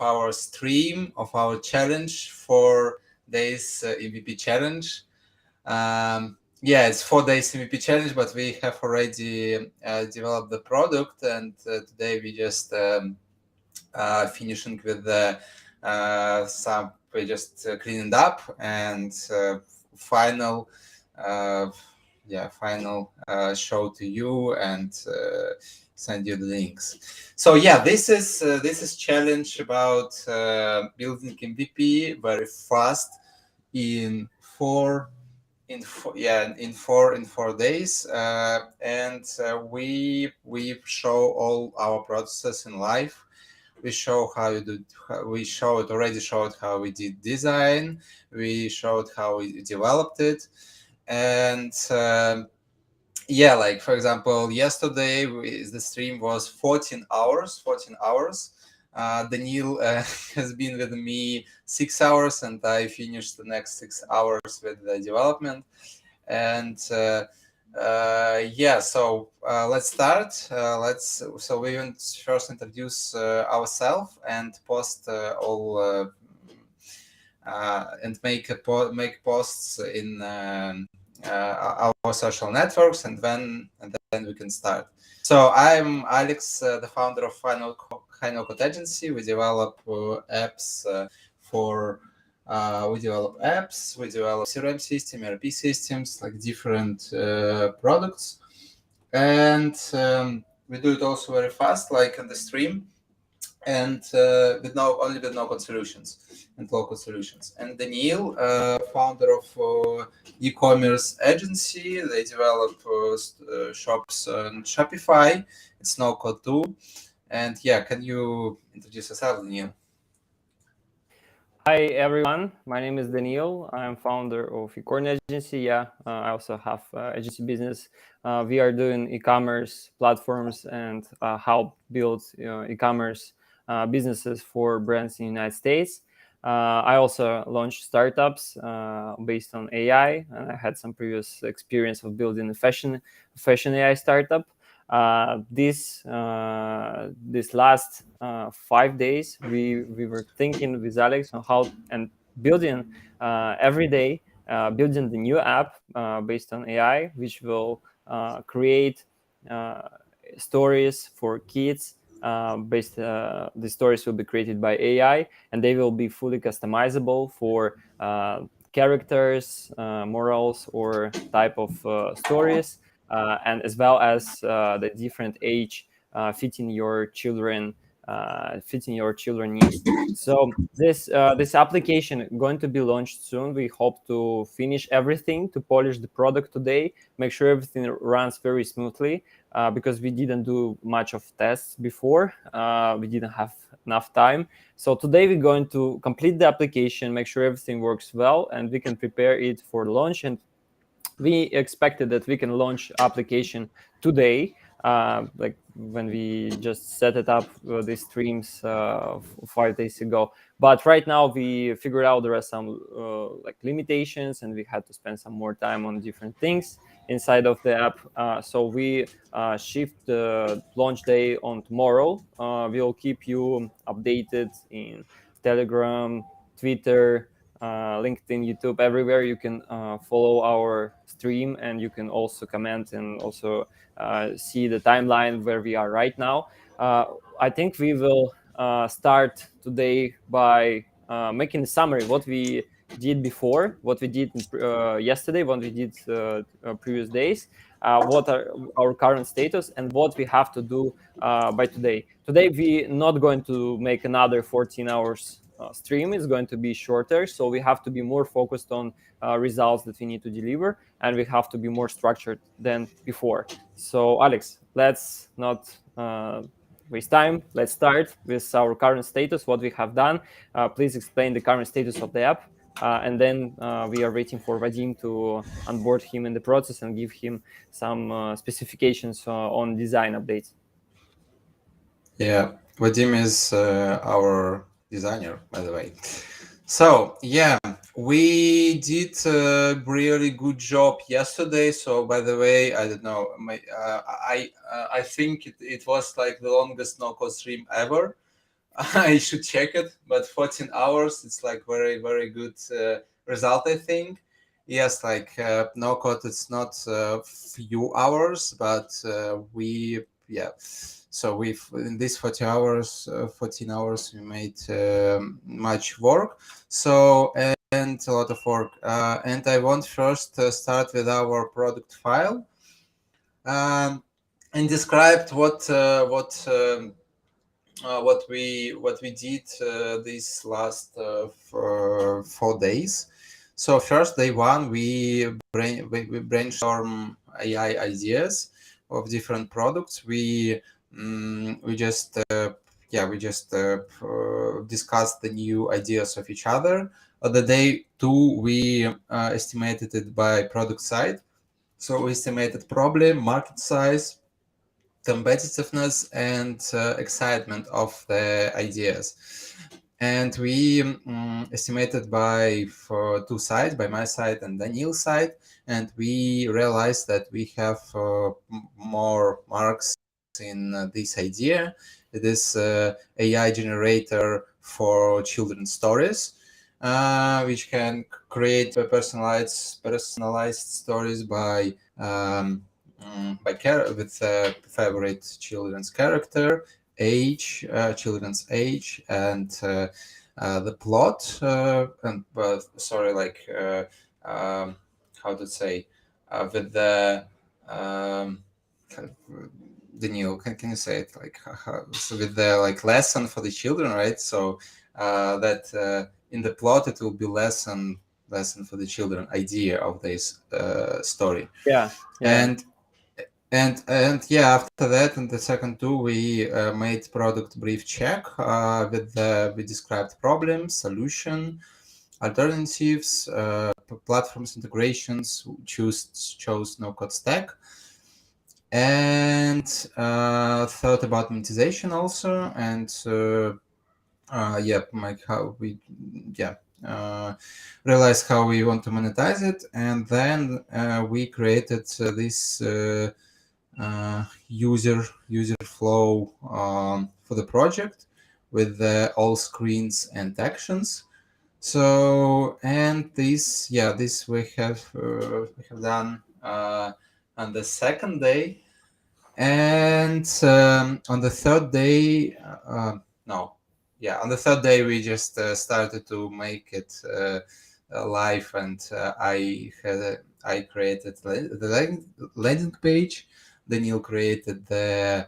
our stream, of our challenge, 4 days MVP challenge. Yeah, it's 4 days MVP challenge, but we have already developed the product, and today we just finishing with the some. We just cleaned up and final, final show to you and send you the links. So yeah, this is challenge about building MVP very fast in 4 days, and we show all our processes in live. We show how you do. We showed how we did design. We showed how we developed it, and like for example, yesterday the stream was 14 hours. 14 hours. Daniil has been with me 6 hours, and I finished the next 6 hours with the development. And so let's start. So we want to first introduce ourselves and post all and make posts in our social networks, and then we can start. So I'm Alex, the founder of High No Code Agency. We develop apps we develop apps, we develop CRM system, ERP systems, like different products, and we do it also very fast, like in the stream, and with no-code solutions and local solutions. And Daniil, founder of e-commerce agency, they develop shops on Shopify. It's no-code too. And yeah, can you introduce yourself, Daniil? Hi everyone, my name is Daniil. I'm founder of eCorn Agency. I also have agency business. We are doing e-commerce platforms and help build e-commerce businesses for brands in the United States. I also launched startups based on AI, and I had some previous experience of building a fashion AI startup. This last 5 days, we were thinking with Alex on how and building every day, building the new app based on AI, which will create stories for kids. The stories will be created by AI, and they will be fully customizable for characters, morals, or type of stories. And as well as the different age fitting your children needs. So this application going to be launched soon. We hope to finish everything, to polish the product today, make sure everything runs very smoothly, because we didn't do much of tests before. We didn't have enough time. So today we're going to complete the application, make sure everything works well, and we can prepare it for launch. And we expected that we can launch application today, like when we just set it up, these streams 5 days ago. But right now we figured out there are some like limitations, and we had to spend some more time on different things inside of the app. So we shift the launch day on tomorrow. We'll keep you updated in Telegram, Twitter, LinkedIn, YouTube, everywhere. You can follow our stream, and you can also comment and also see the timeline where we are right now. I think we will start today by making a summary what we did before, what we did yesterday, what we did previous days, what are our current status, and what we have to do by today. Today we're not going to make another 14 hours stream. Is going to be shorter, so we have to be more focused on results that we need to deliver, and we have to be more structured than before. So Alex, let's not waste time. Let's start with our current status, what we have done. Please explain the current status of the app, and then we are waiting for Vadim to onboard him in the process and give him some specifications on design updates. Yeah, Vadim is our designer, by the way. So yeah, we did a really good job yesterday. So by the way, I don't know, I think it was like the longest no-code stream ever. I should check it, but 14 hours, it's like very, very good result, I think. Yes, like no code, it's not few hours, but yeah. So in these 14 hours, we made much work. So, and a lot of work. And I want first to start with our product file, and described what we did these last 4 days. So first day one, we brainstorm AI ideas of different products. We just discussed the new ideas of each other. On the day two, we estimated it by product side. So we estimated problem, market size, competitiveness, and excitement of the ideas. And we estimated for two sides, by my side and Daniil's side, and we realized that we have more marks in this idea. It is AI generator for children's stories, which can create personalized stories by with favorite children's character, children's age, and the plot. And sorry, like how to say, with the Daniil, can you say it like so with the like lesson for the children, right? So that in the plot it will be lesson for the children idea of this story. Yeah. And yeah, after that, in the second two, we made product brief check we described problems, solution, alternatives, platforms, integrations. Chose no code stack, and thought about monetization also, and like how we realize how we want to monetize it, and then we created this user flow for the project with all screens and actions. So, and this we have done on the second day, and on the third day, on the third day we just started to make it live, and I created the landing page. Daniil created the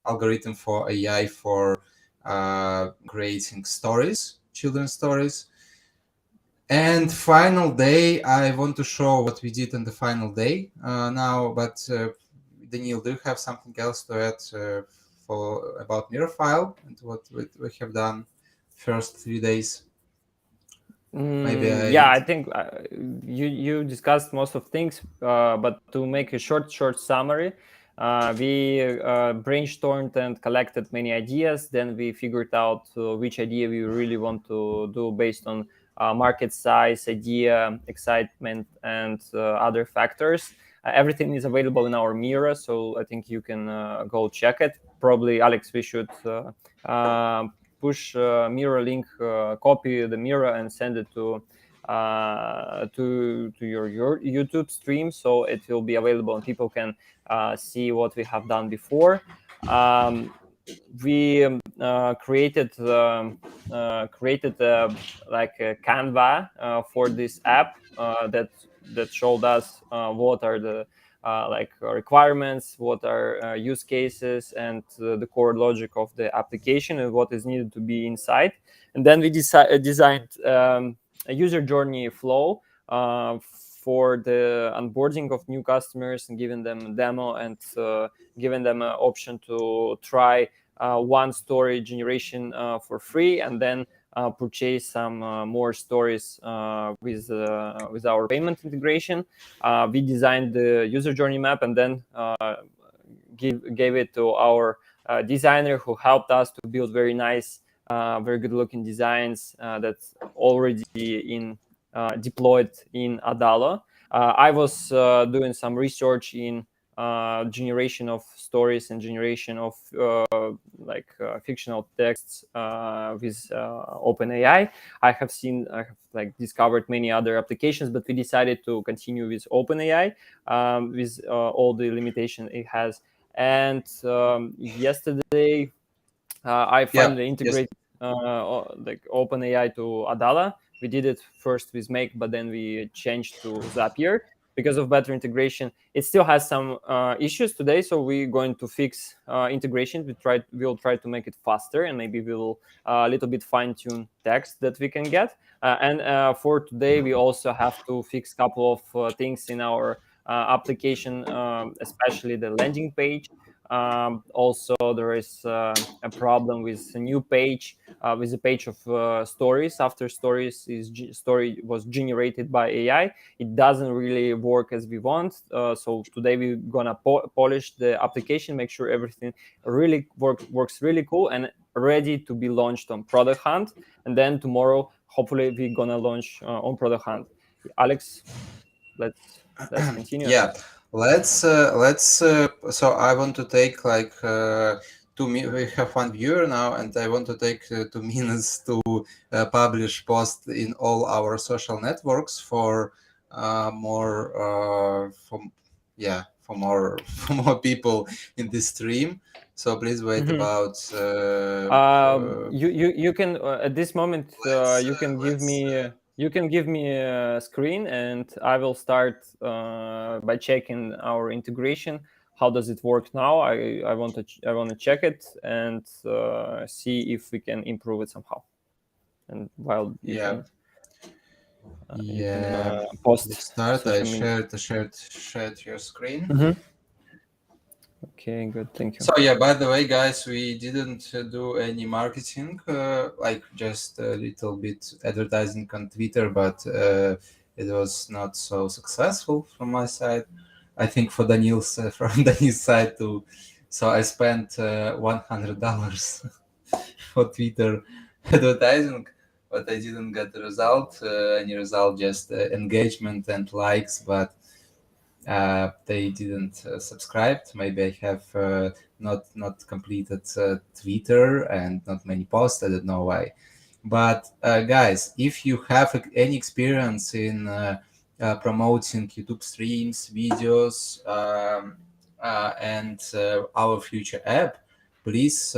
algorithm for AI for creating stories, children's stories. And final day, I want to show what we did on the final day now. But Daniil, do you have something else to add about Mirrorfile and what we have done first 3 days? Yeah, I think you discussed most of things, but to make a short summary, we brainstormed and collected many ideas. Then we figured out which idea we really want to do based on market size, idea, excitement, and other factors. Everything is available in our Miro, so I think you can go check it. Probably, Alex, we should push Miro link, copy the Miro and send it to your YouTube stream, so it will be available and people can see what we have done before. We created like a Canva for this app that showed us what are the requirements, what are use cases, and the core logic of the application and what is needed to be inside. And then we designed a user journey flow for the onboarding of new customers and giving them a demo and giving them an option to try one story generation for free, and then purchase some more stories with our payment integration. We designed the user journey map and then gave it to our designer, who helped us to build very nice, very good looking designs that's already deployed in Adalo. I was doing some research in generation of stories and generation of fictional texts with OpenAI. I have discovered many other applications, but we decided to continue with OpenAI with all the limitation it has. And yesterday, I finally integrated OpenAI to Adala. We did it first with Make, but then we changed to Zapier because of better integration. It still has some issues today, so we're going to fix integration. We'll try to make it faster, and maybe we'll a little bit fine tune text that we can get. And for today, we also have to fix a couple of things in our application, especially the landing page. Also, there is a problem with a new page, with a page of stories. After story was generated by AI, it doesn't really work as we want. So today we're gonna polish the application, make sure everything really works really cool and ready to be launched on Product Hunt. And then tomorrow, hopefully, we're gonna launch on Product Hunt. Alex, let's continue. Yeah, let's so I want to take like 2 minutes. We have one viewer now, and I want to take 2 minutes to publish post in all our social networks for more for more for more people in this stream. So please wait about you can at this moment you can give me a screen, and I will start by checking our integration. How does it work now? I want to check it and see if we can improve it somehow. And while you can post. Let's start. I shared your screen. Okay, good. Thank you. So yeah, by the way, guys, we didn't do any marketing, like just a little bit advertising on Twitter, but it was not so successful from my side. I think for Daniil's from Daniil's side too. So I spent $100 for Twitter advertising, but I didn't get the result. Any result, just engagement and likes, but they didn't subscribe. Maybe I have not completed Twitter and not many posts. I don't know why. But guys, if you have any experience in promoting YouTube streams, videos, and our future app, please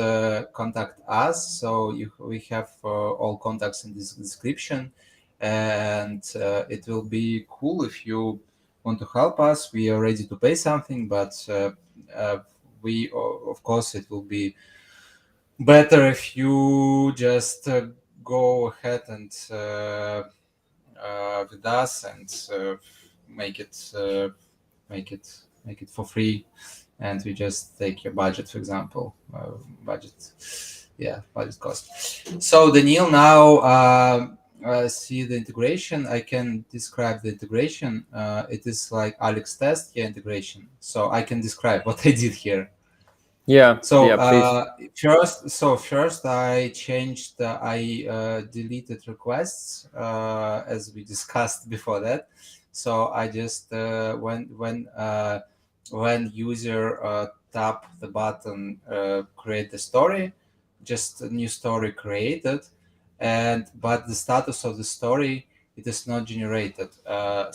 contact us. So we have all contacts in this description, and it will be cool if you want to help us. We are ready to pay something, but we of course it will be better if you just go ahead and with us and make it for free, and we just take your budget, for example, budget cost. So Daniil, now see the integration. I can describe the integration. It is like Alex test here integration. So I can describe what I did here. Yeah. So Please. First I changed. I deleted requests as we discussed before that. So I just when user tap the button create the story, just a new story created, but the status of the story, it is not generated. It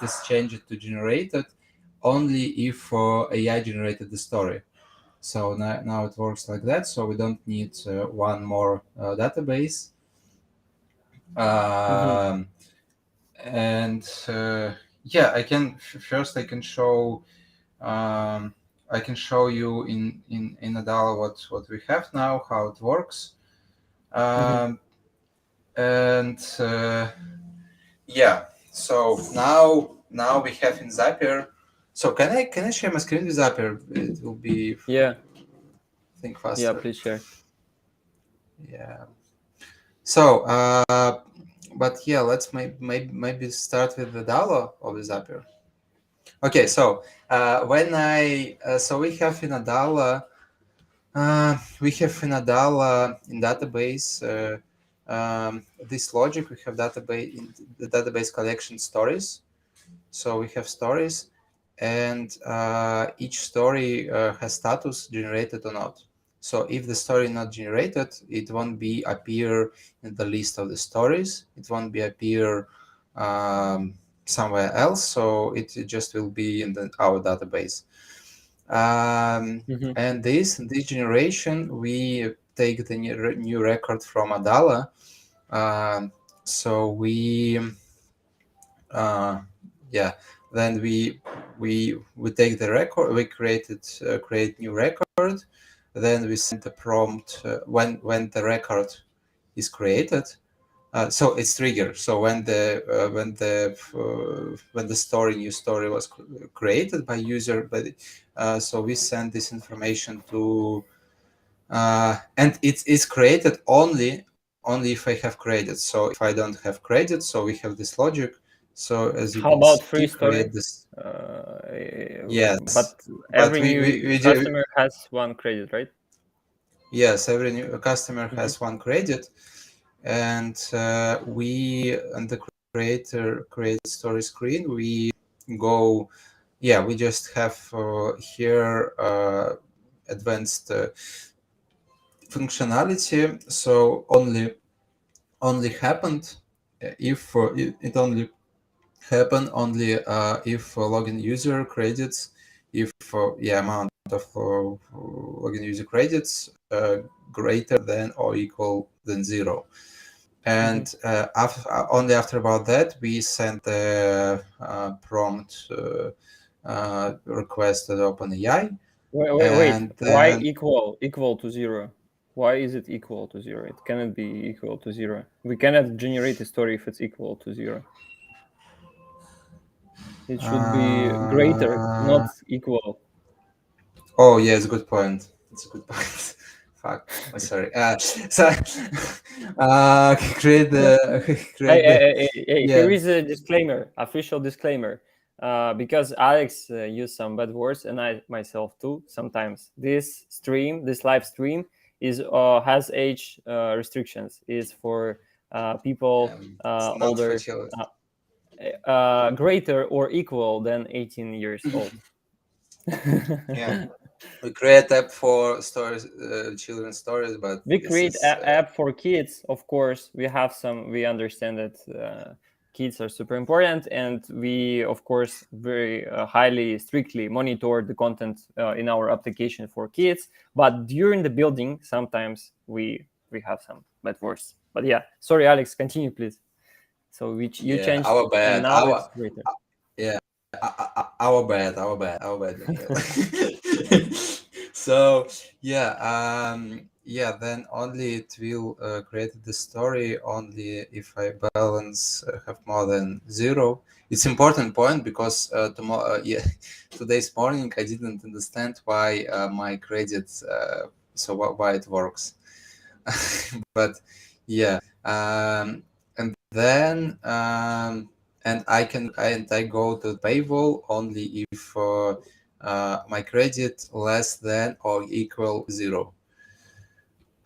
is changed to generated only if AI generated the story. So now it works like that. So we don't need one more database. And I can first I can show you in Adala what we have now, how it works. And so now we have in Zapier. So can I share my screen with Zapier? It will be I think faster. Yeah, please share. Yeah. So but yeah, let's maybe start with the Adala or with Zapier. Okay, so when so we have in Adala in database this logic. We have database in the database collection stories, So we have stories, and each story has status generated or not. So if the story not generated, it won't be appear in the list of the stories. It won't be appear somewhere else. So it just will be in our database. Mhm. And this generation, we take the new record from Adala. So we yeah, then we take the record, we create new record, then we send the prompt when the record is created. So it's trigger. So when the story new story was created by user, but so we send this information to and it's created only if I have credit. So if I don't have credit, so we have this logic. So as you How can about see, free story? create this. But Yes, but every new we do. customer has one credit, right? Yes, every new customer Mhm. has one credit, and we and the creator create story screen. We go, yeah, we just have here advanced functionality. So only happened if it only happen only if login user credits, if amount of login user credits greater than or equal than 0. Mhm. And only after about that we send the prompt request to the OpenAI, Wait. and Why then equal to 0? Why is it equal to 0? It cannot be equal to 0. We cannot generate a story if it's equal to 0. It should be greater, not uh, equal. oh yeah, it's a good point. It's a good point. Fuck. Oh, sorry. So create the Hey, create the hey, hey, hey, yeah. here is a disclaimer, official disclaimer. Because Alex used some bad words, and I myself too sometimes. This live stream, is has age restrictions. Is for people It's not for older, children. greater or equal than 18 years old. Yeah, we create app for stories, children's stories, but We this create is app for kids, of course. We understand that kids are super important, and we of course very highly strictly monitor the content in our application for kids. But during the building sometimes we have some bad words. But yeah, sorry Alex, continue please. So which you yeah, changed our it and bad, now it's greater. yeah, our bad, Mikhail. So then only it will create the story only if I balance have more than 0. It's important point because tomorrow today's morning I didn't understand why my credits so why it works. But yeah, and then and I go to paywall only if my credit less than or equal 0.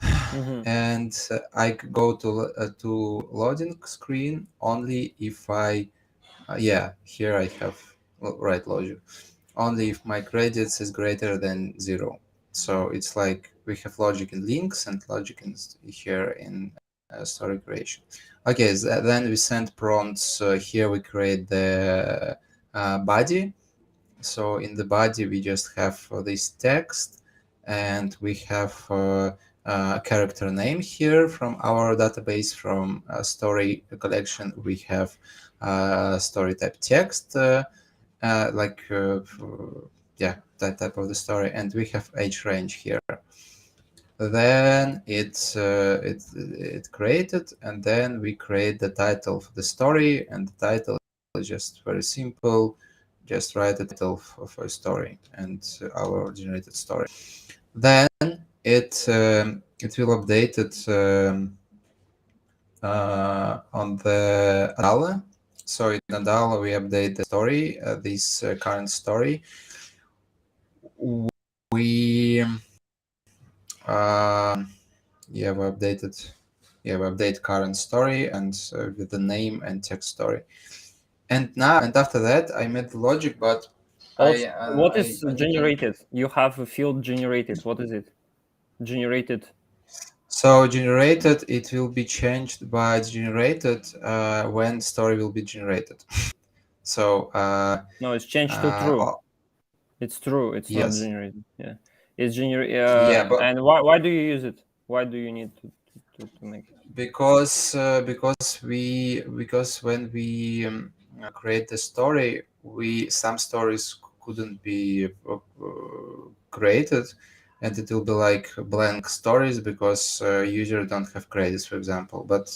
Mhm. And I go to loading screen only if I here I have right logic, only if my credits is greater than 0. So it's like we have logic in links and logic in here in story creation. Okay, then we send prompts. Here we create the body. So in the body we just have this text, and we have a character name here from our database from story collection. We have story type text. Like that type of the story, and we have age range here. Then it created, and then we create the title for the story, and the title is just very simple. Just write the title for a story and our generated story. Then it will update it on the Adala. So in Adala we update the story, this current story. We we updated we update current story and with the name and text story. and after that I made the logic, but Also, I what is I need to. generated? You have a field generated. What is it? Generated. So generated, it will be changed by generated when story will be generated. So No, it's changed to true. oh, It's true. It's not yes, generated. Yeah, it's generated. yeah, but And why do you use it? Why do you need to make it? because when we create the story, we some stories couldn't be created, and it will be like blank stories because user don't have credits, for example. But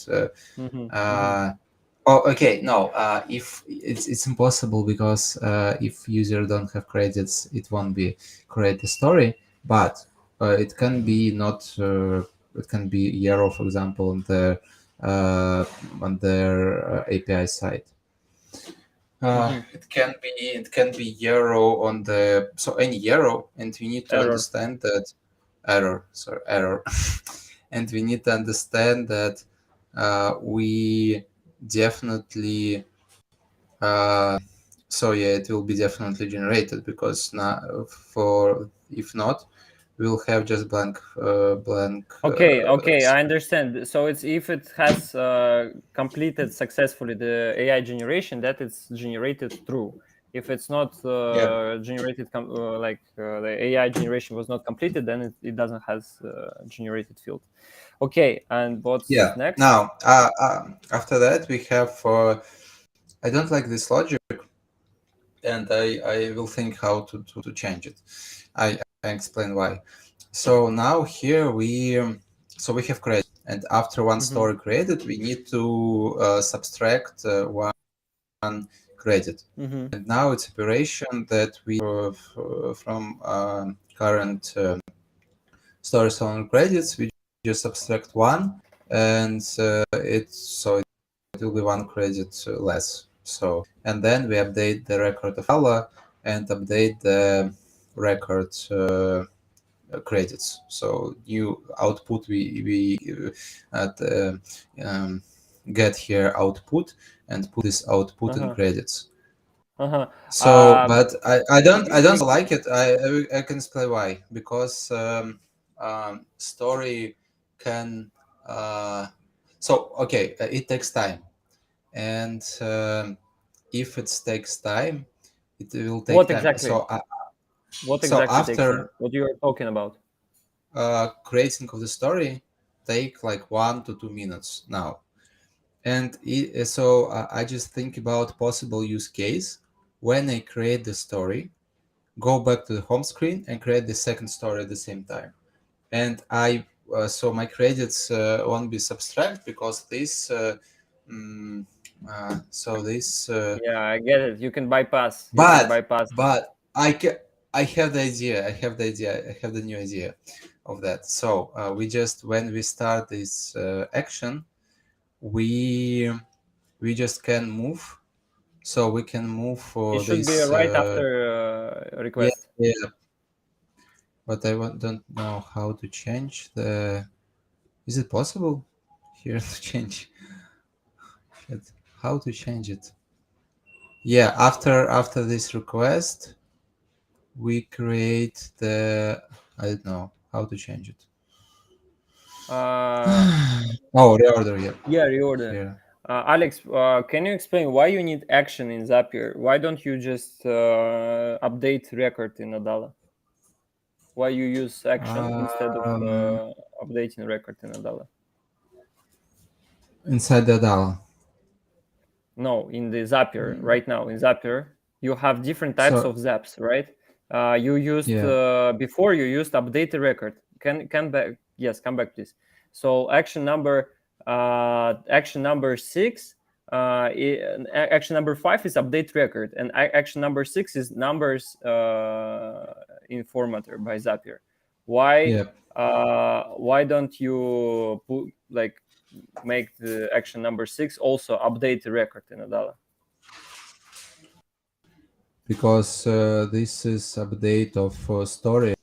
oh, okay, no. If it's impossible because if user don't have credits, it won't be create the story. But it can be not. It can be error, for example, on their API side. It can be euro on the so any euro, and we need to Error. understand that error, and we need to understand that we definitely so yeah, it will be definitely generated because now for if not, we'll have just blank. Okay, I understand. So it's if it has completed successfully the AI generation, that it's generated true. If it's not Yeah. generated, the AI generation was not completed, then it doesn't has generated field. Okay, and what's Yeah. next? Now, after that, we have. I don't like this logic, and I will think how to change it. I explain why. So now here so we have credit, and after one story created, we need to subtract one credit. And now it's operation that we from current stories on credits, we just subtract one, and it will be one credit less. So and then we update the record of Allah and update the record credits. So new output we get here output and put this output in credits. So, but I don't like it. I can explain why. Because story can so okay, it takes time, and if it takes time, it will take What time. exactly? What So exactly takes time? after What you are talking about? creating of the story, take like 1 to 2 minutes now, and so I just think about possible use case when I create the story, go back to the home screen and create the second story at the same time. And so my credits won't be subtract because this so this Yeah, I get it. You can bypass. You can but bypass. I have the idea. I have the new idea of that. So we just when we start this action, we just can move. So we can move It for should be this. right after Yeah, request. yeah. But don't know how to change the. Is it possible here to change it? How to change it? Yeah, after this request, we create the. I don't know how to change it. Uh, Oh, reorder. Yeah, yeah, reorder. here. Alex, can you explain why you need action in Zapier? Why don't you just update record in Adala? Why you use action instead of Um, updating record in Adala? inside the DAO. No, in the Zapier right now in Zapier, you have different types So of Zaps, right? You used yeah, before you used update the record. Can back? Yes, come back, please. So action number 6. Action number 5 is update record, and action number 6 is numbers in formatter by Zapier. yeah. Why don't you put like make the action number 6 also update the record in Adala? Because this is update of story Yeah,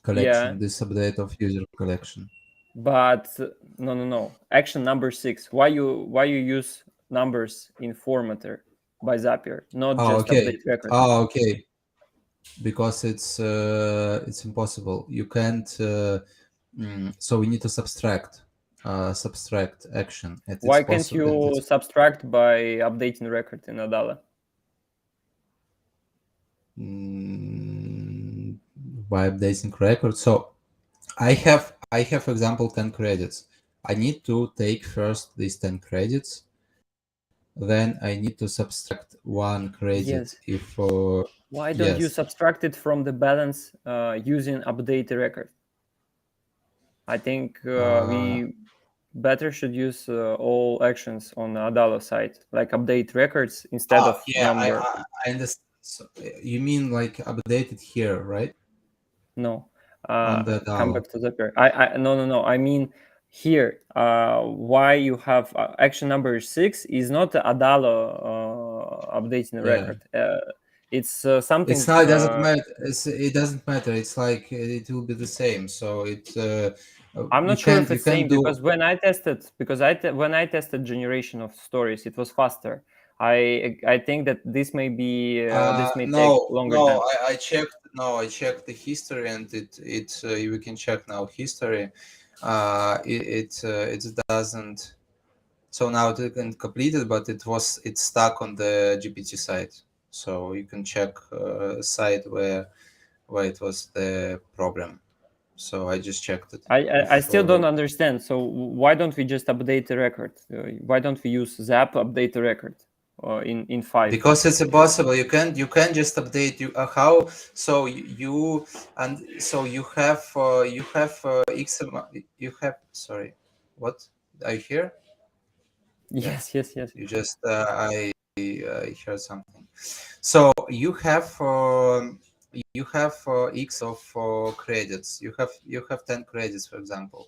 collection. This update of user collection. but no. Action number 6. Why you use numbers in formatter? by Zapier, not Oh, just okay. update record. Oh, okay. Because it's impossible. You can't. So we need to subtract action. And Why it's can't possible. And you it's, subtract by updating record in Adala? by updating record. So I have, for example, 10 credits. I need to take first these 10 credits. Then I need to subtract 1 credit Yes. if. Why don't you Yes. subtract it from the balance using update record? I think we better should use all actions on the Adalo side, like update records instead of Yeah, number. I understand. So, you mean like updated here, right? No, On the come Adalo. back to Zapier. No. I mean here, why you have action number 6 is not the Adalo updating record. It's something. It's not. It doesn't matter. It doesn't matter. It's like it will be the same. So it. I'm You not sure can't. if You it's can same do. because when I tested, when I tested generation of stories, it was faster. I think that this may be this may take longer time. I checked. No, I checked the history, and it we can check now history. It doesn't. So now it can complete it, but it's stuck on the GPT site. So you can check site where it was the problem. So I just checked it. I still don't understand. So why don't we just update the record? Why don't we use Zap update the record in 5? Because it's impossible. You can just update how. So you and so you have X. You have, sorry, what are you here? Yes. You just I heard something. So you have X of credits. You have 10 credits, for example,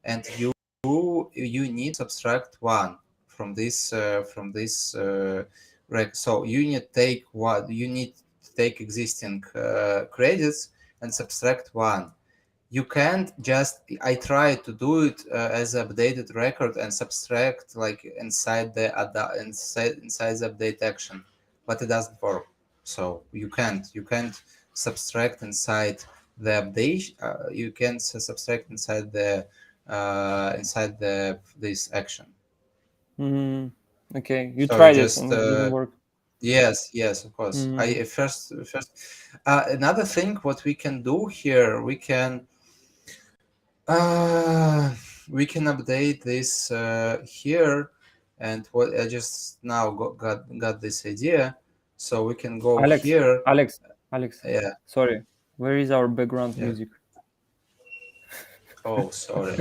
and you need to subtract 1 from this rec. So you need to take existing credits and subtract 1. You can't just. I tried to do it as updated record and subtract like inside the update action, but it doesn't work. So you can't subtract inside the update. You can subtract inside this action. Okay, you So tried it and it didn't work. Yes, of course. I first another thing what we can do here, we can update this here, and what I just now got this idea, so we can go here. Alex. Yeah. Sorry, where is our background Yeah. music? Oh, sorry.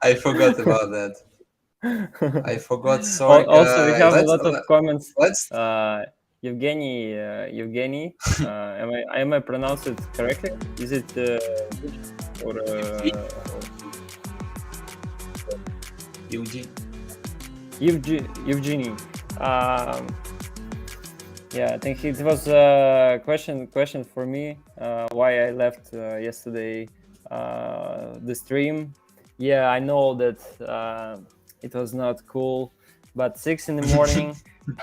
I forgot about that. I forgot. Sorry. Also, we have a lot of comments. Let's. Evgeny, am I pronounced it correctly? Is it or Evgeny? Yeah, I think it was a question for me. Why I left yesterday the stream. Yeah, I know that it was not cool, but 6 in the morning.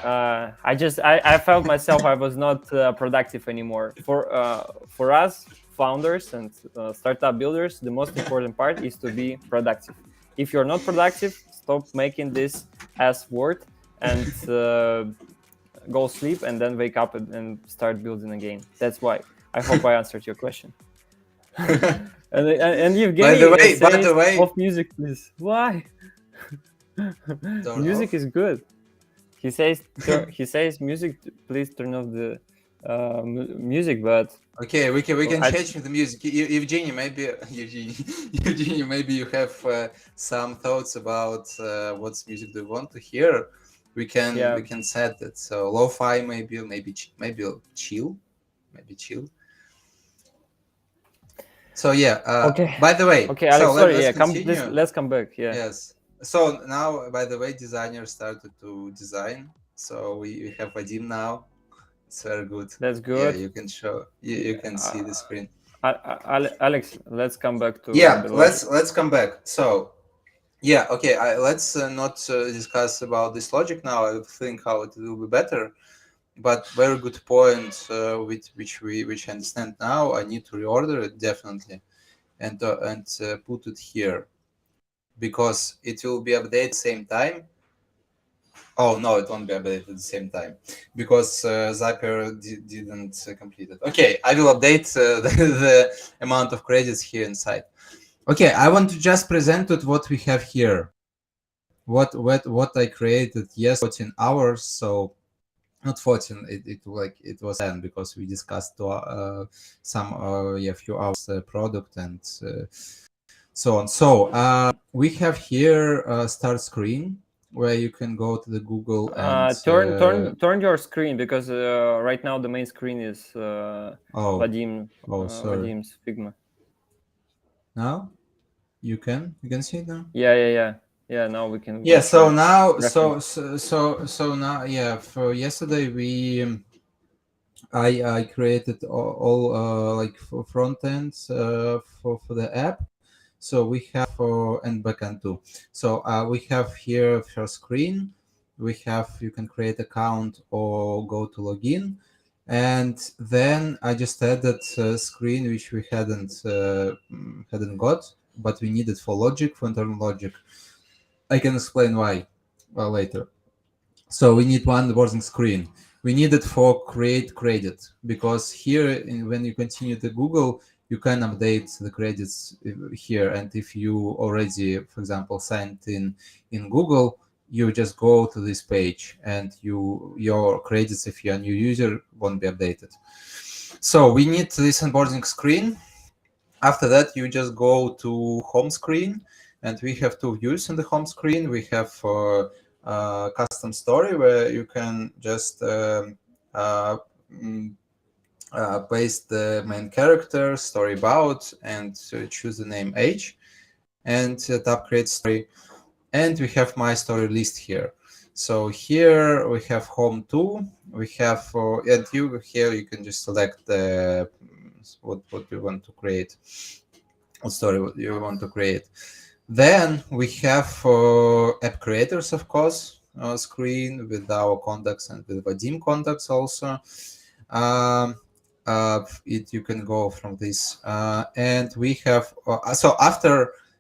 I felt myself I was not productive anymore. For us founders and startup builders, the most important part is to be productive. If you're not productive, stop making this as word and go sleep and then wake up and start building again. That's why. I hope I answered your question. and Evgeny, by the way, off music, please. Why? Music is good. He says music. Please turn off the music. But okay, we can change the music. Evgeny, maybe you have some thoughts about what music do you want to hear. We can set it. So lo-fi, maybe chill. So yeah. Okay. By the way. Okay, Alex. So sorry. Let's come back. Yeah. Yes. So now, by the way, designers started to design. So we have Vadim now. It's very good. That's good. Yeah, you can show. You can see the screen. Alex, let's come back to. Yeah, let's come back. So Yeah, okay. Let's not discuss about this logic now. I think how it will be better. But very good point, which I understand now. I need to reorder it definitely, and put it here because it will be updated same time. Oh no, it won't be updated at the same time because Zapier didn't complete it. Okay, I will update the amount of credits here inside. Okay, I want to just present it what we have here. What I created yesterday, 14 hours. So not 14, it was 10 because we discussed some few hours product and so on. So we have here a start screen where you can go to the Google and Turn your screen because right now the main screen is Vadim's Figma. Now you can see it now. Yeah. Now we can. Yeah. So now, so now, yeah. For yesterday, I created all like front ends for the app. So we have and backend too. So we have here first screen. We have, you can create account or go to login, and then I just added a screen which we hadn't got, but we needed for logic, for internal logic. I can explain why later. So we need one onboarding screen. We need it for create credit because here when you continue to Google, you can update the credits here. And if you already, for example, signed in Google, you just go to this page and your credits, if you're a new user, won't be updated. So we need this onboarding screen. After that, you just go to home screen, and we have two views in the home screen. We have custom story where you can just paste the main character, story about, and choose the name age, and tap create story. And we have my story list here. So here we have home 2. We have and here you can just select what you want to create, what story you want to create. Then we have app creators, of course, screen with our contacts and with Vadim contacts also. You can go from this, and we have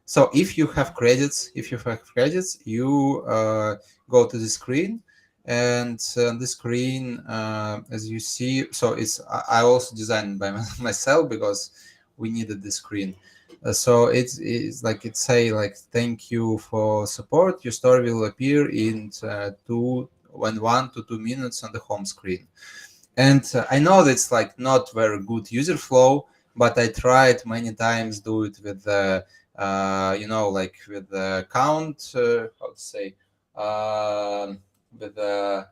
so if you have credits, you go to the screen, and on the screen, as you see, so I also designed by myself because we needed the screen. So it's like it say like, thank you for support. Your story will appear in 1 to 2 minutes on the home screen. And I know that's like not very good user flow, but I tried many times do it with the like with the count, how to say, with the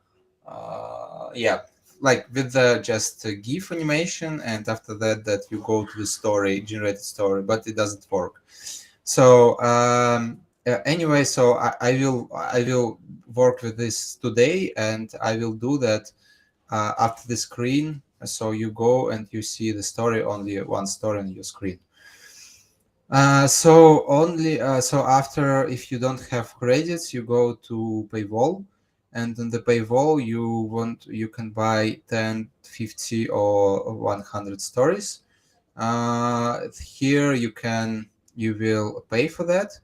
like with the just GIF animation, and after that you go to the story, generated story, but it doesn't work. So anyway, so I will work with this today, and I will do that after the screen. So you go and you see the story, only one story on your screen. So after, if you don't have credits, you go to paywall, and in the paywall you can buy 10, 50 or 100 stories. Here you will pay for that,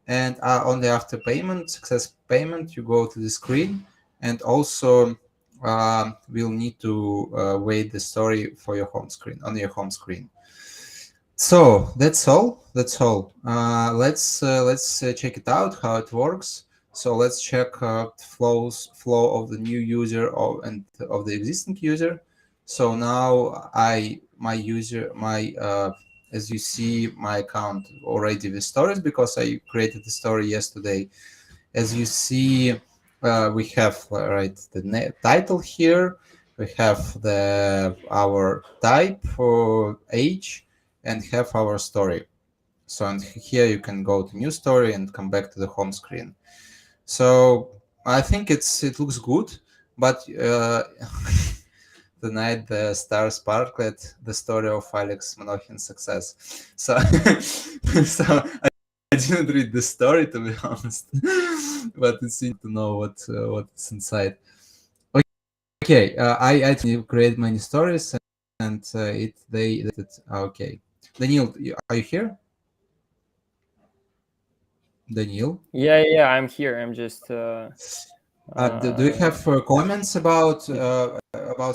and only after payment, success payment, you go to the screen, and also we'll need to wait the story for your home screen, on your home screen. So that's all. Let's check it out, how it works. So let's check flow of the new user and of the existing user. So now as you see, my account already with stories because I created the story yesterday. As you see, we have the title here. We have our type for age, and have our story. So, and here you can go to new story and come back to the home screen. So I think it looks good, but the night the star sparkled, the story of Alex Manochin's success. So so I didn't read the story, to be honest, but it's interesting to know what's inside. Okay, I create many stories, and okay. Daniil, are you here? Daniil, Yeah, I'm here. I'm just. do you have comments about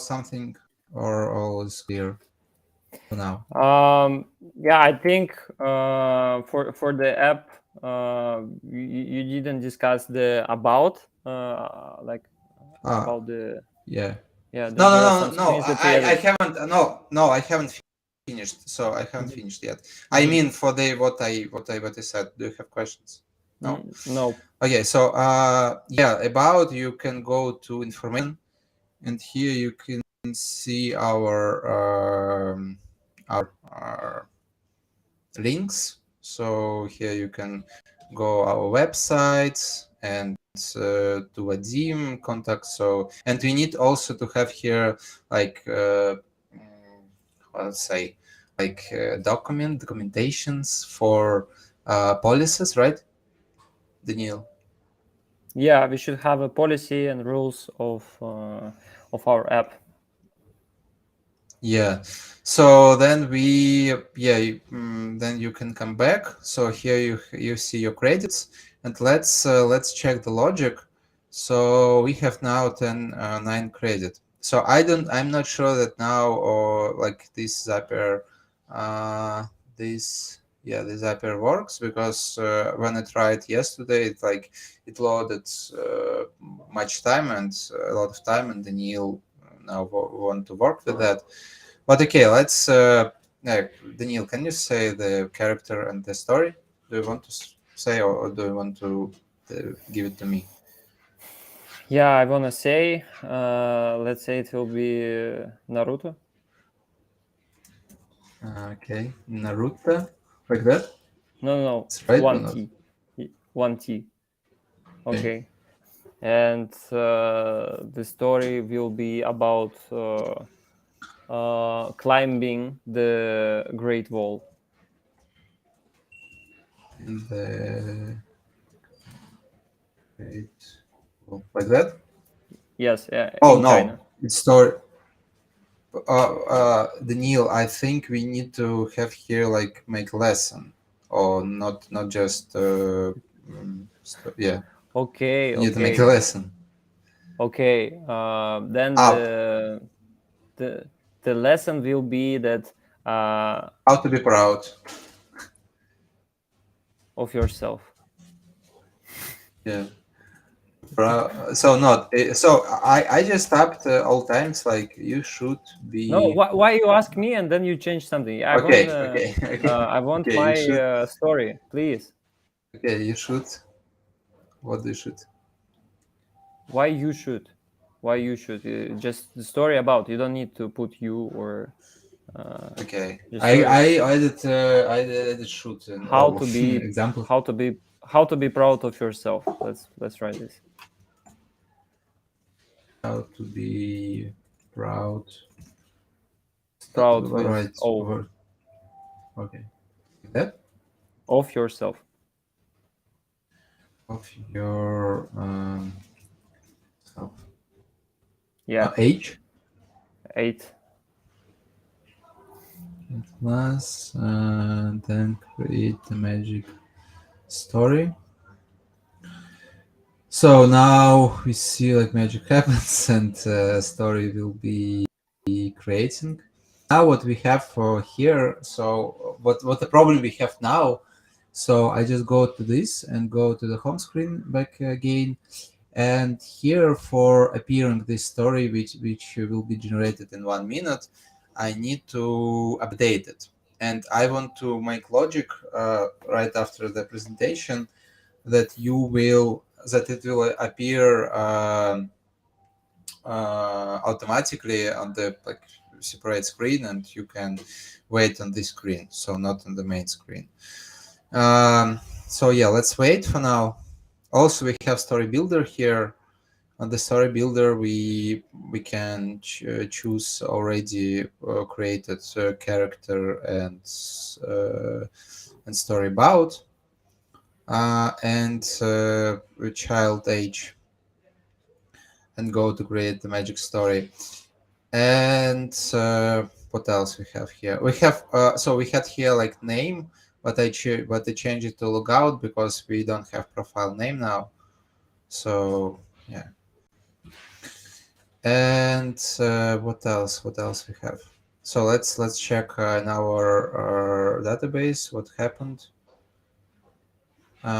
something, or all is clear for now? Yeah, I think for the app, you didn't discuss the about like about the Yeah. yeah. No, There are no, some no, no. screens that we I added. haven't. No, I haven't finished. So I haven't Mhm, finished yet. I mhm. mean, for the what I said. Do you have questions? No. No. Okay. So yeah, about you can go to information, and here you can see our links. So here you can go our websites and to Vadim contact. So, and we need also to have here like let's say like documentations for policies, right, Daniil? Yeah, we should have a policy and rules of our app. Yeah. So then then you can come back. So here you see your credits, and let's check the logic. So we have now 9 credit. So I'm not sure that now, or like this Zapier, this Zapier works, because when I tried yesterday, it loaded much time and a lot of time, and Daniil now want to work with that. But okay, let's. Daniil, can you say the character and the story? Do you want to say, or do you want to give it to me? Yeah, I wanna say, let's say it will be Naruto. Okay, Naruto, like that. No, It's right or one not? T, one T. Okay. Okay, and the story will be about climbing the Great Wall. The wait, like that. Yes, Oh in no, China. it's story. Daniil, I think we need to have here like make lesson, or not just yeah. Okay, We need to make a okay, lesson. okay. Then Up. the the lesson will be that How to be proud. of yourself. Yeah. So not so I just tapped all times like you should No, be why you ask me and then you change something? okay, okay, okay, I want okay. You my should, story, please. okay. You should. What you should? Why you should? Why you should? Just the story about. You don't need to put you or Okay. the I story. I added should in How all to be examples. how to be proud of yourself. Let's write this. How to be proud. Proud with Right. O Okay. That of yourself. of your self. Yeah, Age. 8. Plus, then create the magic story. So now we see like magic happens, and story will be creating. Now what we have for here, so what the problem we have now, so I just go to this and go to the home screen back again, and here for appearing this story which will be generated in 1 minute, I need to update it, and I want to make logic right after the presentation that it will appear automatically on the like separate screen, and you can wait on this screen, so not on the main screen. So yeah, let's wait for now. Also, we have story builder here. On the story builder, we can choose already created character and story about. and child age, and go to create the magic story. And what else we have here? We have so we had here like name, but I changed it to logout because we don't have profile name now. So yeah. And what else? What else we have? So let's check in our database what happened.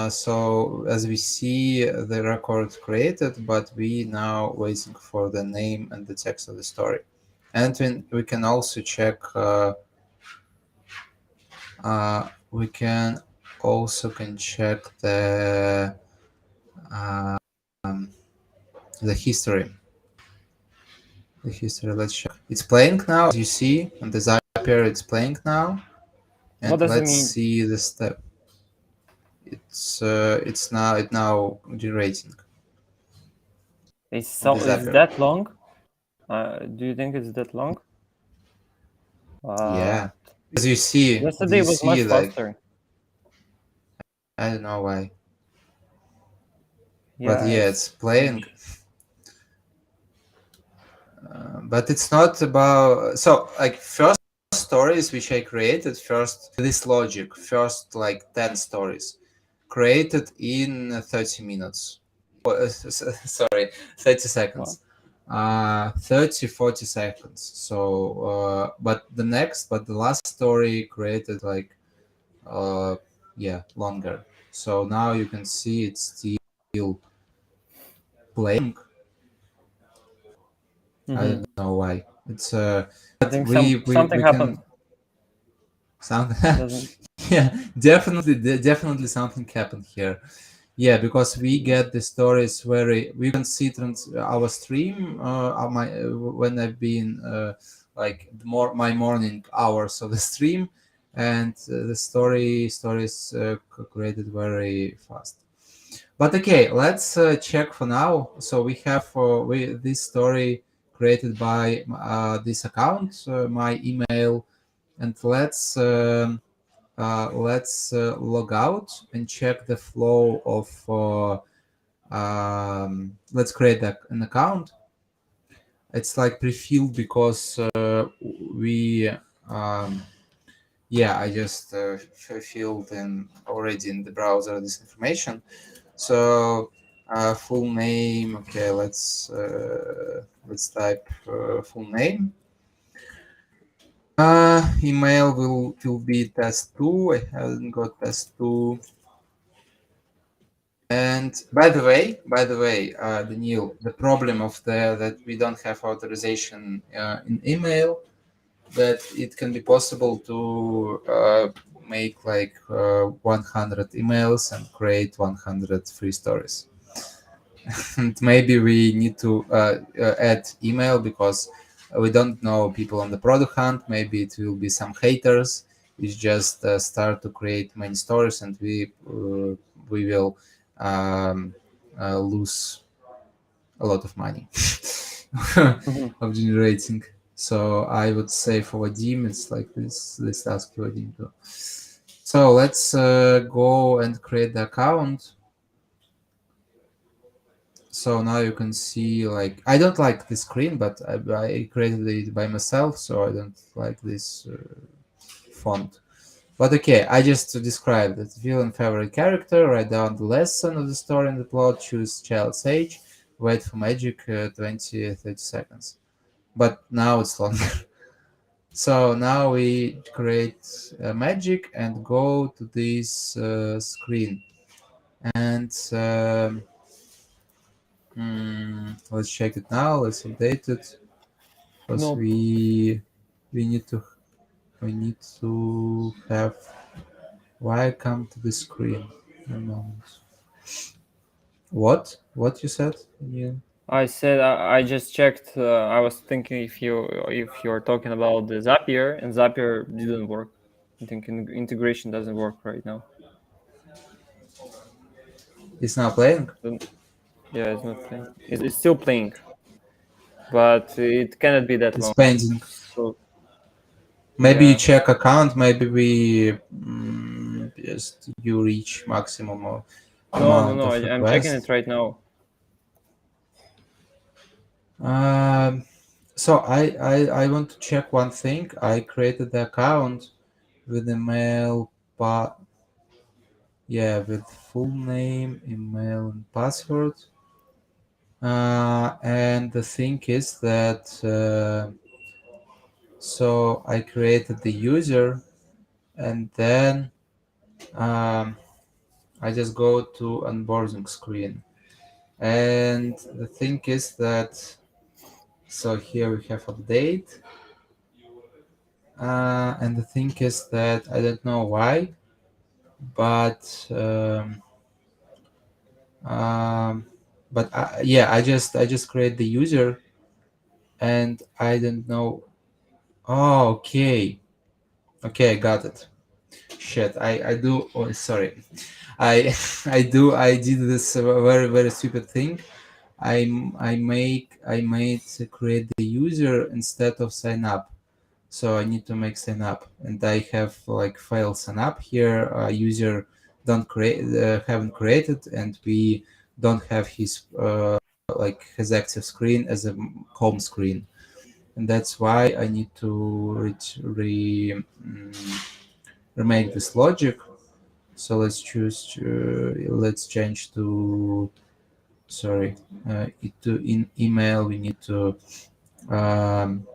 So as we see, the record created, but we now waiting for the name and the text of the story. And we can also check. We can check the history. The history. Let's check. It's playing now. As you see on the Zapier, it's playing now. And What does it let's mean? see the step. It's now generating. It's Zapier. that long? Do you think it's that long? Yeah. As you see, Yesterday was much faster. I don't know why. Yeah, But yeah, it's playing. But it's not about like first stories which I created first this logic first like 10 stories created in 30 minutes. Sorry, 30 seconds. Wow. 30-40 seconds. So but the last story created like longer. So now you can see it's still playing. I don't know why. It's I think something happened. Yeah, definitely something happened here. Yeah, because we get the stories we can see our stream when I've been like my morning hours of the stream, and the stories created very fast. But okay, let's check for now. So we have this story created by this account, my email, and let's log out and check the flow of. Let's create an account. It's like pre-filled because we. I just filled in already in the browser this information. So full name. Okay, let's type full name. Email will be test2. I haven't got test2. And by the way, Daniil, the problem of that we don't have authorization in email, that it can be possible to make like 100 emails and create 100 free stories. And maybe we need to add email because we don't know people on the product hunt. Maybe it will be some haters which just start to create many stories, and we will lose a lot of money of generating. So I would say for Vadim, it's like this. Let's ask Vadim too. So let's go and create the account. So now you can see, like, I don't like the screen, but I created it by myself, so I don't like this font. But okay, I just described it. Villain favorite character, write down the lesson of the story and the plot, choose child's age, wait for magic 20-30 seconds. But now it's longer. So now we create magic and go to this screen. And let's check it now. Let's update it. Because Nope. we need to have why come to the screen. A moment. What you said? Yeah. I said I just checked. I was thinking if you're talking about the Zapier, and Zapier didn't work. I think integration doesn't work right now. It's not playing? Yeah, it's not playing. It's still playing, but it cannot be that long. It's pending. So maybe you check account. Maybe we just you reach maximum No, amount of I'm checking requests. it right now. So I want to check one thing. I created the account with email, with full name, email, and password. And the thing is that so I created the user, and then I just go to onboarding screen. And the thing is that so here we have update. And the thing is that I don't know why, but I just create the user, and I don't know. Oh, okay, I got it. Shit, I do. Oh, sorry, I I did this very very stupid thing. I made create the user instead of sign up. So I need to make sign up, and I have like failed sign up here. User don't create haven't created, and we don't have his his active screen as a home screen, and that's why I need to remake this logic. So let's change to in email we need to um,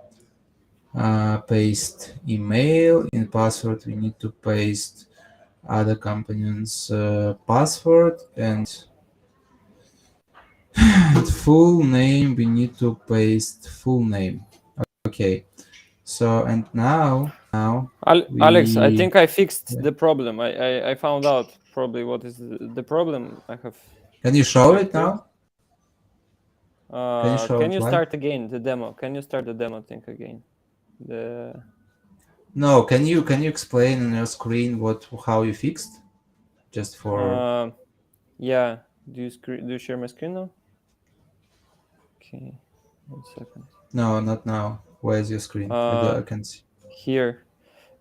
paste email. In password we need to paste other components password, and full name we need to paste full name. Okay, so and now Alex, I we think I fixed the problem. I found out probably what is the problem. I have can you show it checked it. now? Can you show Can it you live? start again the demo? Can you start the demo thing again? The No, can you explain on your screen how you fixed? Just for yeah. Do you share my screen now? Okay, 1 second. no, not now. Where's your screen? I can see. Here.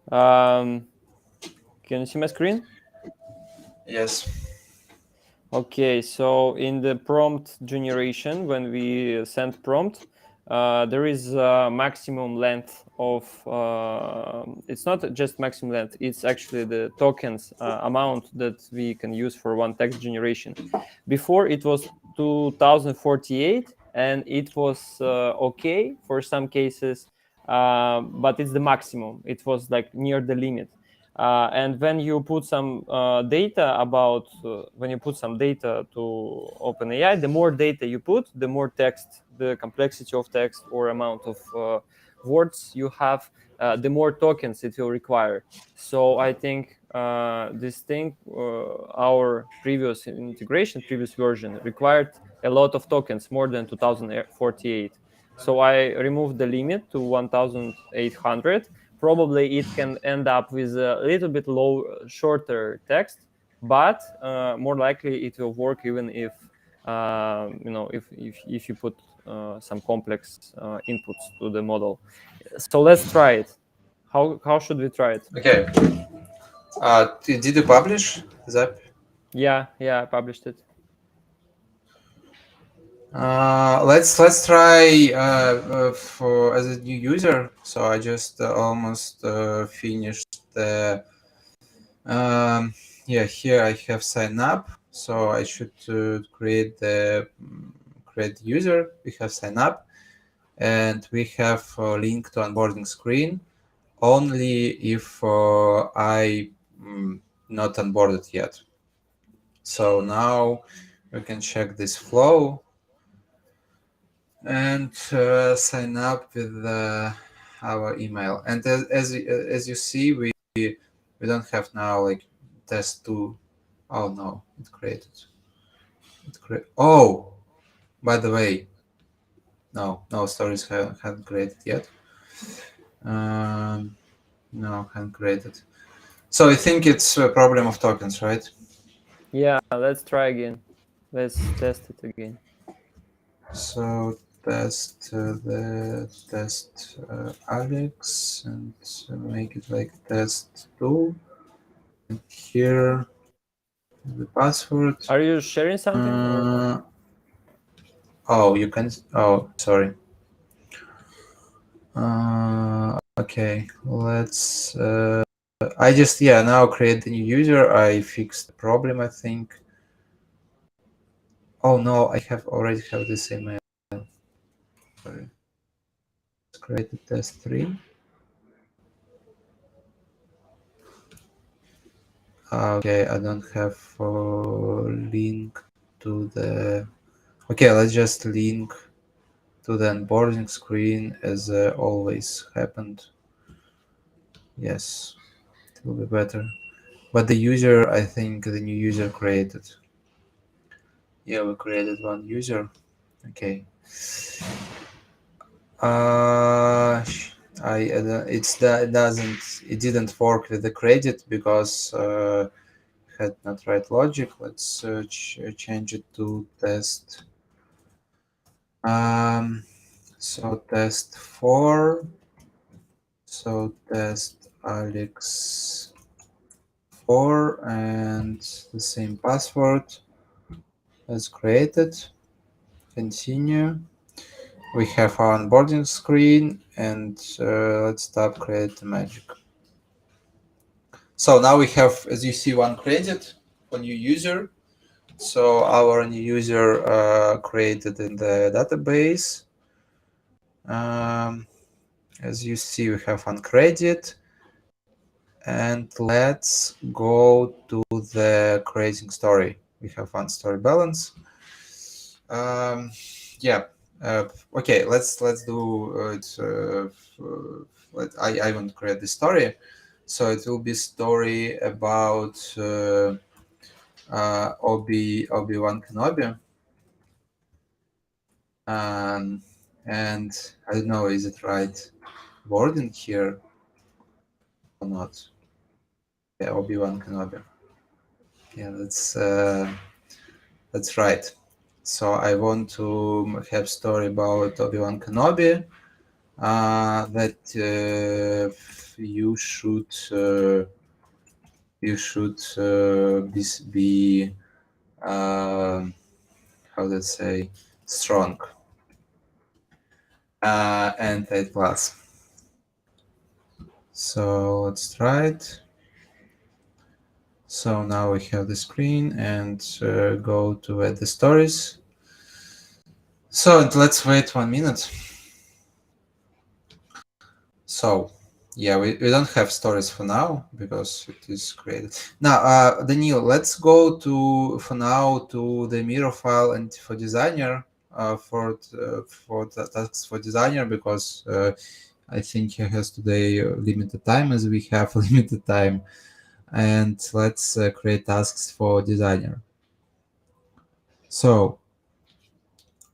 Can you see my screen? Yes. Okay, so in the prompt generation, when we send prompt, there is a maximum length of, it's not just maximum length, it's actually the tokens amount that we can use for one text generation. Before it was 2048, and it was okay for some cases, but it's the maximum. It was like near the limit. And when you put some data when you put some data to OpenAI, the more data you put, the more text, the complexity of text or amount of words you have, the more tokens it will require. So I think this thing, our previous version required a lot of tokens, more than 2048. So I removed the limit to 1800. Probably it can end up with a little bit shorter text, but more likely it will work even if if you put some complex inputs to the model. So let's try it. How should we try it? Okay. Did you publish that? Yeah, I published it. Let's try for as a new user. So I just almost finished the. Here I have sign up. So I should create the create user. We have sign up, and we have a link to onboarding screen. Only if I not onboarded yet. So now we can check this flow and sign up with our email. And as you see, we don't have now like test two. Oh no, it created. Oh, by the way, no stories haven't created yet. No, haven't created. So I think it's a problem of tokens, right? Yeah, let's try again. Let's test it again. So test Alex and make it like test 2. here the password. Are you sharing something? Or? Oh, you can. Oh, sorry. Okay, let's. I just now create a new user. I fixed the problem, I think. Oh no, I already have this email. Sorry. Let's create a test 3. Okay, I don't have link to the. Okay, let's just link to the onboarding screen as always happened. Yes, it will be better. But the user, I think the new user created. Yeah, we created one user. Okay. It didn't work with the credit because had not right logic. Let's change it to test. So test 4. So test Alex 4 and the same password as created. Continue. We have our onboarding screen and let's tap create magic. So now we have, as you see, one credit for new user. So our new user created in the database. As you see, we have one credit. And let's go to the creating story. We have one story balance. Okay, let's do it. I want to create the story, so it will be story about Obi-Wan Kenobi. And I don't know, is it right wording here or not? Yeah, Obi-Wan Kenobi. Yeah, that's right. So I want to have story about Obi-Wan Kenobi. That you should be how to say, strong and 8+. So let's try it. So now we have the screen and go to add the stories. So let's wait 1 minute. So yeah, we don't have stories for now because it is created. Now, Daniil, let's go for now to the mirror file and for designer for the tasks for designer, because I think he has today limited time as we have limited time. And let's create tasks for designer. So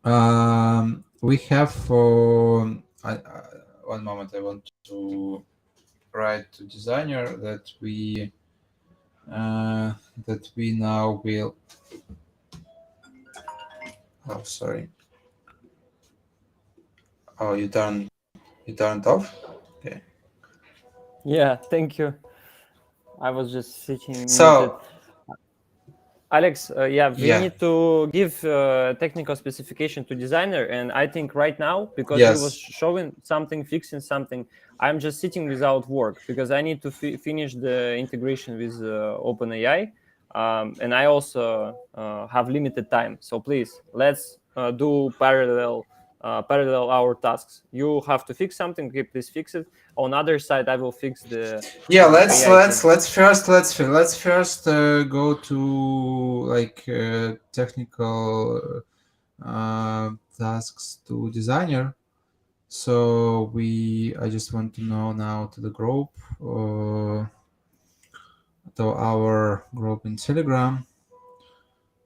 we have for 1 moment. I want to write to designer that we now will. Oh, sorry. Oh, you turned off. Okay. Yeah, thank you. I was just sitting So, muted. Alex, we need to give technical specification to designer, and I think right now, because he was showing something, fixing something, I'm just sitting without work because I need to finish the integration with OpenAI, and I also have limited time. So please, let's do parallel our tasks. You have to fix something. Okay, please fix it. On other side, I will fix the let's first go to like technical tasks to designer. So I just want to know now to the group, to our group in Telegram.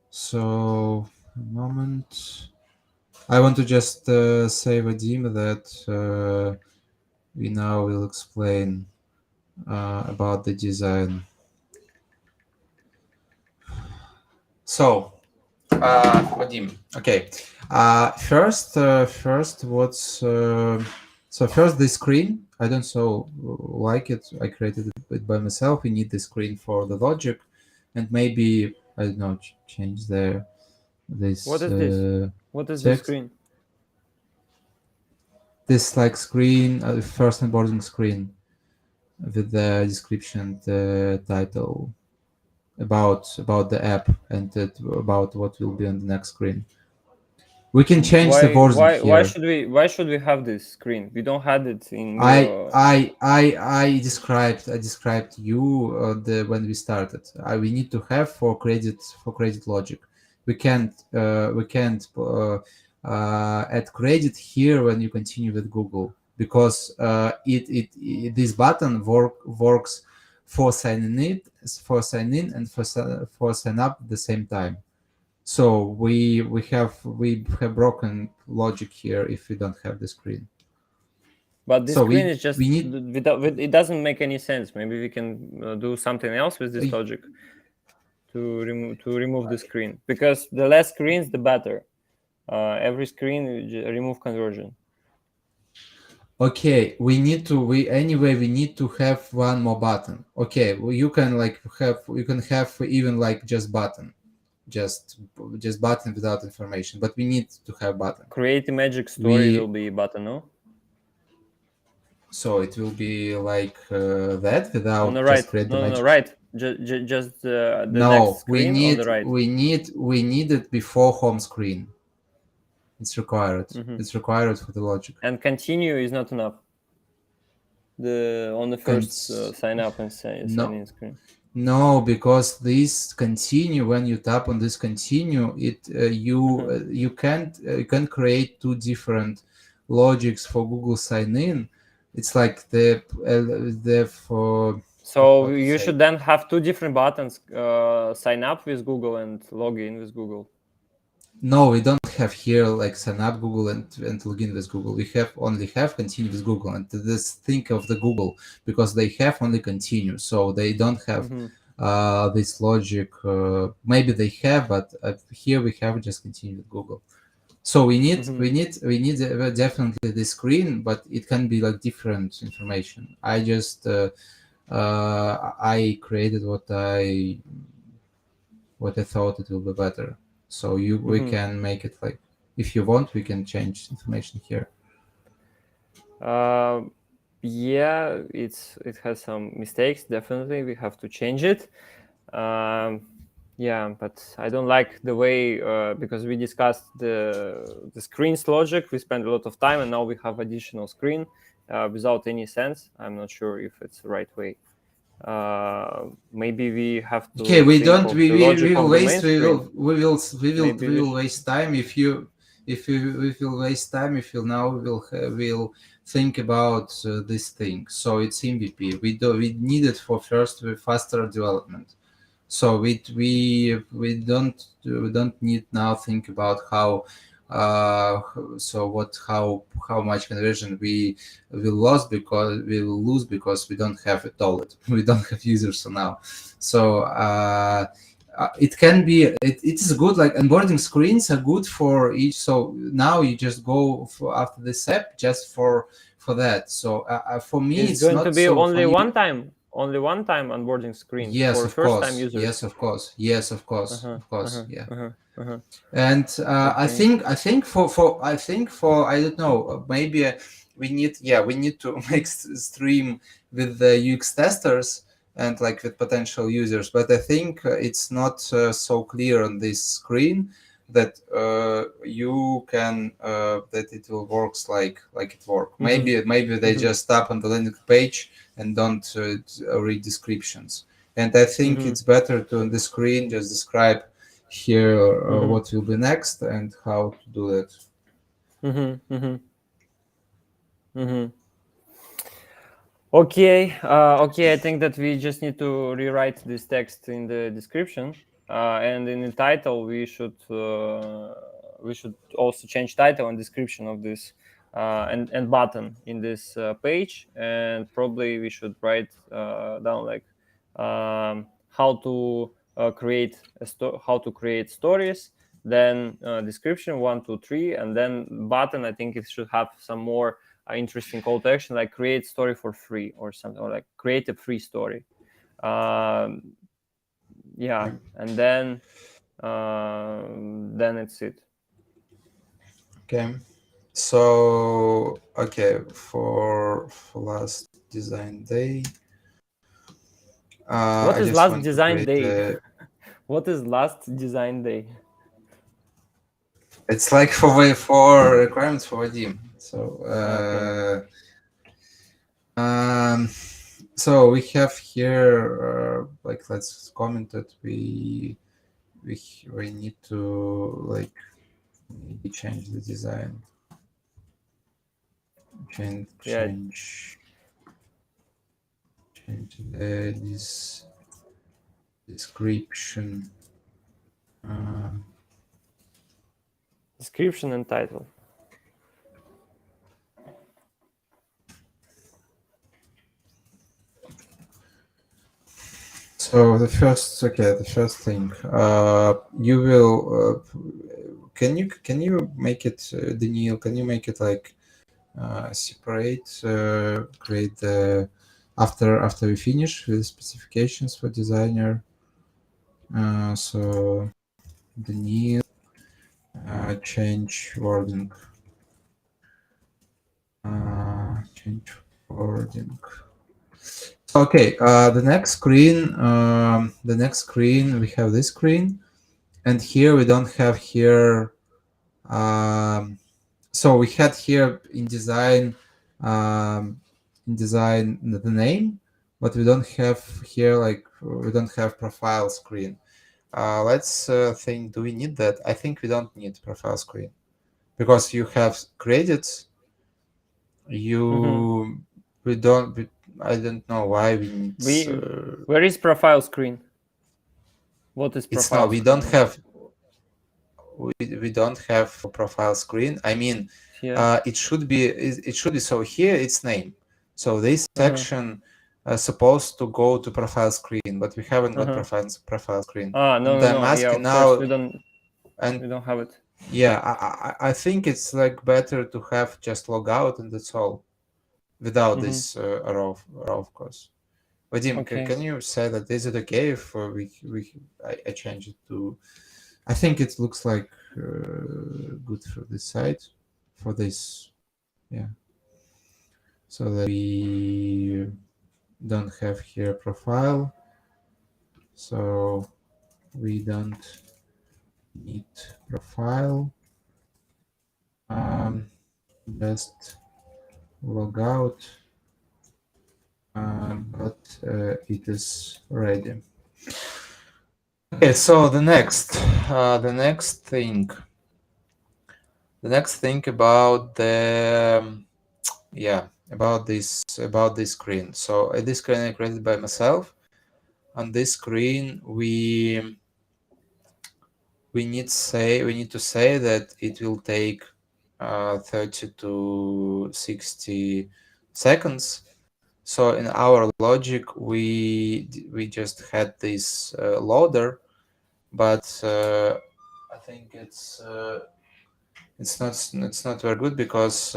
So a moment. I want to just say, Vadim, that we now will explain about the design. So, Vadim, okay. First, what's so first the screen. I don't so like it. I created it by myself. We need the screen for the logic, and maybe I don't know, change What this is this? What is the text. screen? This like screen, first onboarding screen with the description, the title about the app, and about what will be on the next screen. We can change the version here. Why should we have this screen? We don't have it in I Miro. I I I described you the when we started. We need to have for credit logic. We can't add credit here when you continue with Google, because this button works for sign in and for sign up at the same time. So we have broken logic here if we don't have the screen. But this So screen is we just need it doesn't make any sense. Maybe we can do something else with this uh, logic to remove the screen, because the less screens the better. Every screen remove conversion. okay. We need to have one more button. Okay, well, you can have even like just just button without information, but we need to have button. Create a magic story will We be button, no? So it will be like that On the without just right. create the No, magic. right. Just the next No, screen on the right. we need it before home screen. It's required. Mhm. It's required for the logic. And continue is not enough. On the first Cons- sign up and sign no, in screen. no, because this continue, when you tap on this continue, you can create two different logics for Google sign in. It's like the for So how to you say. should then have two different buttons: sign up with Google and log in with Google. No, we don't have here like sign up Google and login with Google. We only have continue with Google, and this think of the Google because they have only continue, so they don't have Mhm. this logic. Maybe they have, but here we have just continue with Google. So Mhm. we need definitely the screen, but it can be like different information. I created what I thought it will be better. So we Mhm. can make it like, if you want, we can change information here. Yeah, it has some mistakes. Definitely, we have to change it. Yeah, but I don't like the way because we discussed the screens logic. We spent a lot of time, and now we have additional screen without any sense. I'm not sure if it's the right way. Maybe we have Okay, to we think don't. of the logic We will of the main waste. screen. Maybe We we will waste time if you we will waste time if you now will think about this thing. So it's MVP. We need it for first faster development. So we don't need now think about uh how much conversion we will lose because we don't have it all. We don't have users for now. So it can be it is good, like onboarding screens are good for each. So now you just go for after this app just for that. So for me it's it's going to not be so for you. only one time onboarding screen Yes, for of first time course. users. Yes, of course. Yes, of course. Uh-huh, Of course. uh-huh, Yeah. uh-huh, uh-huh. And Okay. I think for I don't know, maybe we need to make stream with the UX testers and like with potential users. But I think it's not so clear on this screen that you can that it will works like it work. Mm-hmm, Maybe they mm-hmm, just tap on the landing page and don't read descriptions. And I think mm-hmm, it's better to on the screen just describe here mm-hmm, what will be next and how to do that. mm-hmm, mm-hmm, mm-hmm. Okay, I think that we just need to rewrite this text in the description, and in the title we should also change title and description of this and button in this page, and probably we should write down like how to how to create stories, then description 1, 2, 3, and then button. I think it should have some more interesting call to action, like create story for free or something, or like create a free story. Yeah, and then it's it. Okay. So okay, for last design day. What I is just last want to design create day? What is last design day? It's like for requirements for Vadim. So Okay. so we have here like let's comment that we need to like maybe change the design. Change this description. Description and title. So the first thing, you will can you make it, Daniil? Can you make it like separate? Create the after we finish with specifications for designer. So Daniil, change wording. Change wording. Okay, the next screen, we have this screen, and here we don't have here. So we had here in design the name, but we don't have here like we don't have profile screen. Let's think. Do we need that? I think we don't need profile screen because you have credits. We don't. I don't know why we need. Where is profile screen? What is profile? We don't have. We don't have a profile screen. I mean, it should be so. Here it's name. So this section supposed to go to profile screen, but we haven't got profile screen. No. I'm asking now, we don't have it. Yeah, I think it's like better to have just logout and that's all, without this row, of course. Vadim, Okay. can you say that is it okay if I change it to? I think it looks like good for this side, for this, yeah. So that we don't have here profile, so we don't need profile. Just log out, but it is ready. Okay, so the next thing about the about this screen. So this screen I created by myself. On this screen we need to say that it will take 30 to 60 seconds. So in our logic, we just had this loader, but I think it's not very good because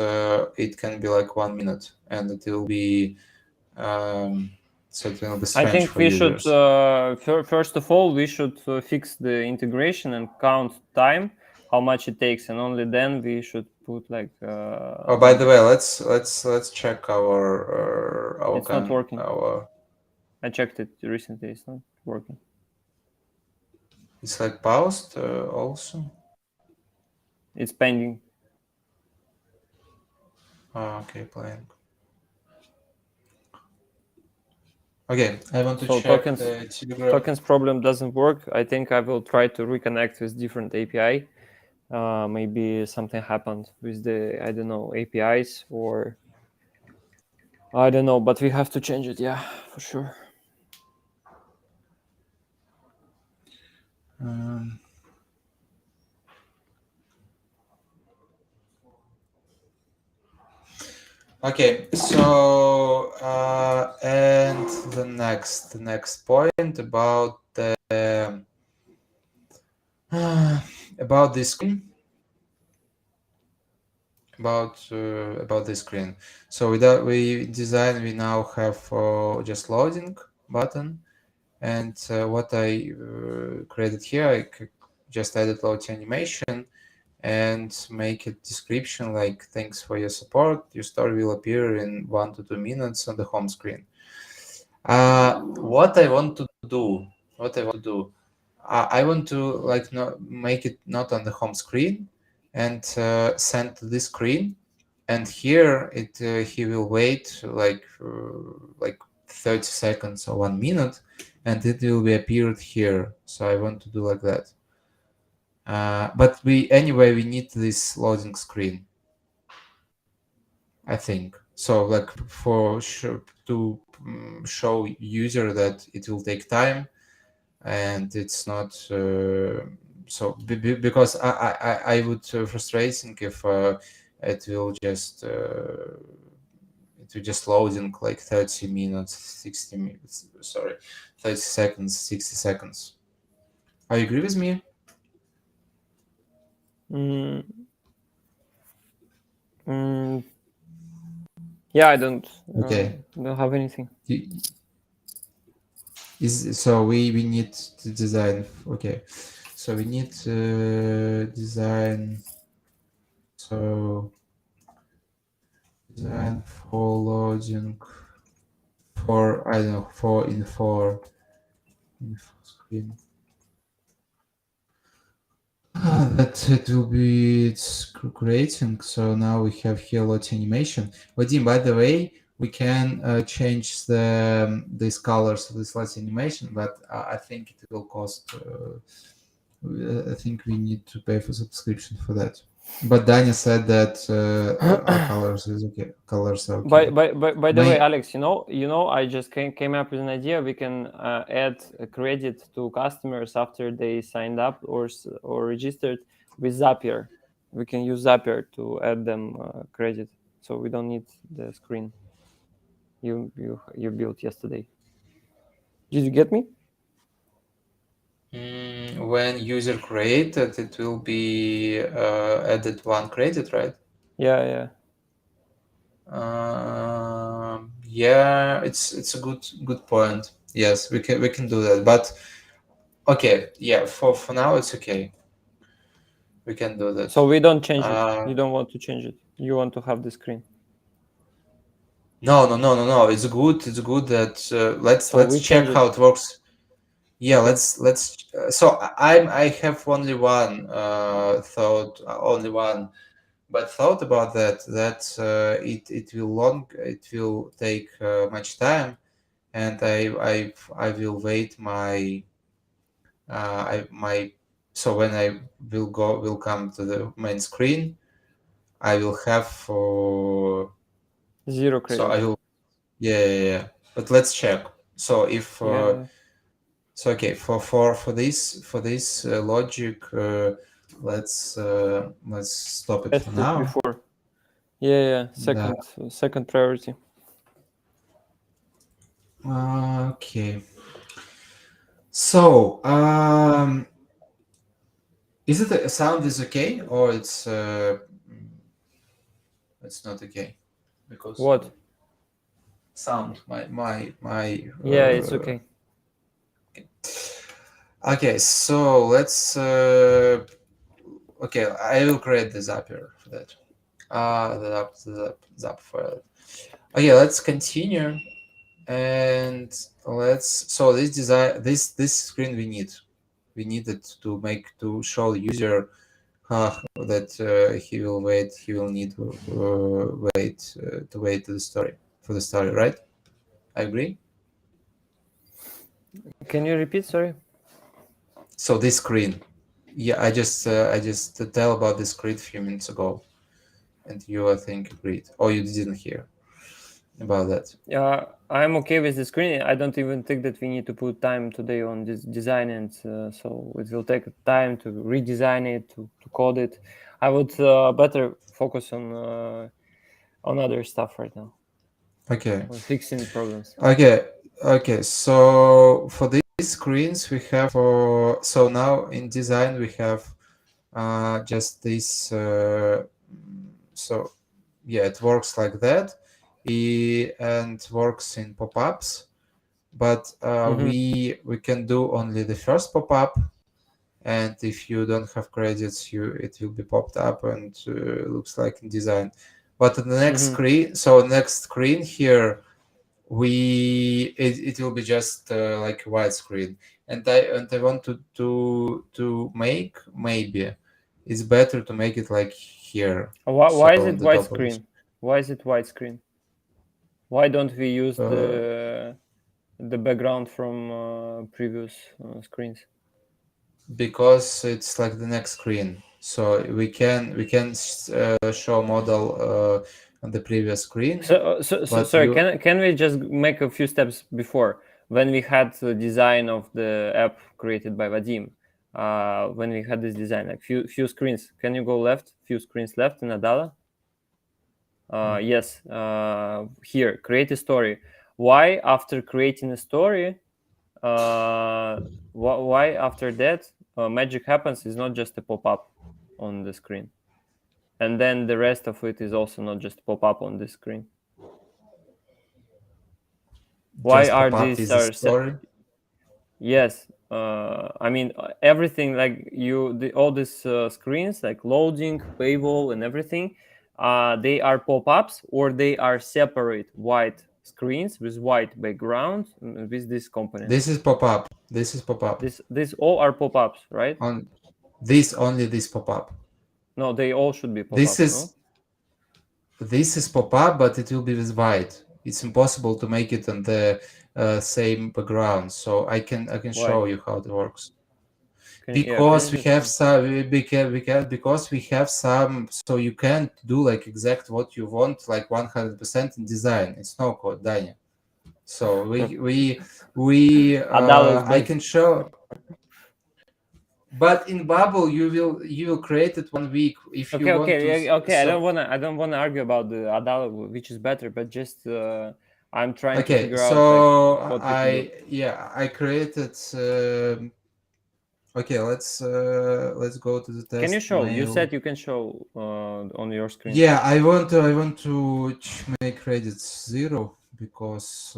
it can be like 1 minute, and it will be so it will be strange. I think for we users. should first of all we should fix the integration and count time, how much it takes, and only then we should put like. Oh, by the way, let's check our. It's not working. I checked it recently. It's not working. It's like paused also. It's pending. Oh, okay, playing. Okay, I want to check tokens problem doesn't work. I think I will try to reconnect with different API. Maybe something happened with the, I don't know, APIs, or I don't know, but we have to change it, yeah, for sure. Okay, so and the next point about the about this screen. about this screen. So we design, we now have just loading button, and what I created here, I just added load animation and make a description like, thanks for your support, your story will appear in 1 to 2 minutes on the home screen. What I want to do, I want to like not make it not on the home screen and send to this screen, and here he will wait like 30 seconds or 1 minute, and it will be appeared here. So I want to do like that. But we need this loading screen, I think. So like for to show user that it will take time, and it's not so because I would frustrating if it will just loading like 30 minutes, 60 minutes, 30 seconds, 60 seconds. Are you agree with me? Yeah, I don't Okay. don't have anything. So we need to design. Okay, so we need to design. So design for loading for, I don't know, for info screen. That it will be creating. So now we have here load animation. Vadim, by the way, we can change these colors of this light animation, but I think it will cost. I think we need to pay for subscription for that. But Daniel said that colors is okay. Colors are okay. By the way, Alex, you know, I just came up with an idea. We can add a credit to customers after they signed up or registered with Zapier. We can use Zapier to add them credit, so we don't need the screen you built yesterday. Did you get me? When user created, it will be added 1 credit, right? Yeah. Yeah, it's a good point. Yes, we can do that. But okay, yeah, for now it's okay. We can do that. So we don't change it. You don't want to change it. You want to have the screen. No. It's good. It's good that let's check how it works. Yeah, let's. So I have only one thought, but thought about that it will take much time, and I will wait my so when I will come to the main screen, I will have for 0 credit. so I will yeah. But let's check. So if so okay, for this logic, let's stop it for now. Before. Yeah. Second priority. Okay. So is it the sound is okay, or it's not okay? Because what sound my yeah, it's okay. Okay, so let's okay, I will create the Zapier for that. The Zap file. Okay, let's continue, and so this design this screen we need it to show the user that he will need to wait to the story for the story, right? I agree. Can you repeat? Sorry. So this screen, yeah, I just tell about this screen a few minutes ago, and you I think agreed, or you didn't hear about that. I'm okay with the screen. I don't even think that we need to put time today on this design, and so it will take time to redesign it, to code it. I would better focus on other stuff right now. Okay. On fixing problems. Okay. So for these screens we have so now in design we have just this so yeah, it works like that, and works in pop-ups. But we can do only the first pop-up, and if you don't have credits, it will be popped up and looks like in design. But on the next screen, so next screen here, it will be just like a white screen, and I want to make, maybe it's better to make it like here. Why is So it on the white top of the screen? Why is it white screen? Why don't we use the background from previous screens? because it's like the next screen, so we can show model on the previous screen. So But sorry, can we just make a few steps before, when we had the design of the app created by Vadim? When we had this design, like few screens. Can you go left? Few screens left in Adala. Yes. Here, create a story. Why after creating a story? Why after that magic happens is not just a pop-up on the screen, and then the rest of it is also not just pop-up on the screen? Why just are pop-up these is a story. Yes, I mean everything, like all these screens like loading, paywall, and everything. They are pop-ups, or they are separate white screens with white background with this component. This is pop-up. This is pop-up. This all are pop-ups, right? On this, only this pop-up. No, they all should be pop-ups. This is pop-up, but it will be with white. It's impossible to make it on the same background. So I can show you how it works. Because we have some, because we have some, so you can't do like exact what you want, like 100% in design. It's no code, Danya. So I can show. But in Bubble, you will create it 1 week if you want to. Okay. I don't wanna argue about the Adala, which is better, but just I'm trying to figure out. So what we can do. I created. Okay, let's go to the test. Can you show? mail. You said you can show on your screen. Yeah, I want to make credits 0 because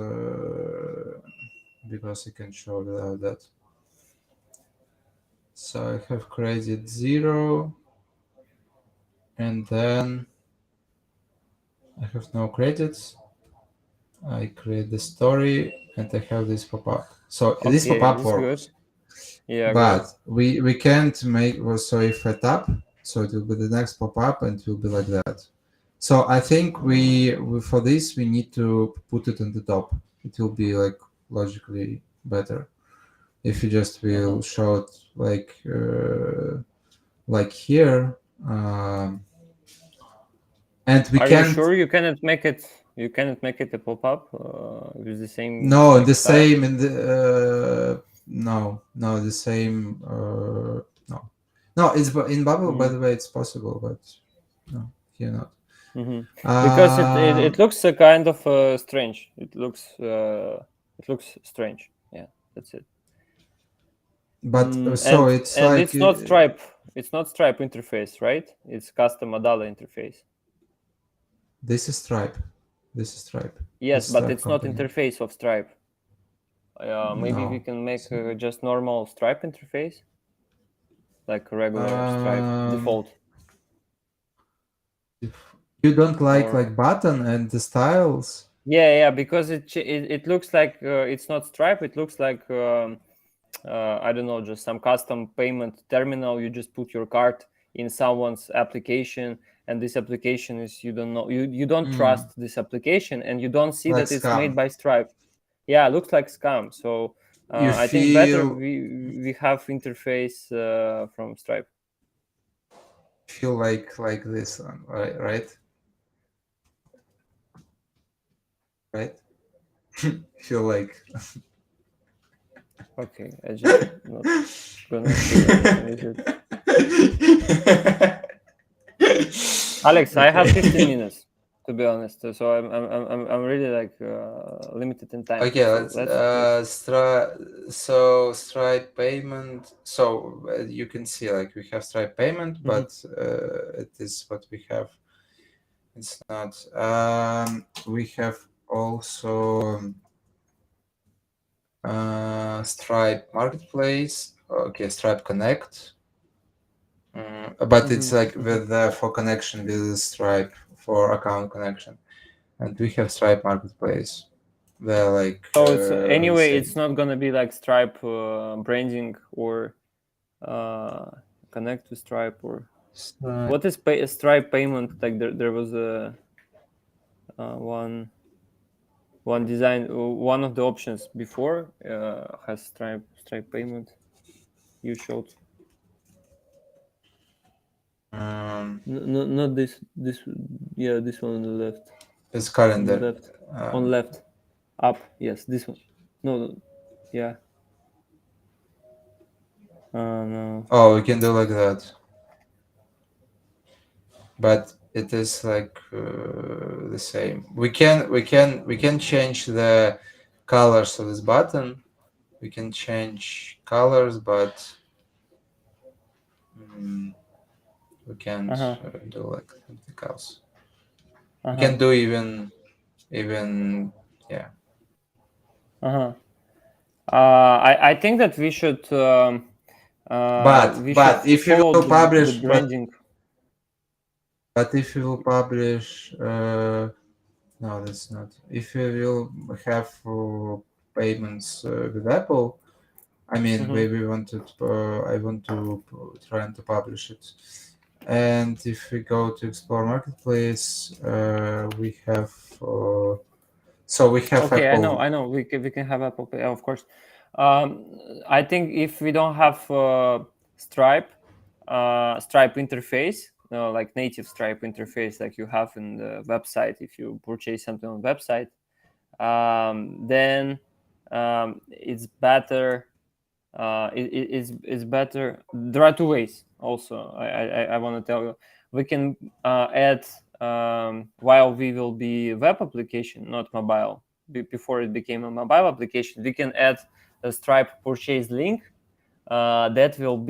I can show without that. So I have credit 0, and then I have no credits. I create the story, and I have this pop-up. So this pop-up works. Good. Yeah, but we can't make. So if I tap, so it will be the next pop-up, and it will be like that. So I think we for this we need to put it on the top. It will be like logically better if you just will show it like here. And we can't. Are you sure you cannot make it? You cannot make it a pop-up with the same. No, the same in the no, the same. No, it's in Bubble. By the way, it's possible, but no, here not. Because it looks kind of strange. It looks strange. Yeah, that's it. But so it's like it's not Stripe. It's not Stripe interface, right? It's custom Adala interface. This is Stripe. Yes, but it's not interface of Stripe. Maybe we can make just normal Stripe interface, like regular Stripe default. You don't like button and the styles? Yeah, because it looks like it's not Stripe. It looks like I don't know, just some custom payment terminal. You just put your card in someone's application, and this application is, you don't know, you don't trust this application, and you don't see like that it's made by Stripe. Yeah, it looks like scam. So I think better we have interface from Stripe. Feel like this one, right? Feel like. Okay, I just not gonna do it. Alex, I have 15 minutes to be honest, so I'm really like limited in time. Okay, so Stripe payment. So you can see like we have Stripe payment, but it is what we have. It's not. We have also Stripe Marketplace. Okay, Stripe Connect. But it's like with for connection with Stripe, for account connection, and we have Stripe Marketplace. They're like. So it's anyway, it's not gonna be like Stripe branding or connect to Stripe or what is Stripe payment? Like there was a one design, one of the options before has Stripe payment. You showed. No, not this. Yeah, this one on the left. It's calendar. On the left. On left. Up. Yes, this one. No. Yeah. No. Oh, we can do like that. But it is like the same. We can change the colors of this button. We can change colors, but we can't do like something else. We can do even yeah. I think that we should. But if you will publish the branding. But if you will publish, no, that's not. If you will have payments with Apple, I mean, we wanted. I want to try to publish it. And if we go to Explore Marketplace, we have. So we have. Okay, Apple. I know. We can have Apple Pay, of course. I think if we don't have Stripe interface, like native Stripe interface, like you have in the website, if you purchase something on the website, then it's better. It's better. There are two ways. Also, I want to tell you, we can add while we will be web application, not mobile. Before it became a mobile application, we can add a Stripe purchase link that will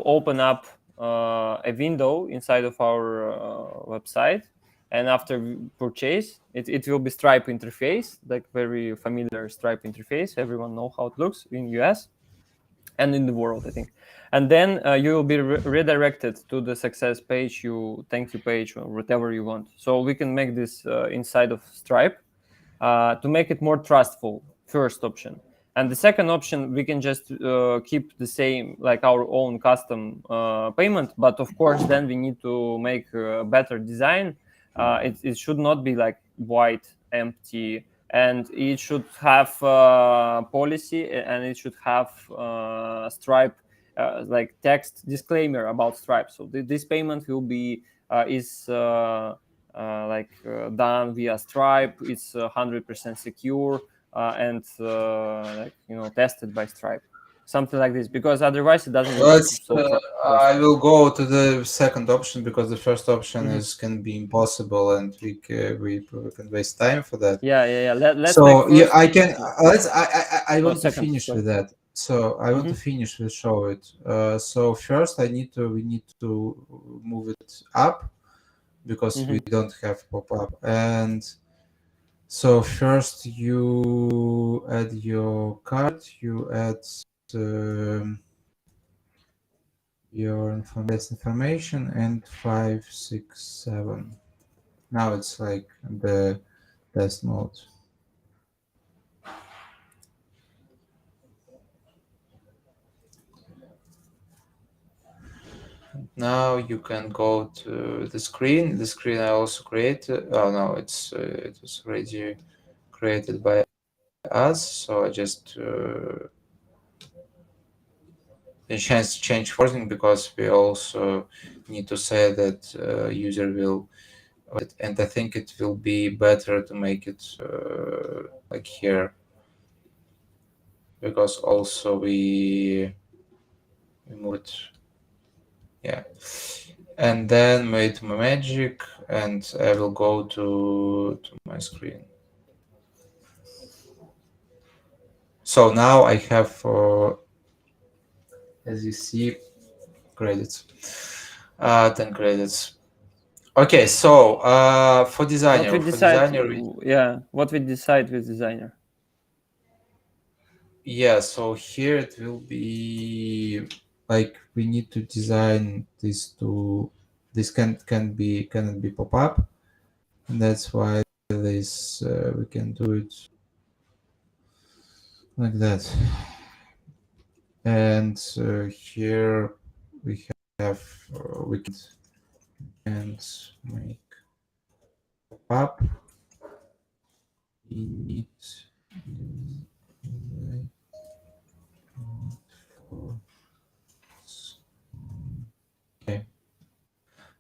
open up a window inside of our website, and after purchase, it will be Stripe interface, like very familiar Stripe interface. Everyone know how it looks in US and in the world, I think. And then you will be redirected to the success page, thank you page, or whatever you want. So we can make this inside of Stripe to make it more trustful. First option. And the second option, we can just keep the same, like our own custom payment. But of course, then we need to make a better design. It should not be like white, empty, and it should have policy, and it should have Stripe like text disclaimer about Stripe. So this payment will be done via Stripe. It's 100% secure and tested by Stripe. Something like this, because otherwise it doesn't work. I will go to the second option because the first option can be impossible, and we can waste time for that. Yeah. Let's I want to finish with that. So I want to finish with show it. So first we need to move it up because we don't have pop-up. And so first you add your card, you add your information, and 5, 6, 7. Now it's like the test mode. Now you can go to the screen. The screen I also created. Oh no, it was already created by us. So I just a chance to change formatting because we also need to say that user will, and I think it will be better to make it like here, because also we move it. Yeah, and then made my magic, and I will go to my screen. So now I have, as you see, credits, 10 credits. Okay, so for What designer, we for decide, designer, what we decide with designer. yeah. So here it will be like we need to design this to this cannot be pop up, and that's why this we can do it like that. And here we have we can make pop up. We need okay.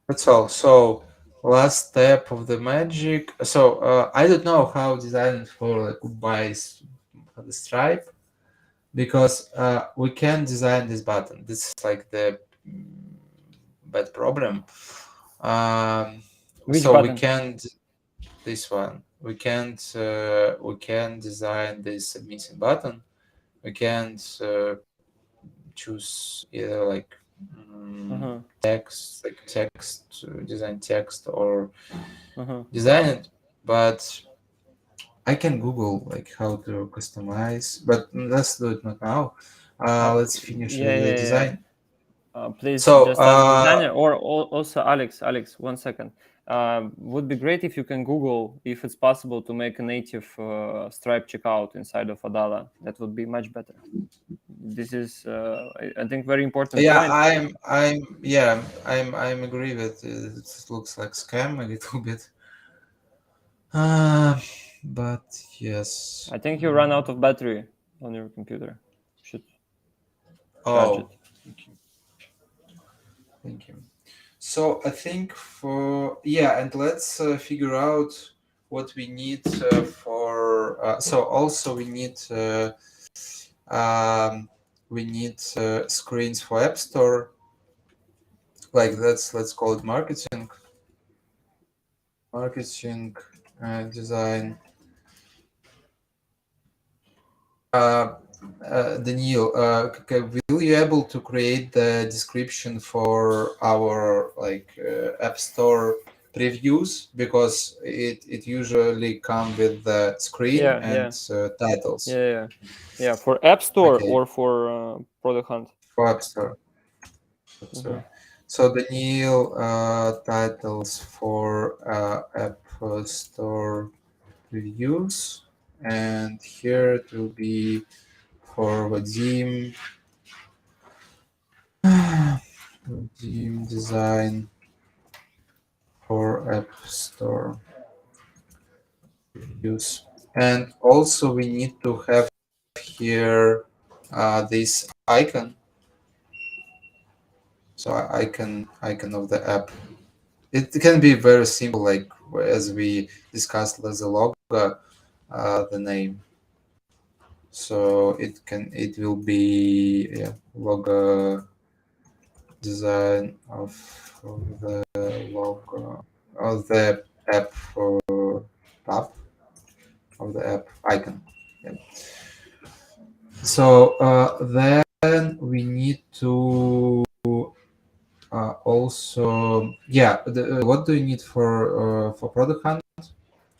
That's all. So last step of the magic. So I don't know how designing for like goodbyes for the Stripe because we can design this button. This is like the bad problem. Which So we button? can't this one. We can't design this missing button. We can't choose either like text design text or design it, but I can Google like how to customize, but let's do it not now. Let's finish with the design. Please So just ask the designer, or also Alex. Alex, 1 second. Would be great if you can Google if it's possible to make a native Stripe checkout inside of Adala. That would be much better. This is, I think, very important yeah, point. I'm agree with it. It looks like scam a little bit. But yes. I think you run out of battery on your computer. Should charge it. Thank you. So I think and let's figure out what we need for. So also we need screens for App Store. Like let's call it marketing design. Daniil, will you able to create the description for our App Store previews, because it usually come with the screen and titles. Yeah. For App Store Okay. or for Product Hunt? For App Store. So Daniil, titles for App Store reviews, and here it will be for Vadim. Design for App Store reviews, and also we need to have here this icon. So icon of the app. It can be very simple, like as we discussed as a logo, the name. So it will be logo design of the logo of the app tab of the app icon. Yeah. So then we need to also what do you need for Product Hunt?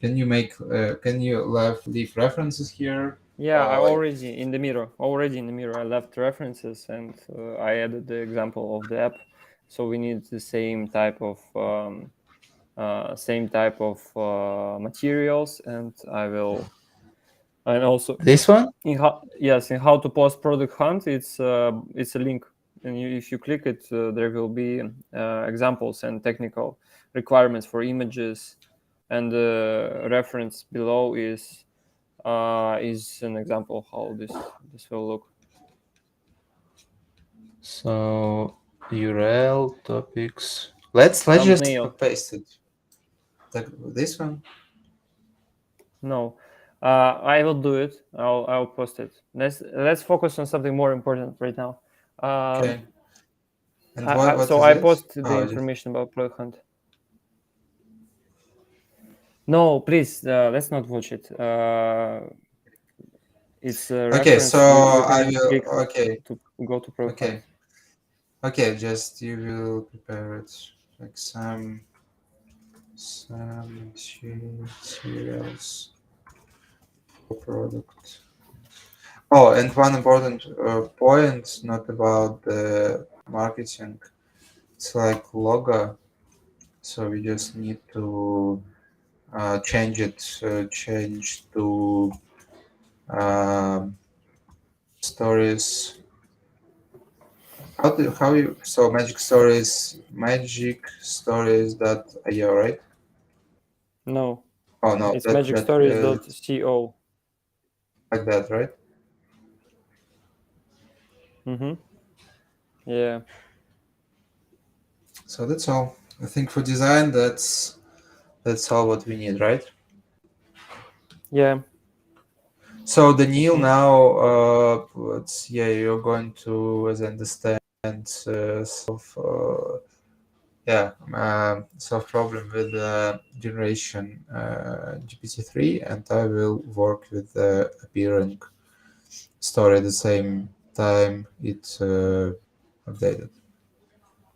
Can you make can you leave references here? Yeah, I already in the mirror. I left references and I added the example of the app. So we need the same type of materials, and I will. And also this one. In how to post Product Hunt, it's a link, and if you click it, there will be examples and technical requirements for images, and the reference below is an example how this will look. So URL topics. Let's just paste it. Like this one. No, I will do it. I'll post it. Let's focus on something more important right now. Okay. And I post the information about Product Hunt. No, please, let's not watch it. It's a okay. reference. So I will. Okay. To go to Product Hunt. Okay. Just you will prepare it like some. some materials for product. Oh, and one important point, not about the marketing. It's like logo, so we just need to change it. Change to stories. How you so magic stories.io, right? No, Oh no, it's that magicstories.co. like that, right? Mm-hmm. Yeah. So that's all. I think for design, that's all what we need, right? Yeah. So Daniil, now you're going to, as I understand, solve problem with generation GPT-3, and I will work with the appearing story at the same time it's updated.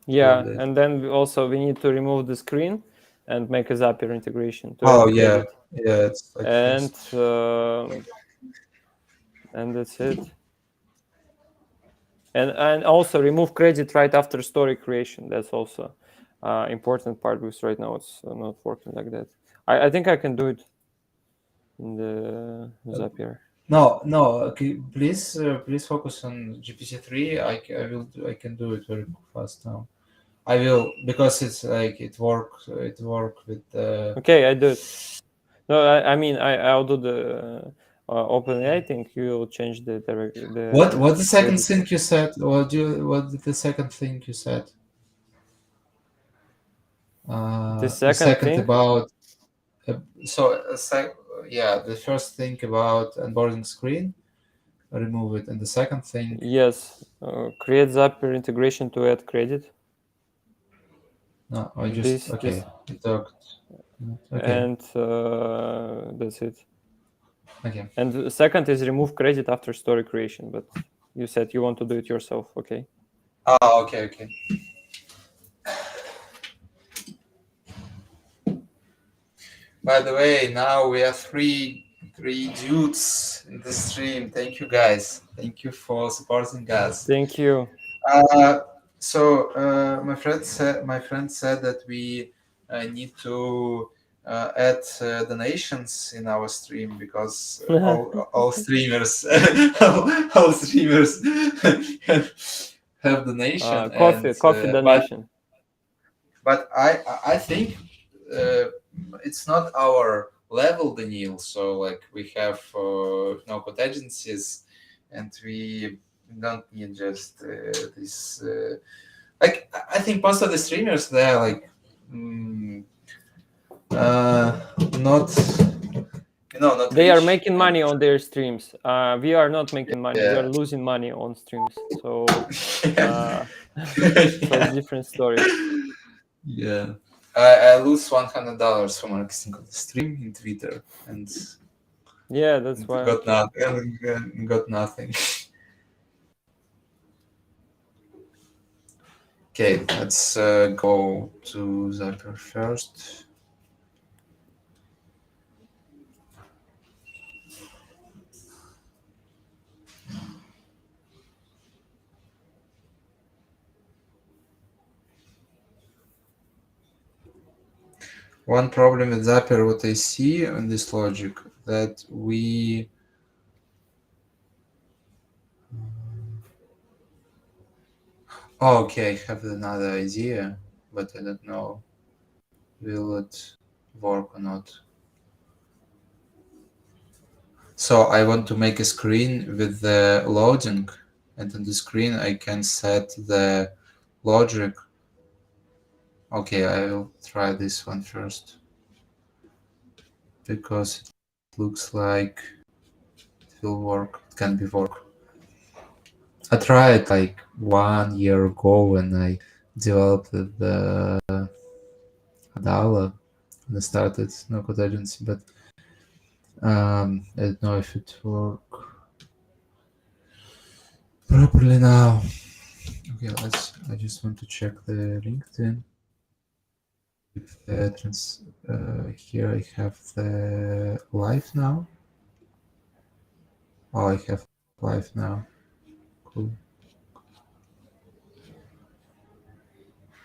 Yeah, Update. and then we need to remove the screen and make a Zapier integration to Oh add yeah, credit. it's like And this. and that's it. And also remove credit right after story creation. That's also important part, because right now it's not working like that. I think I can do it in the Zapier. No, okay, please focus on GPT-3. I can do it very fast now. I will, because it's like it work with the. Okay, I do it. No, I mean I'll do the OpenAI thing. You will change the What the second credit. thing you said? What the second thing you said? The The second second thing, about the first thing about onboarding screen, remove it, and the second thing. yes, create Zapier integration to add credit. No, I just This okay. We talked. Okay, and that's it. okay. And the second is remove credit after story creation, but you said you want to do it yourself. Okay. Oh, okay. By the way, now we have three dudes in the stream. Thank you guys. Thank you for supporting us. Thank you. My friend said that we need to add donations in our stream, because all streamers all streamers have donation, Coffee donation. but I think it's not our level, Daniil. So like we have no code agencies, and we don't need just this. Like I think most of the streamers, they're like not, not. They are rich, making and money on their streams. We are not making money. We are yeah. losing money on streams. So, Yeah. so it's different story. Yeah. I lose $100 for marketing on the stream in Twitter, and Yeah, that's why. got nothing. Got nothing. Okay, let's go to Zapier first. One problem with Zapier, what I see in this logic, that we okay, I have another idea, but I don't know will it work or not. So I want to make a screen with the loading, and on the screen I can set the logic. Okay, I will try this one first, because it looks like it will work. It can be work. I tried like 1 year ago when I developed the Adala and I started no code agency, but I don't know if it work properly now. Okay, I just want to check the LinkedIn. here I have the live now. Oh, I have live now. Cool.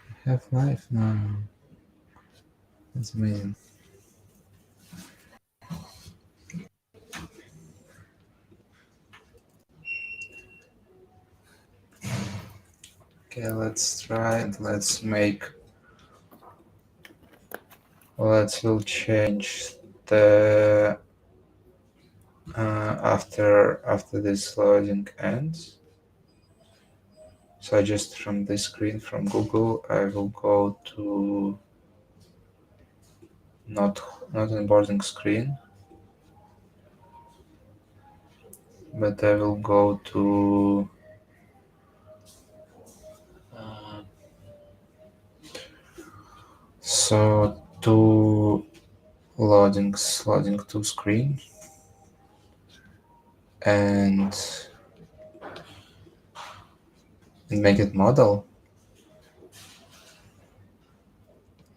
I have live now. That's amazing. Okay, let's try and let's we'll change the after this loading ends. So just from this screen from Google, I will go to not onboarding screen, but I will go to so to loading to screen and make it model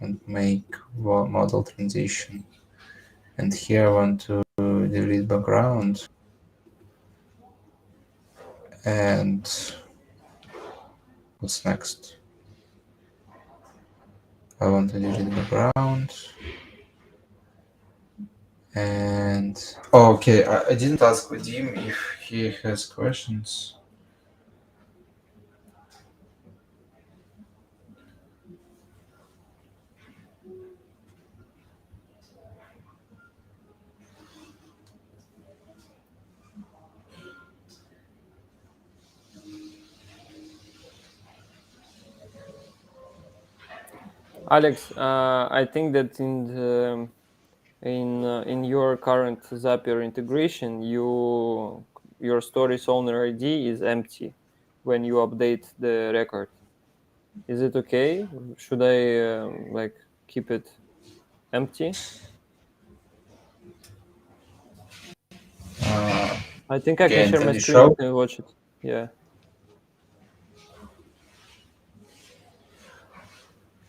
and make model transition. And here I want to delete background and what's next? I want to delete background and okay, I didn't ask Vadim if he has questions. Alex, I think that in your current Zapier integration, your stories owner ID is empty when you update the record. Is it okay? Should I like keep it empty? I think I can share my screen. You can watch it. Yeah.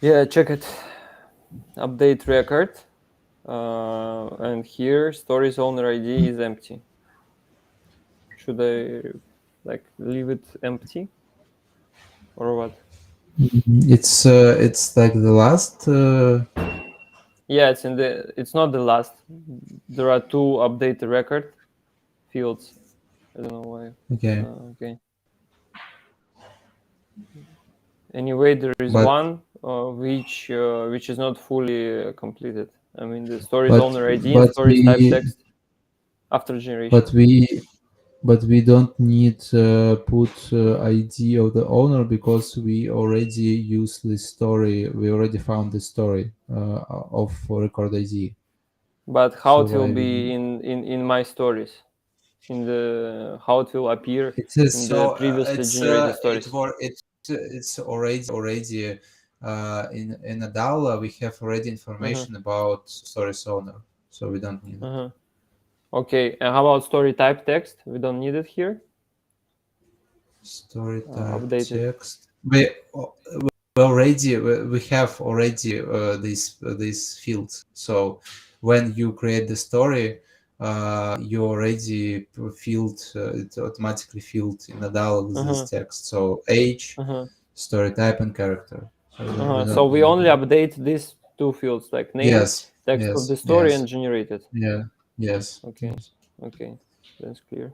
Yeah, check it. Update record. And here stories owner ID is empty. Should I like leave it empty or what? It's like the last. Yeah, it's not the last. There are two update the record fields. I don't know why. Okay. Okay. Anyway, there is one which is not fully completed. I mean, the stories owner ID and stories type text after generation. But we don't need put ID of the owner because we already use this story. We already found the story of record ID. But how it will be in my stories? In the how it will appear in the previously generated stories? It's already in Adala we have already information about stories owner, so we don't need it. Okay, and how about story type text? We don't need it here. Story type text. We have already these fields. So when you create the story, you already filled it automatically filled in Adala with this text. So age, story type, and character. So we only update these two fields, like name, text of the story, and generated. Yeah. Yes. Okay. Yes. Okay. That's clear.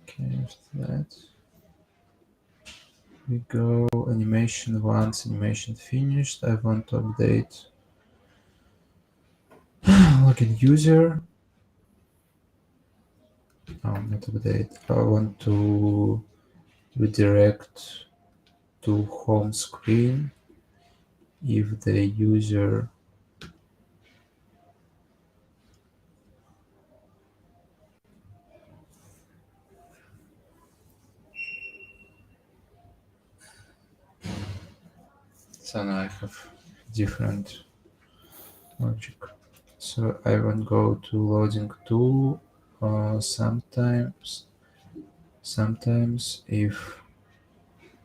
Okay, after that we go animation. Once animation finished, I want to update login user. Not update. I want to redirect to home screen if the user so now I have different logic. So I will go to loading tool sometimes sometimes if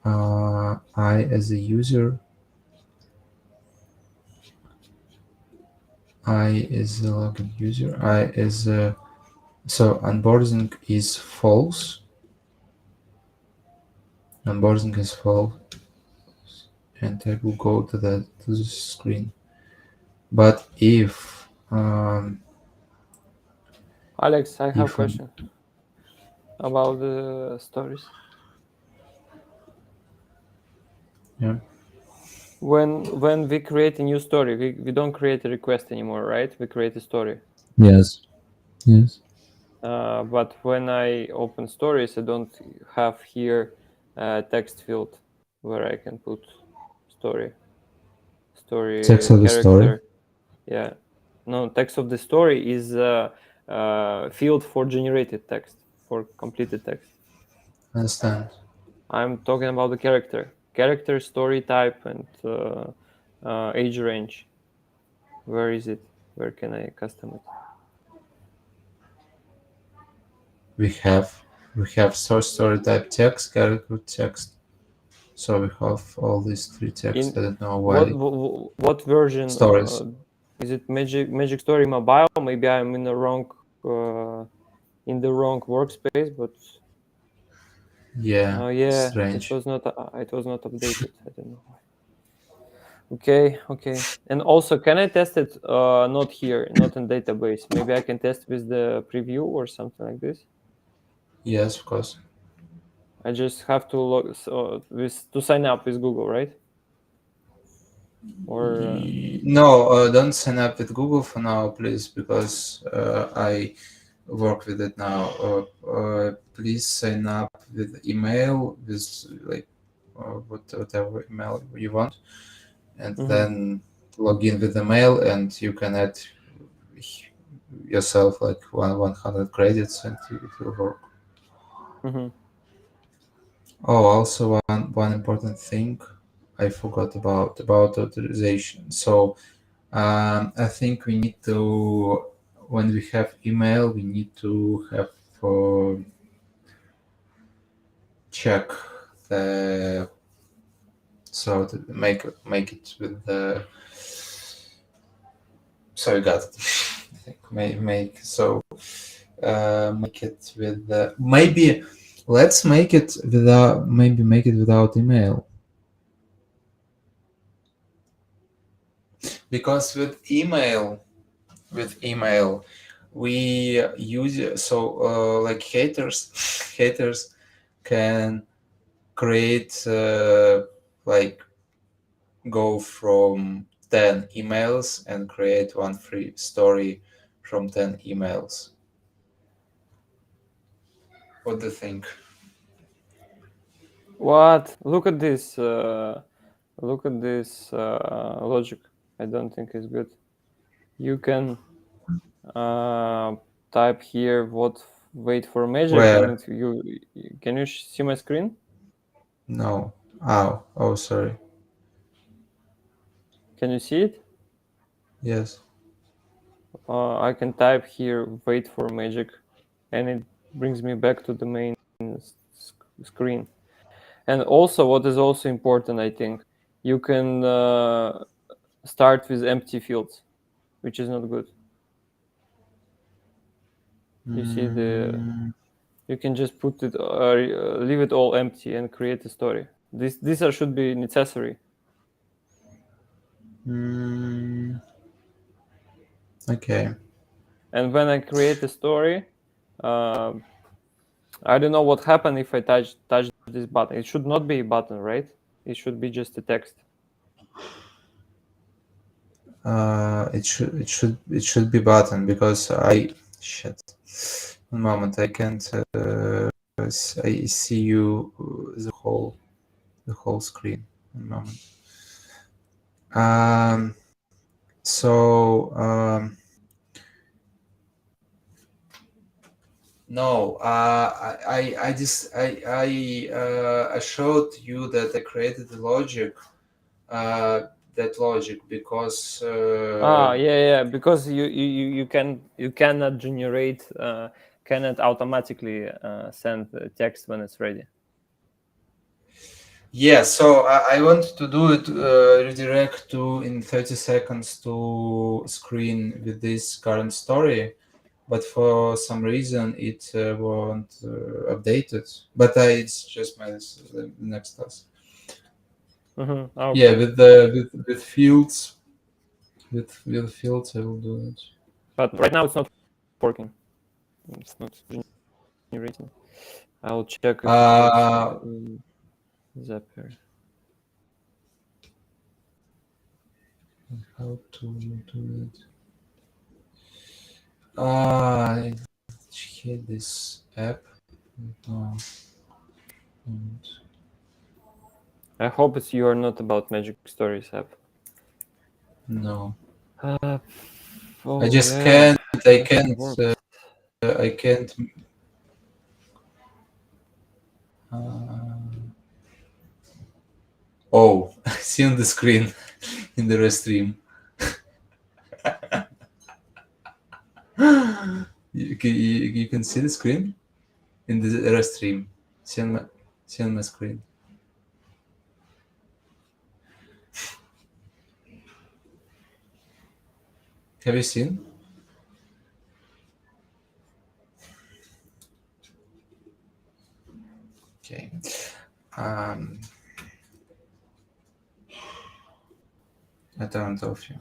I as a user, I as a login user, I as a, so onboarding is false. Onboarding is false, and I will go to the screen. But if Alex, I have a if question about the stories. yeah, When we create a new story, we don't create a request anymore, right? We create a story. yes, yes, But when I open stories, I don't have here a text field where I can put story text of the character. story. Yeah, no, text of the story is a field for generated text, for completed text. Understand. I'm talking about the character, story type, and age range. Where is it? Where can I custom it? We have source story type text, character text. So we have all these three texts. I don't know why. What version Stories. is it? Magic Story Mobile? Maybe I'm in the wrong workspace, but Yeah, yeah, strange. it was not updated. I don't know why. Okay. And also, can I test it? Not here, not in database. Maybe I can test with the preview or something like this. Yes, of course. I just have to log to sign up with Google, right? Or No, don't sign up with Google for now, please, because I work with it now. Please sign up with email, with like whatever email you want, and then log in with the mail, and you can add yourself like 100 credits, and it will work. Oh, also one important thing I forgot about authorization. So I think we need to, when we have email, we need to have check the, so to make it with the, so you got it. I think make so make it with the, maybe let's make it without, maybe make it without email. Because with email we use, so like haters can create like go from 10 emails and create one free story from 10 emails. What do you think? what? Look at this. Logic. I don't think it's good. You can type here what wait for magic, Where? and can you see my screen? No. Oh, sorry. Can you see it? Yes. I can type here wait for magic, and it brings me back to the main screen. And also, what is also important, I think, you can start with empty fields, which is not good. You see you can just put it, leave it all empty and create a story. These should be necessary. Okay. And when I create a story, I don't know what happened if I touch this button. It should not be a button, right? It should be just a text. It should be button, because shit. One moment, I can't. I see you the whole screen. One moment. So no, I just I showed you that I created the logic, that logic, because Yeah, because you cannot generate can it automatically send the text when it's ready? Yeah, so I want to do it redirect to in 30 seconds to screen with this current story, but for some reason it won't update it. But it's just my the next task. Okay. Yeah, with fields, with fields I will do it. But right now it's not working. It's not generating. I'll check if it works in Zapier. How to do it? I hate this app. No. And I hope you are not about Magic Stories app. no. Oh, I just yeah. can't. I Nothing can't. works. I can't. Oh, see on the screen in the restream. You can see the screen in the restream. See on my screen. Have you seen? Okay. I turned off you.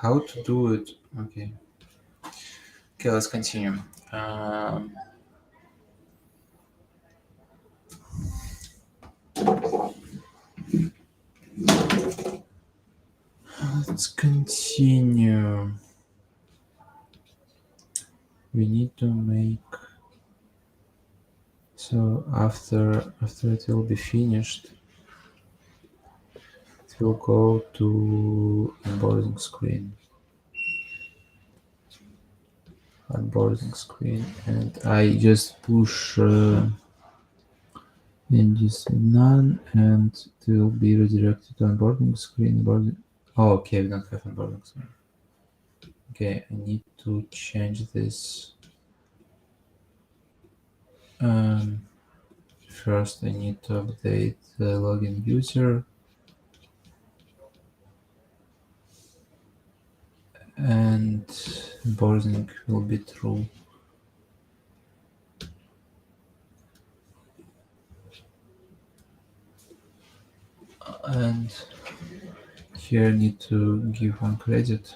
How to do it? Okay. Okay, let's continue. Let's continue. We need to make so after it will be finished, it will go to onboarding screen. Onboarding screen, and I just push and just none, and it will be redirected to onboarding screen. Oh, okay, we don't have onboarding screen. Okay, I need to change this. First, I need to update the login user. And onboarding will be true. And here I need to give one credit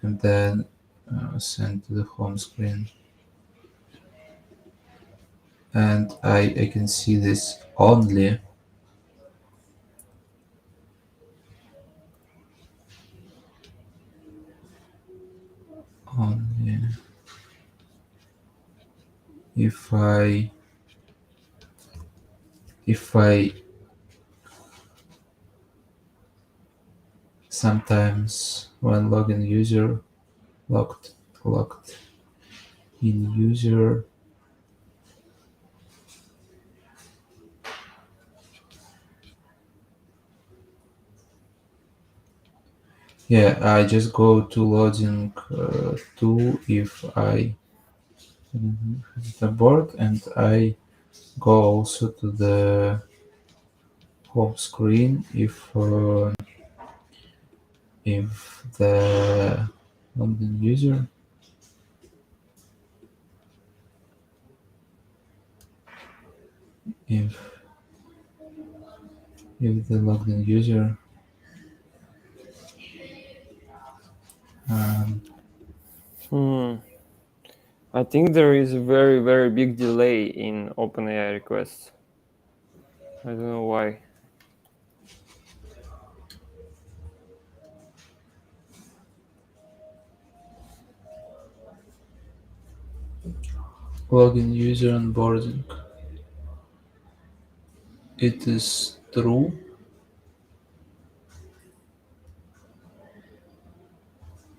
and then send to the home screen. And I can see this only if I sometimes when login user locked in user yeah, I just go to loading tool if I have the board, and I go also to the home screen if the login user if the login user I think there is a very, very big delay in OpenAI requests. I don't know why. login user onboarding. It is true.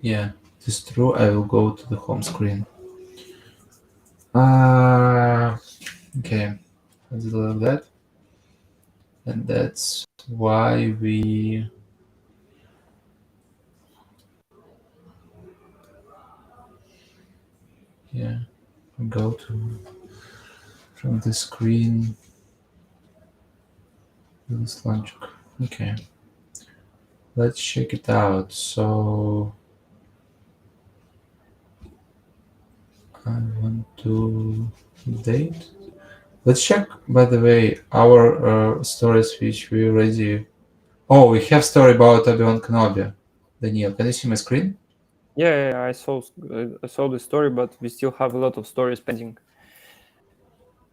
Yeah, it is true. I will go to the home screen. Okay, let's do like that. and that's why we go to from the screen to this logic. Okay, let's check it out. So I want to update. Let's check, by the way, our stories which we already. Oh, we have story about Obi-Wan Kenobi. Daniel, can you see my screen? Yeah, I saw the story, but we still have a lot of stories pending.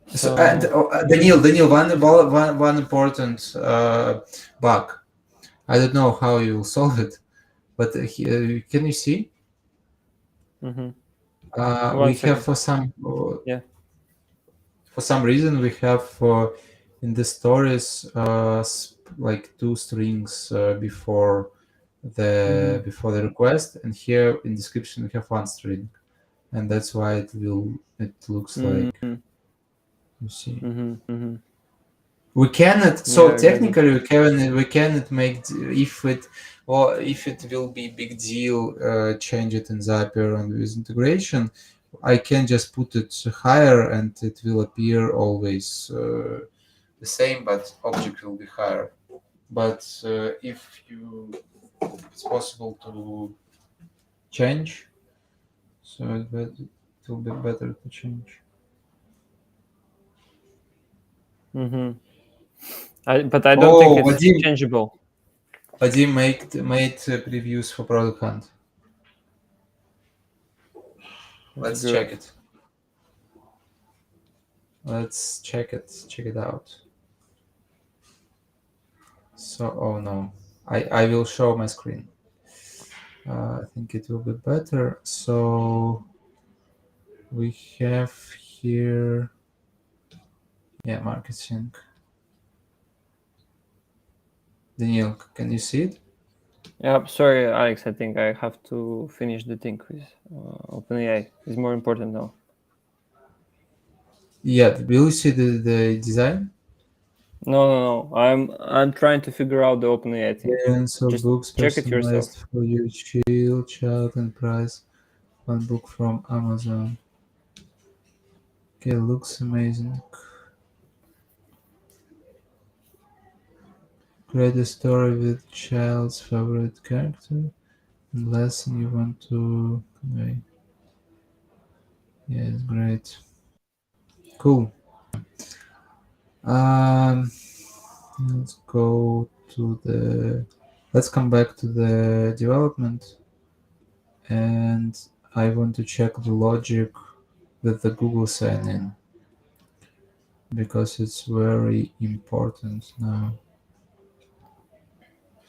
So, and Daniel, one important bug. I don't know how you will solve it, but can you see? Mm-hmm. We second. have for some Yeah. for some reason we have in the stories like two strings before the request, and here in description we have one string, and that's why it looks like, you see. Mm-hmm. We cannot. Yeah, So I got it. technically, we cannot make if it will be big deal. Change it in Zapier and with integration. I can just put it higher, and it will appear always the same, but object will be higher. But if it's possible to change, so it will be better to change. Mm-hmm. But I don't think it's Vadim, changeable. Vadim made previews for Product Hunt. Let's Good. check it. Let's check it out. So, oh no, I will show my screen. I think it will be better. So we have here, marketing. Daniel, can you see it? Yeah, sorry, Alex. I think I have to finish the thing with OpenAI. It's more important now. Yeah, will you see the design? No. I'm trying to figure out the OpenAI thing. And so Just books check it yourself. personalized for your child and price. One book from Amazon. Okay, looks amazing. Create a story with child's favorite character and lesson you want to convey. Yeah, it's great. Cool. Let's go to let's come back to the development, and I want to check the logic with the Google sign-in because it's very important now.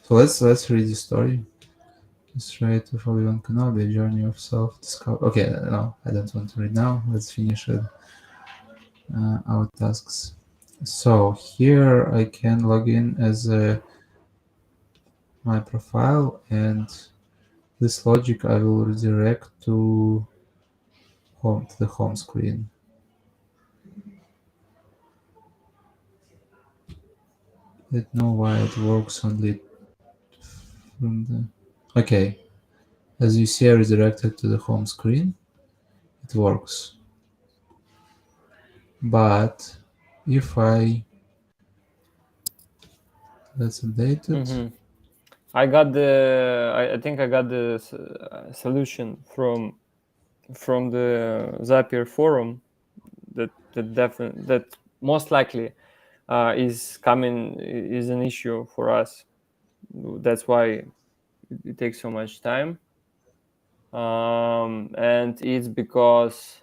So let's read the story. Straight to Obi-Wan Kenobi, Journey of Self-Discovery. Okay, no, I don't want to read now. Let's finish it. Our tasks. So here I can log in as my profile, and this logic I will redirect to the home screen. I don't know why it works only from the. Okay, as you see, I redirected to the home screen. It works, but if let's update it. Mm-hmm. I think I got the solution from the Zapier forum that most likely is an issue for us. That's why it takes so much time, and it's because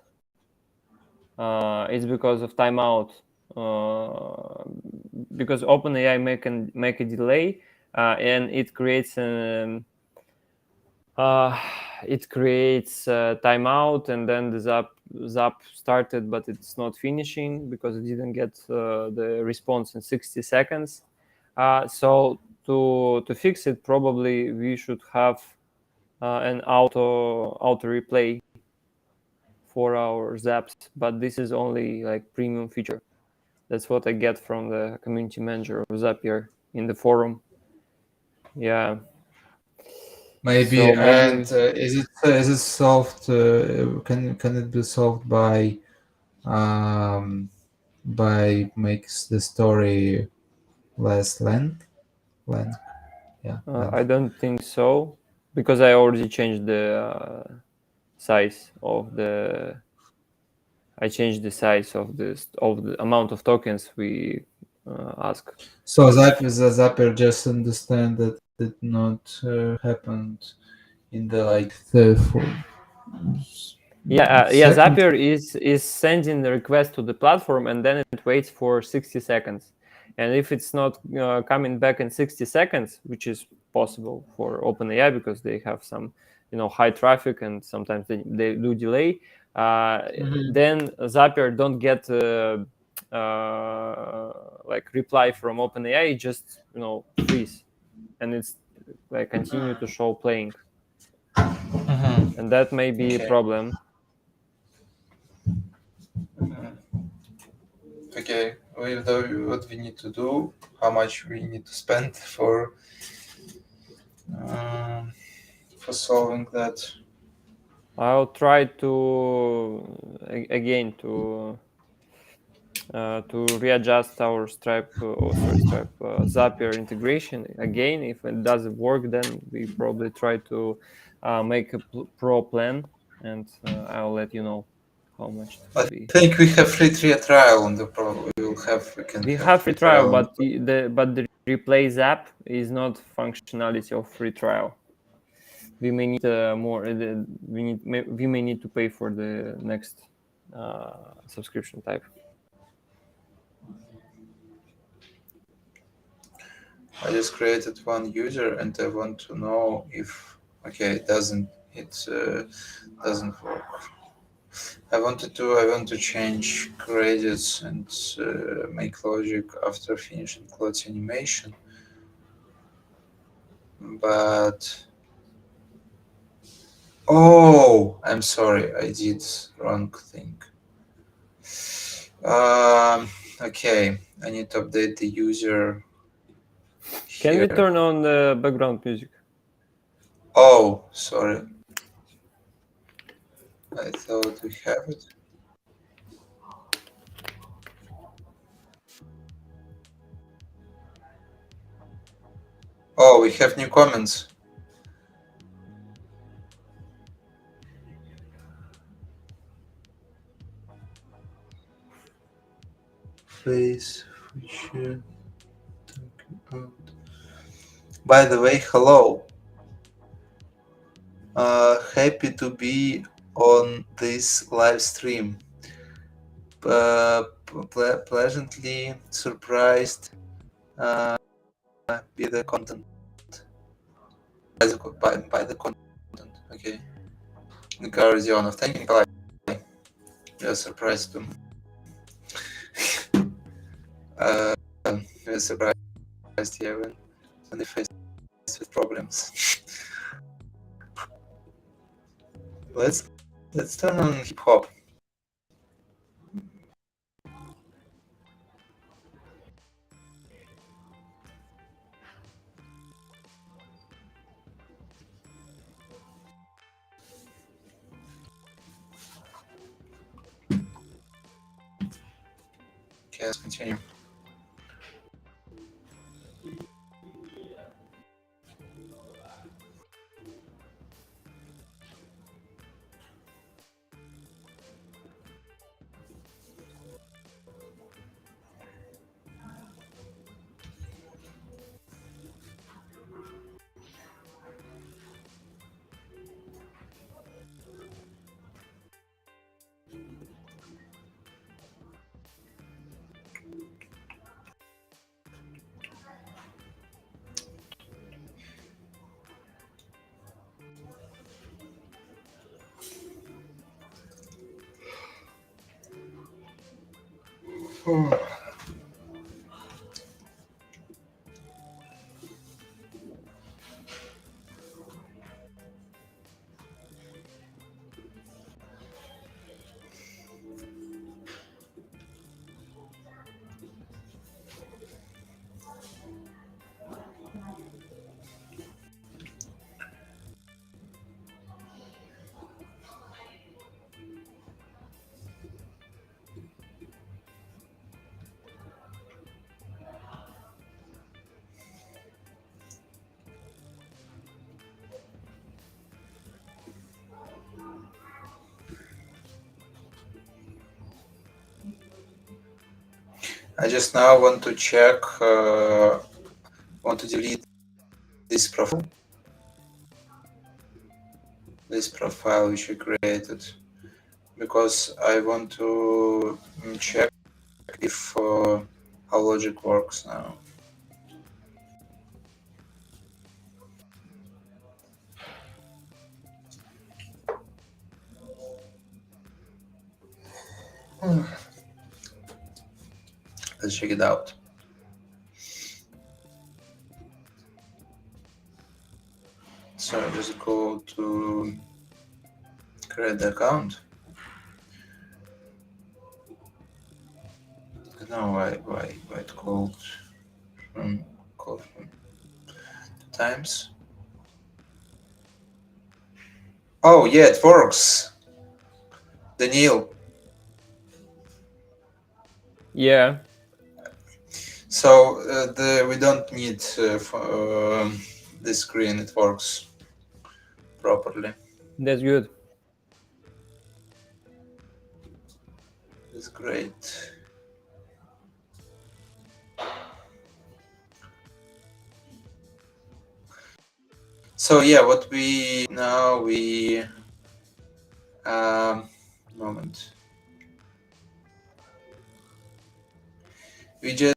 of timeout. Because OpenAI make a delay, and it creates timeout, and then the Zap started, but it's not finishing because it didn't get the response in 60 seconds. So to fix it, probably we should have an auto replay for our Zaps, but this is only like premium feature. That's what I get from the community manager of Zapier in the forum. Yeah. Maybe. So And maybe is it solved? Can it be solved um, by makes the story less length? Yeah, length. I don't think so, because I already changed the size of the. I changed the size of the amount of tokens we ask. So Zapier just understand that did not happened in the like the Yeah. second. Zapier is sending the request to the platform, and then it waits for 60 seconds. And if it's not coming back in 60 seconds, which is possible for OpenAI because they have some high traffic and sometimes they do delay, Mhm. then Zapier don't get like reply from OpenAI. It just freeze, and it's like continue to show playing, Mhm. and that may be a Okay. problem. Mhm. Okay. What we need to do, how much we need to spend um, for solving that. I'll try again to readjust our Stripe Zapier integration again. If it doesn't work, then we probably try to make a pro plan, and I'll let you know how much it will I be. think we have free trial on the pro. We can We have have free free trial, trial. but the Replace app is not functionality of free trial. We may need more. We may need to pay for the next subscription type. I just created one user and I want to know if it doesn't work. I want to change credits and make logic after finishing clothes animation, but I'm sorry, I did wrong thing. Um, okay, I need to update the user Can we here. turn on the background music? Oh, sorry, I thought we have it. Oh, we have new comments. Face feature. By the way, hello. Happy to be on this live stream. Pleasantly surprised by the content. By the content. Okay. Nikolai Rodionov. Thank you, Nikolai. We are surprised too. We are surprised, yeah, when they face with problems. Let's turn on hip hop. Okay, let's continue. I just now want to check, want to delete this profile which we created, because I want to check if how logic works now. Let's check it out. So just go to create the account. I don't know why it called from times. Oh yeah, it works. Daniil. Yeah. So we don't need this screen. It works properly. That's good. It's great. So yeah, what we now moment. We just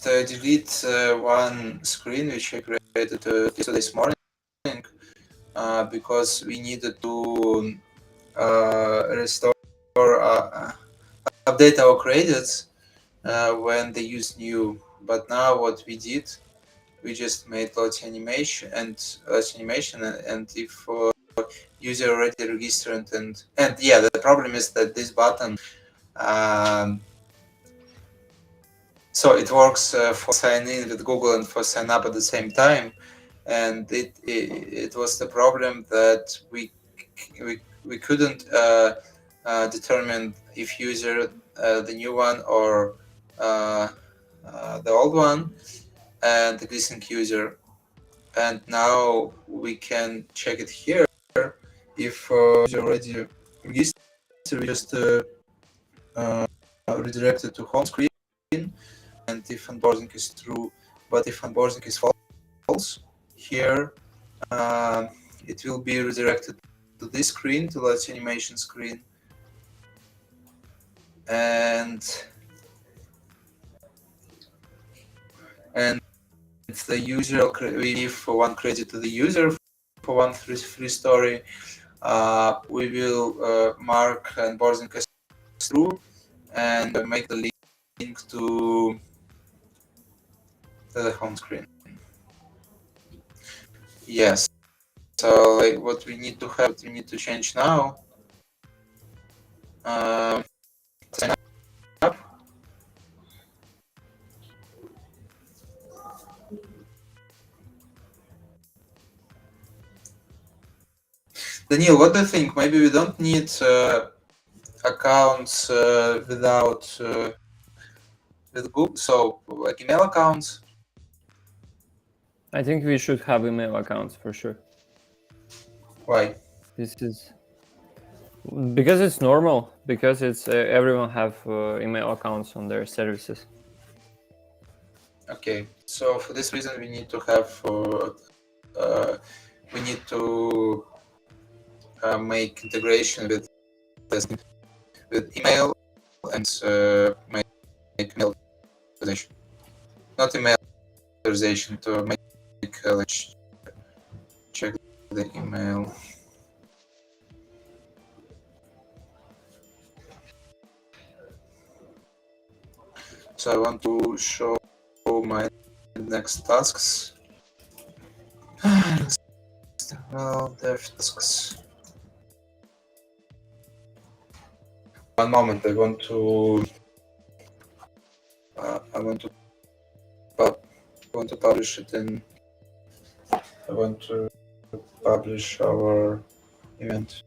delete one screen which I created this morning because we needed to restore update our credits when they use new. But now what we did, we just made lots animation and if user already registered and yeah, the problem is that this button so it works for sign in with Google and for sign up at the same time, and it was the problem that we couldn't determine if user the new one or the old one and existing user, and now we can check it here. If user already registered, we just redirected to home screen, and if onboarding is true, but if onboarding is false, here it will be redirected to this screen, to Let's Animation screen, and the user, we give one credit to the user for one free story. We will mark onboarding as true and make the link to the home screen. Yes. So like what we need to have, we need to change now. Sign up. Daniil, what do you think? Maybe we don't need accounts without with Google, so like email accounts. I think we should have email accounts for sure. Why? This is because it's normal, because it's everyone have email accounts on their services. Okay, so for this reason we need to have we need to make integration with email and make email authorization. Not email authorization, to make let's check the email. So I want to show my next tasks. Well, dev tasks. One moment, I want to publish it in. I want to publish our event.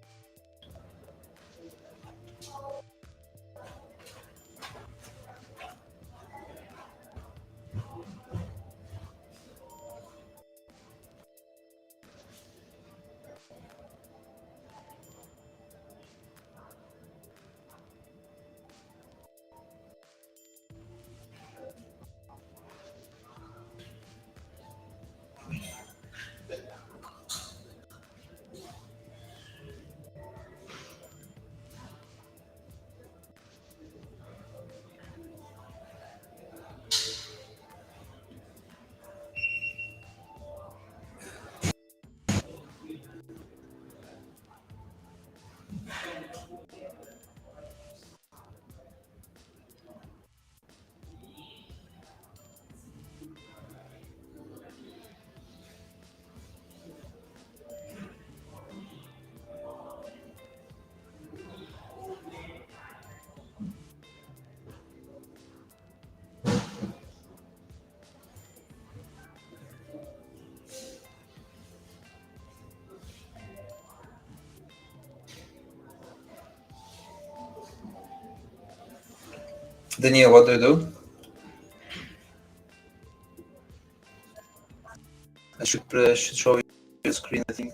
Daniel, what do you do? I should show you your screen, I think.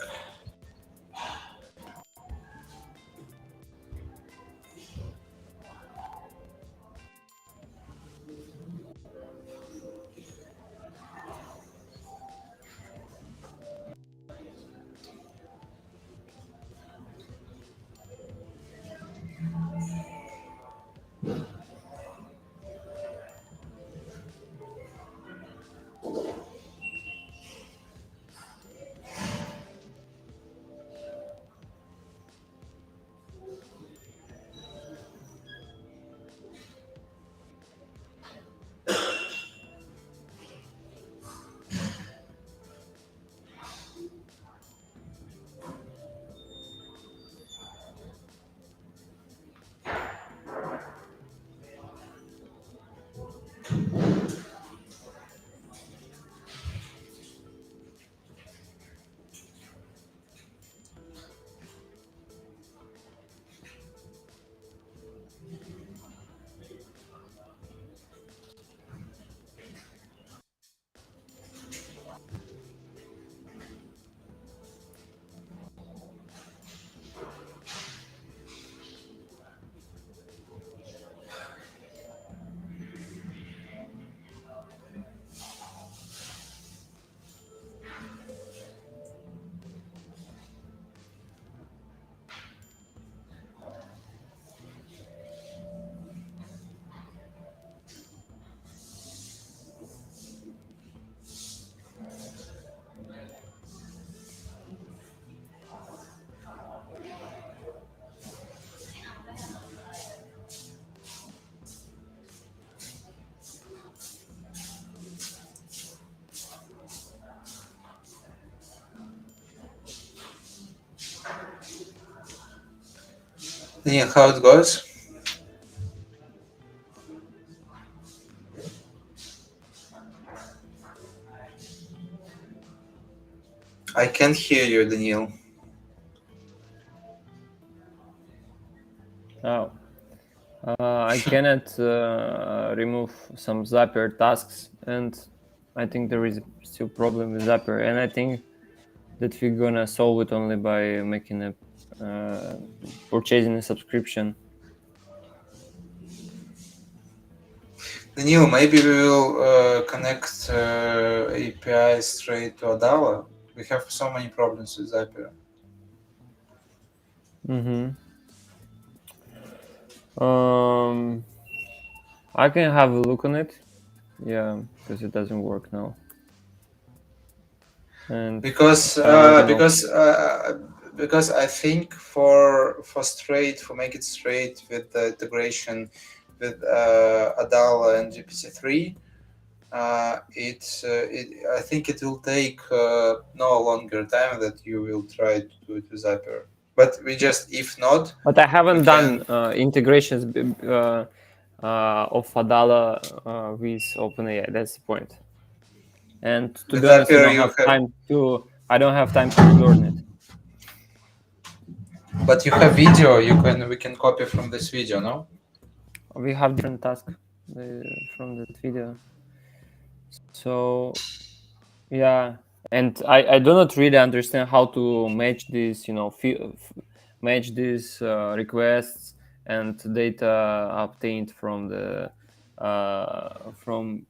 Daniel, how it goes? I can't hear you, Daniel. Oh, I cannot remove some Zapier tasks, and I think there is still problem with Zapier, and I think that we're gonna solve it only by making a purchasing a subscription. Daniel, maybe we will connect API straight to Adala. We have so many problems with Zapier. I can have a look on it. Yeah, because it doesn't work now. And because I don't because I think for make it straight with the integration with Adala and GPT-3, I think it will take no longer time that you will try to do it with Zapier. But we just, if not, But I haven't we done integrations of Adala with OpenAI. That's the point. And to with be honest, Zapier I don't have time to learn it. But you have video. We can copy from this video, no? We have different tasks from that video. So yeah, and I do not really understand how to match these, match these requests and data obtained from the from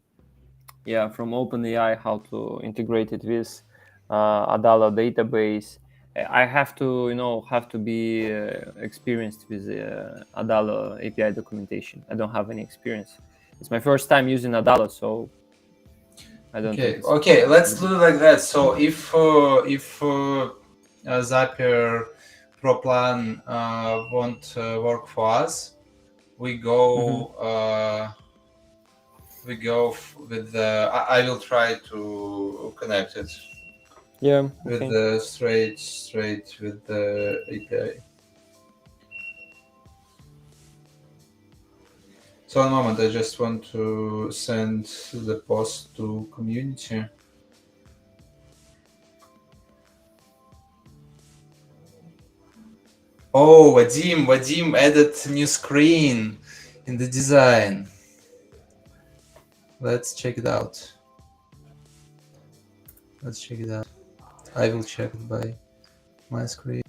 OpenAI, how to integrate it with Adala database. I have to be experienced with Adala API documentation. I don't have any experience. It's my first time using Adala, so I don't think. Okay, let's do it like that. So if Zapier Pro Plan won't work for us, we go with the. I will try to connect it. Yeah. With the straight with the API. So one moment, I just want to send the post to community. Oh, Vadim added new screen in the design. Let's check it out. Let's check it out. I will check it by my screen.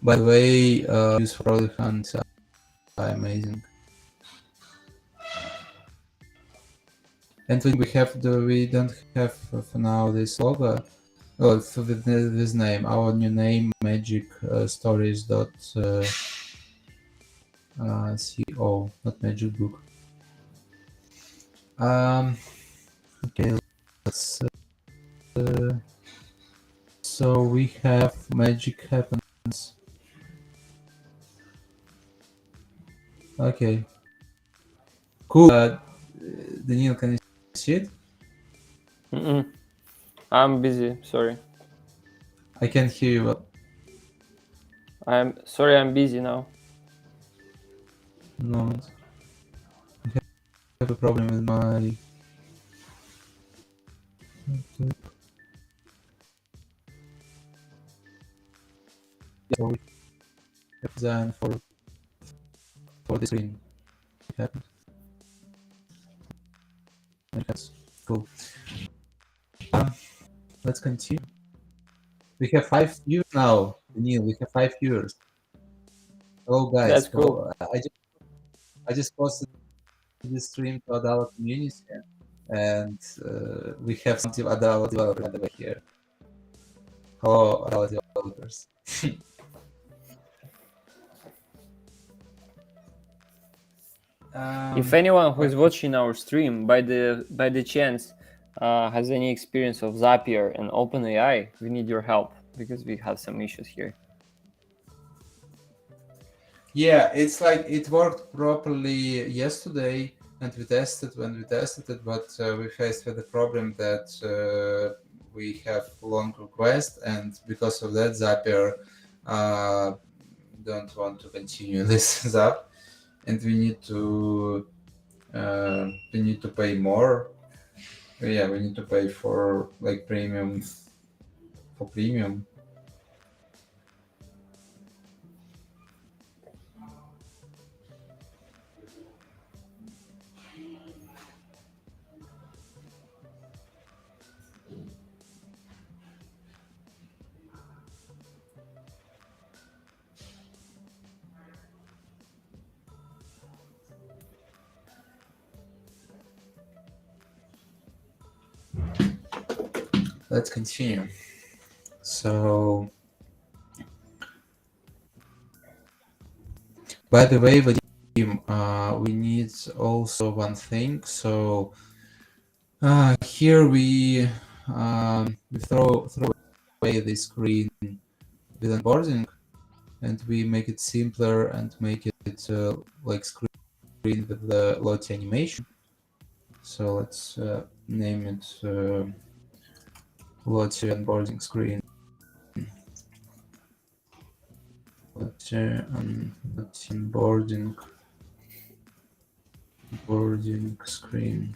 By the way, use for the hands are amazing. And we don't have for now this logo. Oh, for this name, our new name, Magic Stories dot co, not Magic Book. Okay, let's. So we have Magic Happens. Okay. Cool. Daniil, can you see it? I'm busy. Sorry. I can't hear you well. I'm sorry. I'm busy now. No, I have a problem with my. So we have design for the screen. It happens. That's cool. Let's continue. We have 5 viewers now, Daniil. We have 5 viewers. Hello, guys. That's cool. So, I just posted this stream to adult community, and we have some adult developers over here. Hello, adult developers. If anyone who is watching our stream by the chance has any experience of Zapier and OpenAI, we need your help because we have some issues here. Yeah, it's like it worked properly yesterday, and we tested it, but we faced with the problem that we have long request, and because of that, Zapier don't want to continue this Zap, and we need to pay more. Yeah, we need to pay for like premium. Let's continue. So, by the way, Vadim, we need also one thing. So here we throw away the screen with onboarding, and we make it simpler and make it like screen with the Lottie animation. So let's name it Lottie onboarding screen. Onboarding screen.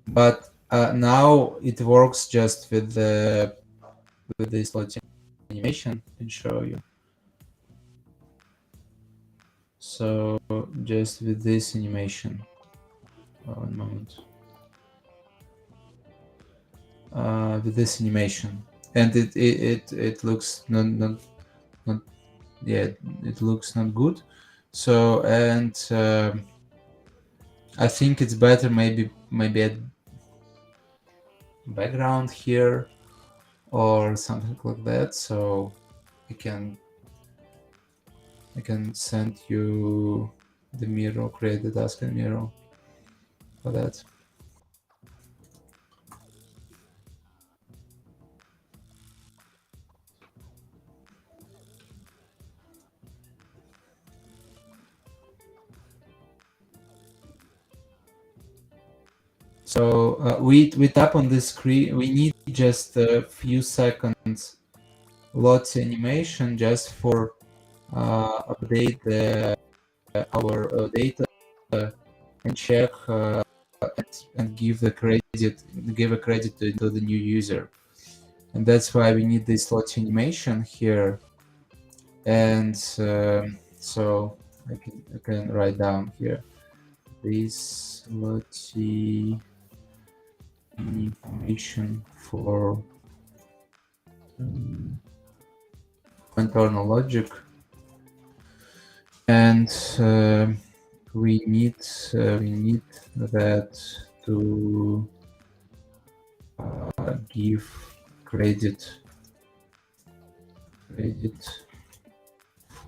But now it works just with this Lottie animation. I'll show you. So just with this animation. One moment. With this animation, and it looks not yeah, it looks not good. So, and I think it's better maybe a background here or something like that. So I can send you the Miro, create the task in Miro for that. So we tap on the screen. We need just a few seconds Lottie animation just for update our data and check and give a credit to the new user. and that's why we need this Lottie animation here. And so I can write down here this Lottie animation for internal logic, and we need that to give credit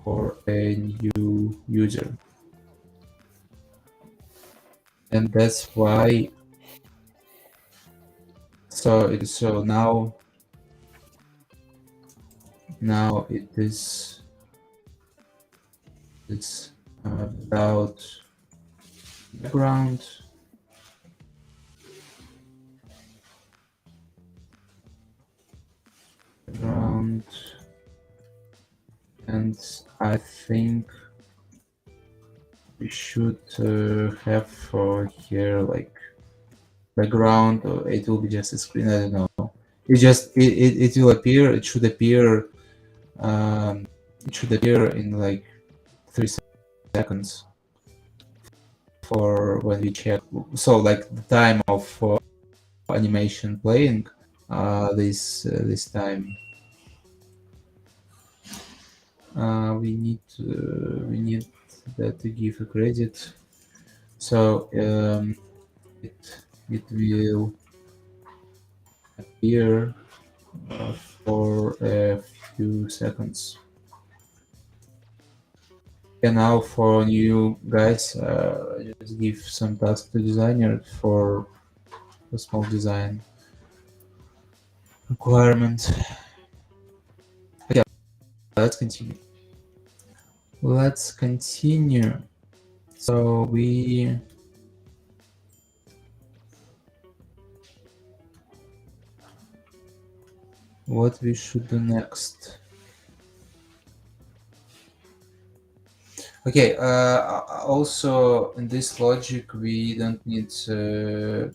for a new user, and that's why. So now it is without background. And I think we should have here like background, or it will be just a screen. I don't know. It will appear. It should appear. It should appear in like 3 seconds for when we check. So like the time of animation playing. This time. We need that to give a credit. So it will appear for a few seconds. And now for new guys, just give some task to designer for a small design requirement. Okay, let's continue. So what we should do next? Okay. Also, in this logic, we don't need to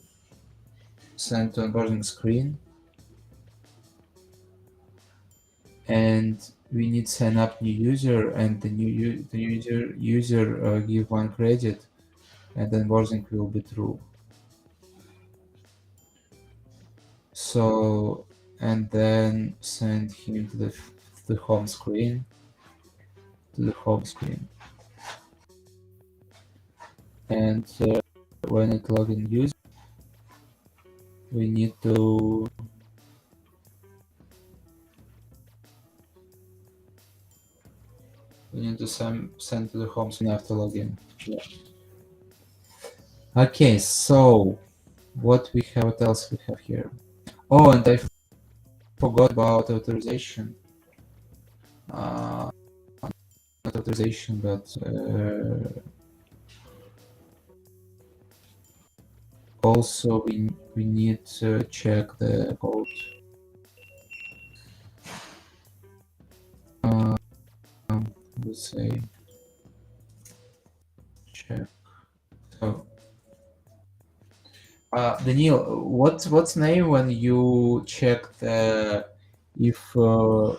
send to onboarding screen, and we need sign up new user, and the new user give 1 credit, and then onboarding will be true. So, and then send him to the home screen. And when it login user, we need to send to the home screen after login. Yeah. Okay, so what else we have here? Oh, and I forgot about authorization. Not authorization, but also we need to check the code. Let's say check. So Daniil, what's name when you check the if so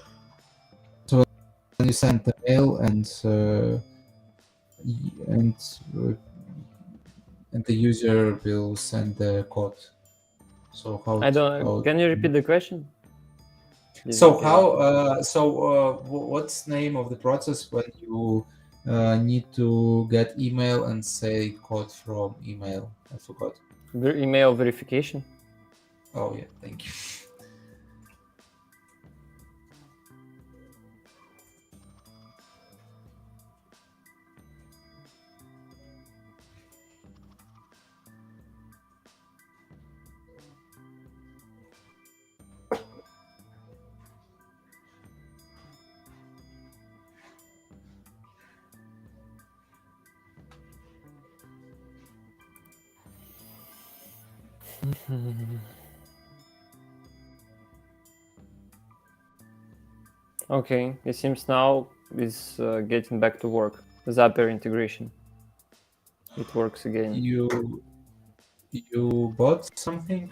when you send the mail and the user will send the code. So how? I don't. Can you repeat the question? So what's name of the process when you need to get email and say code from email? I forgot. Email verification. Oh yeah, thank you. Okay, it seems now is getting back to work. Zapier integration. It works again. You bought something?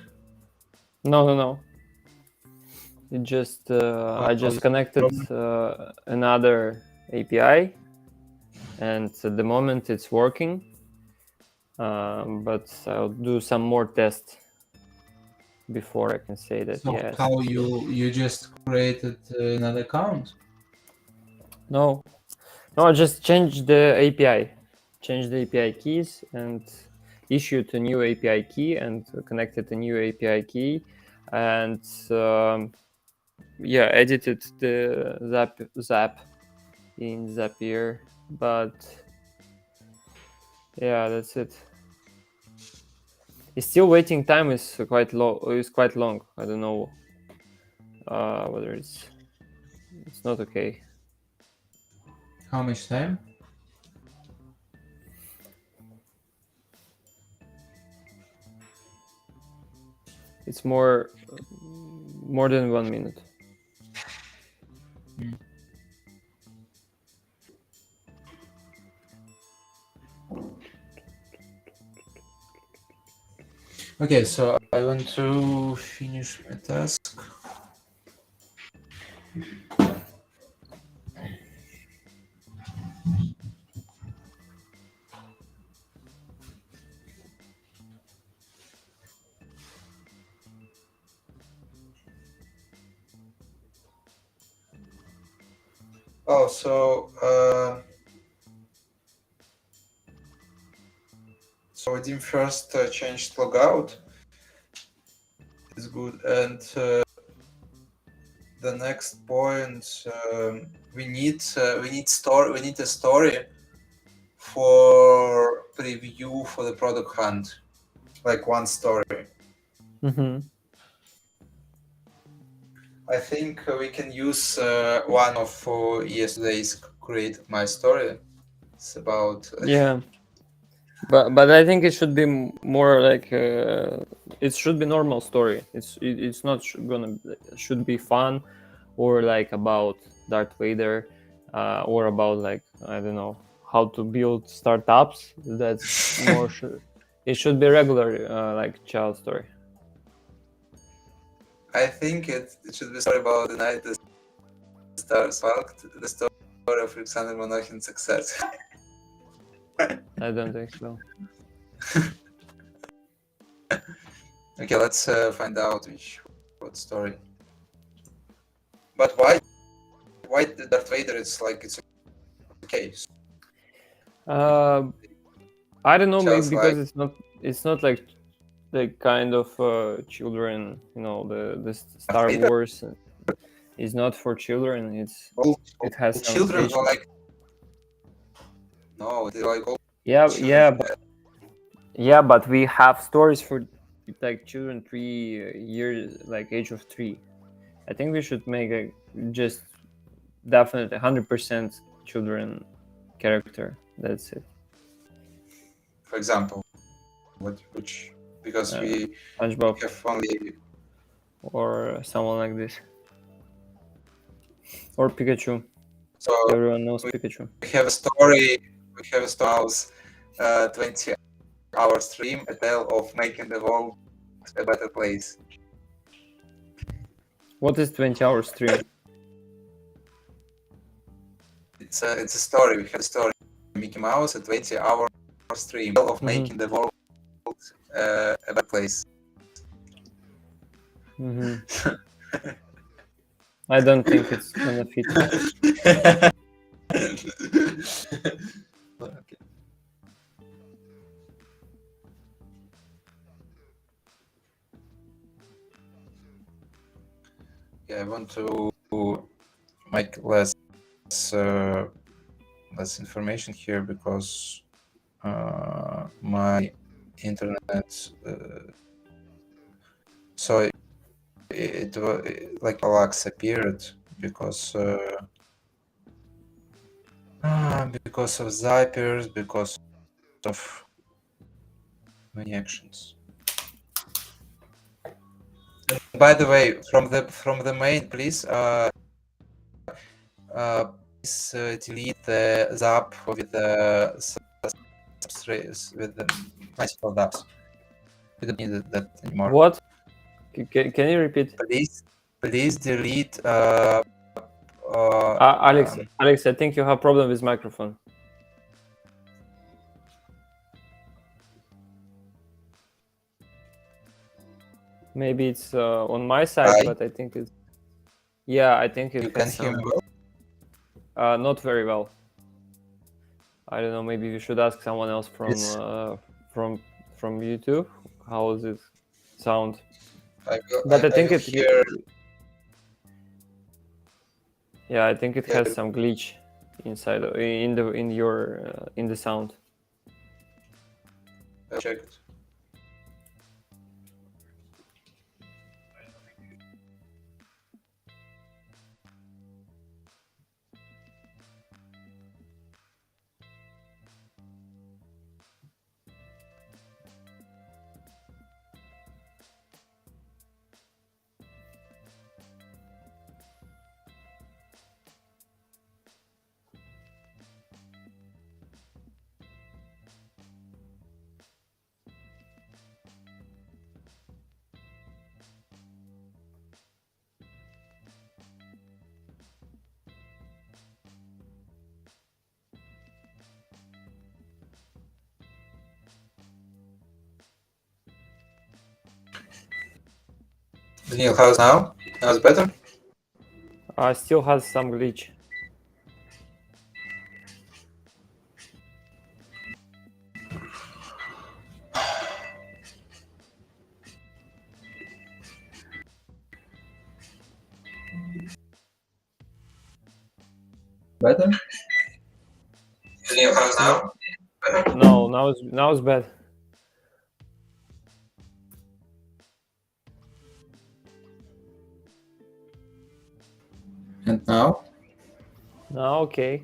No. It just I just connected another API, and at the moment it's working. But I'll do some more tests before I can say that. So yes. how you just created another account? No, I just changed the API, keys, and issued a new API key and connected a new API key, and yeah, edited the Zap in Zapier, but yeah, that's it. It's still waiting time is quite low. Is quite long. I don't know whether it's not okay. How much time? It's more than 1 minute. Okay, so I want to finish my task. Oh, so Vadim first changed logout. It's good, and the next point we need a story for preview for the product hunt, like one story. Mm-hmm. I think we can use one of yesterday's create my story. It's about Yeah, but I think it should be more like it should be normal story. It's not should be fun, or like about Darth Vader, or about like I don't know how to build startups. That's more it should be regular like child story. I think it should be a story about the night the stars sparked, the story of Alexander Monochin's success. I don't think so. Okay, let's find out what story. But why the Darth Vader? It's okay. I don't know, maybe Just because like- it's not like kind of children, you know, the Star Vader? Wars is not for children. It has some children age. are like no, they're like all Yeah, children. but we have stories for like children 3 years, like age of 3. I think we should make a just definitely 100% children character. That's it. For example, which because we SpongeBob have only or someone like this, or Pikachu. so Everyone knows Pikachu. we have a story. We have a house 20-hour stream, a tale of making the world a better place. What is 20-hour stream? It's a story. We have a story. Mickey Mouse, a 20-hour stream of making the world a better place. I don't think it's gonna fit. Okay. Yeah, I want to make less information here because my internet so it like Alexa appeared because of Zapiers, because of many actions. By the way, from the main, please delete the Zap with the with the multiple apps. We don't need that anymore. What? Can you repeat? Please please delete. Alex, Alex, I think you have problem with microphone. Maybe it's on my side, Hi. but I think it's. Yeah, I think it You can has hear me some. well? Not very well. I don't know. Maybe we should ask someone else from It's- from YouTube. How does it sound? But I think will it. hear. Yeah, I think it Yeah. has some glitch inside in the sound. I'll check it. Daniel, how's now? Now it's better? Still has some glitch. Better? Daniel, how's now? No, now it's bad. And now? Now okay.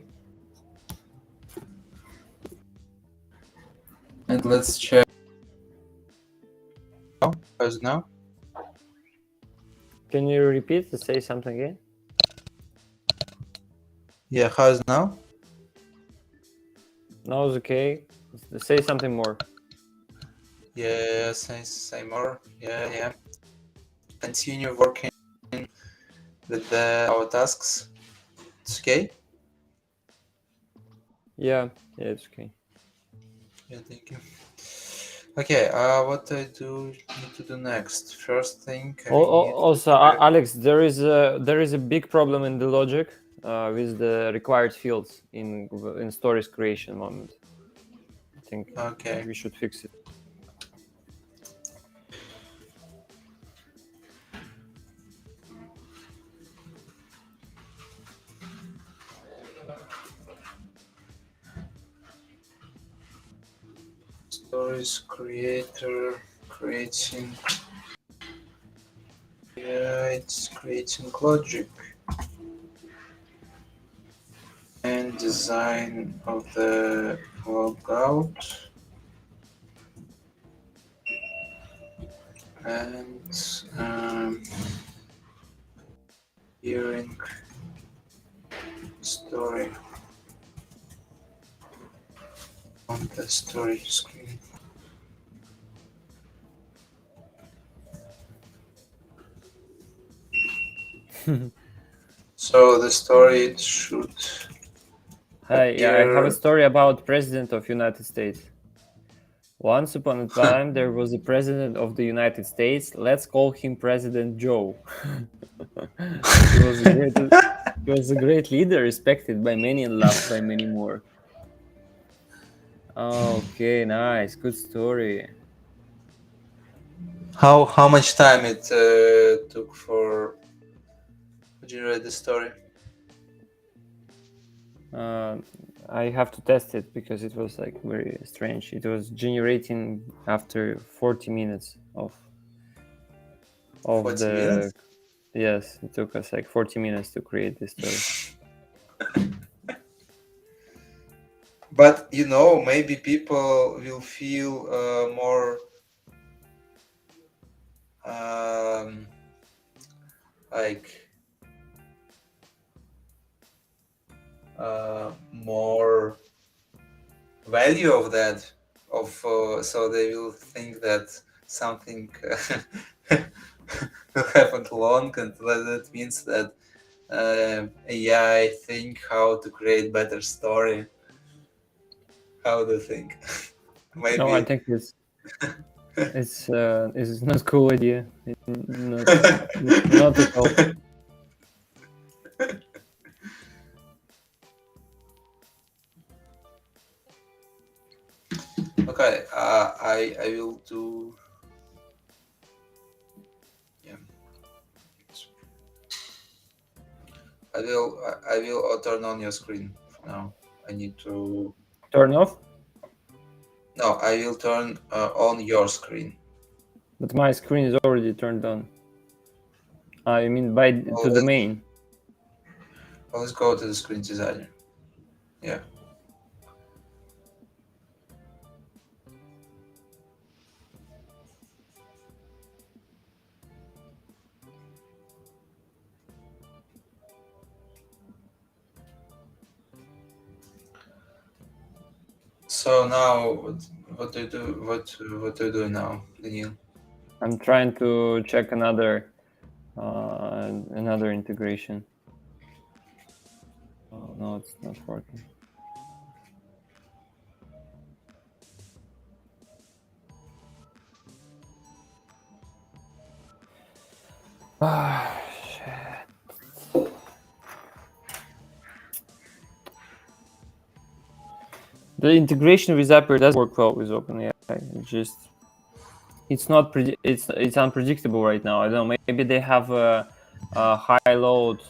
And let's check. How's it now? Can you repeat to say something again? Yeah, how's it now? Now it's okay. Say something more. Yeah, say more. Yeah. Continue working with our tasks. It's okay? Yeah, it's okay. Yeah, thank you. Okay, what I need to do next? First thing. Also, Alex, there is a big problem in the logic with the required fields in stories creation moment. I think Okay. we should fix it. Stories creator creating. Yeah, it's creating logic and design of the logout and hearing story on the story screen. So the story should. Hi, yeah, I have a story about President of United States. Once upon a time, there was a President of the United States. Let's call him President Joe. He was a great leader, respected by many and loved by many more. Okay, nice, good story. How much time it took for generate the story? I have to test it because it was like very strange. It was generating after 40 minutes of 40 minutes? Yes, it took us like 40 minutes to create this story. But maybe people will feel more like more value of that so they will think that something will happen long, and that means that AI think how to create better story. How do you think? Maybe. No, I think it's not a cool idea. Not at all. Okay, I will do. Yeah, I will turn on your screen for now. I need to. Turn off. No, I will turn on your screen. But my screen is already turned on. I mean, to the main. Let's go to the screen designer. Yeah. So now, what do you do? What do you do now, Daniel? I'm trying to check another integration. Oh, no, it's not working. Ah, shit. The integration with Zapier doesn't work well with OpenAI. It's not it's unpredictable right now. I don't know. Maybe they have a high load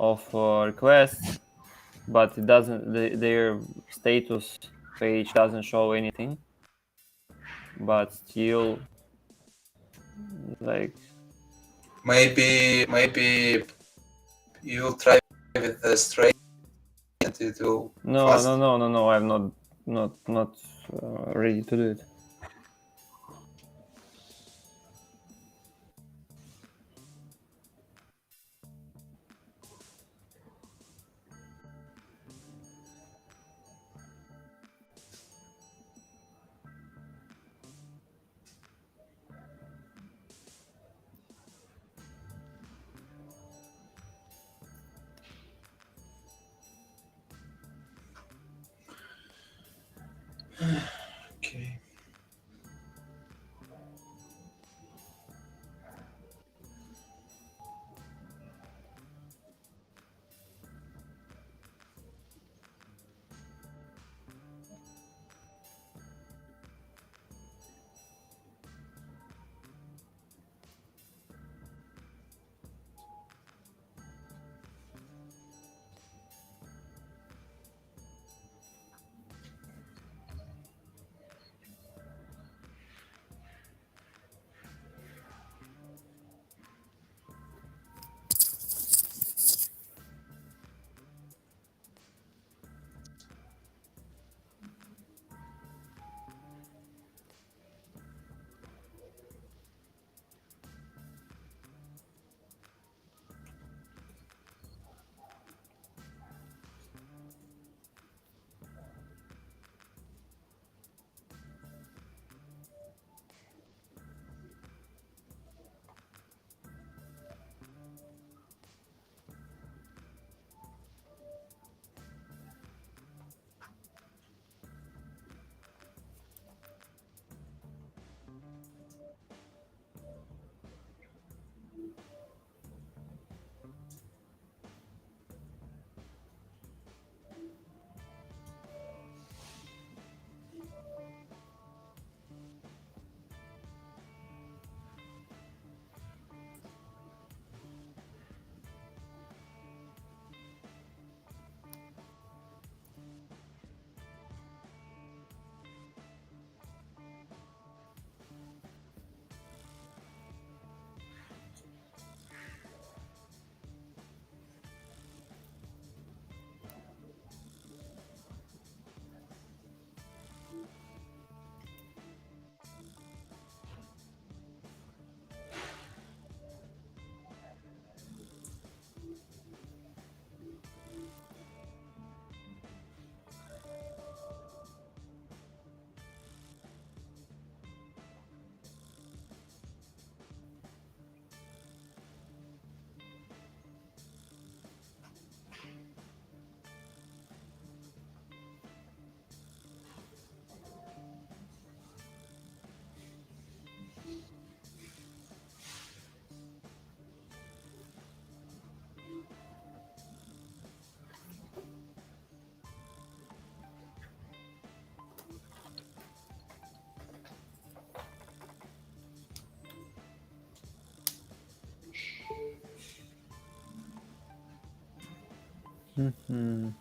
of requests, but it doesn't. Their status page doesn't show anything. But still, like, maybe you will try with the straight and it will. no. I'm not ready to do it. Okay. Mhm.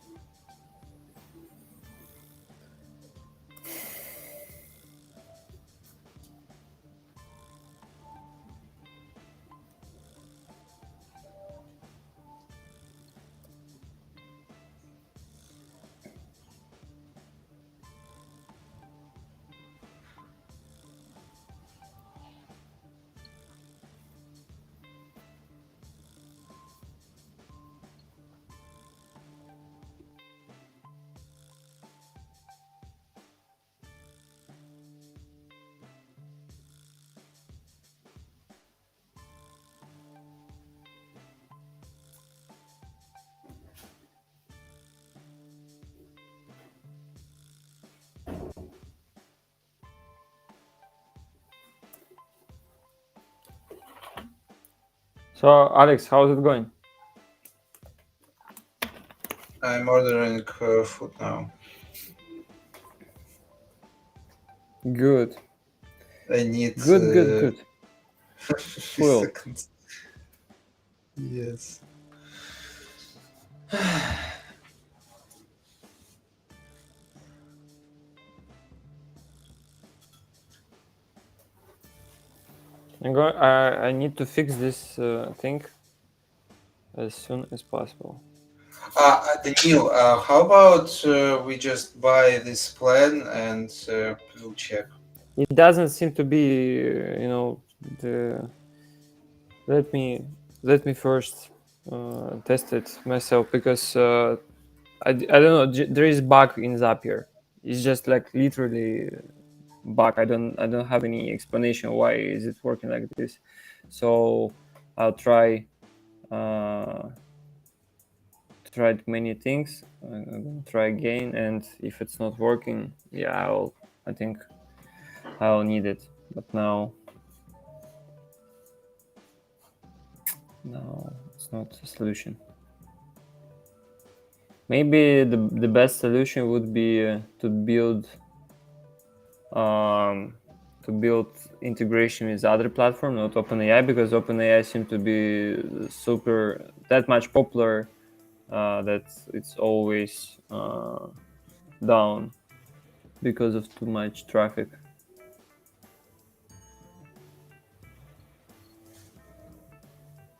So, Alex, how's it going? I'm ordering food now. Good. I need Good. 50 Cool. seconds. Yes. I need to fix this thing as soon as possible. Daniil, how about we just buy this plan and we'll check? It doesn't seem to be, the. Let me first test it myself because I don't know. There is bug in Zapier. It's just like literally bug. I don't have any explanation why is it working like this. So I'll uh, tried many things. I'm gonna try again, and if it's not working, yeah, I think I'll need it. But now, no, it's not a solution. Maybe the best solution would be um, to build integration with other platform, not OpenAI, because OpenAI seems to be super that much popular that it's always down because of too much traffic.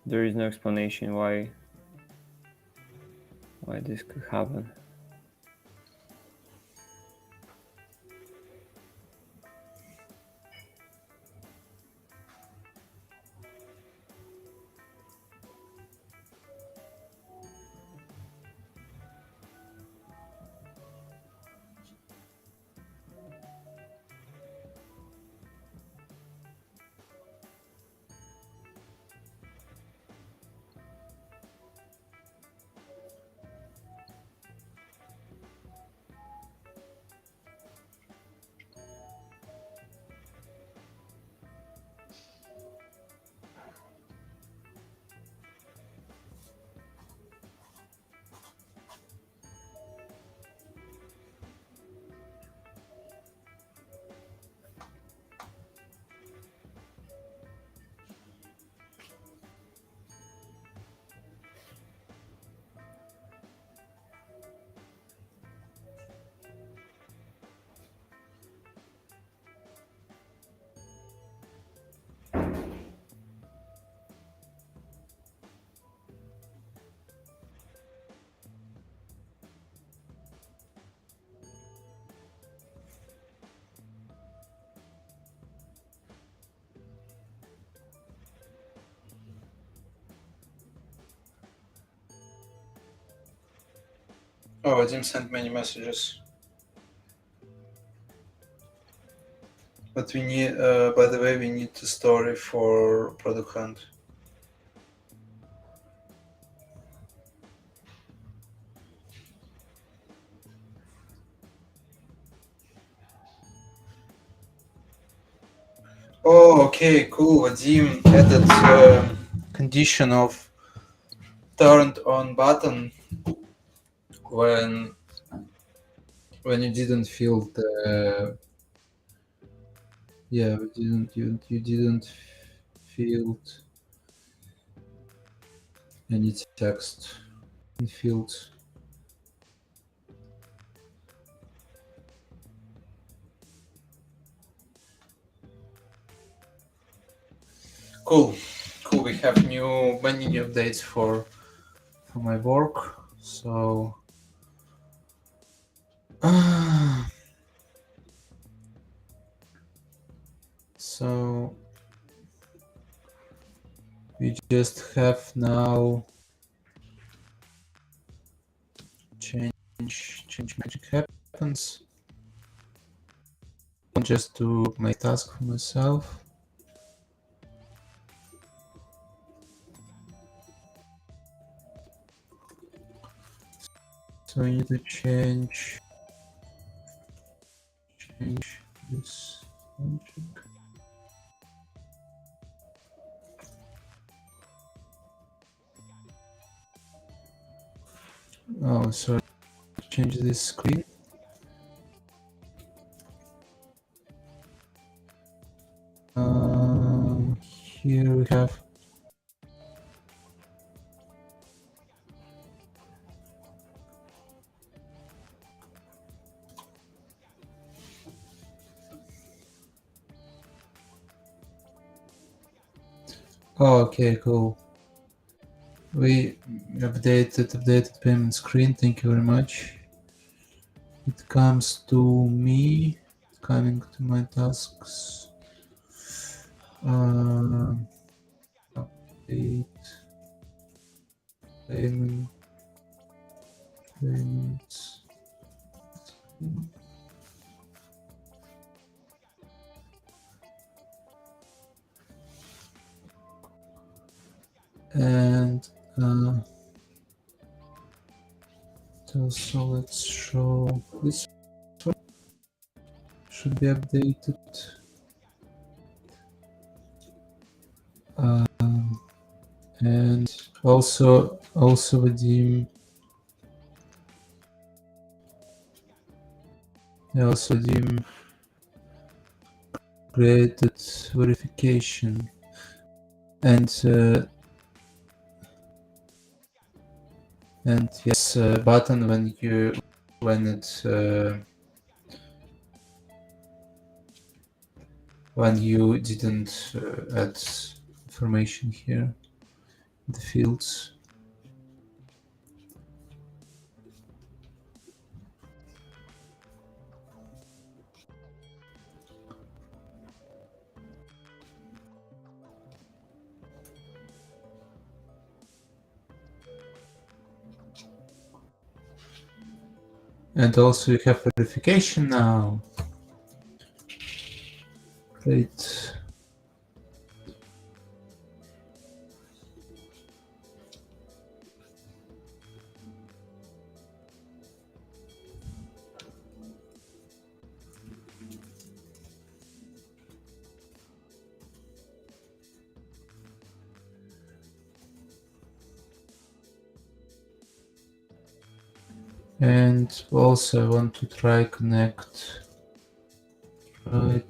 There is no explanation why this could happen. Oh, Vadim sent many messages. But we need, by the way, we need the story for Product Hunt. Oh, okay, cool. Vadim added condition of turned on button when you didn't fill the you didn't field any text in fields. Cool. We have many new updates for my work. So so we just have now change magic happens. Just to my task for myself. So I need to change this logic. Oh, sorry. Change this screen. Here we have. Oh, okay, cool. We updated payment screen. Thank you very much. It comes to me, coming to my tasks. Update payments. And so let's show this one should be updated. And also Vadim created verification and yes, button when you didn't add information here in the fields. And also you have verification now. Great. And also I want to try to connect the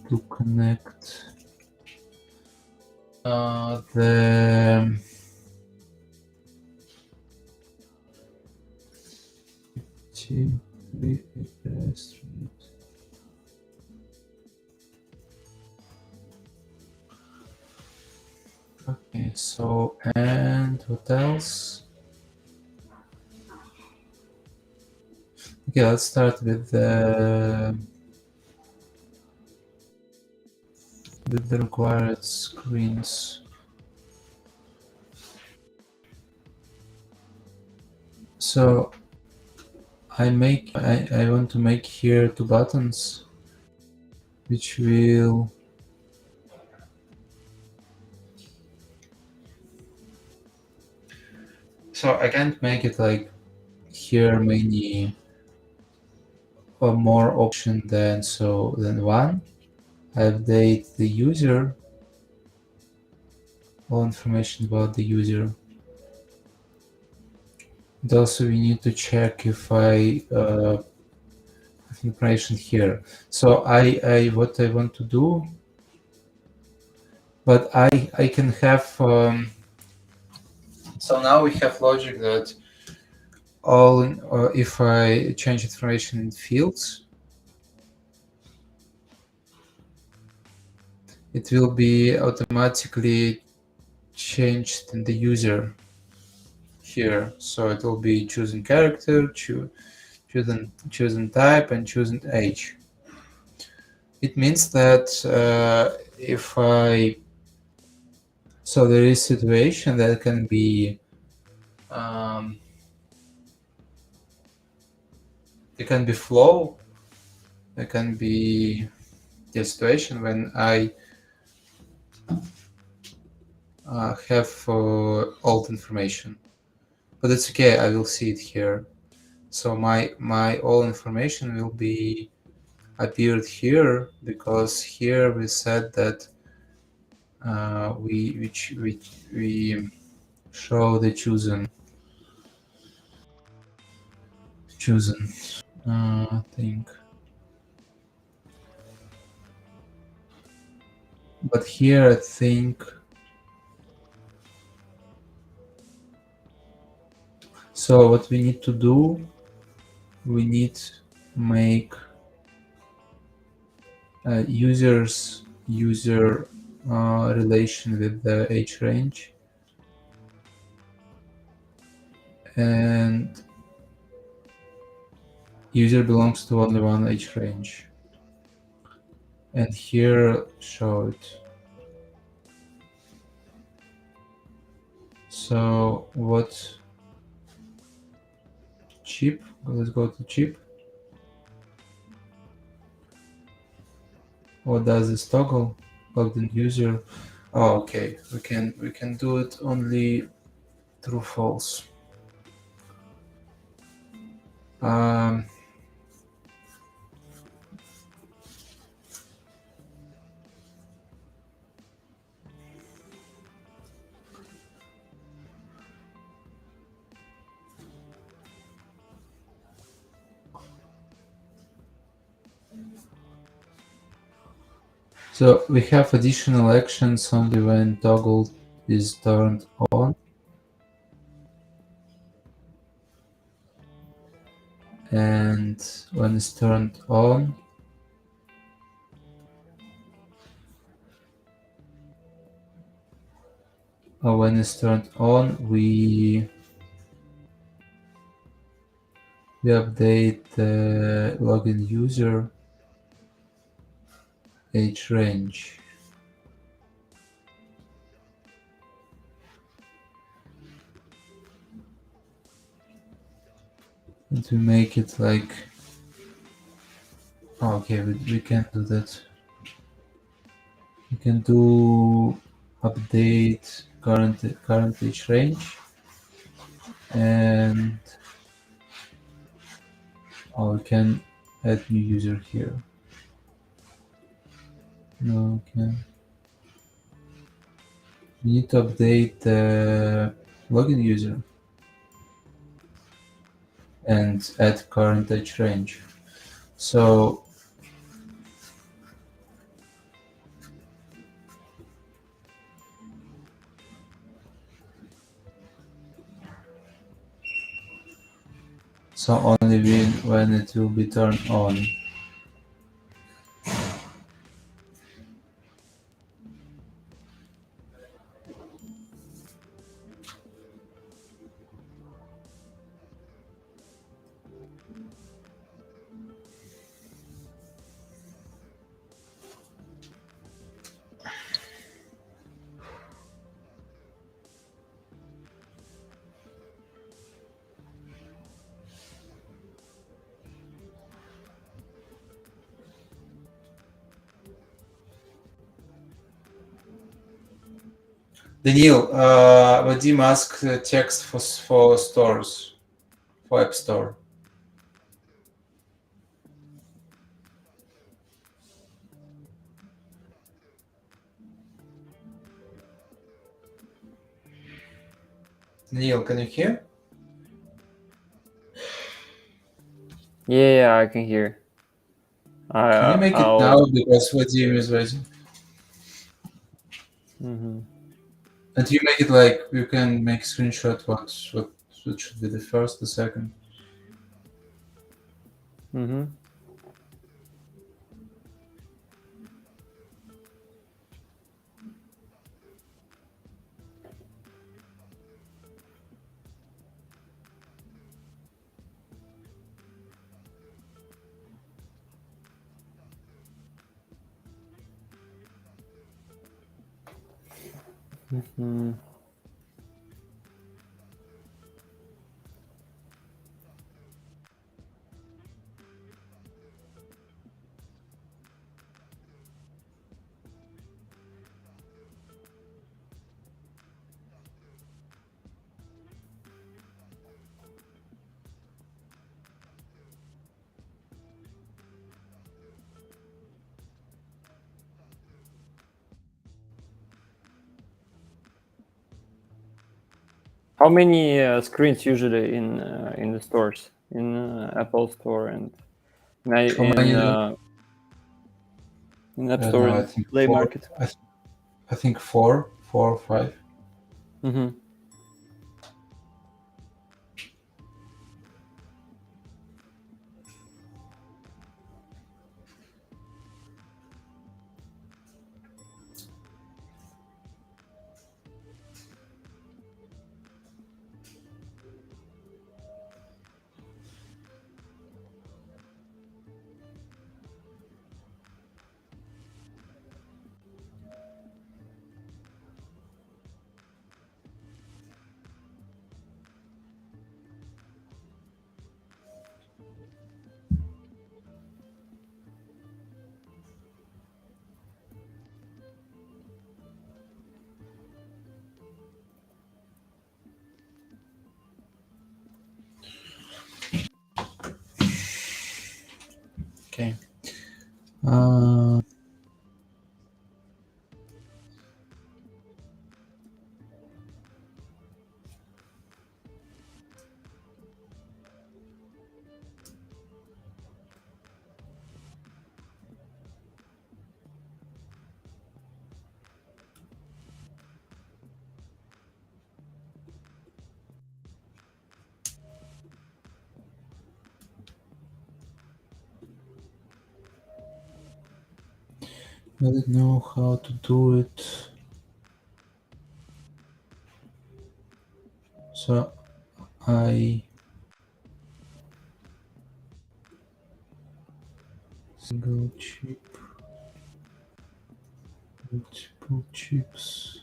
okay, so and what else? Okay, let's start with the required screens. So I want to make here two buttons which will so I can't make it like here many or more option than one. I update the user, all information about the user. And also we need to check if I have information here. So what I want to do, but I can have so now we have logic that if I change information in fields, it will be automatically changed in the user here. So it will be choosing character, choosing type, and choosing age. It means that if I so there is situation that can be it can be flow. It can be the situation when I have old information, but it's okay. I will see it here. So my all information will be appeared here because here we said that we show the chosen thing. But here I think so. What we need to do, we need make user relation with the age range, and user belongs to only one age range. And here show it. So what chip? Let's go to chip. What does this toggle? Logged in user. Oh, okay. We can do it only true false. So we have additional actions only when toggle is turned on. And when it's turned on, we update the login user age range. And we make it like, oh, okay, we can do that. We can do update current age range, and we can add new user here. No, okay. We need to update the login user and add current age range. So only when it will be turned on. Daniil, Vadim asked text for stores, for App Store. Daniil, can you hear? Yeah, I can hear. Can you make it now because Vadim is waiting? And you make it like you can make screenshot what should be the first, the second. Mhm. How many screens usually in the stores in Apple Store and How many in App I don't Store know, I and think Play four. Market? I think four or five. Mm-hmm. Okay. I don't know how to do it. So I single chip, multiple chips.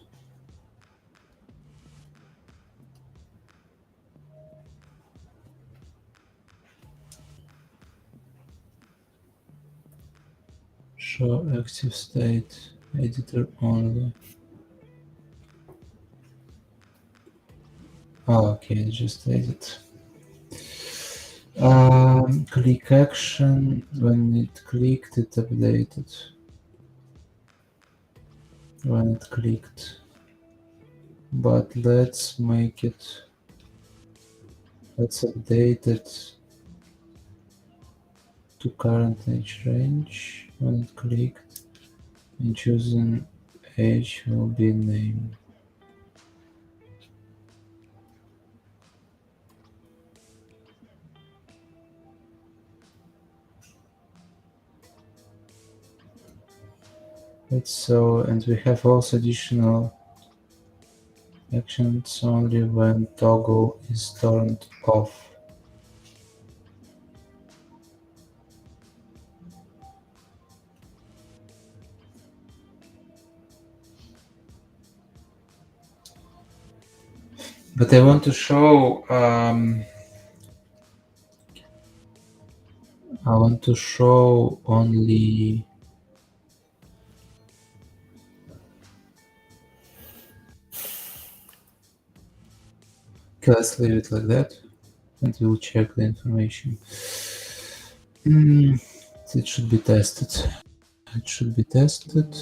Show active state editor only. Oh, okay, just edit. Click action. When it clicked, it updated. When it clicked. But let's make it. Let's update it to current age range. When it clicked, and choosing age will be name. It's so, and we have also additional actions only when toggle is turned off. But I want to show. I want to show only. Okay, let's leave it like that, and we'll check the information. It should be tested. It should be tested.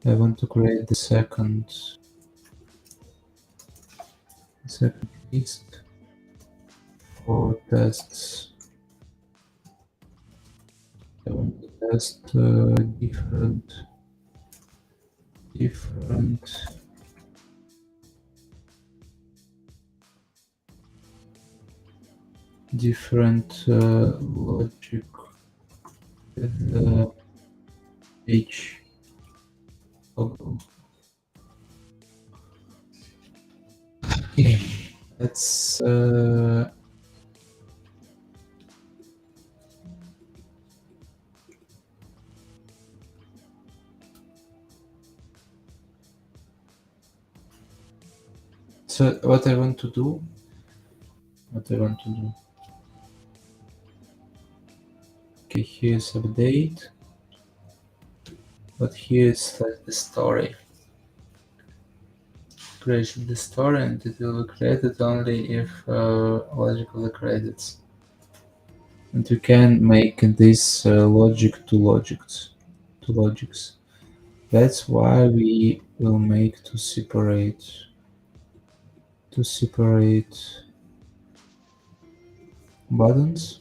I want to create the second list for tests. I want to test different logic with the H toggle. Okay, let's So what I want to do, okay, here's update, but here's like the story. Create the story, and it will be created only if logical credits. And you can make this logic to logics. That's why we will make to separate buttons,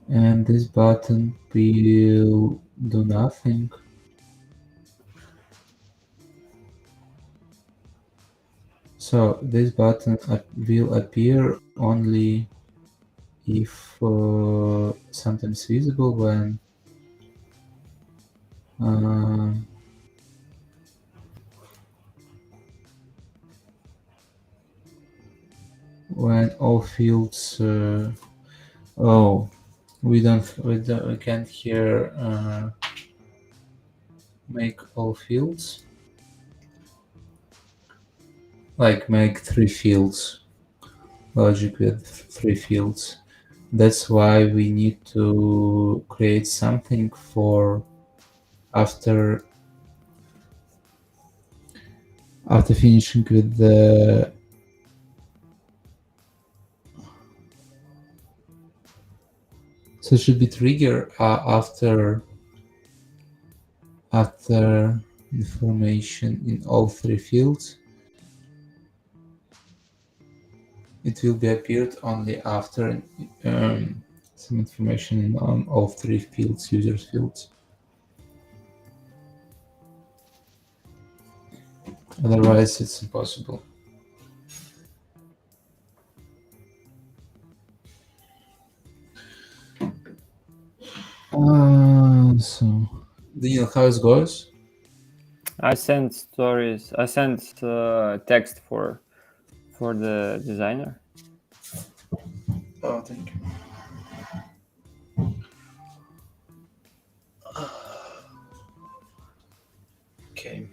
and this button will do nothing. So this button will appear only if sometimes visible uh, when all fields. Oh, we can't here make all fields. Like make 3 fields. Logic with 3 fields. That's why we need to create something for after finishing with the so it should be trigger after information in all 3 fields. It will be appeared only after some information on all 3 fields, users fields. Otherwise, it's impossible. So, do you know how it goes? I sent stories. I sent text for the designer. Oh, thank you. Okay.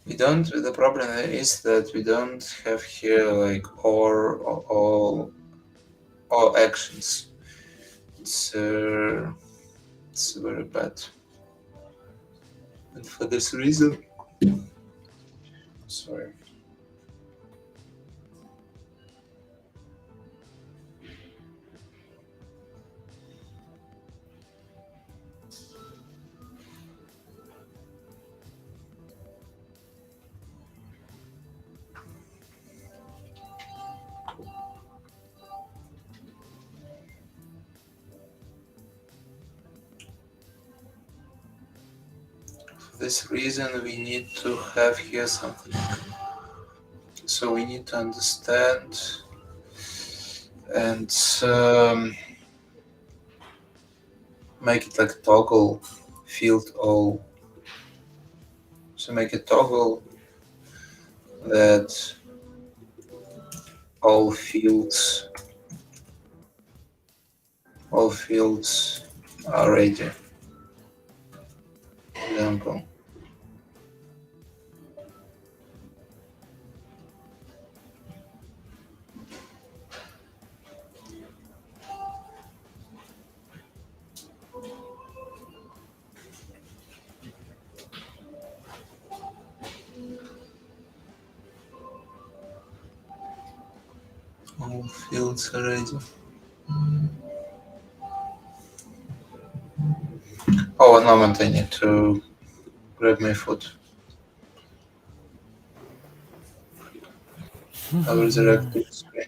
We don't. The problem is that we don't have here like all actions. It's very bad. And for this reason, sorry. For this reason, we need to have here something. So we need to understand and make it like toggle field all. So make a toggle that all fields are ready. Example. All fields are ready. Oh, 1 moment, I need to grab my food. I will resurrect the screen.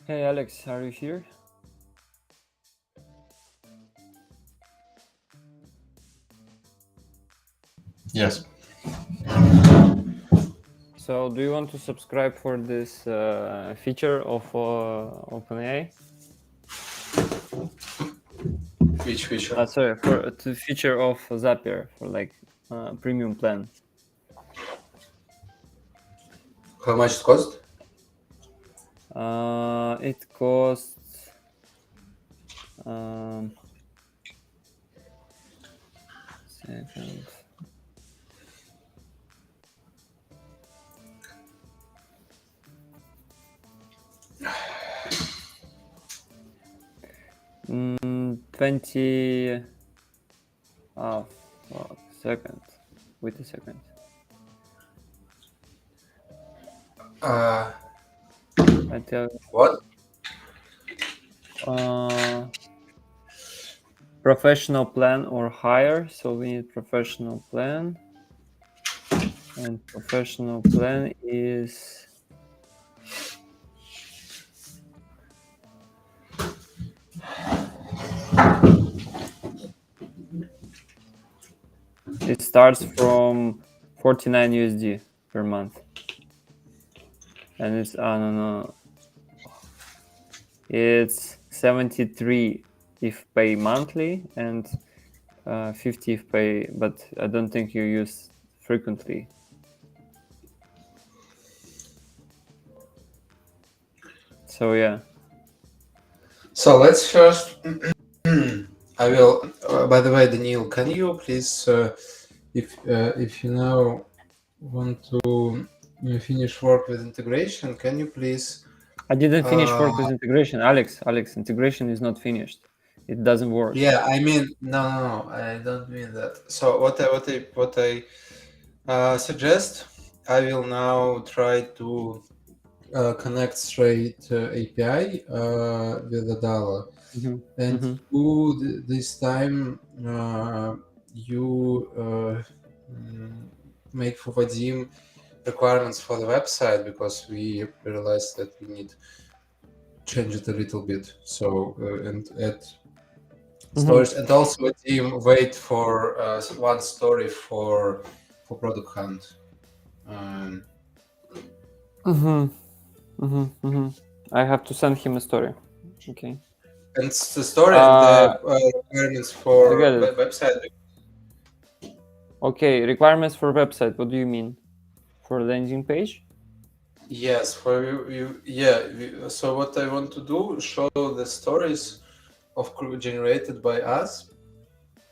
Hey Alex, are you here? Yes. So, do you want to subscribe for this feature of OpenAI? Which feature? Sorry, for the feature of Zapier for like premium plan. How much it cost? It costs second. Mm, 20. Oh, fuck. Second. Wait a second. I tell What? professional plan or higher. So we need professional plan. And professional plan is it starts from 49 USD per month. And it's no. It's 73 if pay monthly and 50 if pay, but I don't think you use frequently. So yeah. So let's first. I will. By the way, Daniel, can you please, if you now want to finish work with integration, can you please? I didn't finish work with integration. Alex, integration is not finished. It doesn't work. Yeah, I mean, no, I don't mean that. So what I suggest, I will now try to connect straight API with Adala. Mhm, And mhm. this time you make for Vadim requirements for the website, because we realized that we need change it a little bit. So and add stories, and also Vadim wait for one story for Product Hunt. I have to send him a story. Okay. And the story and the requirements I for get it. website. Okay, requirements for website. What do you mean? For landing page? Yes, for you, yeah. So what I want to do, show the stories of generated by us,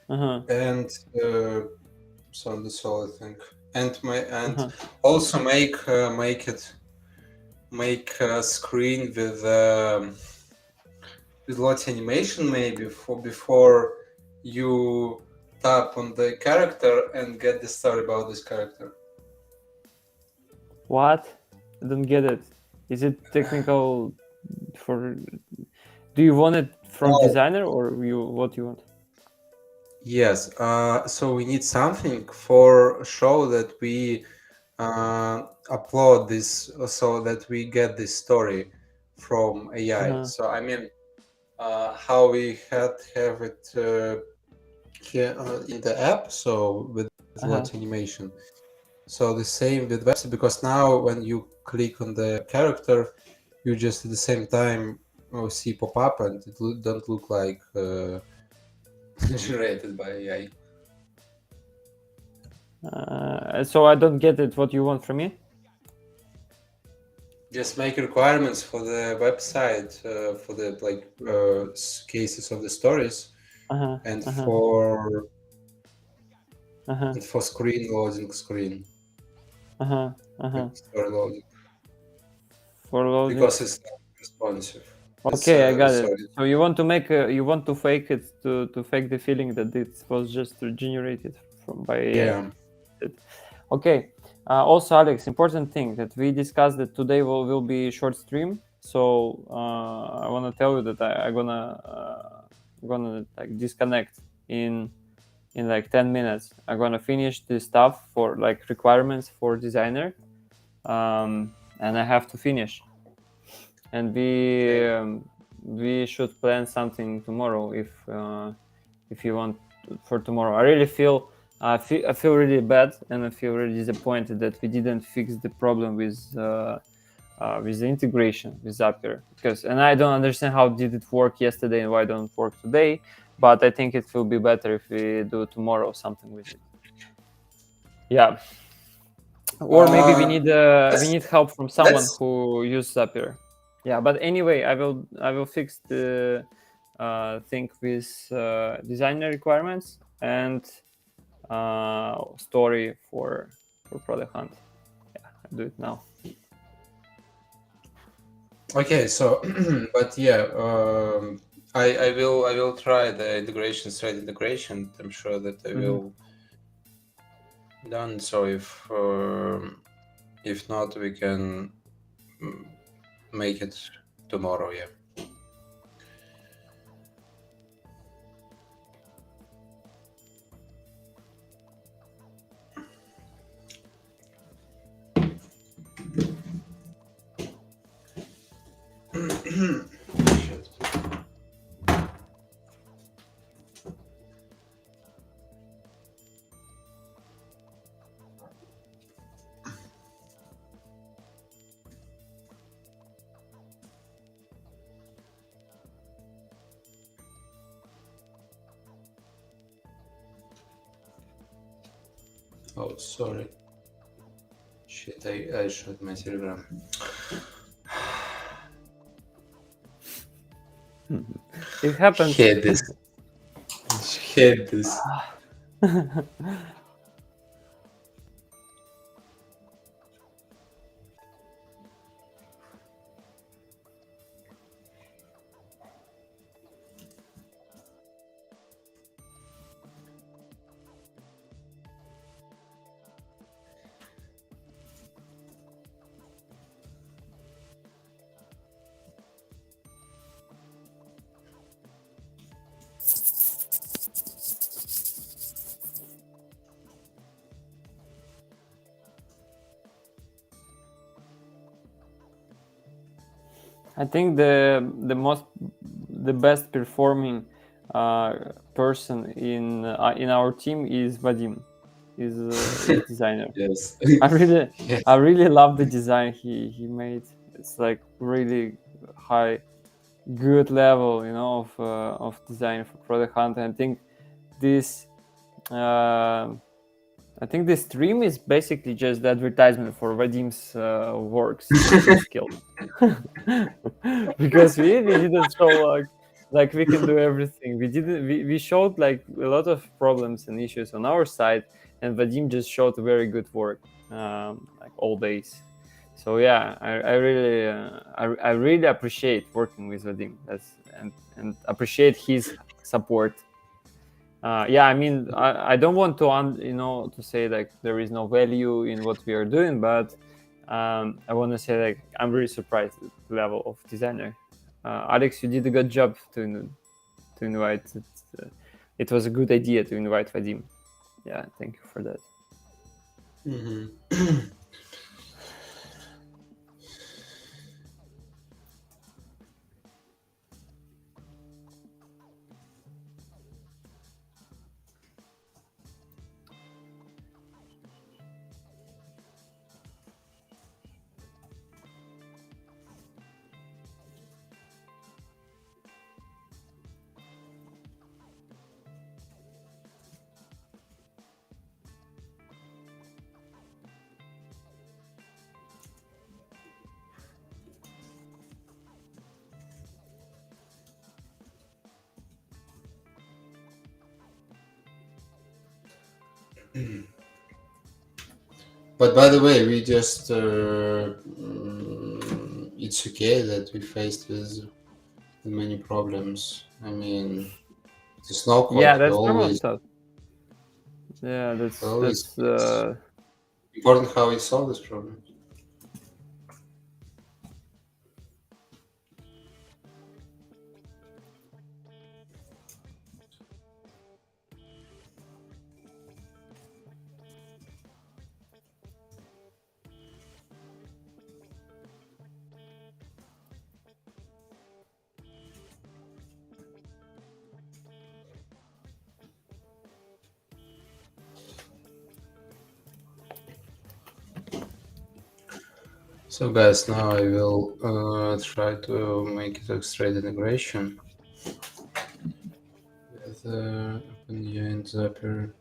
and so that's all I think. And also make a screen with lots animation, maybe for before you tap on the character and get the story about this character. What? I don't get it. Is it technical for? Do you want it from No. designer or what you want? Yes. So we need something for show that we upload this, so that we get this story from AI. So I mean, how we have it here in the app. So with lots animation. So the same with website, because now when you click on the character, you just at the same time see pop up, and it don't look like generated by AI. So I don't get it. What you want from me? Just make requirements for the website, for the cases of the stories, and for and for screen loading screen. Story loading. For loading. Because it's not responsive. Okay, I got it. So you want to make you want to fake it to fake the feeling that it was just generated by AI. Yeah. Okay. Also, Alex, important thing that we discussed that today will be short stream. So I want to tell you that I'm gonna like disconnect in like 10 minutes. I'm gonna finish the stuff for like requirements for designer, and I have to finish. and we should plan something tomorrow if you want for tomorrow. I really feel I feel really bad, and I feel really disappointed that we didn't fix the problem with the integration with Zapier, and I don't understand how did it work yesterday and why it don't work today. But I think it will be better if we do tomorrow something with it. Yeah, or maybe we need help from someone Let's who uses Zapier. Yeah, but anyway, I will fix the thing with designer requirements and story for Product Hunt. Yeah, I'll do it now. Okay, so but yeah, I will try the integration, thread integration. I'm sure that I will done. So if not, we can make it tomorrow. Yeah. Shit. Oh, sorry. Shit, I shot my Telegram. It happens. Hate this. Hate this. I think the best performing person in our team is Vadim, is designer. Yes. Yes. I really love the design he made. It's like really high, good level, of design for Product Hunt. I think this I think this stream is basically just the advertisement for Vadim's works and skills. Because we didn't show like we can do everything. We showed like a lot of problems and issues on our side, and Vadim just showed very good work, like all days. So yeah, I really appreciate working with Vadim. And appreciate his support. Yeah, I mean, I don't want to say like there is no value in what we are doing, but I want to say like I'm really surprised at the level of designer. Alex, you did a good job to invite. It was a good idea to invite Vadim. Yeah, thank you for that. Mm-hmm. But by the way, we just it's okay that we faced with many problems. I mean, it's no code. Yeah, We that's normal always stuff. Yeah, always that's it's important how we solve this problem. So guys, now I will try to make it a straight integration with OpenUI and Zapier.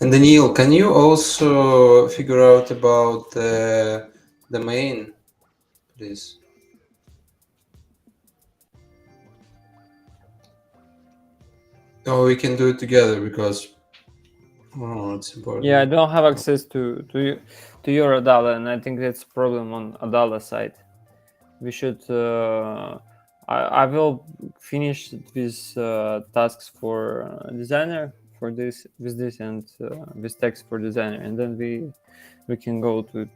And Daniil, can you also figure out about the domain, please? Oh, we can do it together because it's important. Yeah, I don't have access to your Adala, and I think that's a problem on Adala side. We should. I will finish these tasks for designer for this with this and with text for designer, and then we can go to.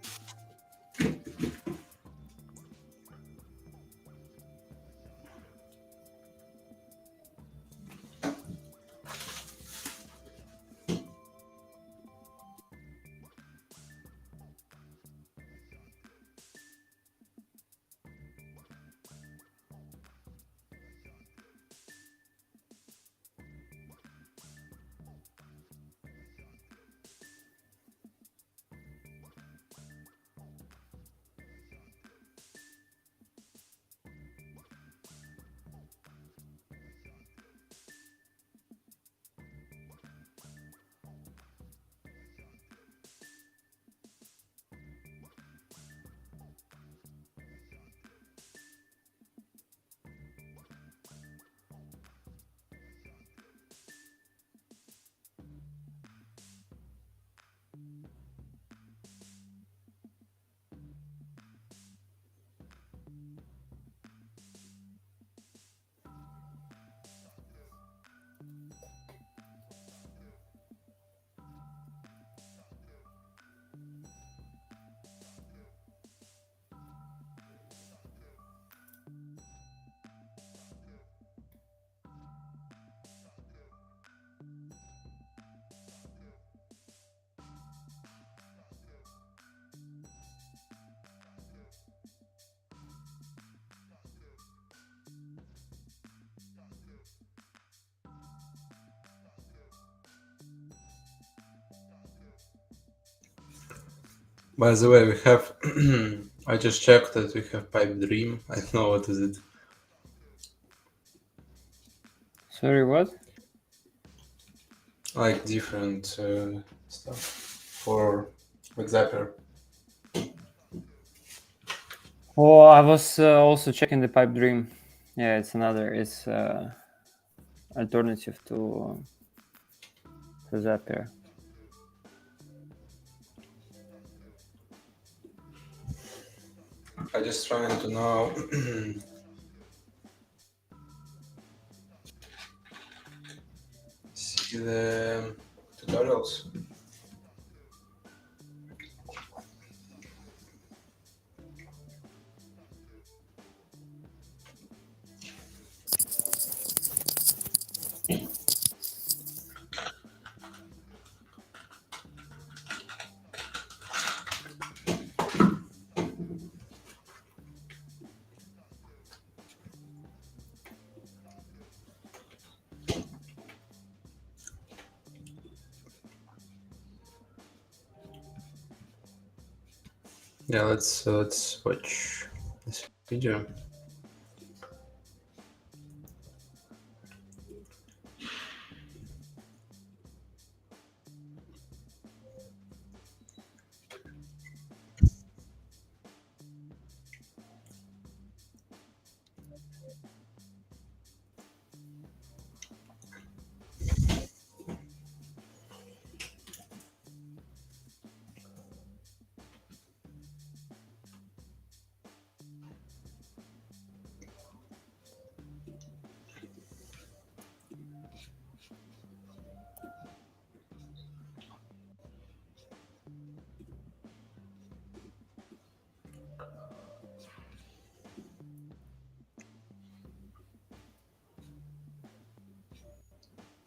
By the way, we have. I just checked that we have Pipe Dream. I don't know what is it. Sorry, what? Like different stuff for Zapier. Oh, I was also checking the Pipe Dream. Yeah, it's alternative to Zapier. I just trying to know. See the tutorials. Yeah, let's watch this video.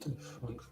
The fuck?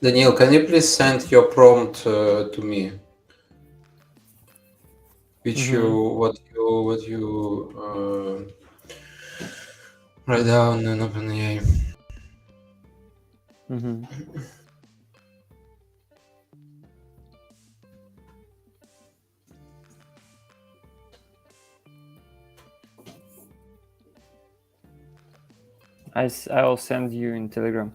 Daniel, can you please send your prompt to me? Which what you write down in OpenAI. Mm-hmm. I'll send you in Telegram.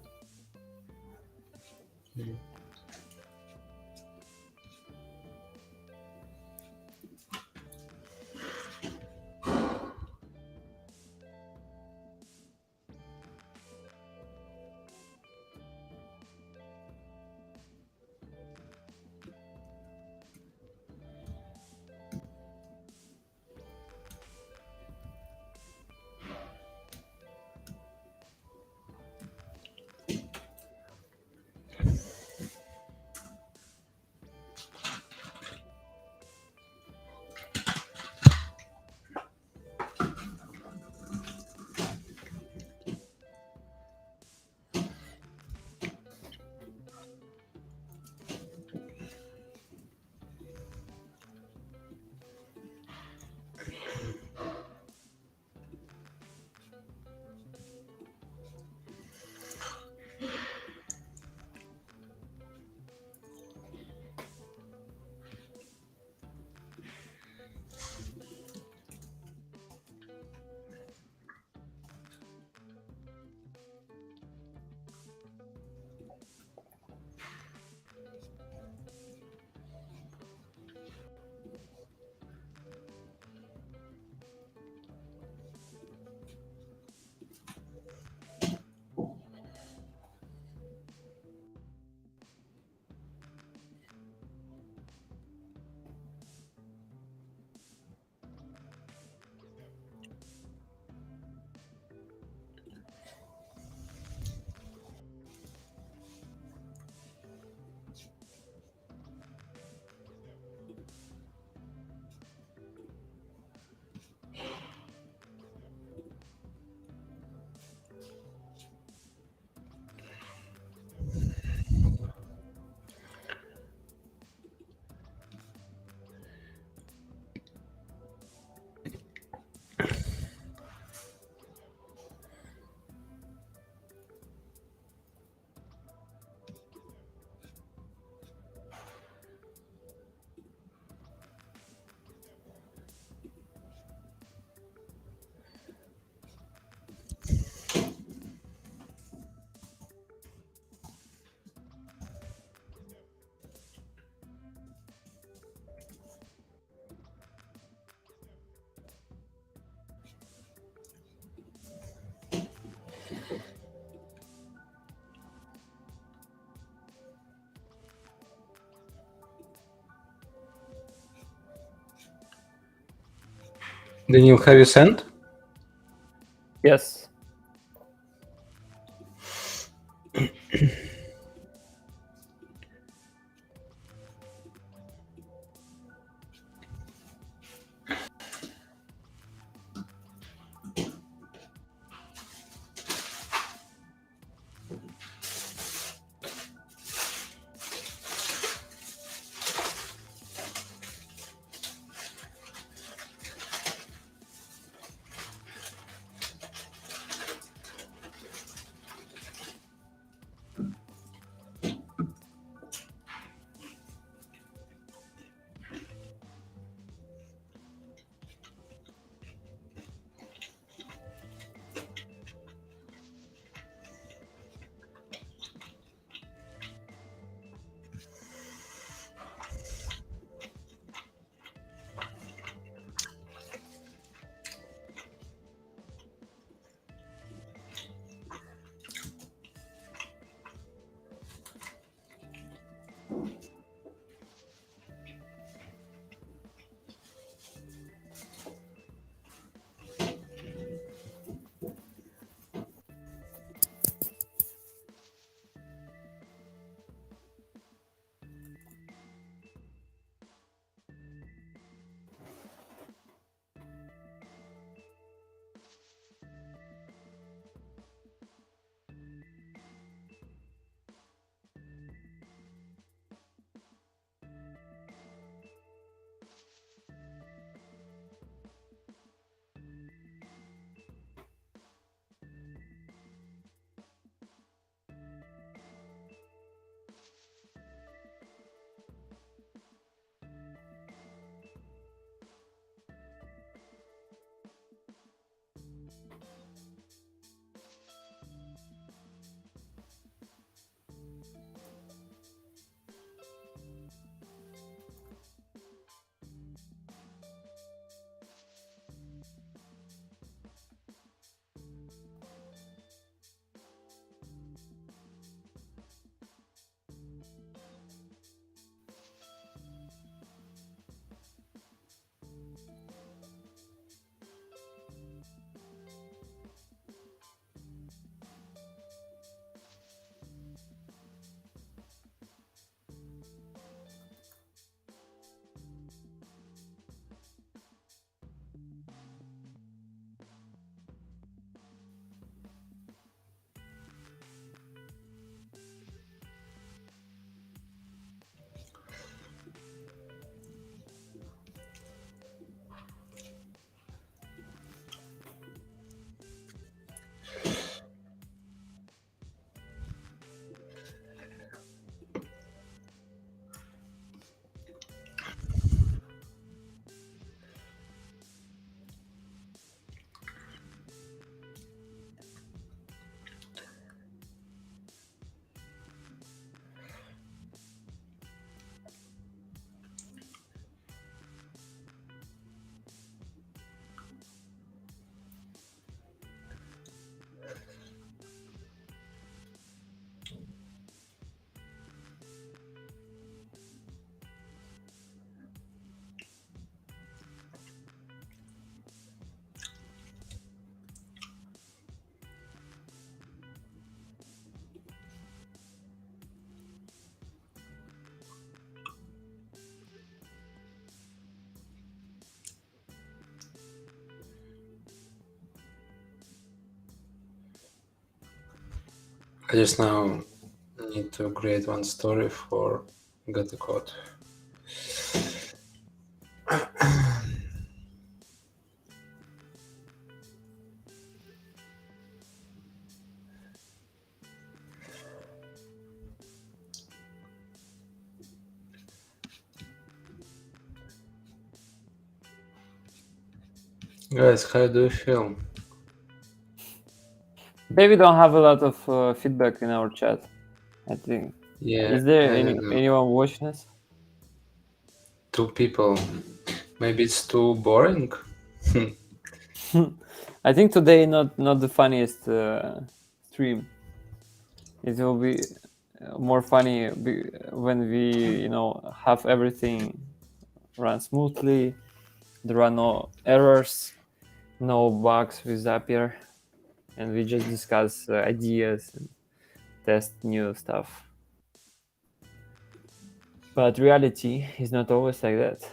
Daniel, have you sent? Yes. I just now need to create one story for Get the Code. Guys, how do you feel? Today we don't have a lot of feedback in our chat, I think. Yeah. Is there I don't know. anyone watching us? 2 people. Maybe it's too boring. I think today not the funniest stream. It will be more funny when we have everything run smoothly. There are no errors. no bugs with Zapier, and we just discuss ideas and test new stuff. But reality is not always like that.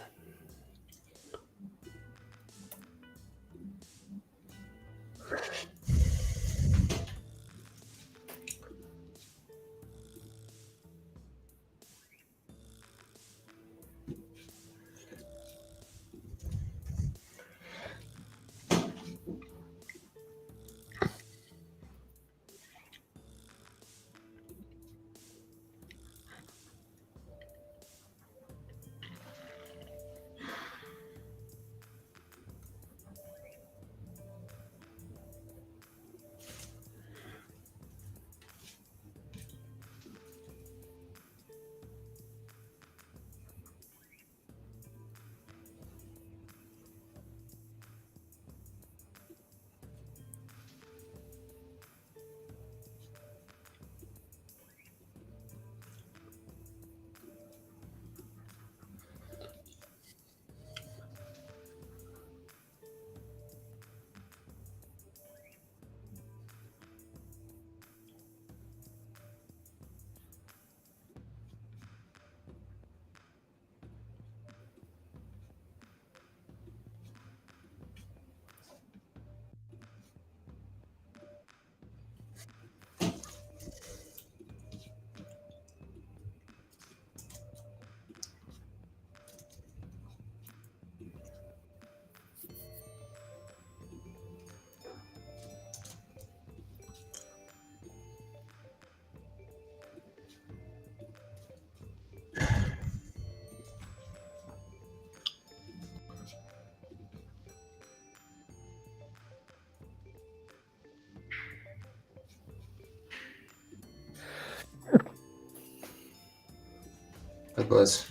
God bless.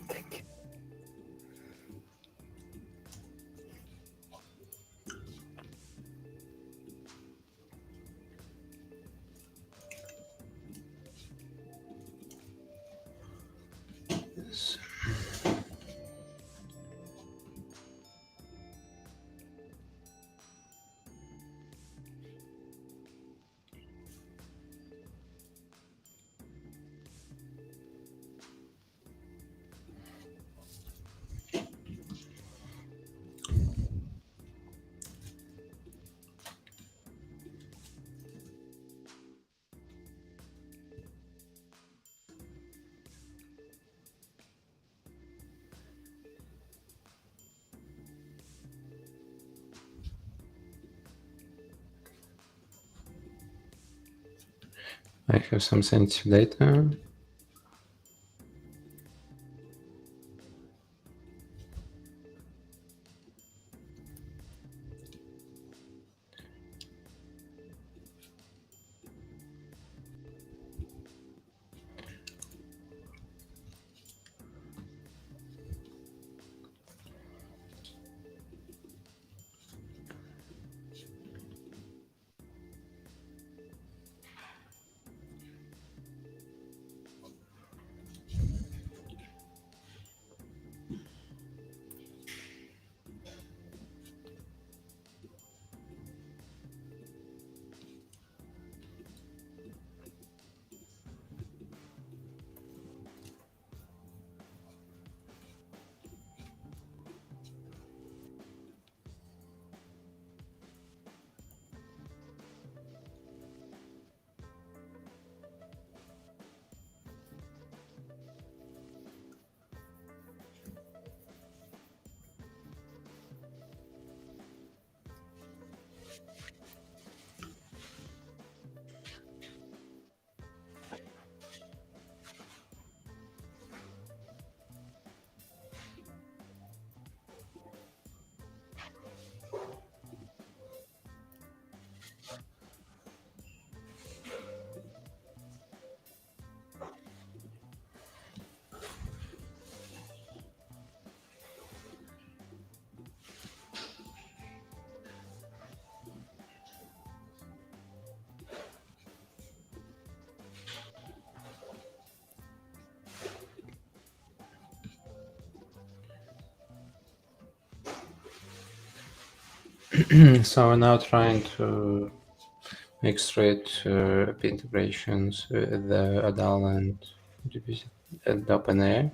Thank you. I have some sensitive data. So we're now trying to make straight API integrations with the Adal and OpenAI.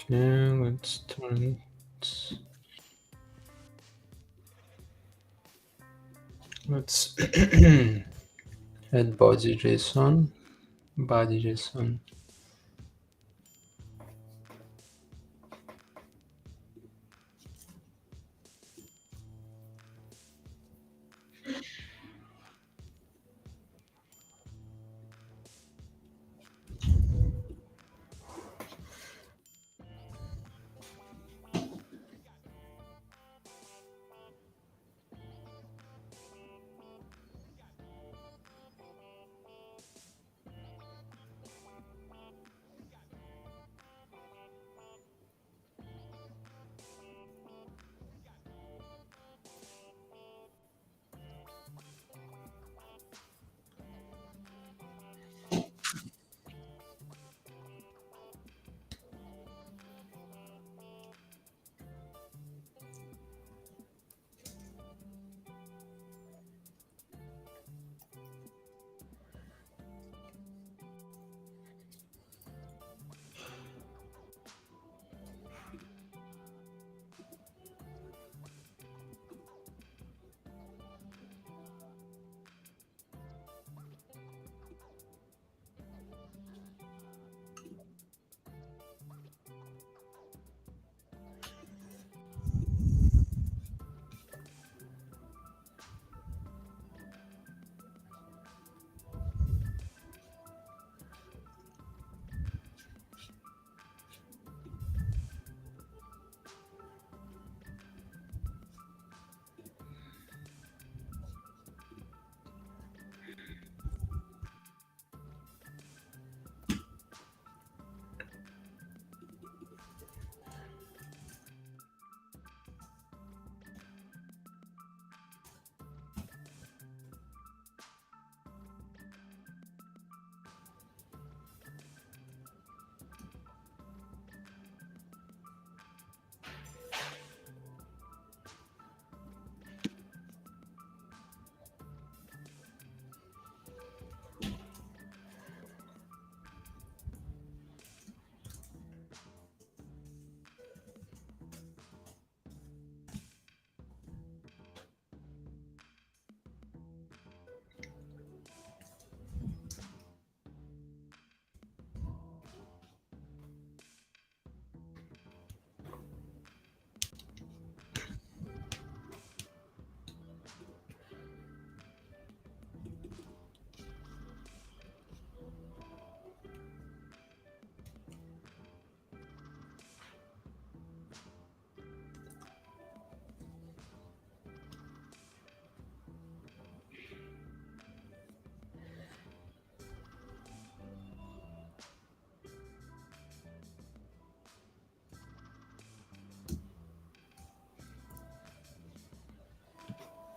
Okay, let's start. Let's add body JSON.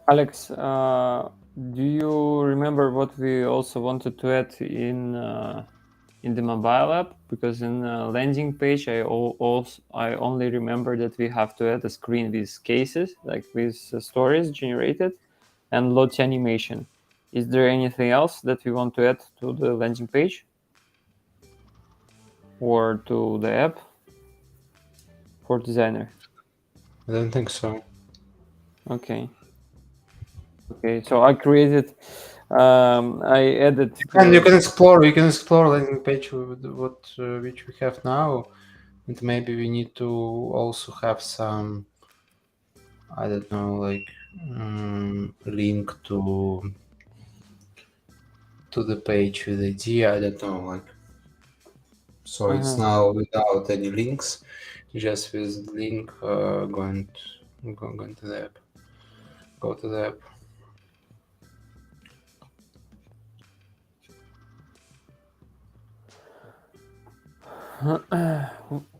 Alex, do you remember what we also wanted to add in the mobile app? Because in landing page, I only remember that we have to add a screen with cases, like with stories generated, and load animation. Is there anything else that we want to add to the landing page or to the app for designer? I don't think so. Okay. So I created. I added. You can explore. You can explore landing page with what which we have now, and maybe we need to also have some. I don't know, like link to to the page with idea. I don't know, like. So it's Uh-huh. now without any links, just with link going to the app. Go to the app.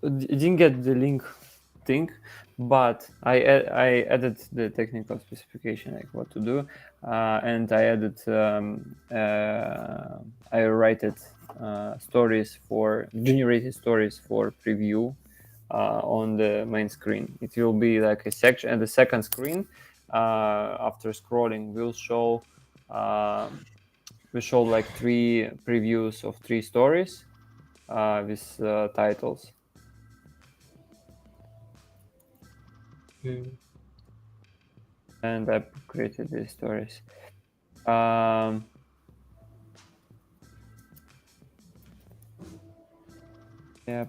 Didn't get the link thing, but I added the technical specification, like what to do, and I added I write it stories for generated stories for preview on the main screen. It will be like a section, and the second screen after scrolling will show like 3 previews of 3 stories with titles. And I created these stories. Yeah.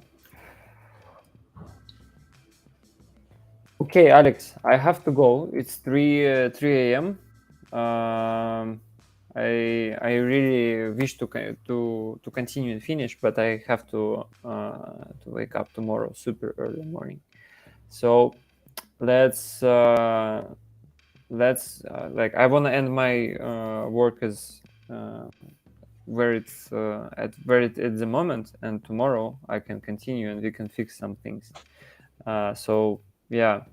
Okay, Alex, I have to go. It's 3 a.m. I really wish to continue and finish, but I have to wake up tomorrow super early morning. So let's like I want to end my work as where it's at the moment, and tomorrow I can continue and we can fix some things. So yeah,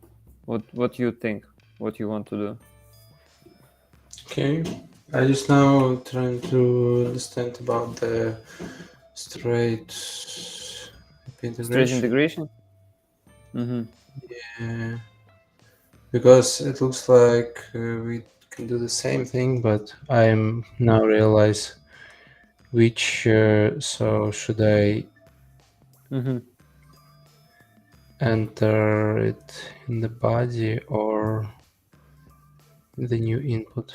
what do you think? What you want to do? Okay, I just now trying to understand about the straight Straight integration. integration. Mm-hmm. Yeah, because it looks like we can do the same thing, but I'm now realize which. So should I Mm-hmm. enter it in the body or the new input?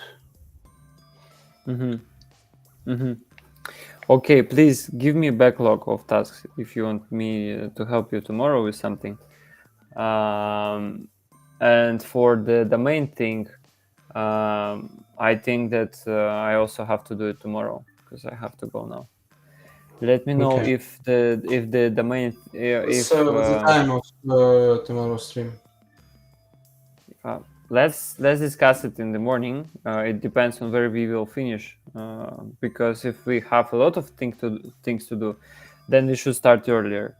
Mm-hmm. Mm-hmm. Okay, please give me a backlog of tasks if you want me to help you tomorrow with something. And for the main thing, I think that I also have to do it tomorrow because I have to go now. Let me know Okay. if the domain What's the time of tomorrow's stream? let's discuss it in the morning. It depends on where we will finish. Because if we have a lot of things to do, then we should start earlier.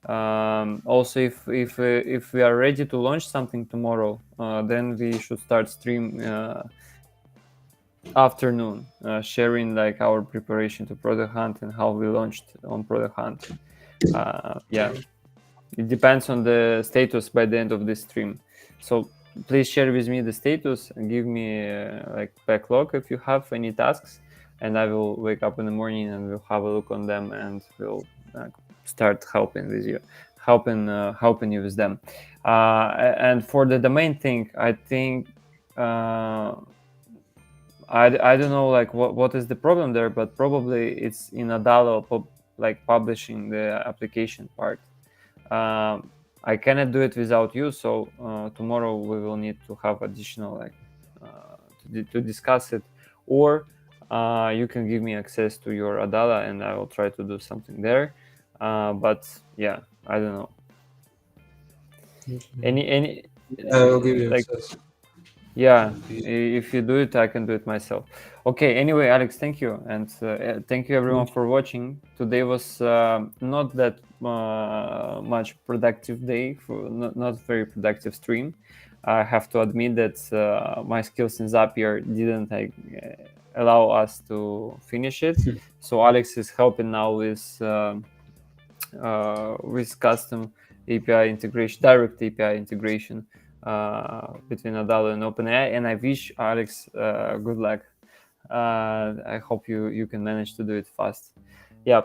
Also, if we are ready to launch something tomorrow, then we should start stream afternoon, sharing like our preparation to Product Hunt and how we launched on Product Hunt. Yeah, it depends on the status by the end of this stream. So please share with me the status and give me like backlog if you have any tasks, and I will wake up in the morning and we'll have a look on them and we'll start helping with you, helping you with them. And for the domain thing, I think I don't know like what is the problem there, but probably it's in Adalo like publishing the application part. I cannot do it without you, so tomorrow we will need to have additional like to discuss it, or you can give me access to your Adala and I will try to do something there. But yeah, I don't know. Any I will give you like access. yeah, if you do it, I can do it myself. Okay, anyway, Alex, thank you. And thank you everyone for watching. Today was not that much productive day, for not very productive stream. I have to admit that my skills in Zapier didn't allow us to finish it. So Alex is helping now with custom API integration, direct API integration between Adalo and OpenAI. And I wish Alex good luck. I hope you can manage to do it fast. Yeah.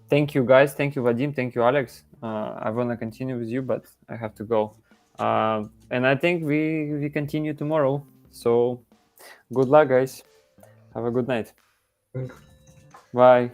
Thank you, guys. Thank you, Vadim. Thank you, Alex. I want to continue with you, but I have to go. And I think we continue tomorrow. So good luck, guys. Have a good night. Bye.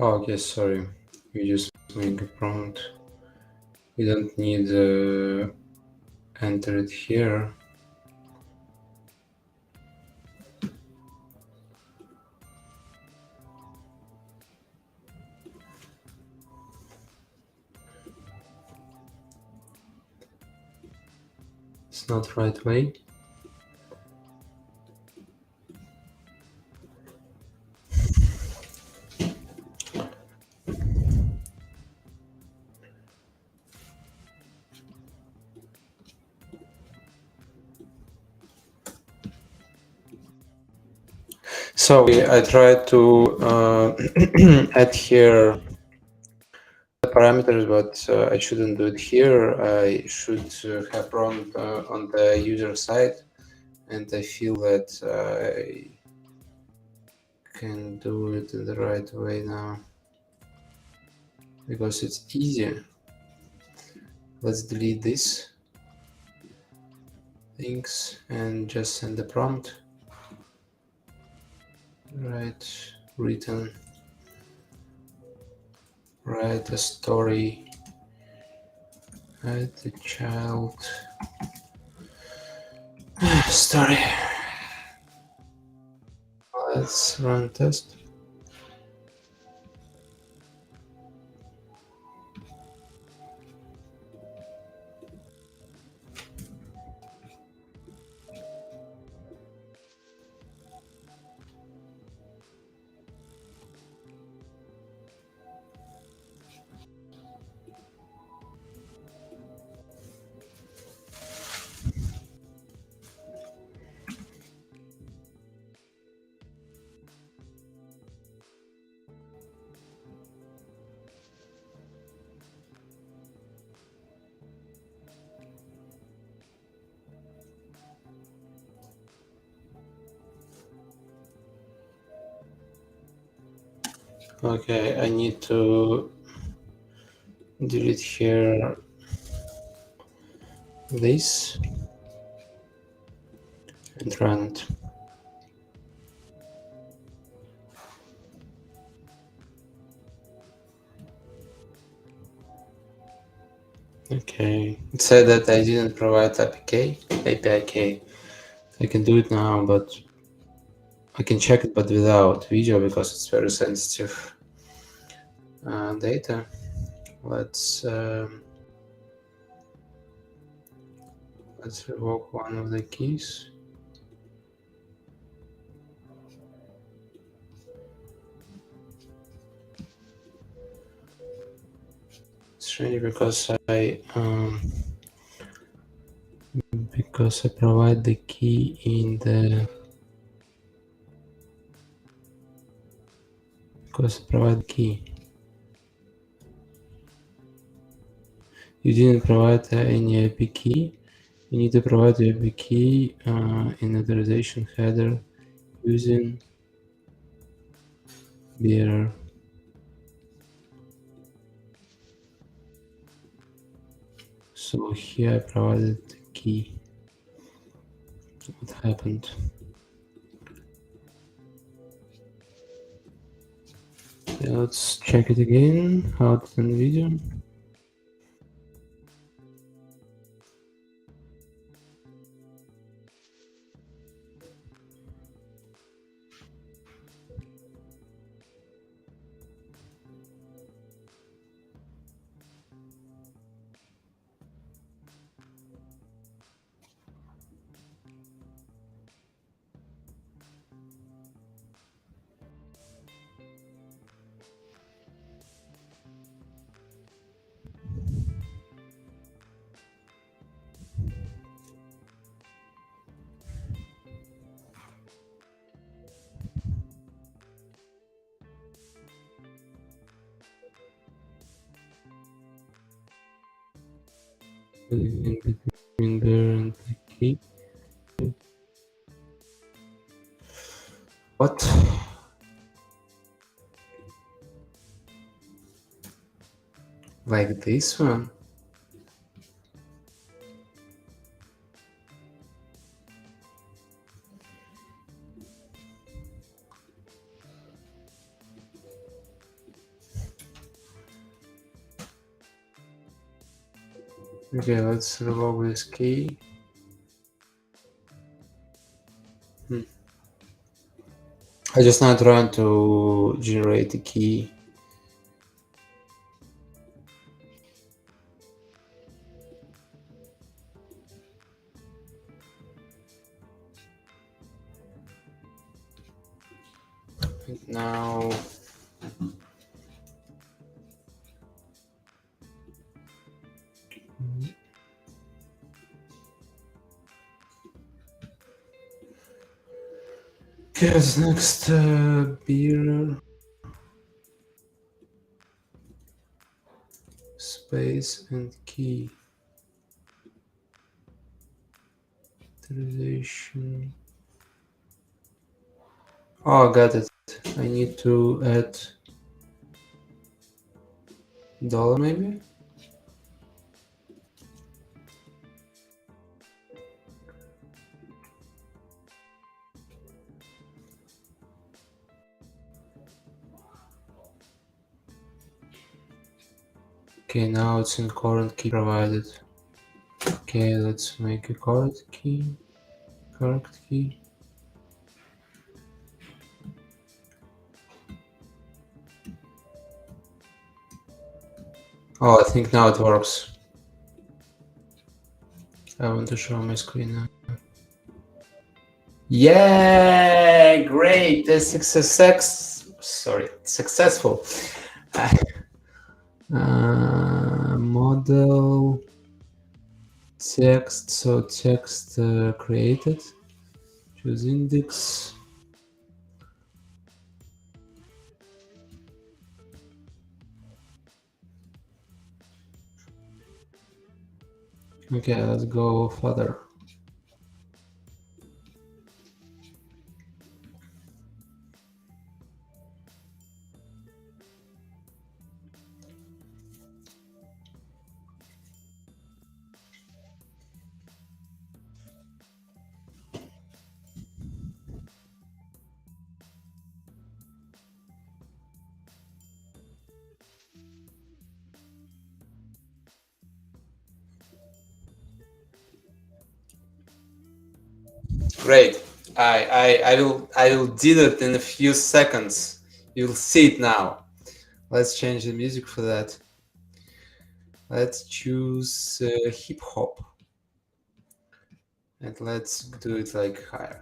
Oh, okay, sorry. We just make a prompt. We don't need enter it here. It's not right way. So I tried to add here the parameters, but I shouldn't do it here. I should have prompt on the user side, and I feel that I can do it in the right way now because it's easier. Let's delete this things and just send the prompt. Write written. Write a story. Write the child story. Let's run test. Okay, I need to delete here this and run it. Okay, it said that I didn't provide API key. I can do it now, but I can check it, but without video because it's very sensitive data. Let's revoke one of the keys. Strange because I provide the key in the key. You didn't provide any IP key. You need to provide the IP key in authorization header using bearer. So here I provided the key. What happened? Okay, let's check it again. How it's in video. In between bearer and the key. What? Like this one? Okay, let's revoke this key. I just now trying to generate a key. And now guess next beer space and key authorization. Oh, got it. I need to add dollar maybe. Okay, now it's in current key provided. Okay, let's make a correct key. Correct key. Oh, I think now it works. I want to show my screen now. Yeah, great. That's successful. Model text. So text created. Choose index. Okay, let's go further. Great. I will do it in a few seconds. You'll see it now. Let's change the music for that. Let's choose hip hop. And let's do it like higher.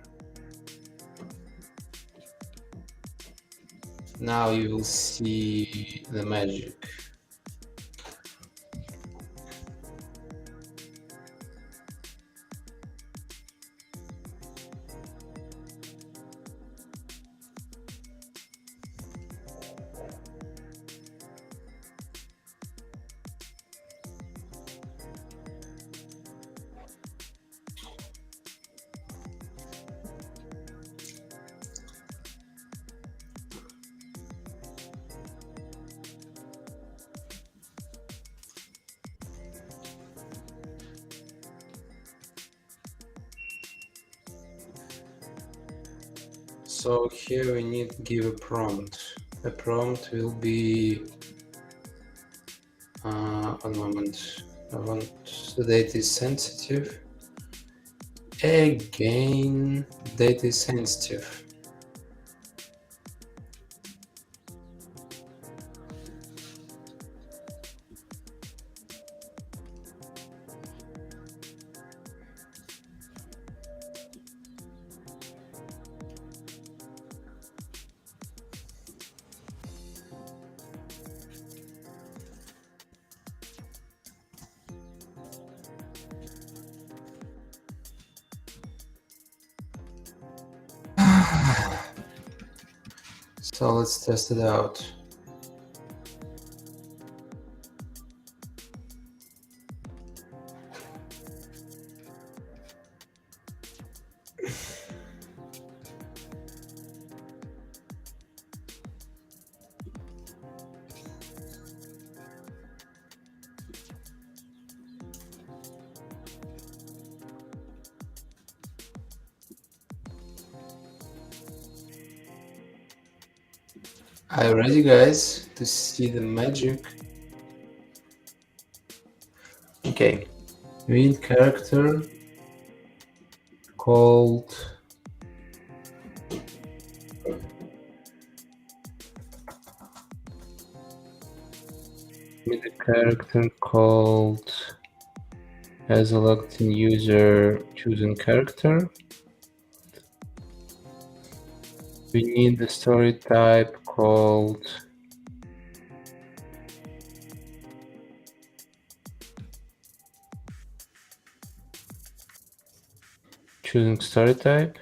Now you will see the magic. So here we need to give a prompt. The prompt will be one moment. I want the data is sensitive. Again, data is sensitive. So let's test it out. Are you ready, guys, to see the magic? Okay, we need character called as a logged in user chosen character. We need the story type called choosing story type,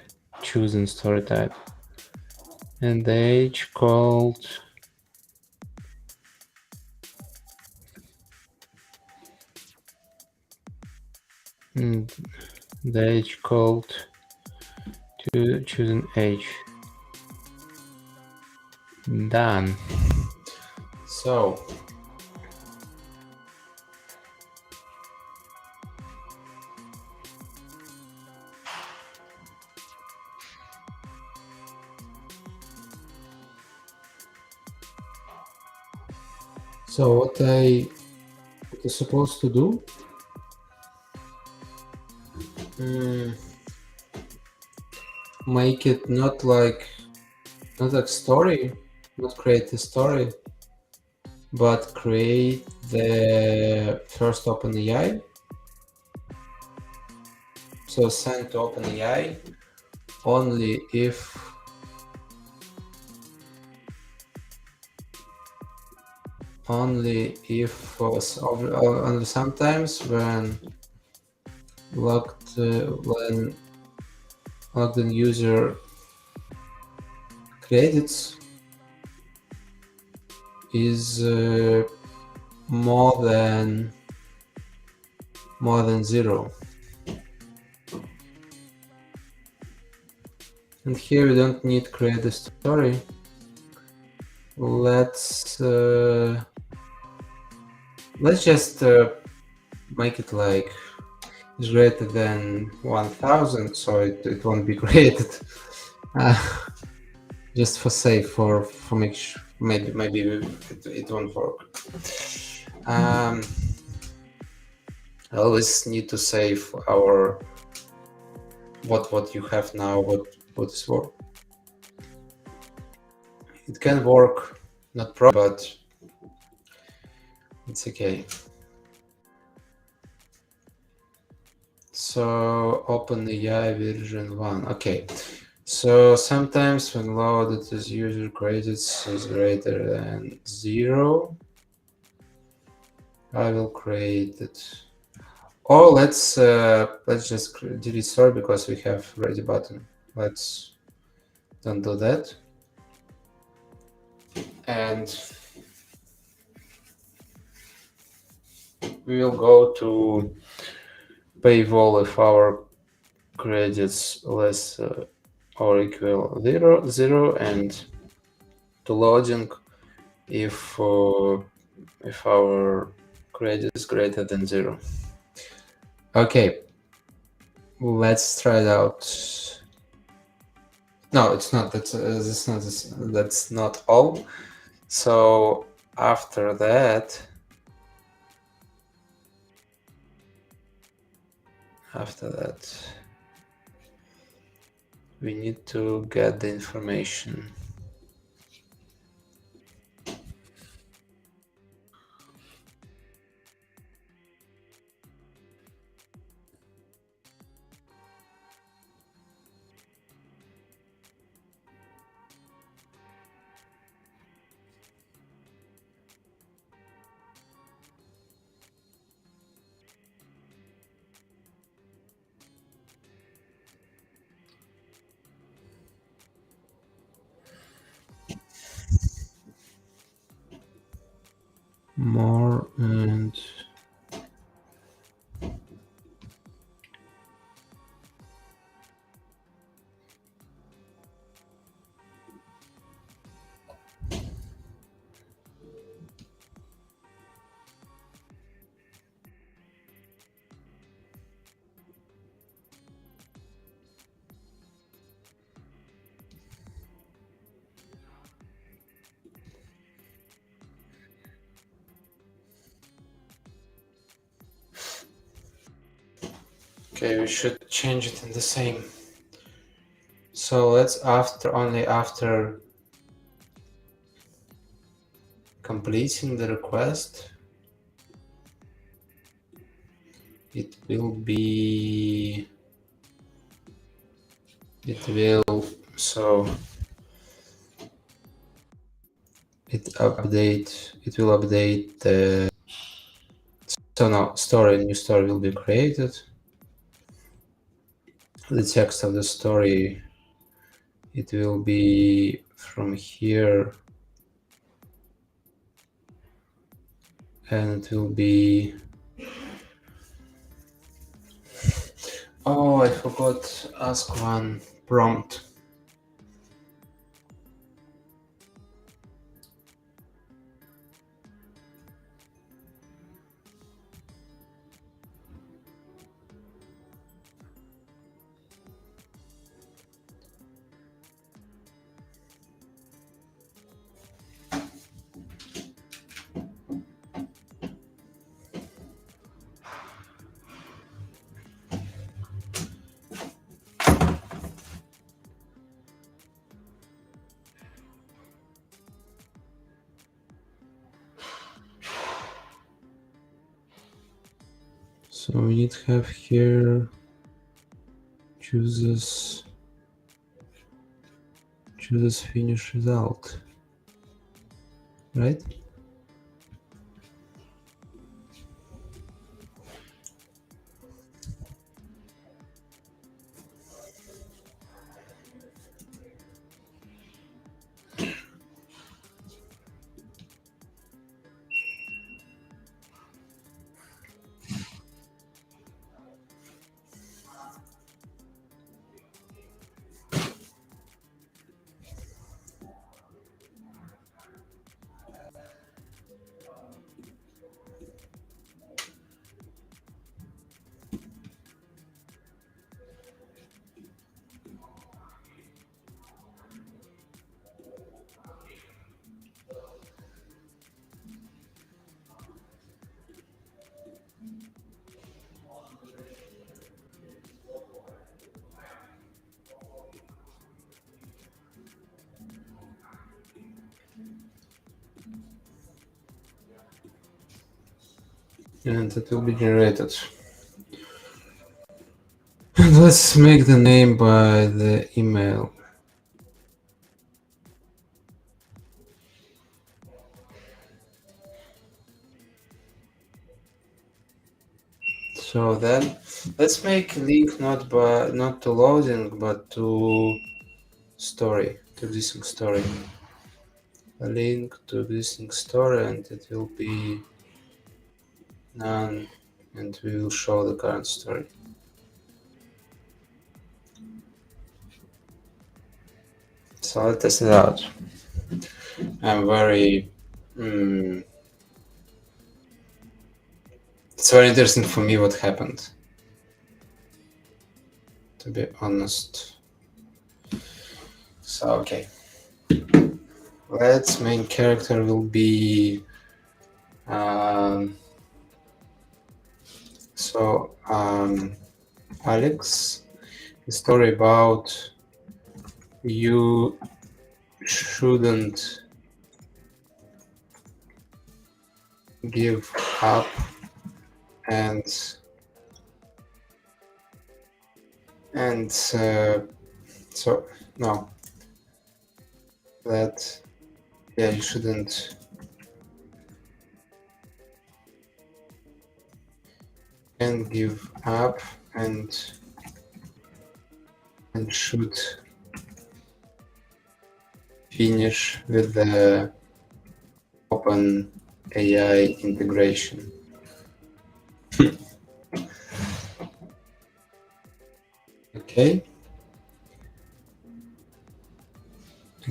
and the age called to choosing age. Done. So what I supposed to do? Make it not like story, not create a story, but create the first OpenAI. So send to OpenAI only if only sometimes when logged in user credits is more than 0. And here we don't need create a story. Let's just make it like greater than 1000, so it won't be created. Just for safe, for make sure, maybe it won't work. I always need to save our what you have now, what is work. It can work, not problem, but it's okay. So OpenAI version 1. Okay. So sometimes when loaded as user credits is greater than 0, I will create it. Or let's just delete story because we have ready button. Let's don't do that. And we will go to paywall if our credits less or equal 0, and to loading if our credit is greater than 0. Okay, let's try it out. No, it's not. That's not all. So after that, we need to get the information. More and Okay, we should change it in the same. So let's only after completing the request, it will so it will update the, so now new story will be created. The text of the story, it will be from here, and it will be, oh, I forgot to ask one prompt. So we need to have here chooses finish result, right? And it will be generated. And let's make the name by the email. So then let's make a link not to loading but to story, to existing story. A link to existing story, and it will be none, and we will show the current story. So let's test it out. I'm very it's very interesting for me what happened, to be honest. So okay, let's main character will be Alex. The story about you shouldn't give up, and so no, that you shouldn't give up, and should finish with the open AI integration. Okay,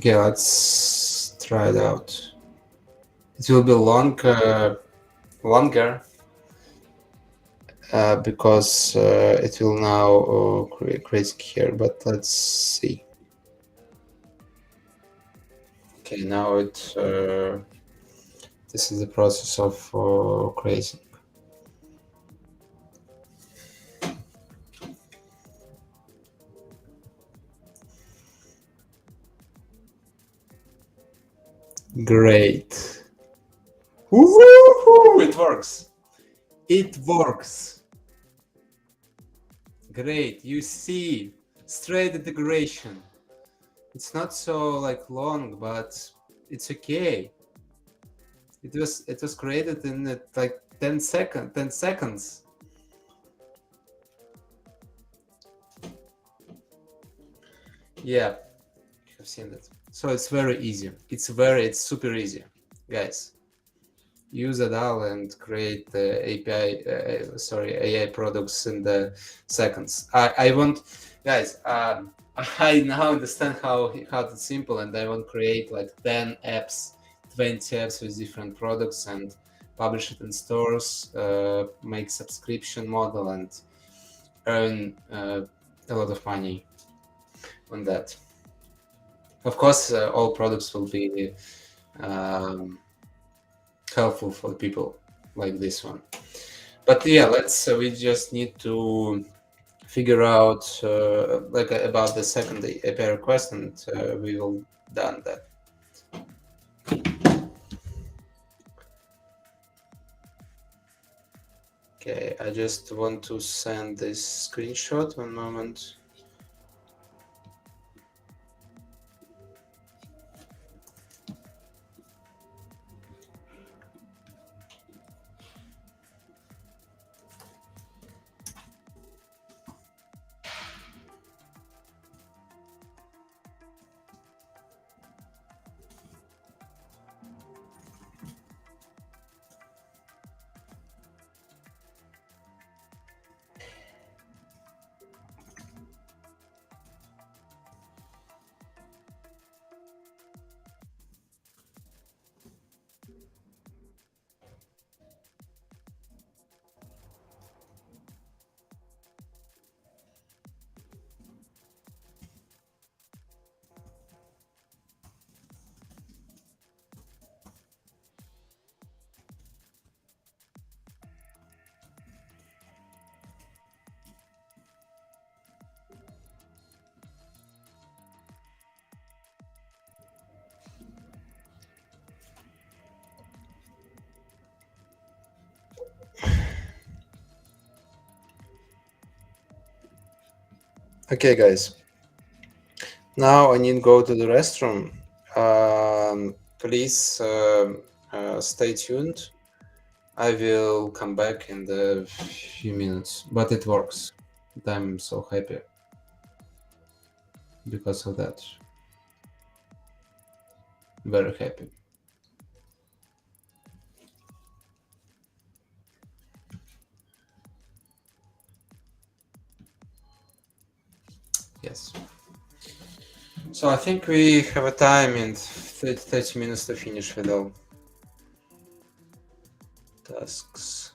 let's try it out. It will be longer because it will now create here, but let's see. Okay, now it this is the process of creating. Great. Woo-hoo! It works. It works. Great. You see, straight integration. It's not so like long, but it's okay. It was created in like 10 seconds. Yeah, I've seen that. So it's very easy. It's super easy, guys. Use ADAL and create the API, AI products in the seconds. I want, guys, I now understand how it's simple, and I want to create like 10 apps, 20 apps with different products and publish it in stores, make subscription model and earn a lot of money on that. Of course, all products will be helpful for people like this one. But yeah, we just need to figure out about the second API request, and we will done that. Okay, I just want to send this screenshot. One moment. Okay, guys. Now I need to go to the restroom. Please stay tuned. I will come back in a few minutes, but it works. I'm so happy because of that. Very happy. Yes. So I think we have a time in 30 minutes to finish with all tasks.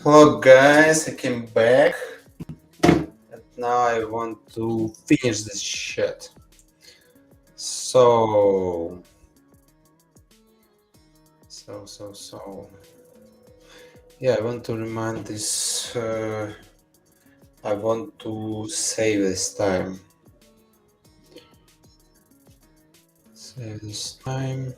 Hello guys, I came back. And now I want to finish this shit. So. Yeah, I want to remind this. I want to save this time. Save this time.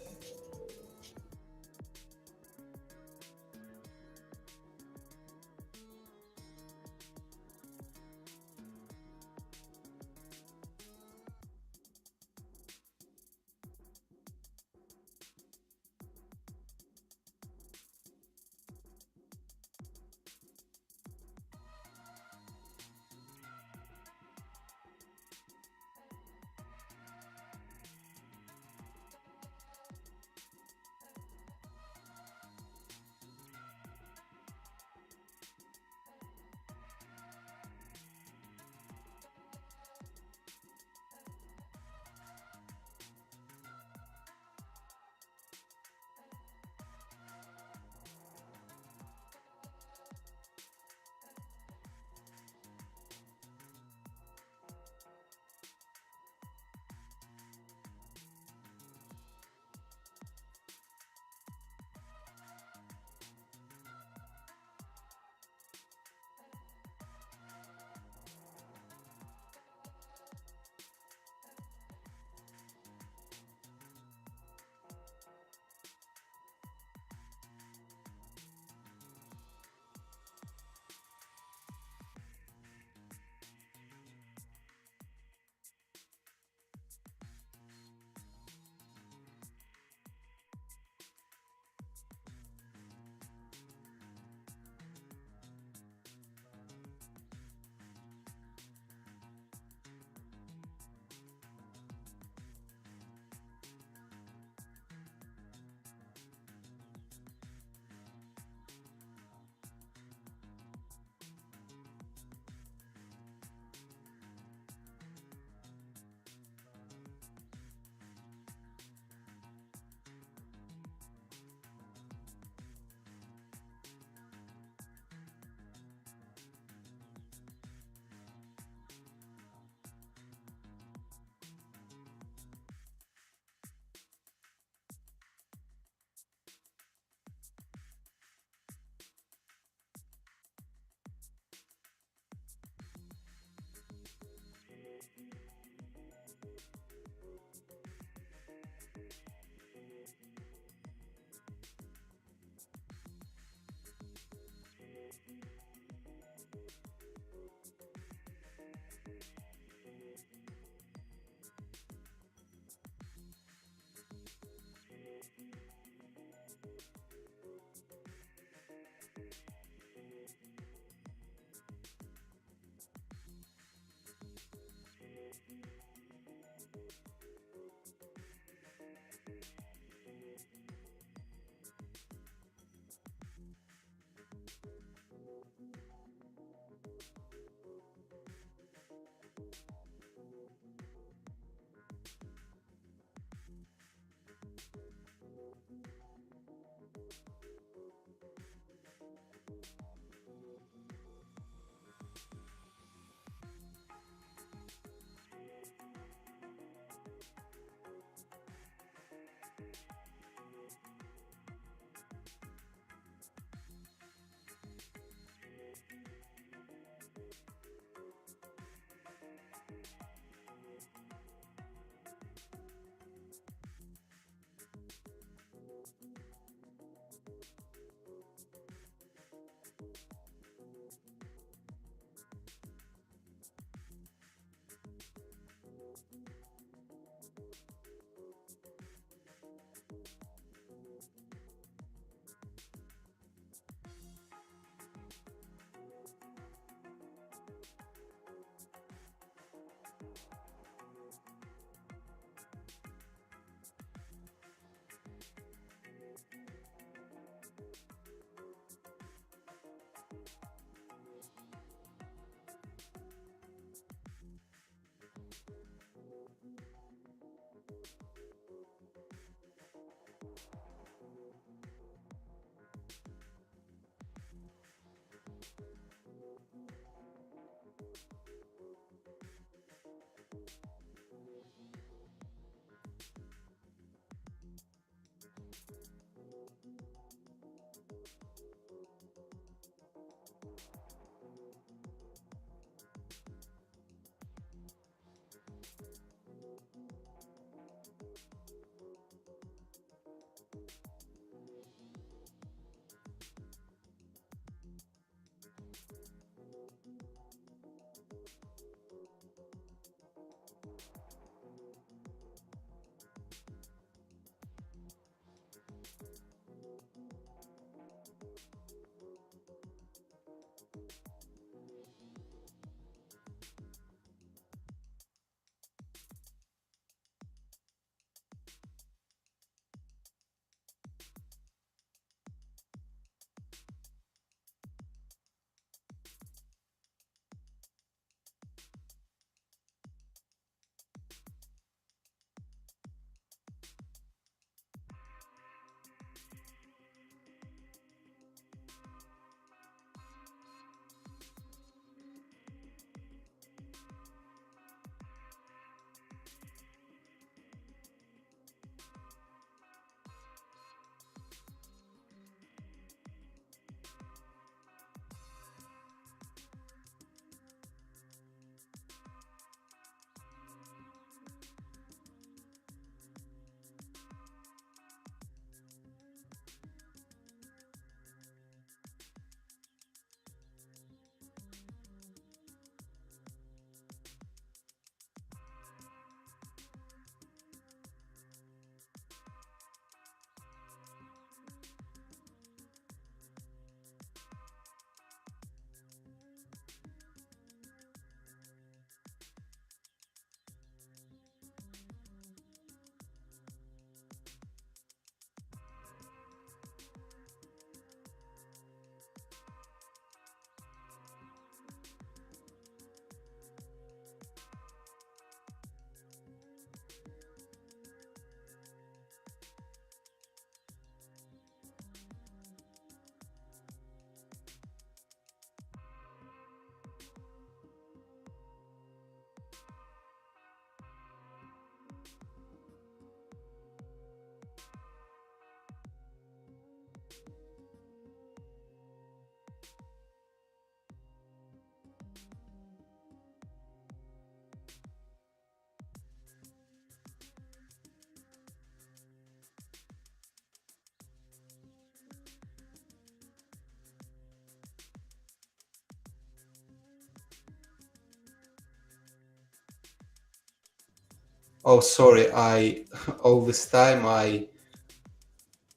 Oh, sorry, I all this time I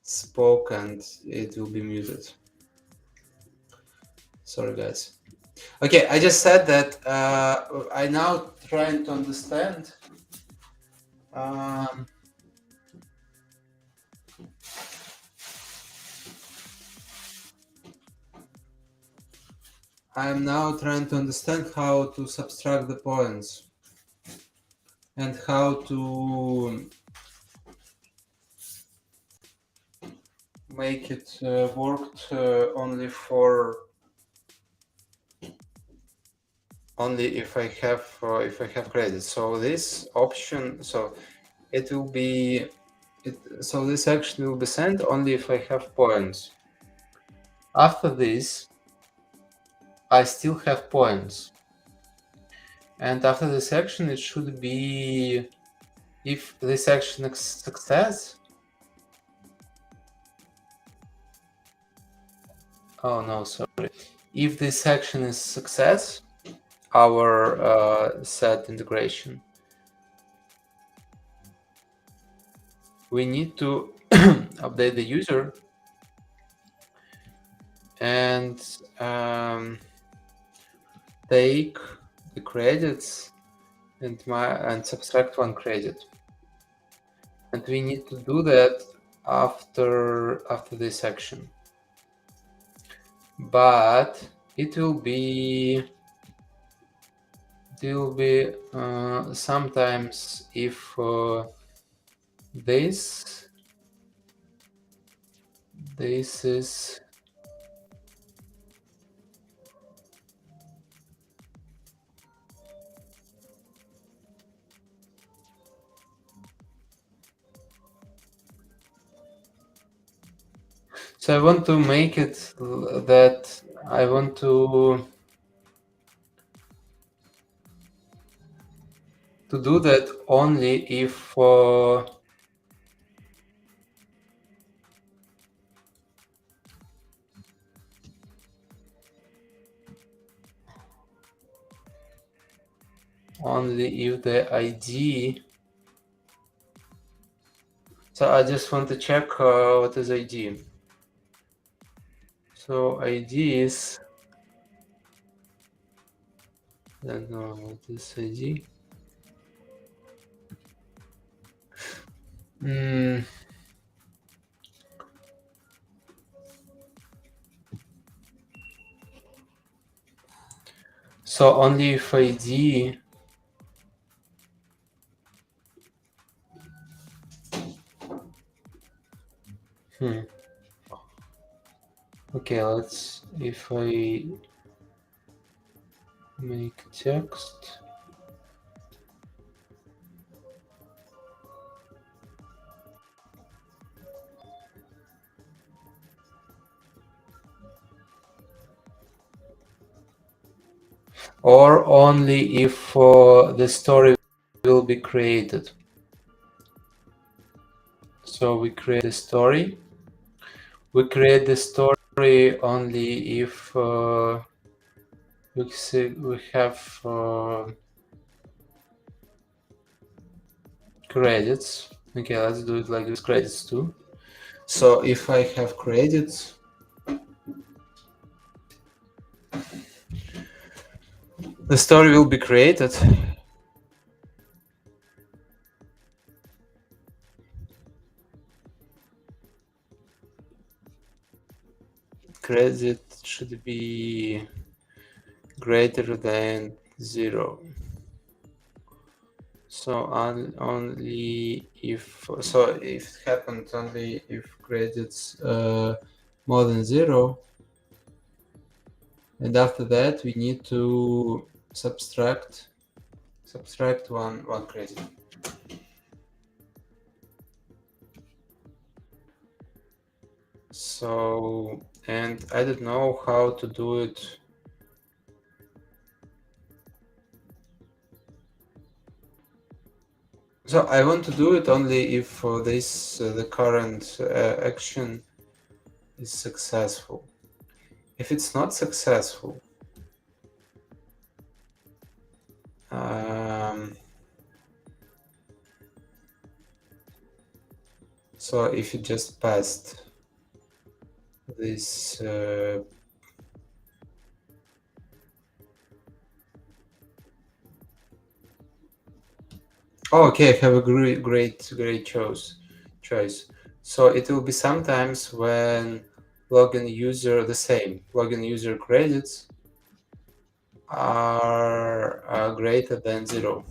spoke and it will be muted. Sorry, guys. Okay, I just said that I now trying to understand. I'm now trying to understand how to subtract the points and how to make it worked only if I have credit. So this option, so it will be so this action will be sent only if I have points. After this, I still have points, and after this action, it should be if this action is success. Oh no, sorry. If this action is success, our set integration, we need to update the user and take the credits and subtract one credit. And we need to do that after this action. But it will be sometimes if this is so I want to make it that I want to do that only if the ID. So I just want to check what is ID. So ID is, I don't know what is ID. So only if ID Okay, let's, if I make text, or only if the story will be created. So we create a story. We create the story only if we have credits. Okay, let's do it like this, credits too. So if I have credits, the story will be created. Credit should be greater than 0. So only if it happens only if credits more than 0, and after that we need to subtract one credit. So, and I don't know how to do it. So I want to do it only if this the current action is successful. If it's not successful, So if you just passed this oh, okay, I have a great choice. So it will be sometimes when login user the same login user credits are greater than 0.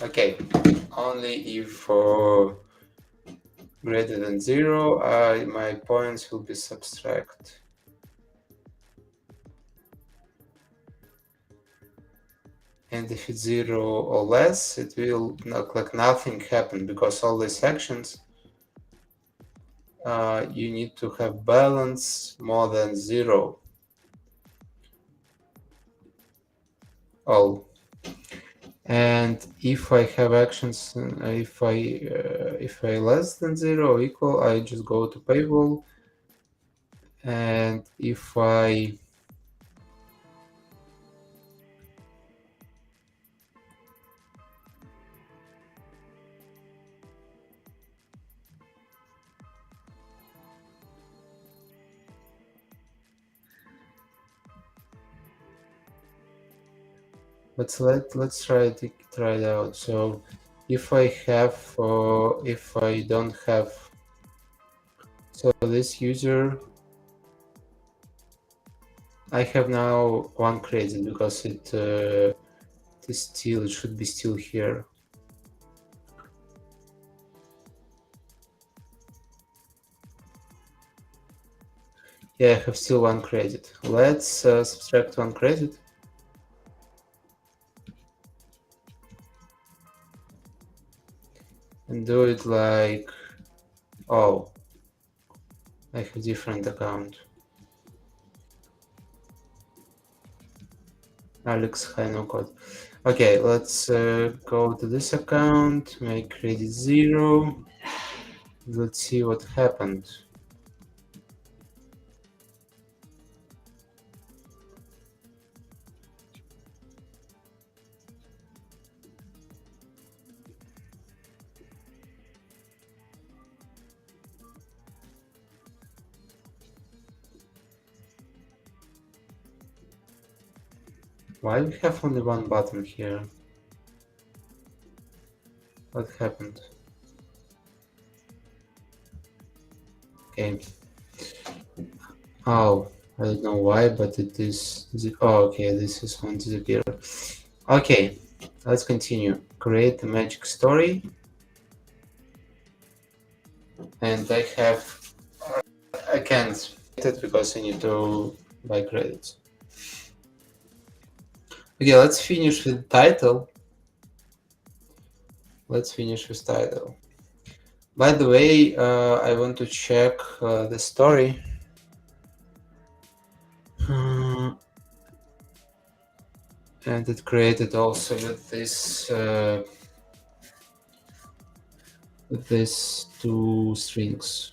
Okay, only if greater than 0, my points will be subtract. And if it's 0 or less, it will not like nothing happen, because all these actions you need to have balance more than 0. All. And if I have actions, if I less than 0 or equal, I just go to paywall. And if I let's try it out. So if I don't have, so this user, I have now 1 credit because it should be still here. Yeah, I have still 1 credit. Let's subtract 1 credit. And do it like, oh, I have different account. Alex Code. Okay, let's go to this account, make credit 0. Let's see what happened. Why we have only 1 button here? What happened? Okay. Oh, I don't know why, but it is. Oh, okay, this is going to disappear. Okay, let's continue. Create the magic story. And I can't get it because I need to buy credits. Okay, let's finish with title. Let's finish with title. By the way, I want to check the story. And it created also with these 2 strings.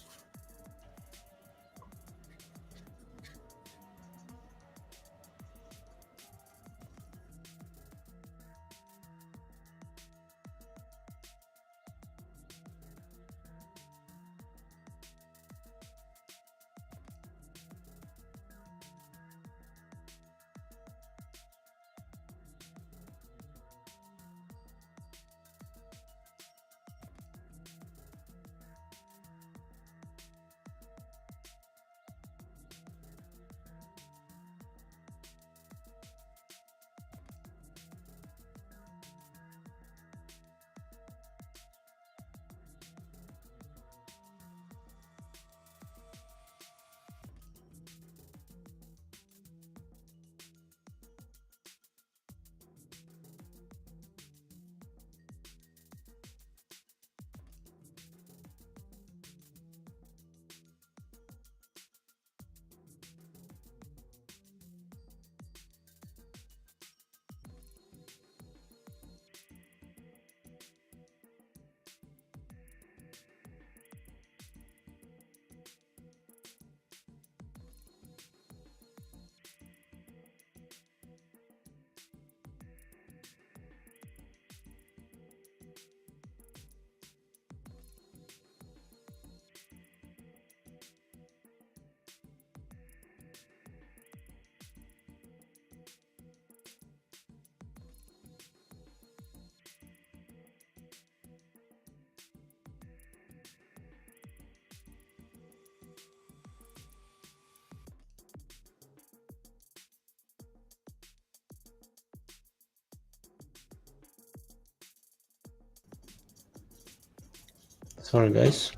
Sorry, guys.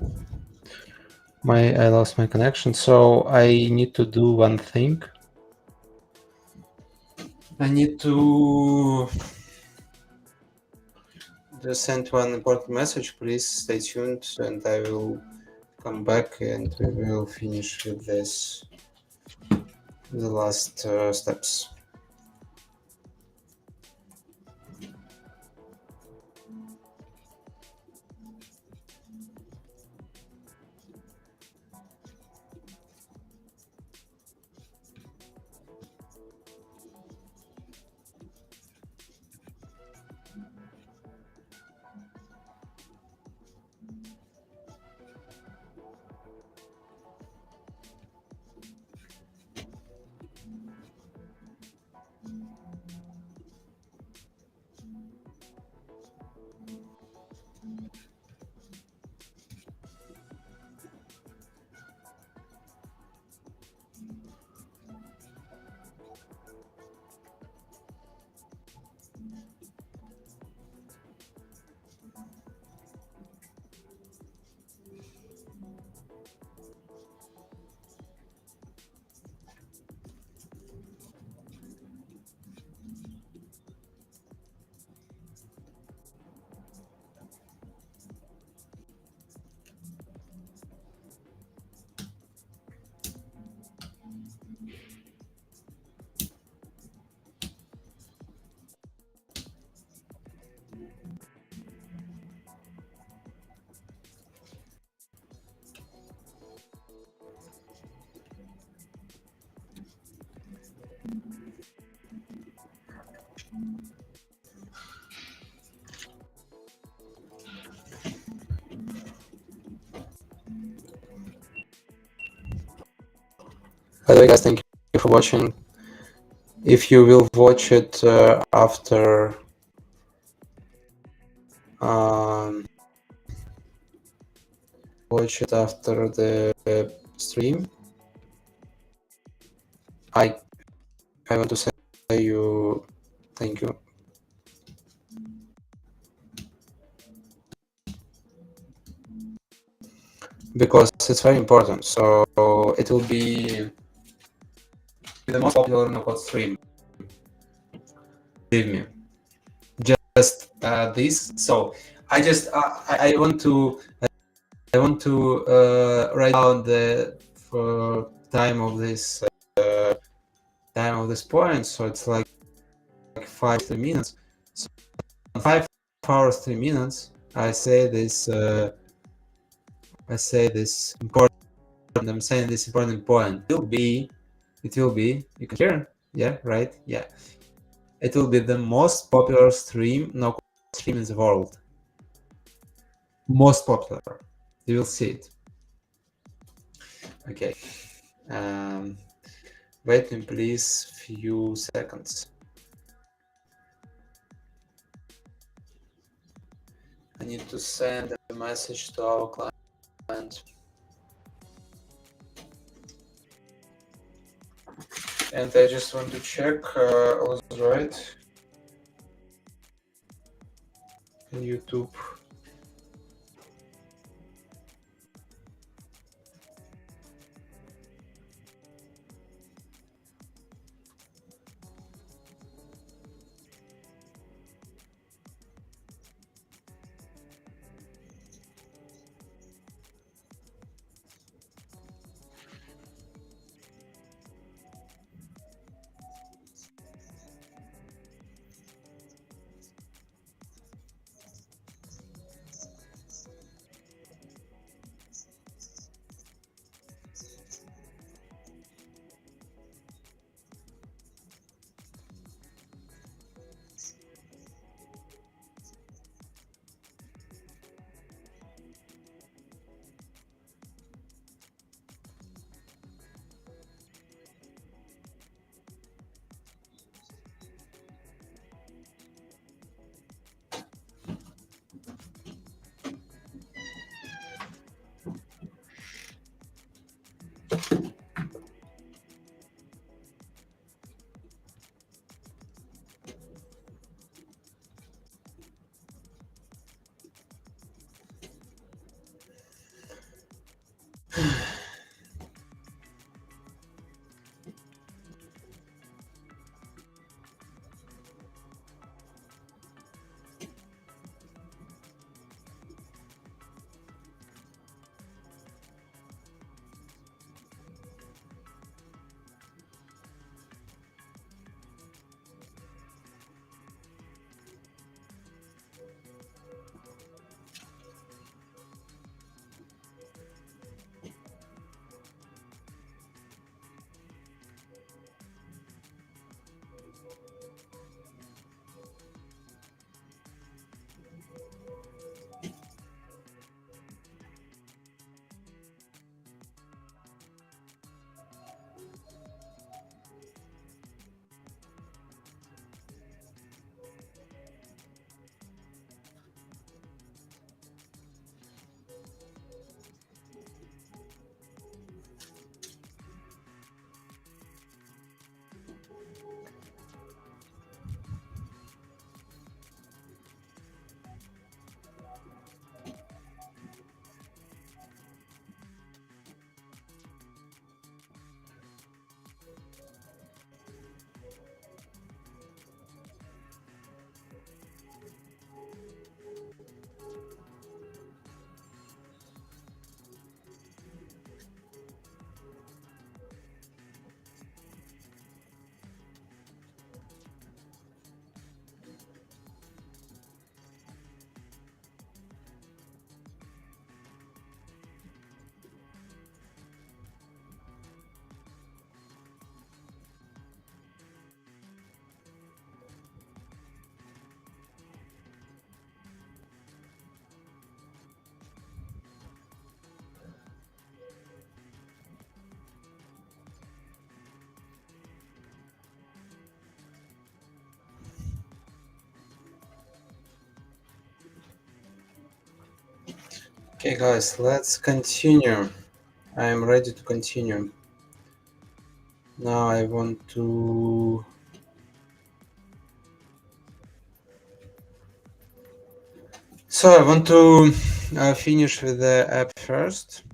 I lost my connection. So I need to do one thing. I need to just send one important message. Please stay tuned, and I will come back and we will finish with this, the last steps. By the way, guys, thank you for watching. If you will watch it after the stream, I want to say you thank you. Because it's very important. So it will be the most popular no-code stream. Believe me. Just this. So I just I want to write down the time of this point. So it's like 3 minutes. So 5 hours 3 minutes. I say this important. I'm saying this important point. It will be. You can hear? Yeah, right. Yeah. It will be the most popular stream, no stream in the world. Most popular. You will see it. Okay. Wait me, please, few seconds. I need to send a message to our client. And I just want to check all is right. YouTube. Okay, guys, let's continue. I am ready to continue. Now I want to finish with the app first.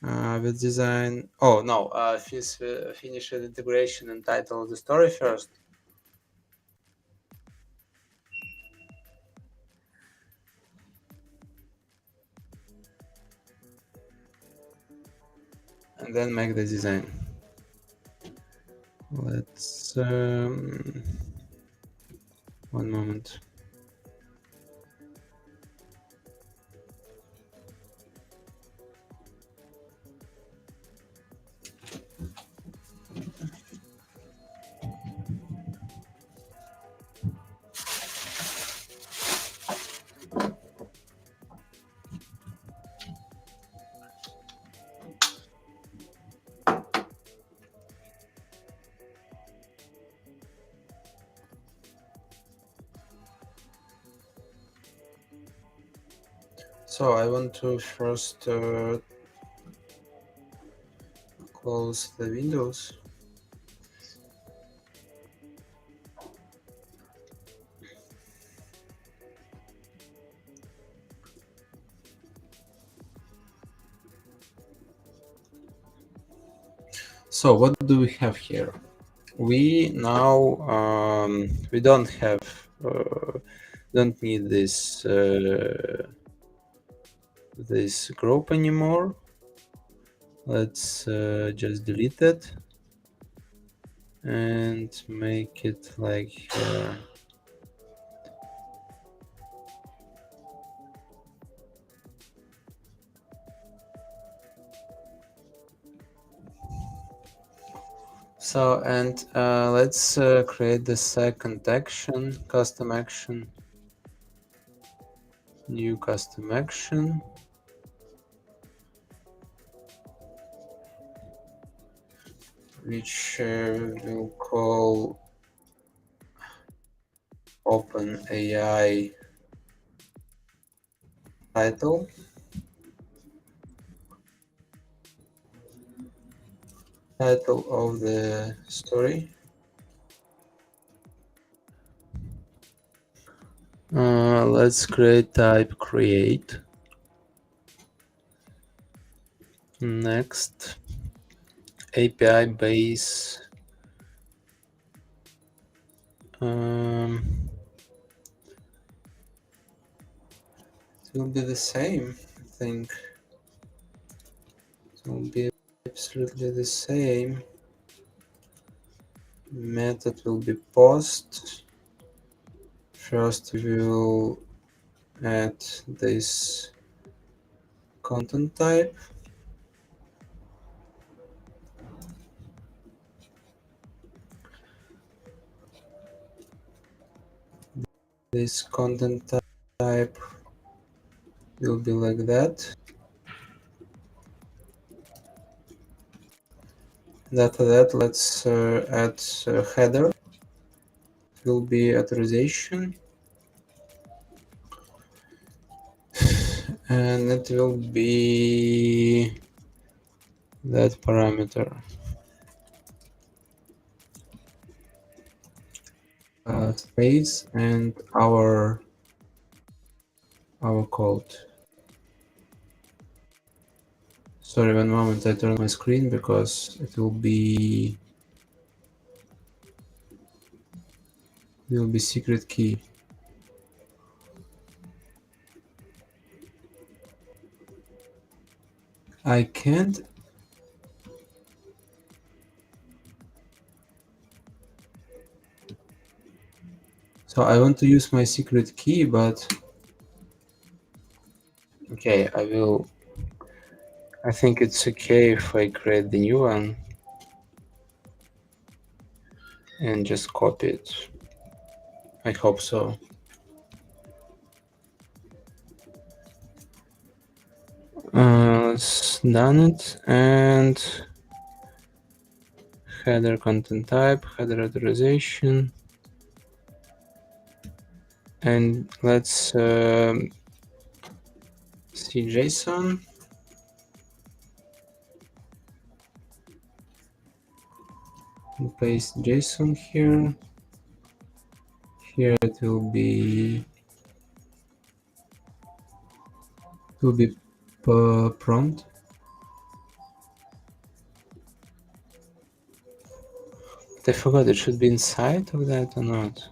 With design. Oh no, finish with integration and title of the story first. And then make the design. Let's one moment. So I want to first close the windows. So what do we have here? We now we don't need this this group anymore. Let's just delete it and make it like so, and let's create the second action, custom action, new custom action. Which we'll call OpenAI title. Title of the story. Let's create type create. Next, API base. It will be the same, I think. It will be absolutely the same. Method will be post. First, we'll add this content type. This content type will be like that. And after that, let's add a header. It will be authorization. And it will be that parameter. Space and our code. Sorry, one moment, I turn my screen because it will be secret key. I can't. So I want to use my secret key, but okay, I will. I think it's okay if I create the new one and just copy it. I hope so. Let's done it, and header content type, header authorization, and let's CJSON. And paste JSON here. Here it will be prompt. I forgot, it should be inside of that or not.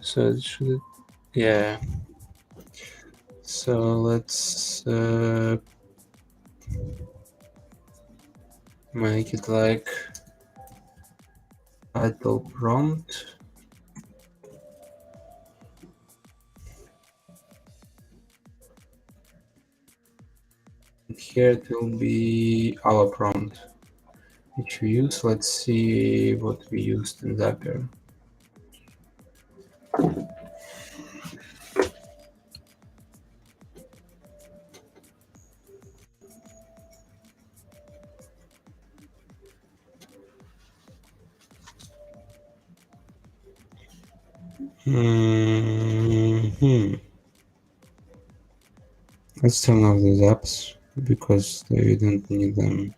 So it should, yeah. So let's make it like title prompt. And here it will be our prompt, which we use. Let's see what we used in Zapier. Let's turn off these apps because we don't need them.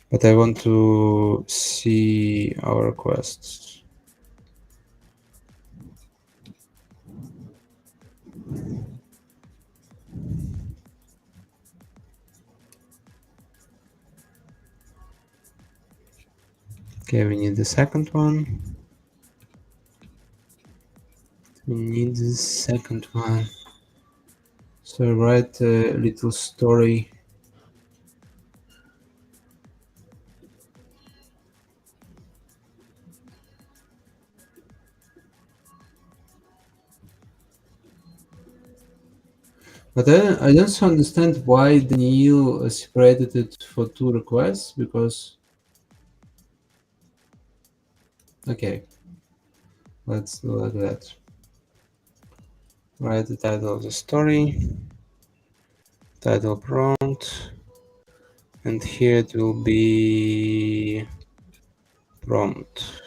But I want to see our requests. Okay, we need the second one. We need the second one. So write a little story. But I don't understand why Daniil separated it for 2 requests, because... Okay, let's do like that. Write the title of the story, title prompt, and here it will be prompt,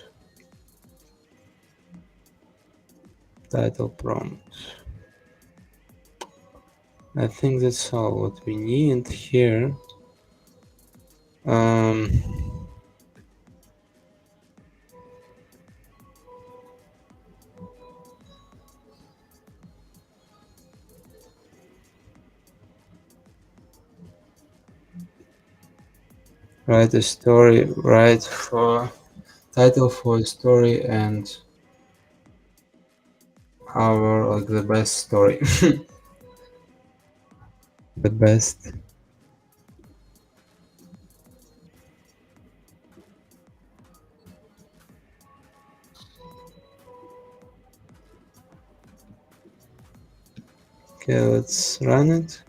title prompt. I think that's all what we need here. Write a story, write for title for a story and our, like, the best story. The best. Okay, let's run it.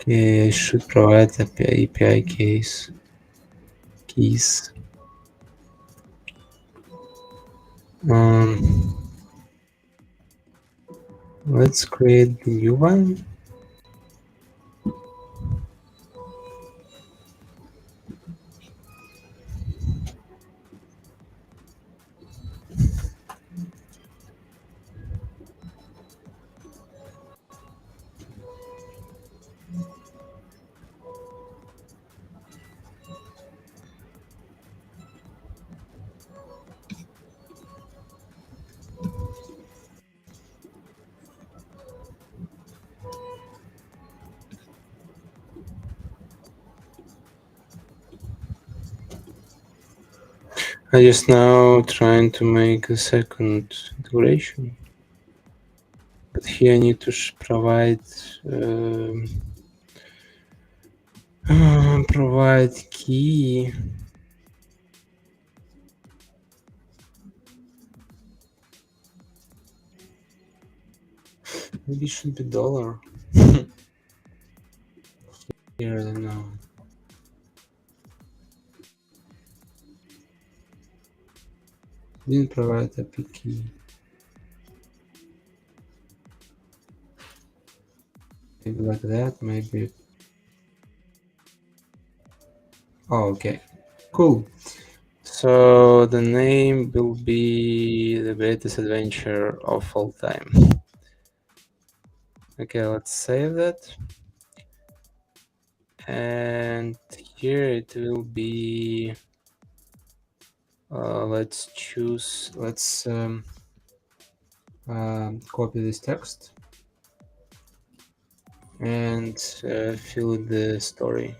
Okay, I should provide the API keys. Let's create the new one. I just now trying to make a second integration, but here I need to provide provide key. Maybe it should be $. Here, I don't know. Didn't provide a key. Maybe like that, maybe. Oh, okay, cool. So the name will be The Greatest Adventure of All Time. Okay, let's save that. And here it will be, let's choose, let's copy this text and fill the story.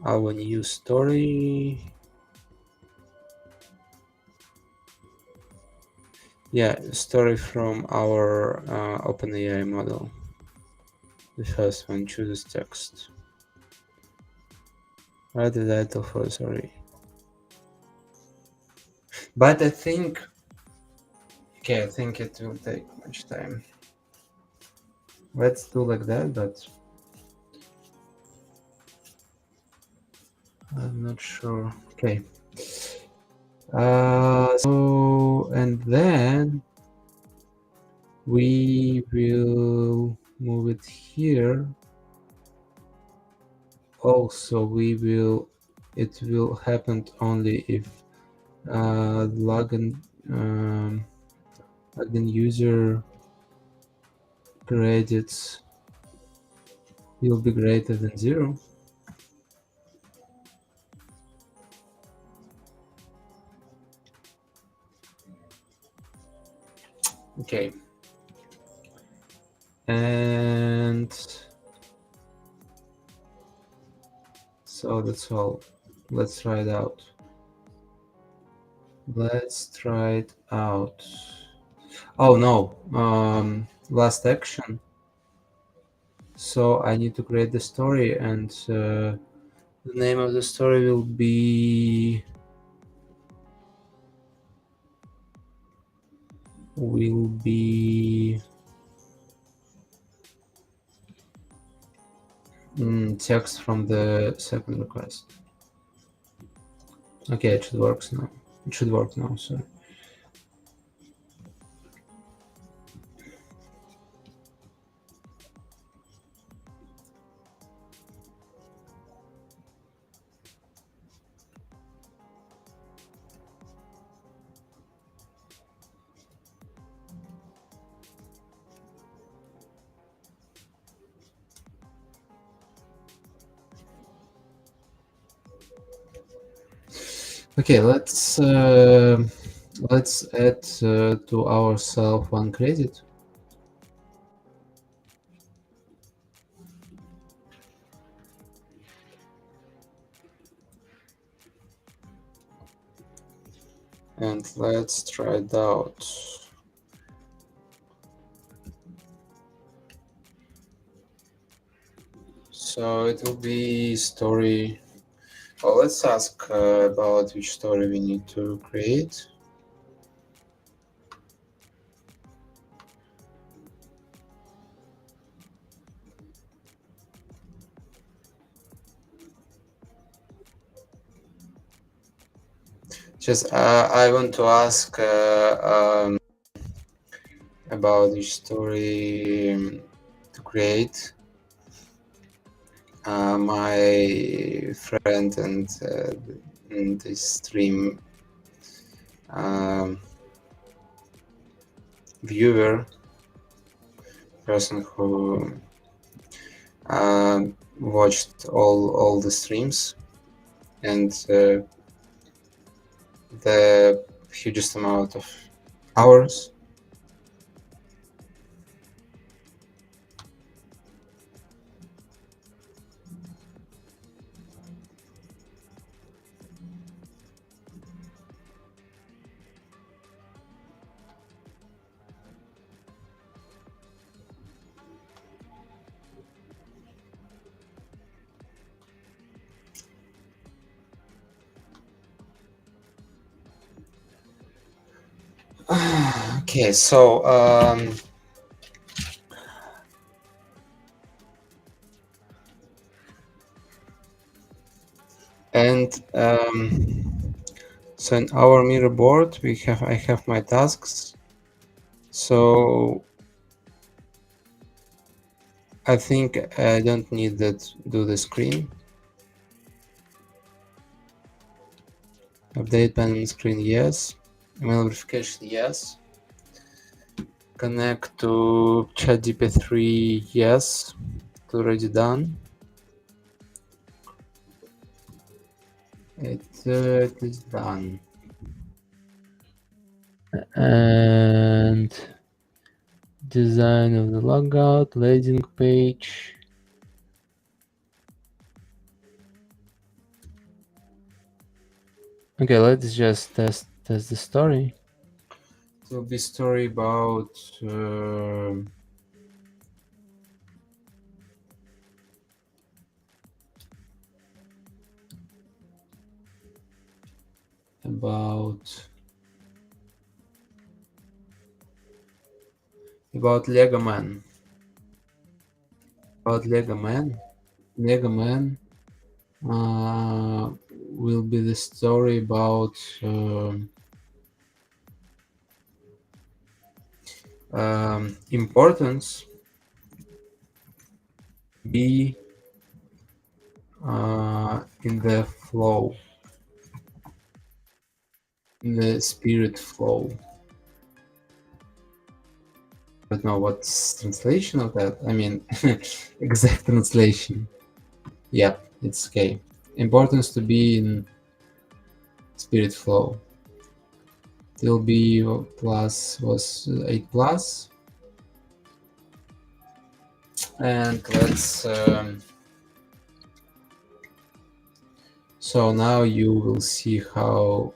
Our new story. Yeah, story from our OpenAI model. The first one chooses text. Write the title for the story. But I think, okay, I think it will take much time. Let's do like that, but I'm not sure. Okay. So, and then we will move it here. Also, it will happen only if login user credits will be greater than 0. Okay. And so that's all. Let's try it out. Let's try it out. Oh no, last action. So I need to create the story, and the name of the story will be text from the second request. Okay, it should work now. It should work now. Sorry. Okay, let's add to ourselves 1 credit. And let's try it out. So it will be story. Well, let's ask about which story we need to create. Just I want to ask about which story to create. My friend and in this stream viewer, person who watched all the streams and the hugest amount of hours. Okay, so so in our mirror board I have my tasks. So I think I don't need that do the screen. Update panel screen, yes. Email verification, yes. Connect to ChatGPT 3, yes. It's already done. It is done. And design of the logout, landing page. Okay, let's just test the story. It will be story about Lego Man. About Lego Man. Lego Man will be the story about importance be in the flow, in the spirit flow. I don't know what's translation of that. I mean, exact translation. Yep, it's okay. Importance to be in spirit flow. Till B plus was 8 plus. And let's so now you will see how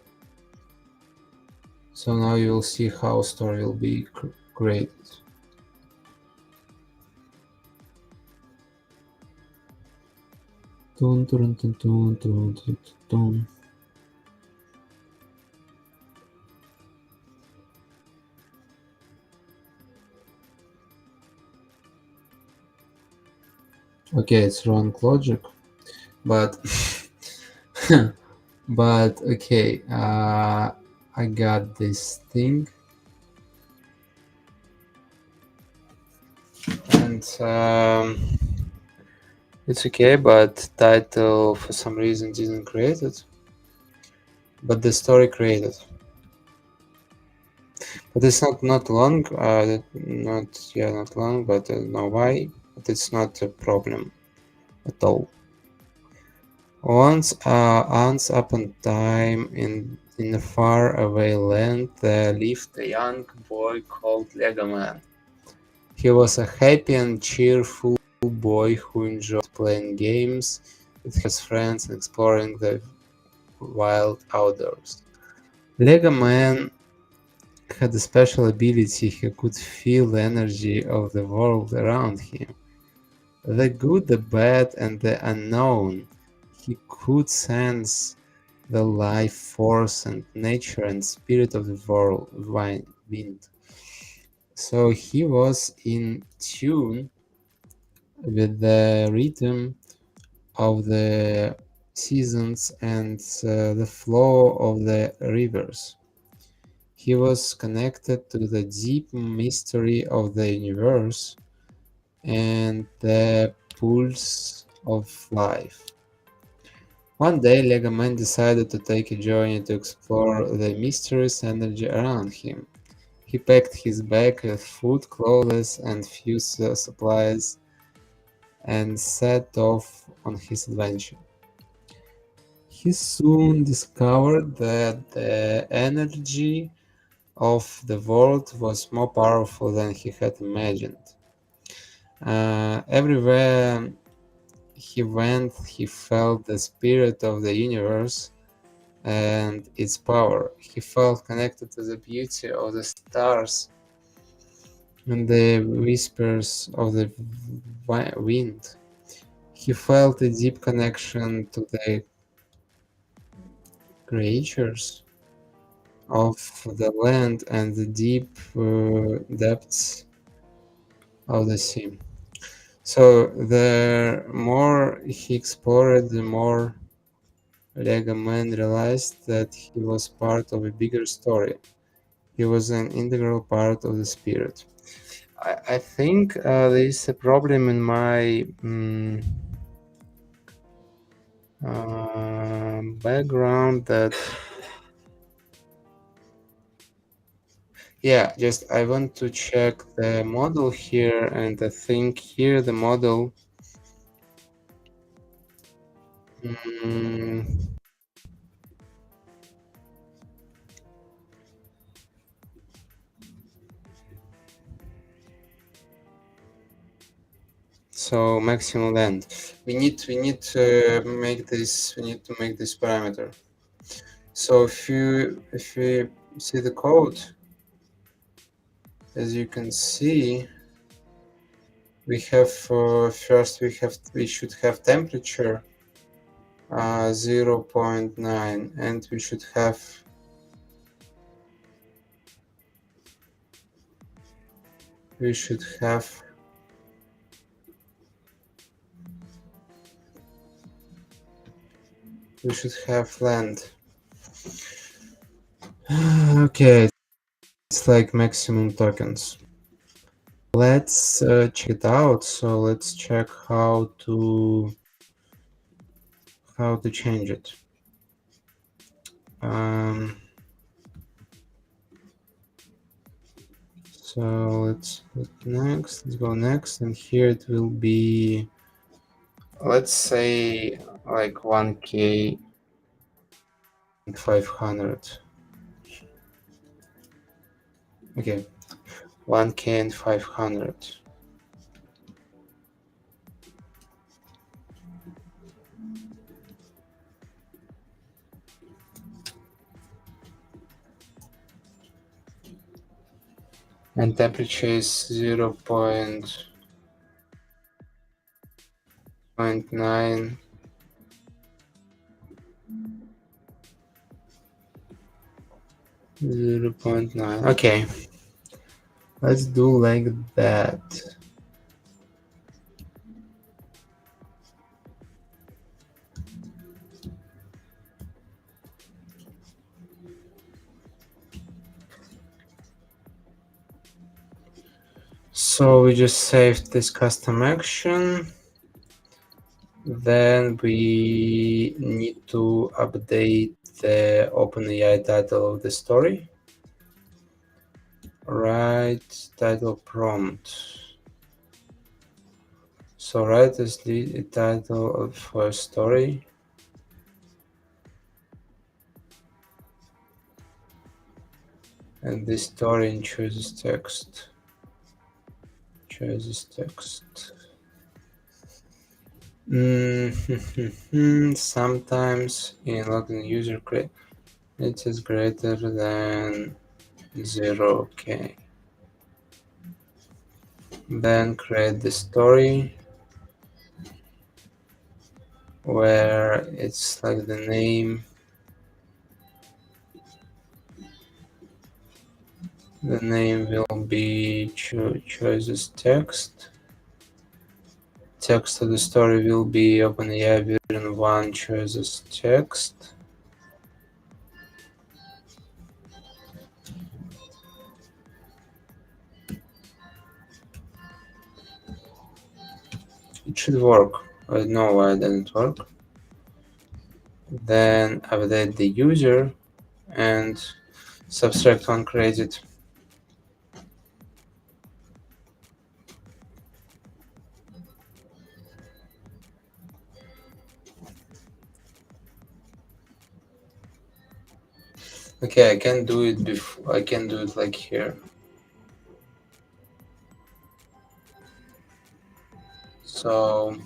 story will be created. Dun, dun, dun, dun, dun, dun, dun. Okay, it's wrong logic, but but okay, I got this thing, and it's okay, but title for some reason didn't create it, but the story created. But it's not long, not long, but I don't know why, but it's not a problem at all. Once upon a time in a faraway land there lived a young boy called Lego Man. He was a happy and cheerful boy who enjoyed playing games with his friends and exploring the wild outdoors. Lego Man had a special ability. He could feel the energy of the world around him. The good, the bad, and the unknown. He could sense the life force and nature and spirit of the world, wind. So he was in tune with the rhythm of the seasons and the flow of the rivers. He was connected to the deep mystery of the universe and the pulse of life. One day, Lego Man decided to take a journey to explore the mysterious energy around him. He packed his bag with food, clothes, and few supplies and set off on his adventure. He soon discovered that the energy of the world was more powerful than he had imagined. Everywhere he went, he felt the spirit of the universe and its power. He felt connected to the beauty of the stars and the whispers of the wind. He felt a deep connection to the creatures of the land and the deep depths of the sea. So the more he explored, the more Lego Man realized that he was part of a bigger story. He was an integral part of the spirit. I think there is a problem in my background that Yeah, just I want to check the model here, and I think here the model. mm, so maximum length. We need to make this. We need to make this parameter. So if we see the code, as you can see, we have first we should have temperature 0.9, and we should have length. Okay, it's like maximum tokens. Let's check it out. So let's check how to change it. So let's go next, and here it will be, let's say, like 1K and 500. Okay, 1K and 500. And temperature is 0.9. 0.9. Okay, let's do like that. So we just saved this custom action. Then we need to update the OpenAI title of the story. Write title prompt. So write the title for a story. And this story chooses text. Sometimes in login user create it is greater than 0K. Then create the story where it's like the name. The name will be choices text. Text of the story will be OpenAI version 1 choices text. It should work. I don't know why it doesn't work. Then update the user and subtract one credit. Okay, I can do it before. I can do it like here. So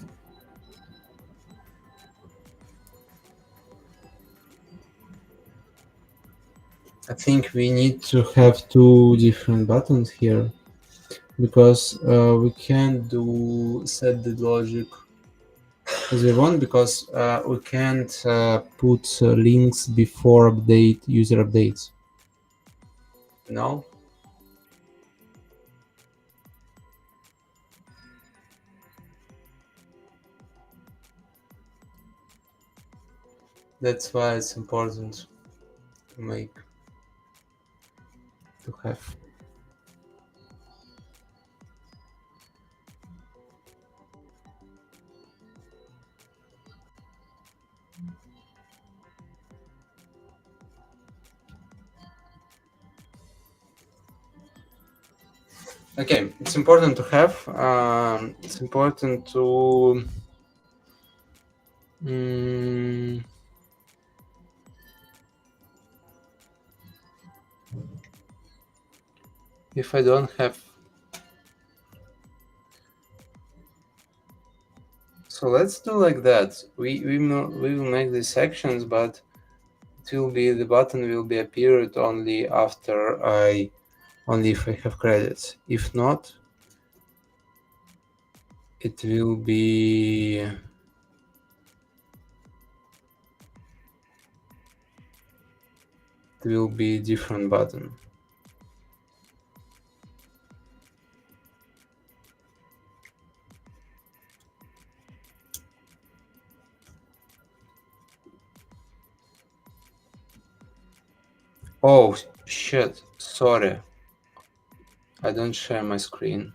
I think we need to have two different buttons here, because we can't set the logic as we want, because we can't put links before user updates. No. That's why it's important to have. Okay, it's important to have. It's important to. mm, if I don't have. So let's do like that. We will make these sections, but it will be the button will be appeared only after only if I have credits. If not, it will be different button. Oh shit, sorry. I don't share my screen.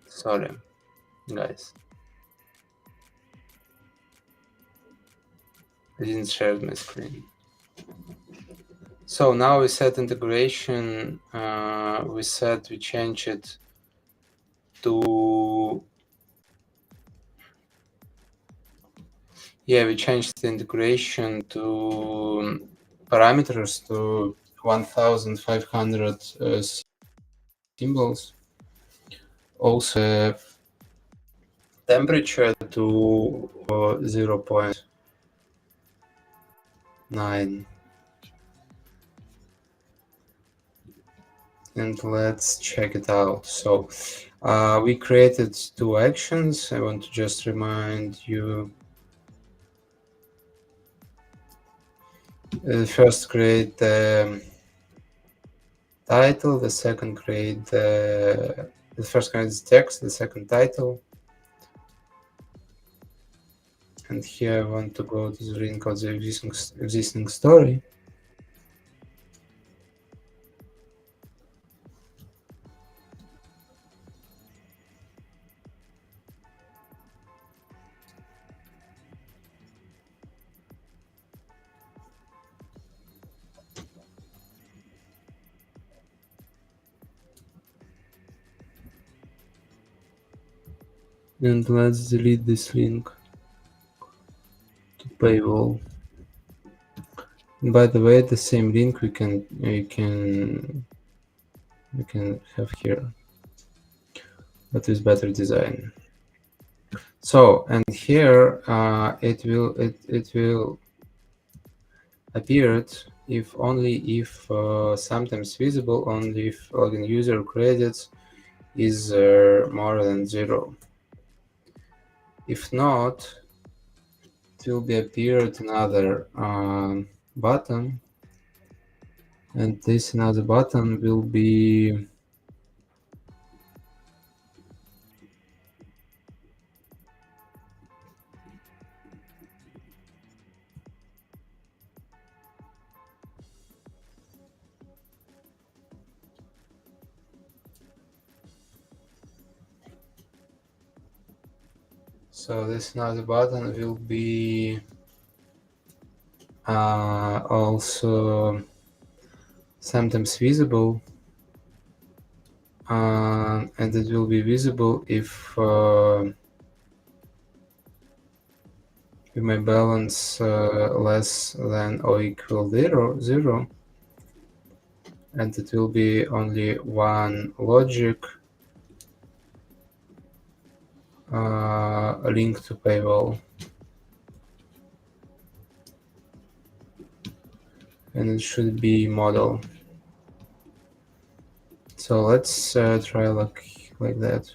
Sorry, guys. I didn't share my screen. So now we set integration. We change it to. Yeah, we changed the integration to parameters to 1,500 symbols. Also, temperature to 0.9. And let's check it out. So we created two actions. I want to just remind you. First, create the title. The second, create the first creates text. The second, title. And here I want to go to the link of the existing story. And let's delete this link to paywall. And by the way, the same link we can have here, but with better design. So, and here it will appear if sometimes visible only if login user credits is more than 0. If not, it will be appeared another button, and this another button will be so this another button will be also sometimes visible, and it will be visible if my balance less than or equal 0, and it will be only one logic link to paywall, and it should be model. So let's try like that.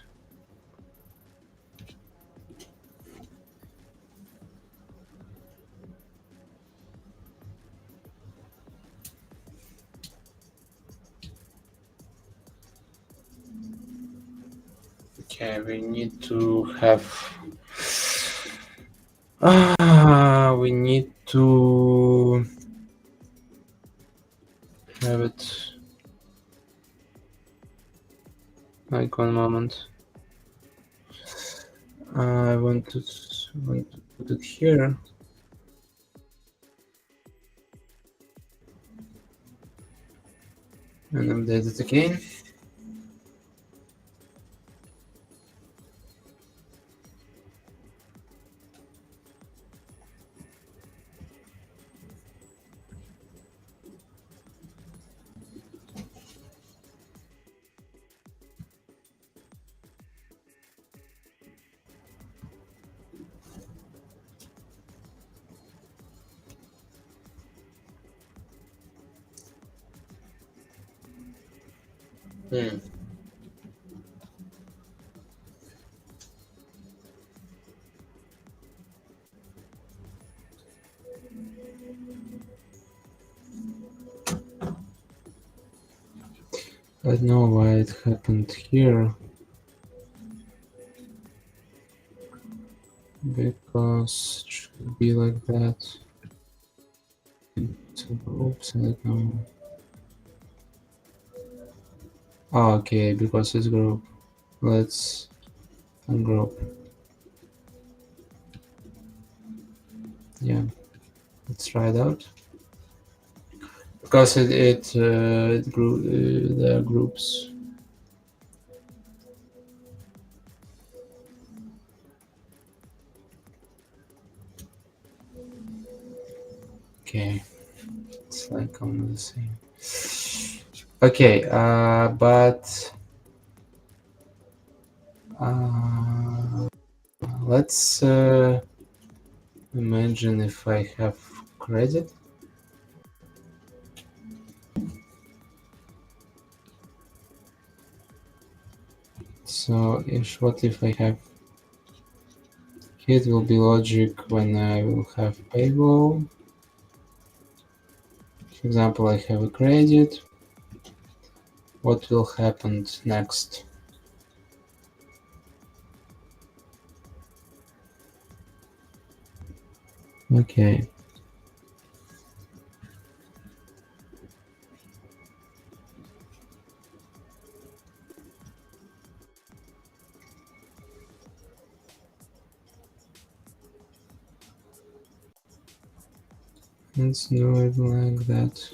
Okay, we need to have. We need to have it. Like 1 moment. I want to put it here. and update it again. Hmm. I don't know why it happened here. Because it should be like that. So, oops, I don't know. Oh, okay, because it's group. Let's ungroup. Yeah, let's try it out. Because it grew, there are groups. Okay, it's like almost the same. Okay, but let's imagine if I have credit. So what if I have it will be logic when I will have payroll. For example, I have a credit. What will happen next? Okay. Let's do it like that.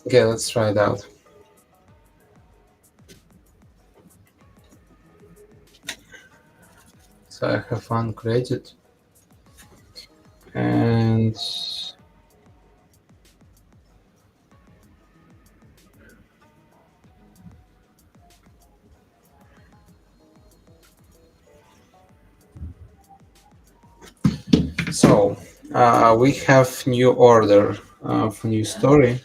Okay, let's try it out. So I have one credit and so we have new order for new story.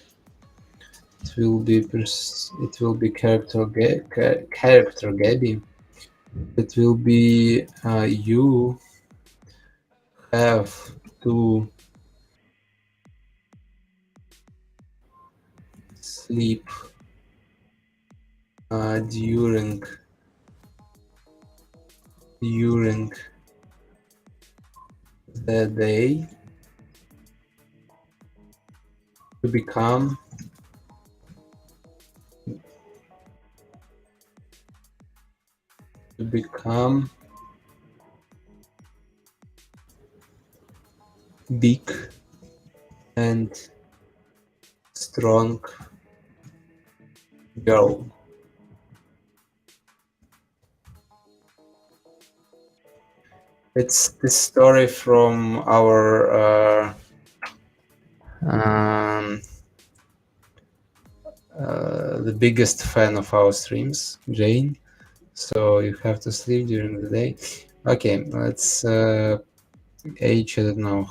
It will be character Gabby. It will be you have to sleep during the day to become big and strong girl. It's the story from our the biggest fan of our streams, Jane. So you have to sleep during the day. Okay, let's age. I don't know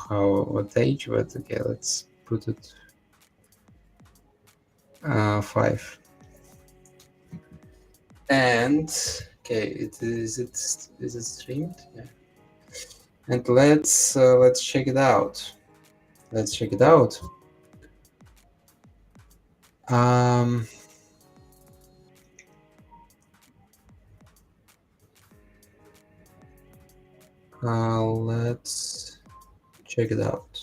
what age, but okay, let's put it 5. And okay, is it streamed? Yeah. And let's check it out. Let's check it out. Let's check it out.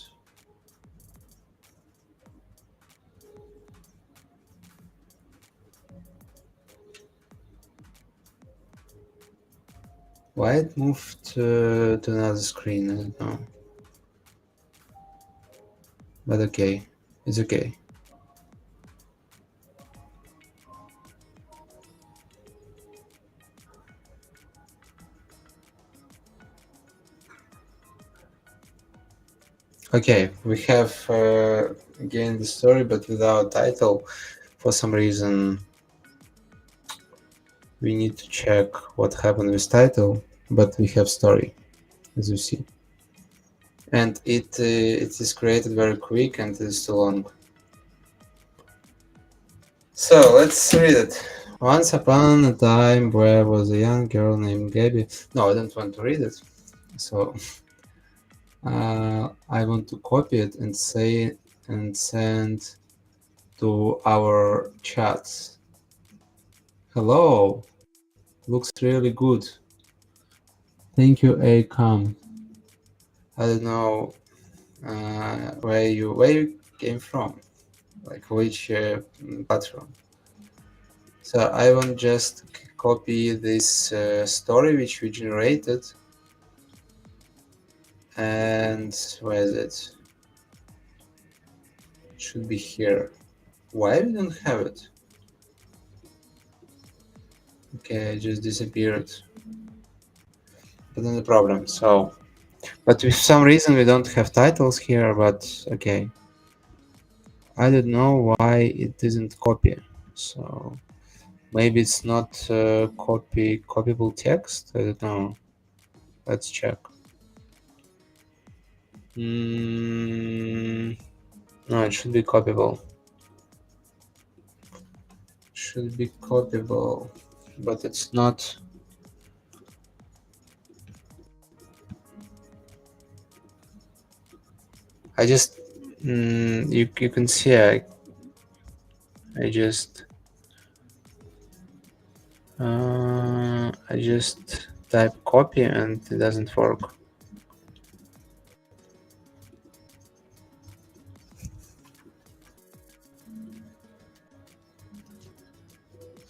Why it moved to another screen? I don't know. But okay, it's okay. Okay, we have again the story, but without title. For some reason, we need to check what happened with title, but we have story, as you see. And it is created very quick and it is too long. So let's read it. Once upon a time, there was a young girl named Gabby. No, I don't want to read it. So I want to copy it and say and send to our chats. Hello, looks really good. Thank you, Acom. I don't know where you came from, like which platform. So I want just copy this story which we generated, and where is it? It should be here. Why we don't have it? Okay, it just disappeared. But then the problem. So, but for some reason we don't have titles here. But okay, I don't know why it didn't copy. So maybe it's not copyable text. I don't know. Let's check. No, it should be copyable. Should be copyable, but it's not. I just you can see I just type copy and it doesn't work.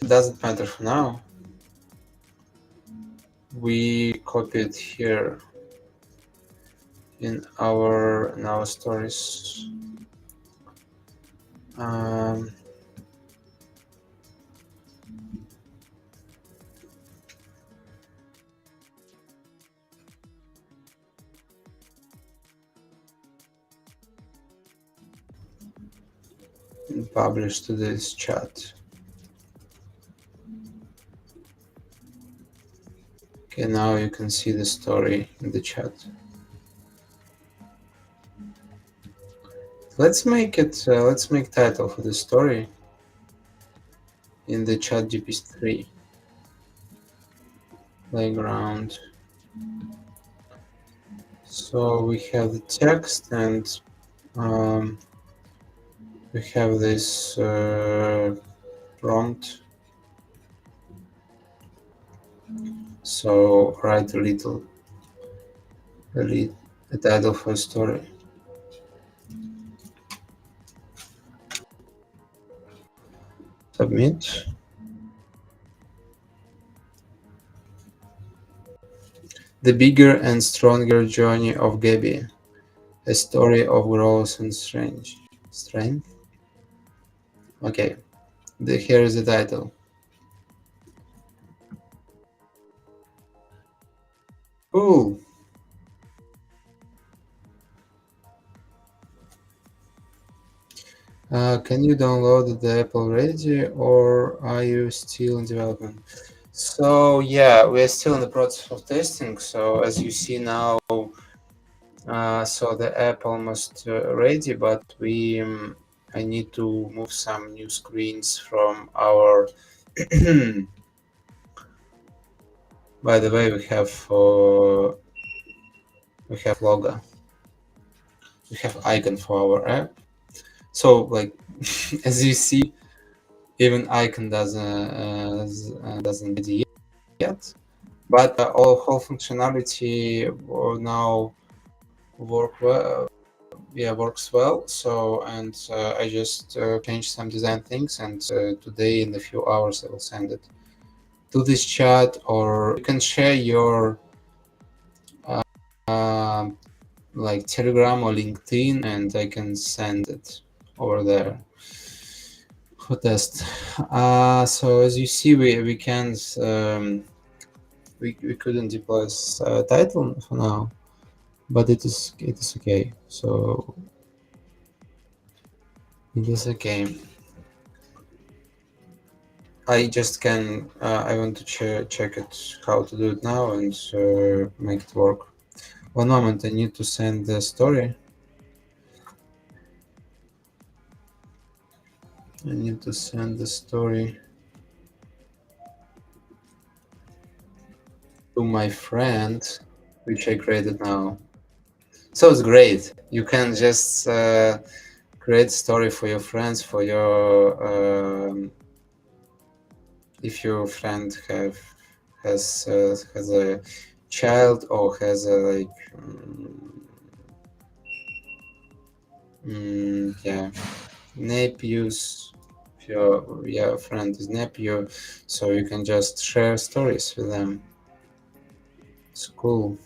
It doesn't matter for now. We copy it here in our stories. And publish to this chat. Okay, now you can see the story in the chat. Let's make it. Let's make title for the story in the chat GPT-3 playground. So we have the text and we have this prompt. So write a title for a story. Submit. The Bigger and Stronger Journey of Gabby, a story of growth and strength. Okay, here is the title. Cool. Can you download the app already, or are you still in development? So yeah, we're still in the process of testing. So as you see now, so the app almost ready, but I need to move some new screens from our. By the way, we have logo. We have icon for our app. So like as you see, even icon doesn't ready yet, but whole functionality now works well. So and I just changed some design things, and today in a few hours I will send it to this chat, or you can share your like Telegram or LinkedIn, and I can send it over there for test. So as you see, we can't we couldn't deploy title for now, but it is okay. So it is okay. I just can I want to check it how to do it now and make it work. One moment, I need to send the story. I need to send the story to my friend, which I created now. So it's great. You can just create story for your friends, for your if your friend has a child or has a like yeah, nephews. If your friend is nephew, so you can just share stories with them. It's cool.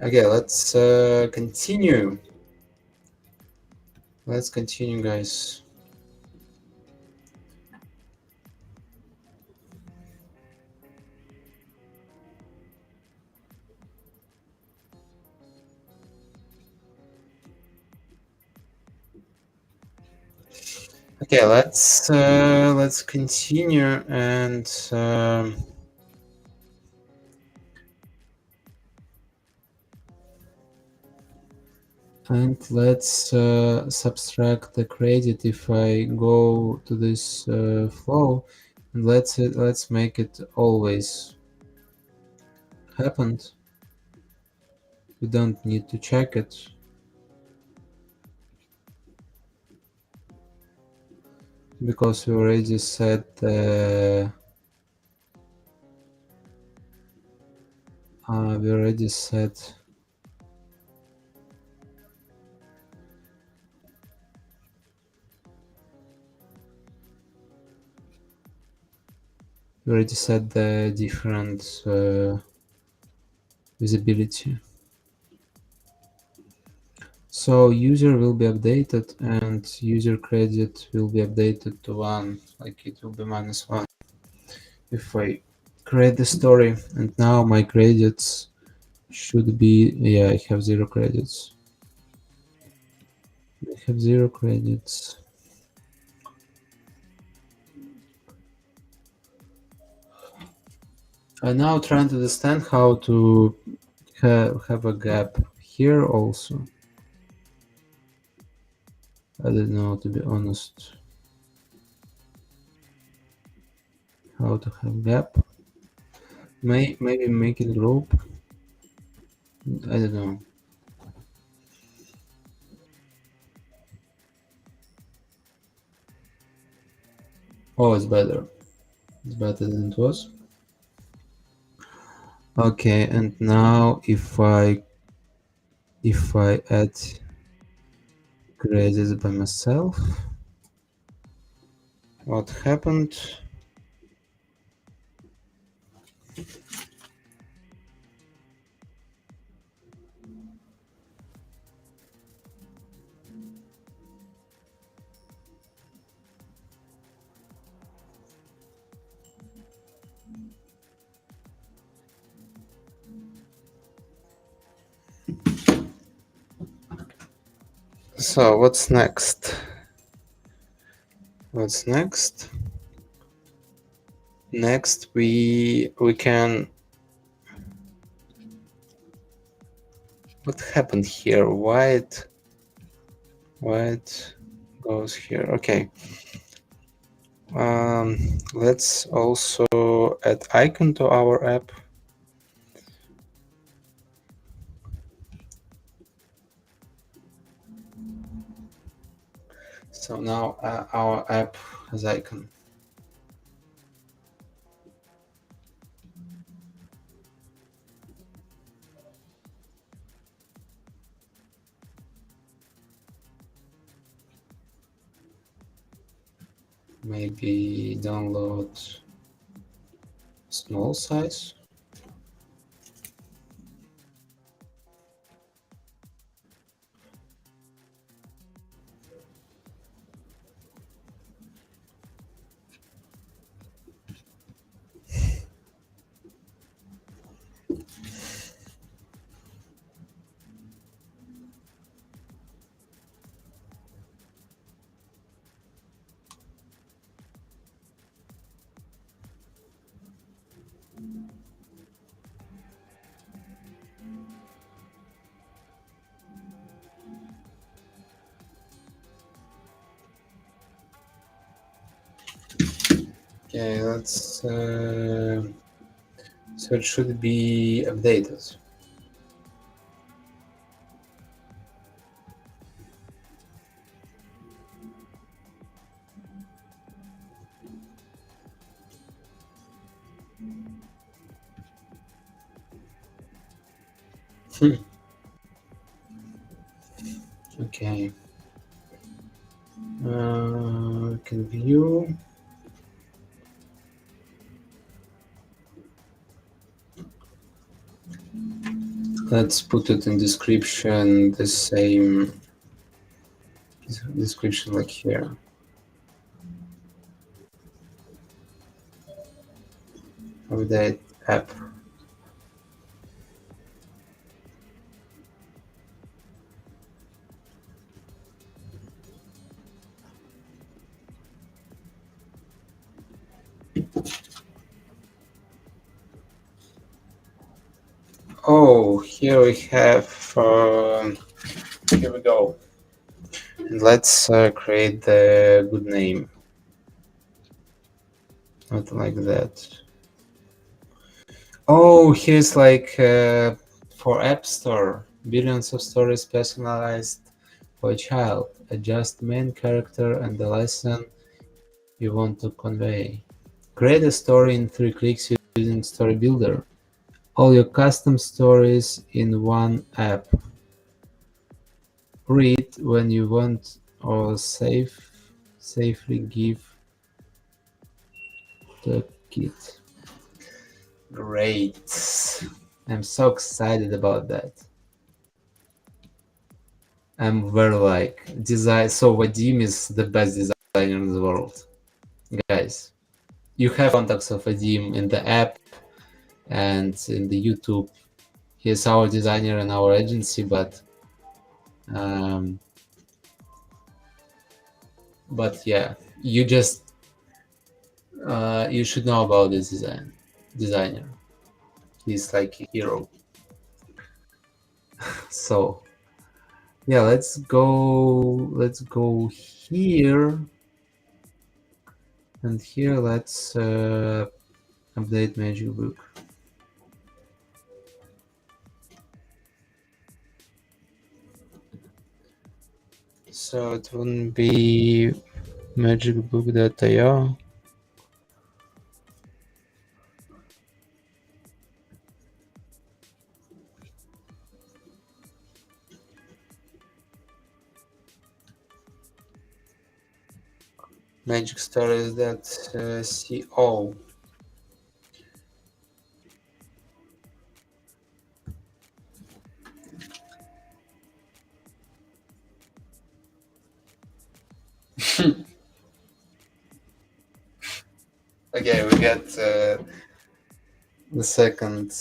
Okay, let's continue. Let's continue, guys. Okay, let's continue and let's subtract the credit if I go to this flow, and let's make it always happened. We don't need to check it. Because we already set we already set the different visibility. So user will be updated and user credit will be updated to 1, like it will be -1 if I create the story. And now my credits should be, yeah, I have 0 credits. I have 0 credits. I'm now trying to understand how to have a gap here also. I don't know, to be honest, how to have gap. Maybe make it group. I don't know. Oh, it's better. It's better than it was. Okay, and now if I add credits by myself, what happened? So what's next? What's next? Next we can. What happened here? Why it goes here? Okay. Let's also add icon to our app. So now our app has icon. maybe download small size. Okay, let's. So it should be updated. Okay. Can view. Let's put it in description, the same description like here. Update app. Oh, here we have, here we go. Let's create the good name. Not like that. Oh, here's like for App Store, billions of stories personalized for a child. Adjust main character and the lesson you want to convey. Create a story in 3 clicks using Story Builder. All your custom stories in one app. Read when you want or safely give the kid. Great. I'm so excited about that. I'm very like design. So Vadim is the best designer in the world, guys. You have contacts of Vadim in the app and in the YouTube. He's our designer in our agency, but yeah, you just you should know about this designer. He's like a hero. So yeah, let's go here, and here let's update Magic Book. So it wouldn't be magicbook.io. Magic Stories that CO. Okay, we got the second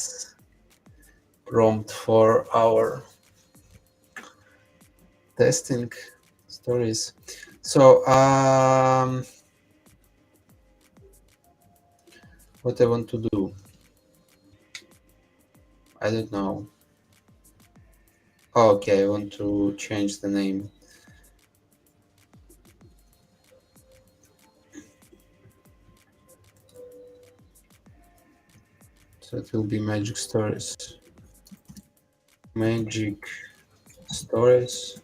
prompt for our testing stories. So what I want to do, I don't know. Oh, okay, I want to change the name. So it will be Magic Stories. Magic Stories.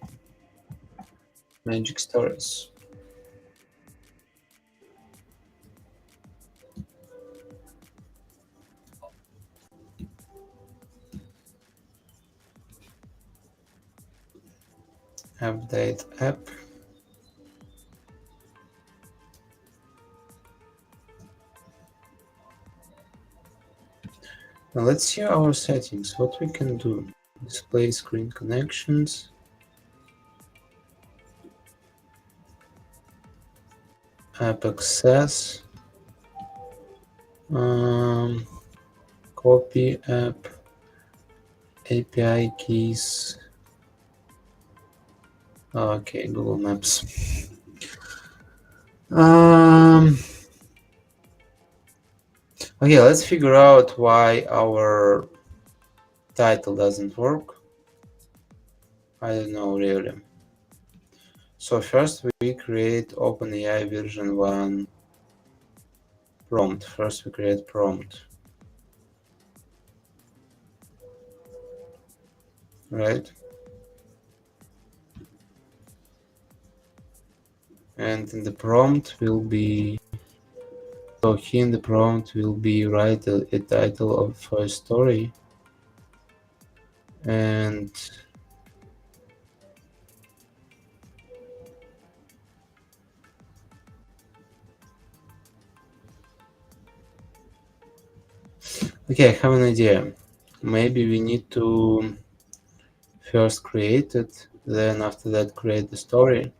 Magic Stories. Update app. Now let's see our settings, what we can do. Display screen connections. App access. Copy app. API keys. Okay, Google Maps. Okay, let's figure out why our title doesn't work. I don't know really. So first we create OpenAI version 1 prompt. First we create prompt. Right? And in the prompt will be, so here in the prompt will be write a title of a story, and okay, I have an idea. Maybe we need to first create it, then after that create the story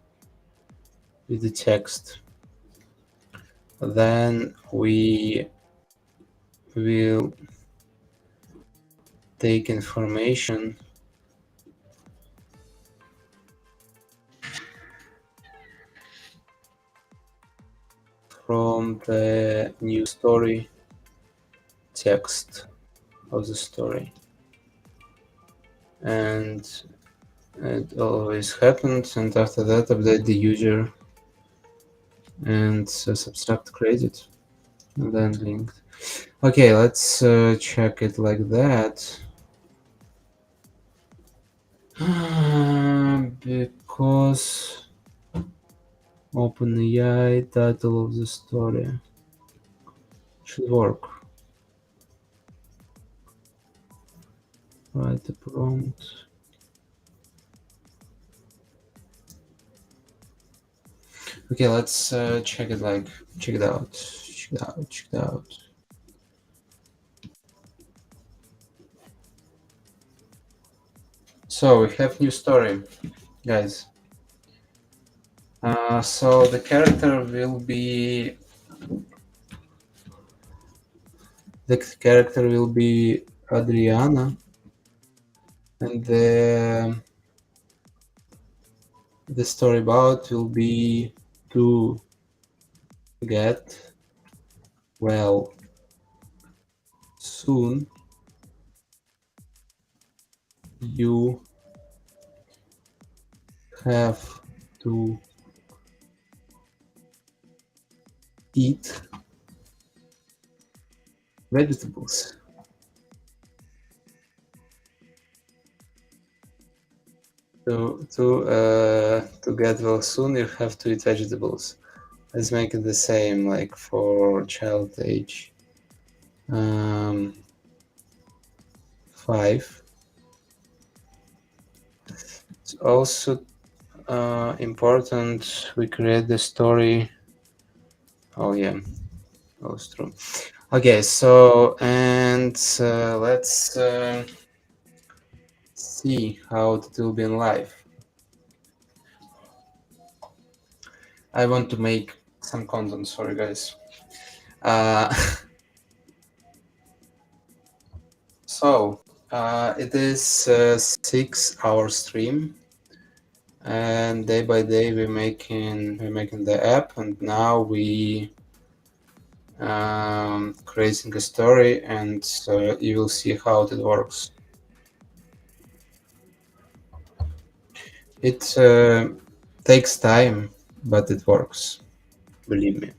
with the text. Then we will take information from the new story text of the story. And it always happens, and after that update the user and subtract credit and then linked. Okay, let's check it like that. Because OpenAI title of the story should work. Write the prompt. Okay, let's check it out. Check it out. So we have new story, guys. So the character will be Adriana, and the story about will be to get well soon. You have to eat vegetables. To get well soon, you have to eat vegetables. Let's make it the same, like for child age 5. It's also important we create the story. Oh yeah, that's true. Okay, so and let's see how it will be in live. I want to make some content, sorry guys. So it is a 6-hour stream, and day by day we're making the app, and now we creating a story, and you will see how it works. It takes time, but it works, believe me.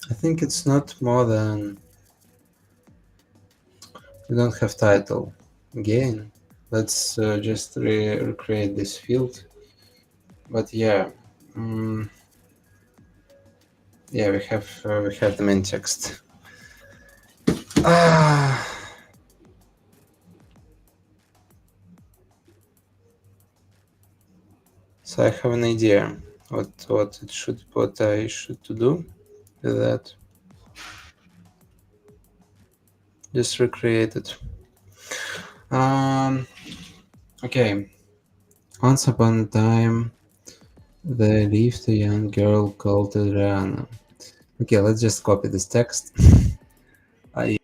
I think it's not more than, we don't have title. Again, let's just recreate this field. But yeah, yeah, we have the main text. Ah. So I have an idea what I should to do with that. Just recreate it. Okay. Once upon a time, there lived a young girl called Adriana. Okay, let's just copy this text. I'm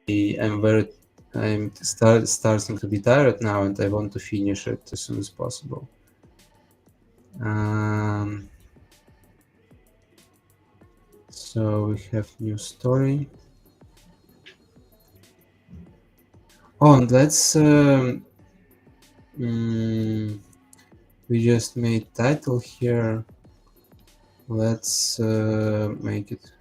starting to be tired now, and I want to finish it as soon as possible. So we have new story. Oh, and let's we just made title here. Let's make it.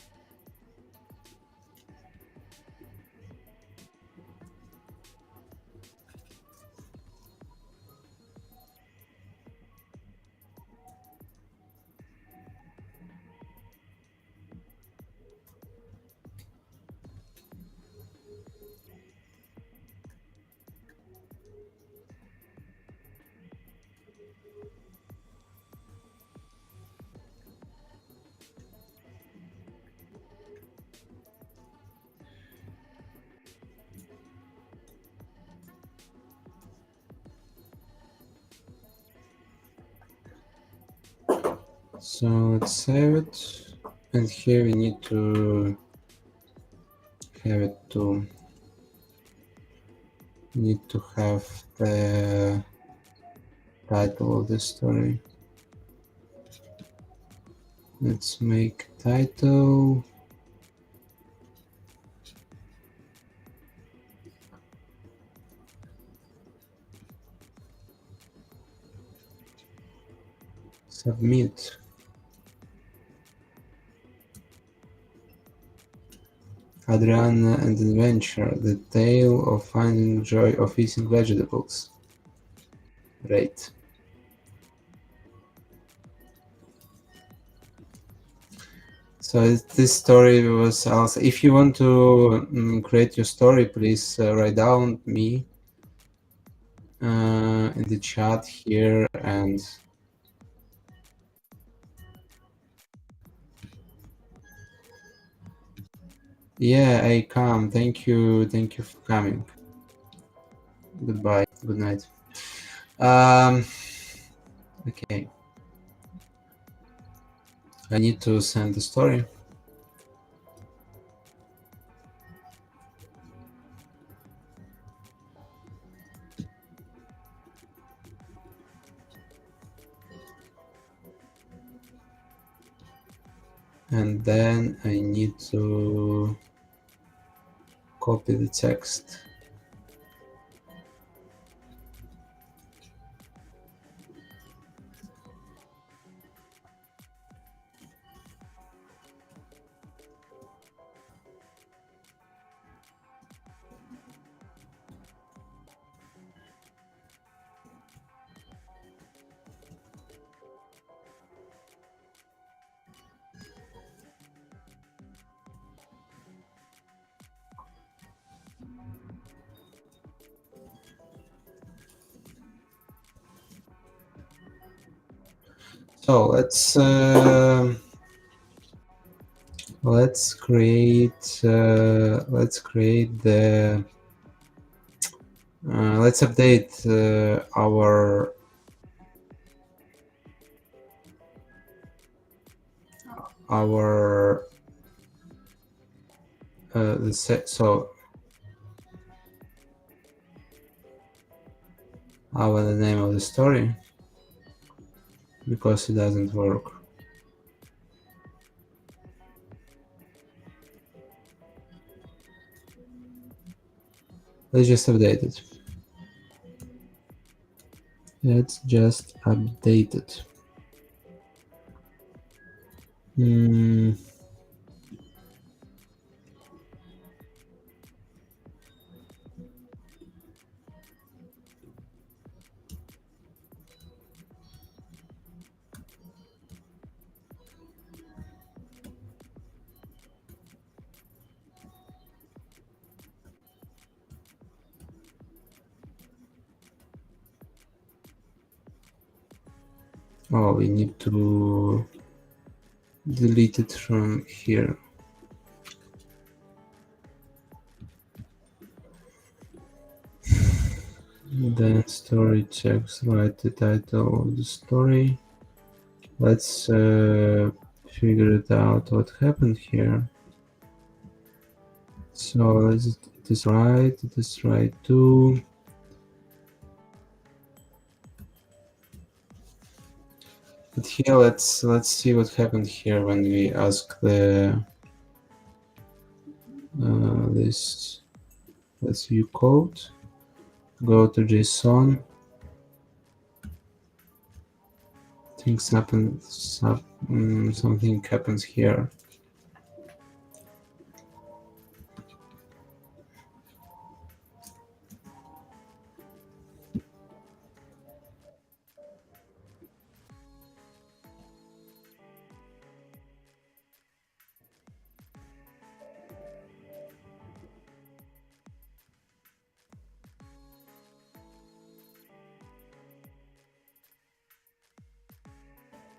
So let's save it, and here we need to have it to have the title of the story. Let's make title. Submit. Adriana and Adventure, the tale of finding joy of eating vegetables. Great. So this story was also, if you want to create your story, please write down me in the chat here, and yeah, I come. Thank you for coming. Goodbye. Good night. Okay. I need to send the story. And then I need to copy the text. So let's create the let's update our the name of the story, because it doesn't work. Let's just update it. Let's just update it. Oh, we need to delete it from here. Then story checks, write the title of the story. Let's figure it out what happened here. So it is right too. But here let's see what happened here when we ask the this. Let's view code. Go to JSON. Things happen. Something happens here.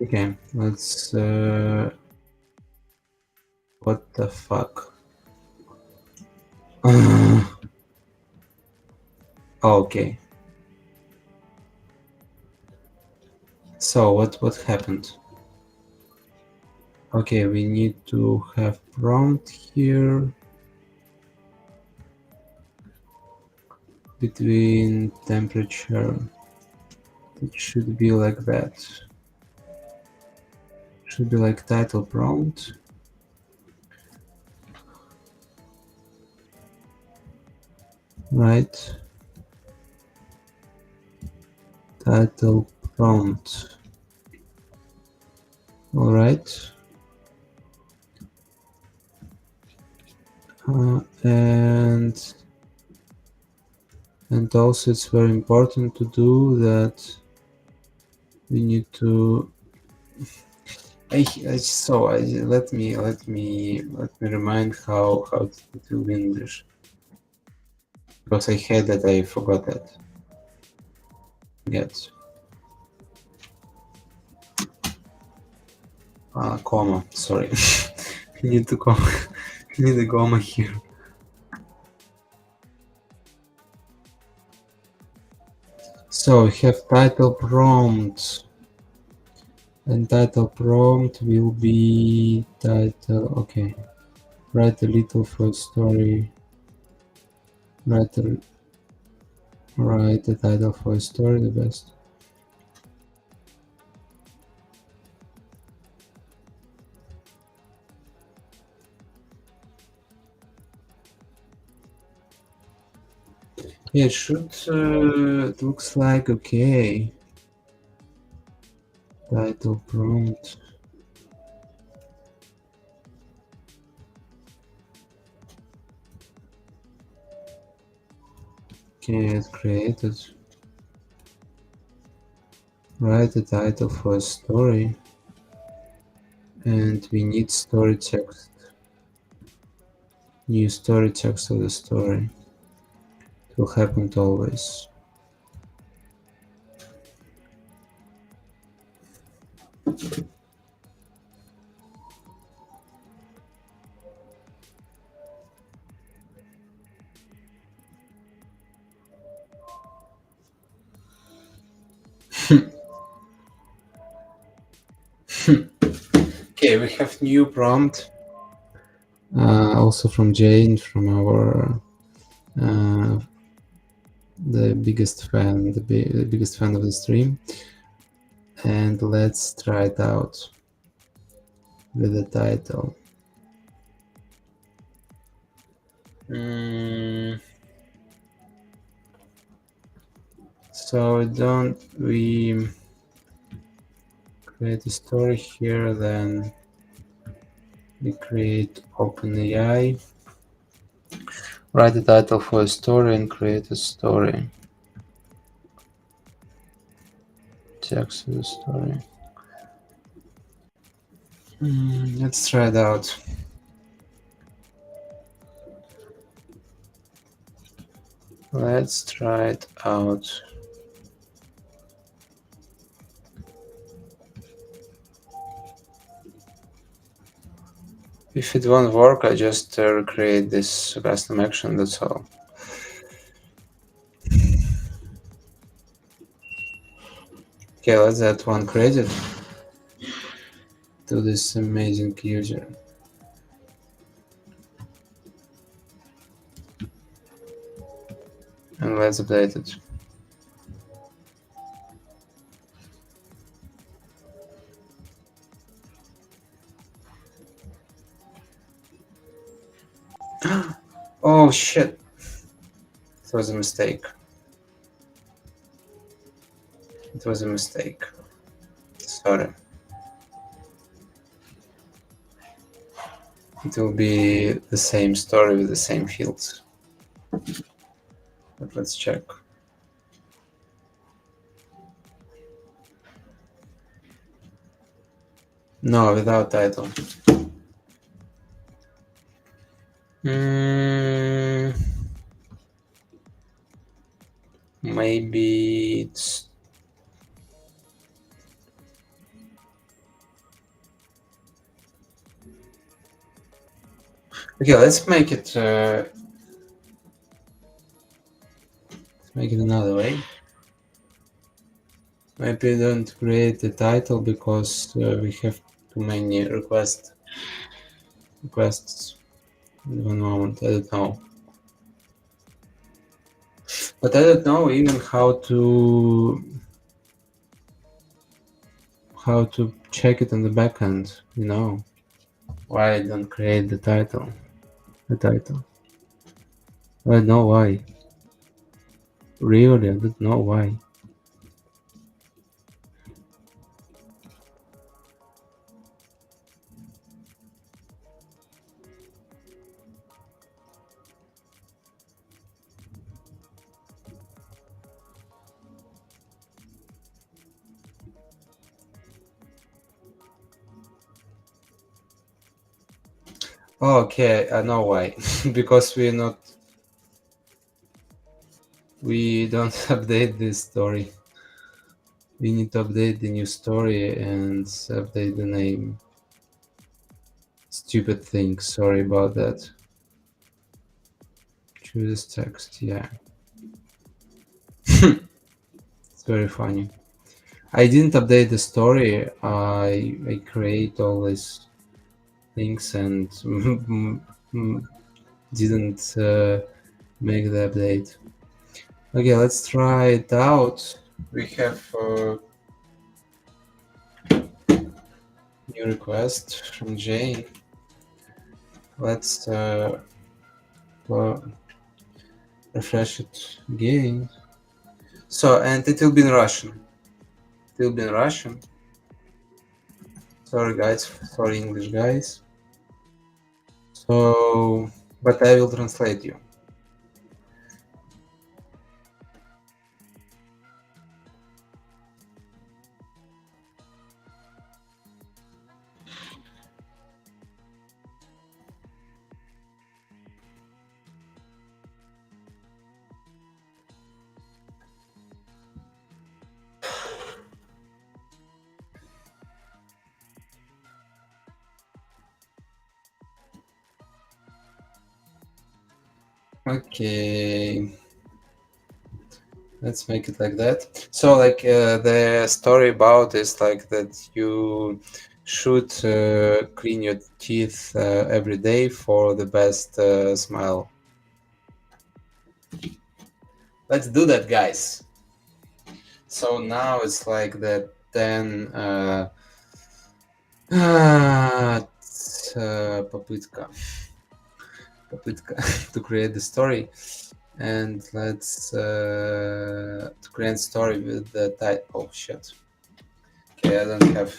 Okay, let's. What the fuck? Okay. So what happened? Okay, we need to have prompt here between temperature. It should be like that. Should be like title prompt. Right. Title prompt. All right. And also it's very important to do that. We need to. Let me remind how to do English, because I had that, I forgot that. Get comma. Sorry, need to comma. Need a comma here. So we have title prompt, and title prompt will be title. Okay, write a little for story. Write the title for a story, the best. Yeah, it should. It looks like okay. Title prompt. Okay, it's created. Write a title for a story. And we need story text. New story text of the story. It will happen always. Okay, we have new prompt. Also from Jane, from our the biggest fan, the biggest fan of the stream. And let's try it out with the title. So we create a story here, then we create OpenAI, write the title for a story and create a story. Text of the story. Let's try it out. Let's try it out. If it won't work, I just recreate this custom action, that's all. Okay, let's add one credit to this amazing user. And let's update it. Oh shit. It was a mistake. It was a mistake. Sorry. It will be the same story with the same fields. But let's check. No, without title. Maybe it's okay. Let's make it another way. Maybe don't create the title because we have too many requests. One moment, I don't know. But I don't know even how to check it on the backend. You know, why I don't create the title. I don't know why. Really, I don't know why. Okay, I know why. Because we don't update this story. We need to update the new story and update the name. Stupid thing, sorry about that. Choose text, yeah. It's very funny. I didn't update the story. I create all these things and didn't make the update. Okay, let's try it out. We have new request from Jane. Let's refresh it again. So, and it will be in Russian. It will be in Russian. Sorry guys, sorry English guys. So, but I will translate you. Okay, let's make it like that. So like the story about is like that you should clean your teeth every day for the best smile. Let's do that, guys. So now it's like the 10 попытка to create the story, and let's to create story with the title. Oh shit. Okay, I don't have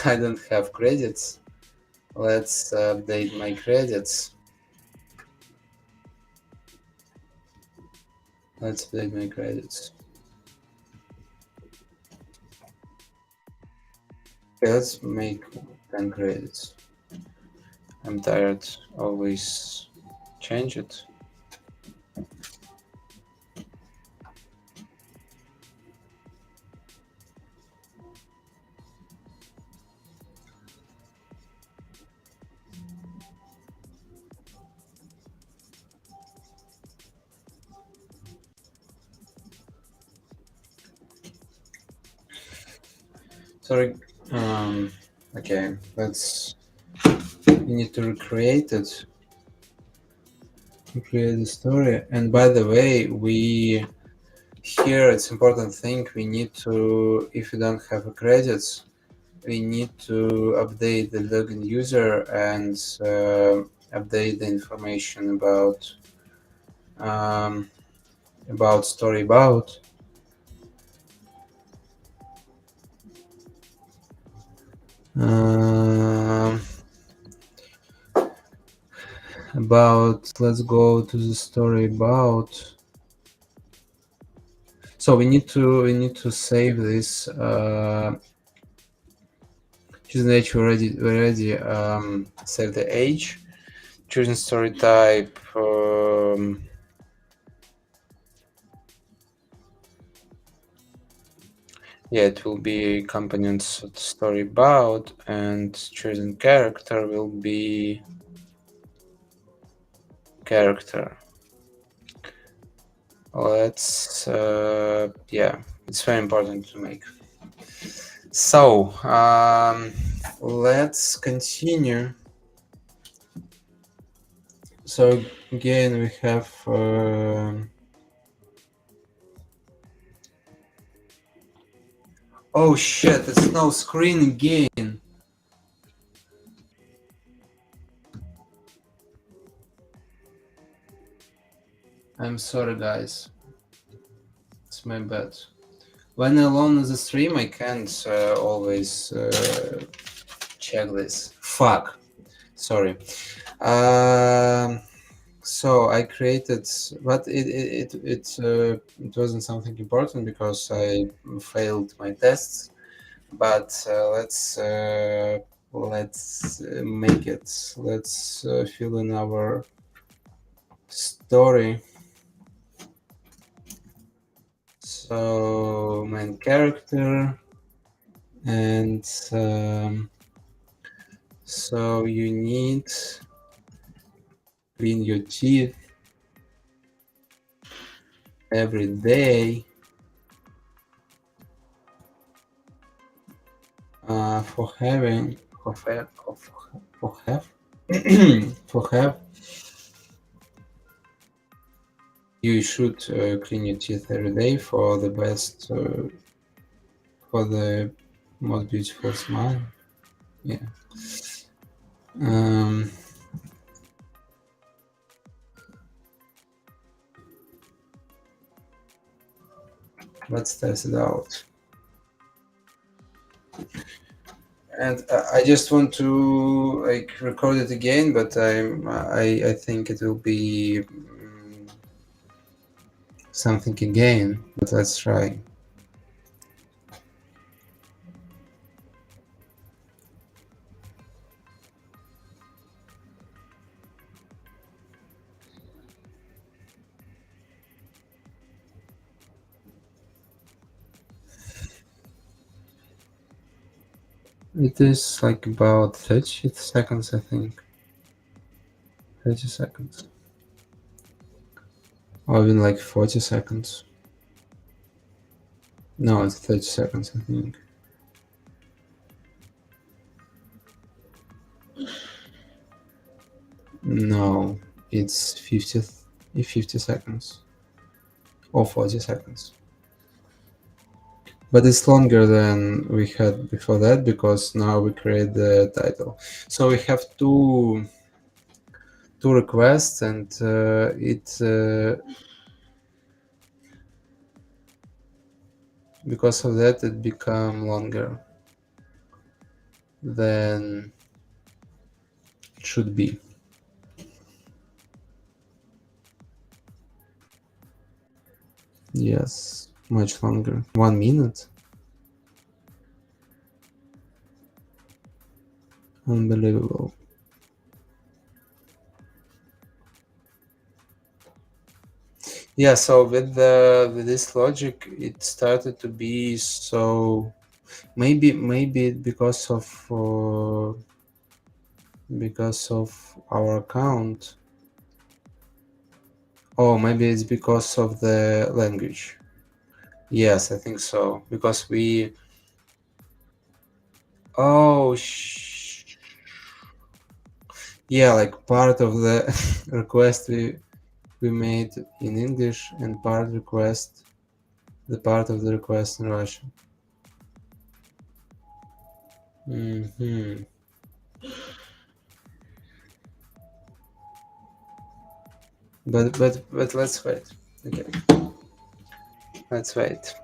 I don't have credits. Let's update my credits. Let's update my credits. Okay, let's make 10 credits. I'm tired, always change it. Sorry. Okay, we need to recreate it. Recreate the story. And by the way, here it's important thing. We need to, if you don't have credits, we need to update the login user and update the information about story about. Let's go to the story about. So we need to save this. Choosing age, we already save the age. Choosing story type. Yeah, it will be components story about, and choosing character will be character. Let's yeah, it's very important to make. So let's continue. So again, we have oh shit, it's no screen again. I'm sorry, guys. It's my bad. When alone in the stream, I can't always check this. Fuck. Sorry. So I created, but it wasn't something important because I failed my tests. But let's make it. Let's fill in our story. So main character, and so you need clean your teeth every day for have you should clean your teeth every day for the best for the most beautiful smile. Yeah. Let's test it out. And I just want to like record it again, but I think it will be something again. But let's try. It is like about 30 seconds, I think. 30 seconds. Or even like 40 seconds. No, it's 30 seconds, I think. No, it's 50 seconds. Or 40 seconds. But it's longer than we had before that because now we create the title. So we have two requests, and because of that it become longer than it should be. Yes, much longer. 1 minute. Unbelievable. Yeah, so with this logic, it started to be so. Maybe because of our account. Oh, maybe it's because of the language. Yes, I think so. Because we Oh, yeah, like part of the request we made in English and the part of the request in Russian. Mm-hmm. But let's wait. Okay, let's wait.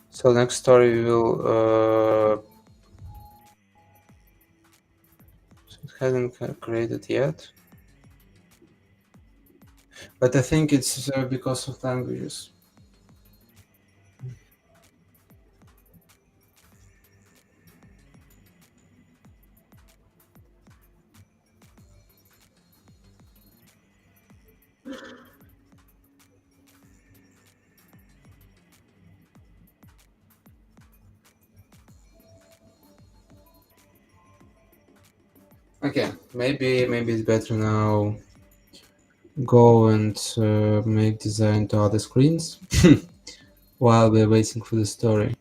So next story we will. So it hasn't created yet, but I think it's because of languages. Okay, maybe it's better now. Go and make design to other screens while we're waiting for the story.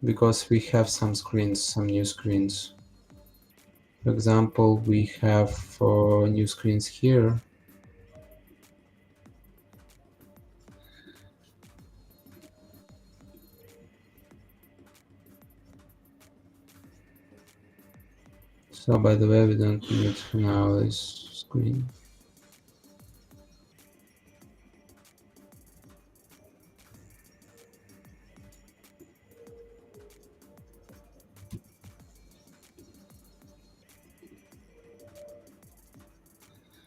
Because we have some screens, some new screens. For example, we have new screens here. So by the way, we don't need now this screen.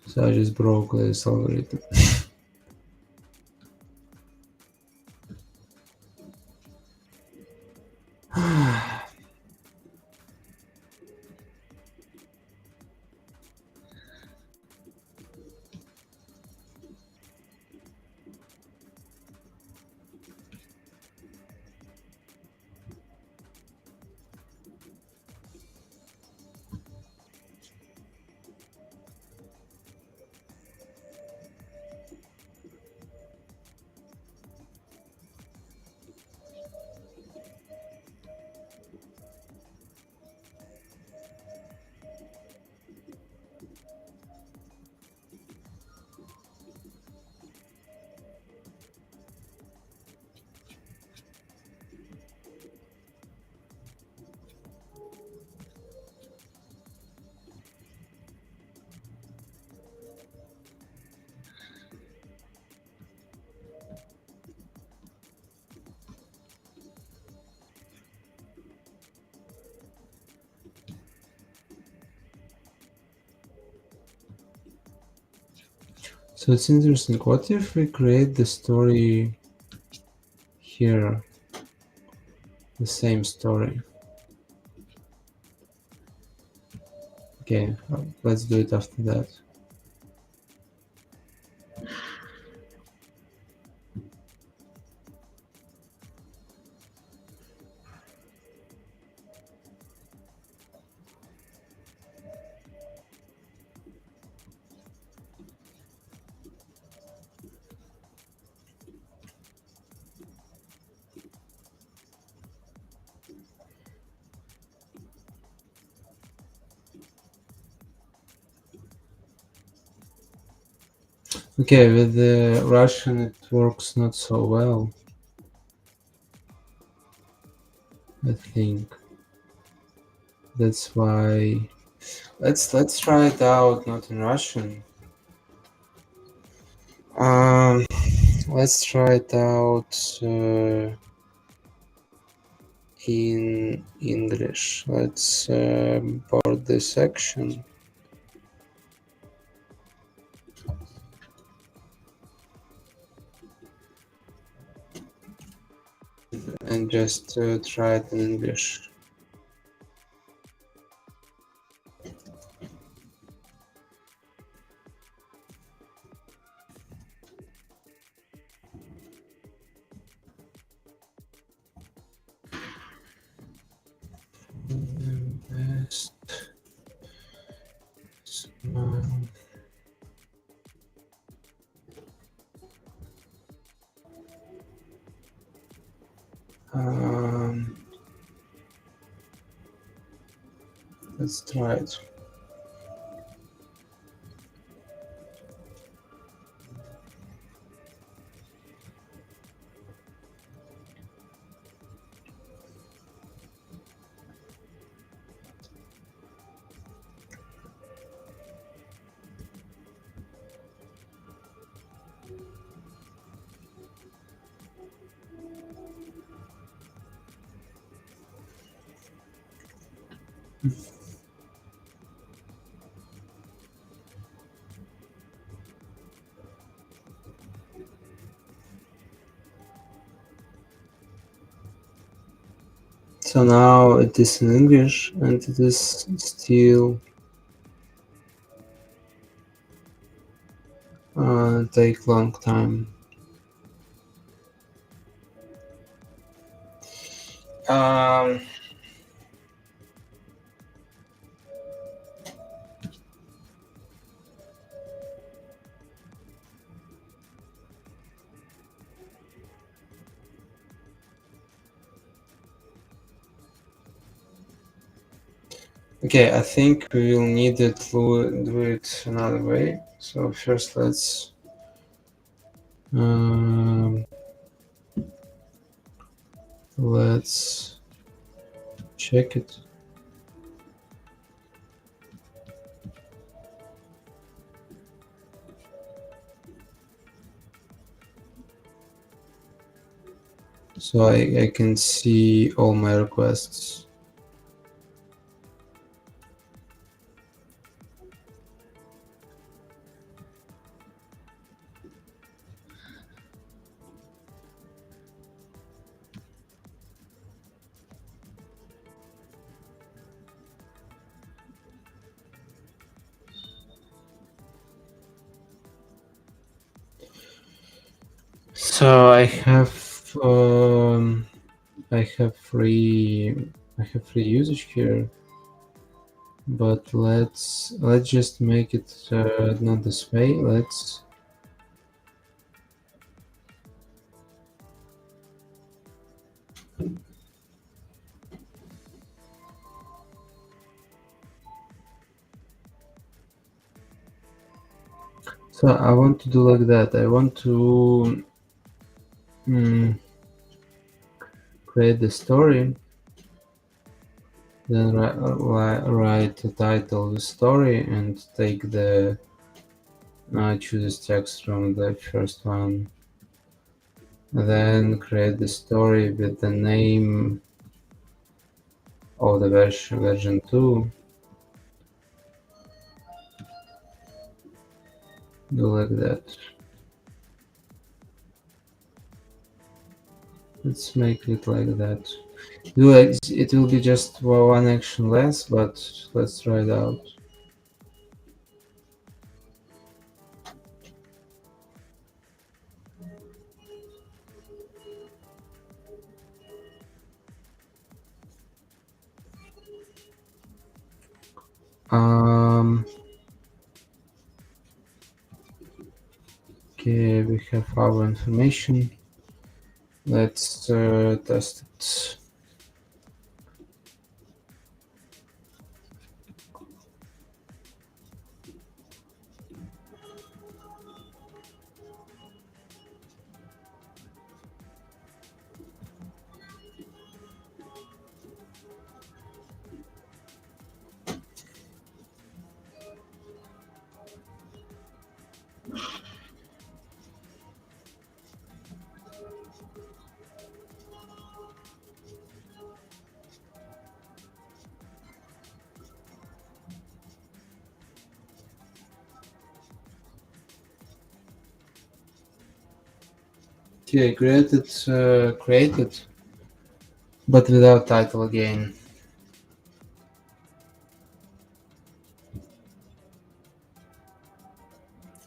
So I just broke this algorithm. So it's interesting. What if we create the story here? The same story. Okay, let's do it after that. Okay, with the Russian it works not so well. I think that's why. Let's try it out, not in Russian. Let's try it out in English. Let's board this section. And just try it in English. Best smile. Let's try it. So now it is in English and it is still take long time. Okay, I think we will need to do it another way. So first let's check it. So I can see all my requests. So I have free usage here, but let's just make it not this way. So I want to do like that. I want to create the story, then write the title of the story and take the choose text from the first one. Then create the story with the name of the version 2. Do like that. Let's make it like that. It will be just one action less, but let's try it out. Okay, we have our information. Let's test it. Okay, created, but without title again.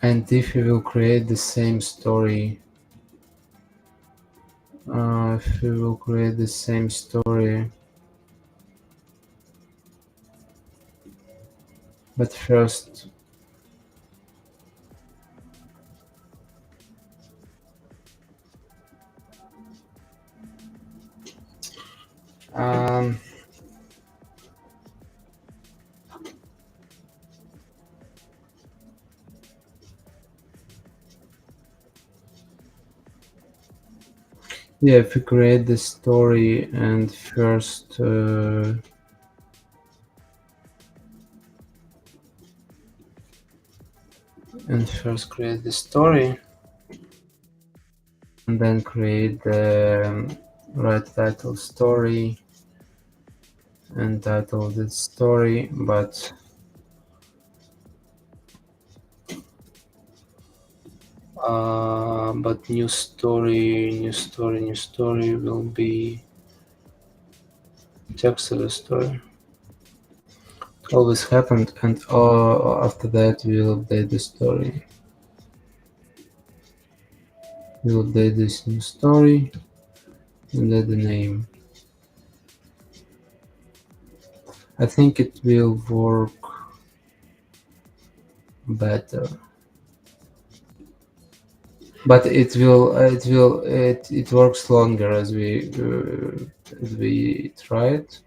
And if we will create the same story, if we will create the same story, but first Yeah, if we create the story and first create the story and then create the right title story and title this story, but new story will be text of the story. It always happened, and after that we'll update the story. We'll update this new story and add the name. I think it will work better, but it works longer as we try it.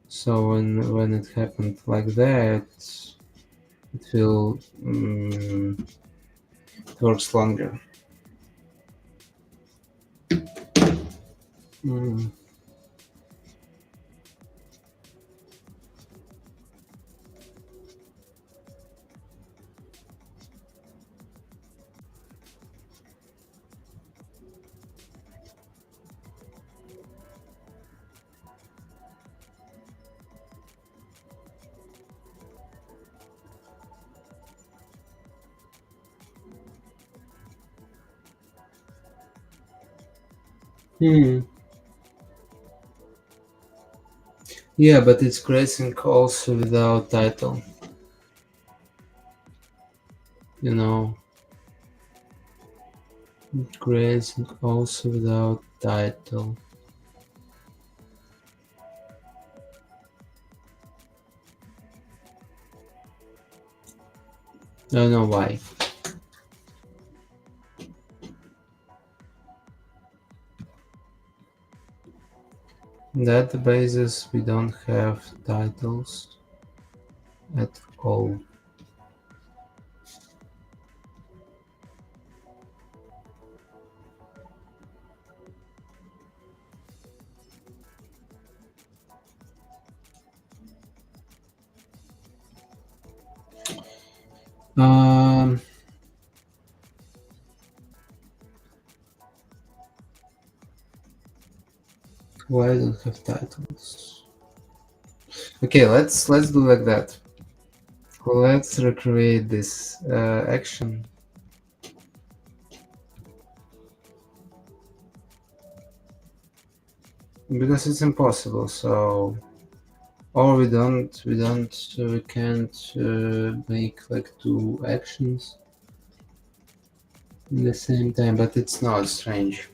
So when it happened like that, it will it works longer. Mm. Hmm. Yeah, but it's creating also without title. You know, it creating also without title. I don't know why. In databases, we don't have titles at all. Why I don't have titles? Okay, let's do like that. Let's recreate this action. Because it's impossible, so or we can't make like two actions in the same time, but it's not strange.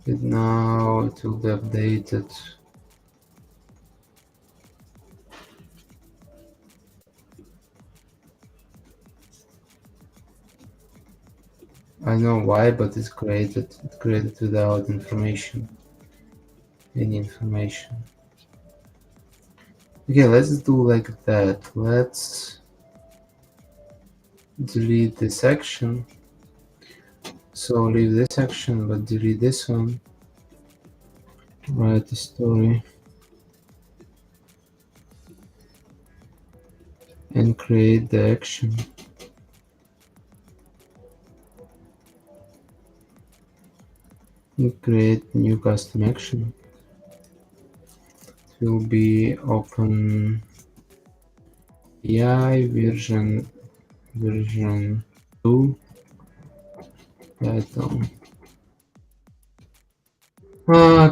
But now it will be updated. I know why, but it's created. It created without information. Any information. Okay, let's do like that. Let's delete this action. So leave this action, but delete this one. Write the story. And create the action. And create new custom action. It will be open AI version 2 title.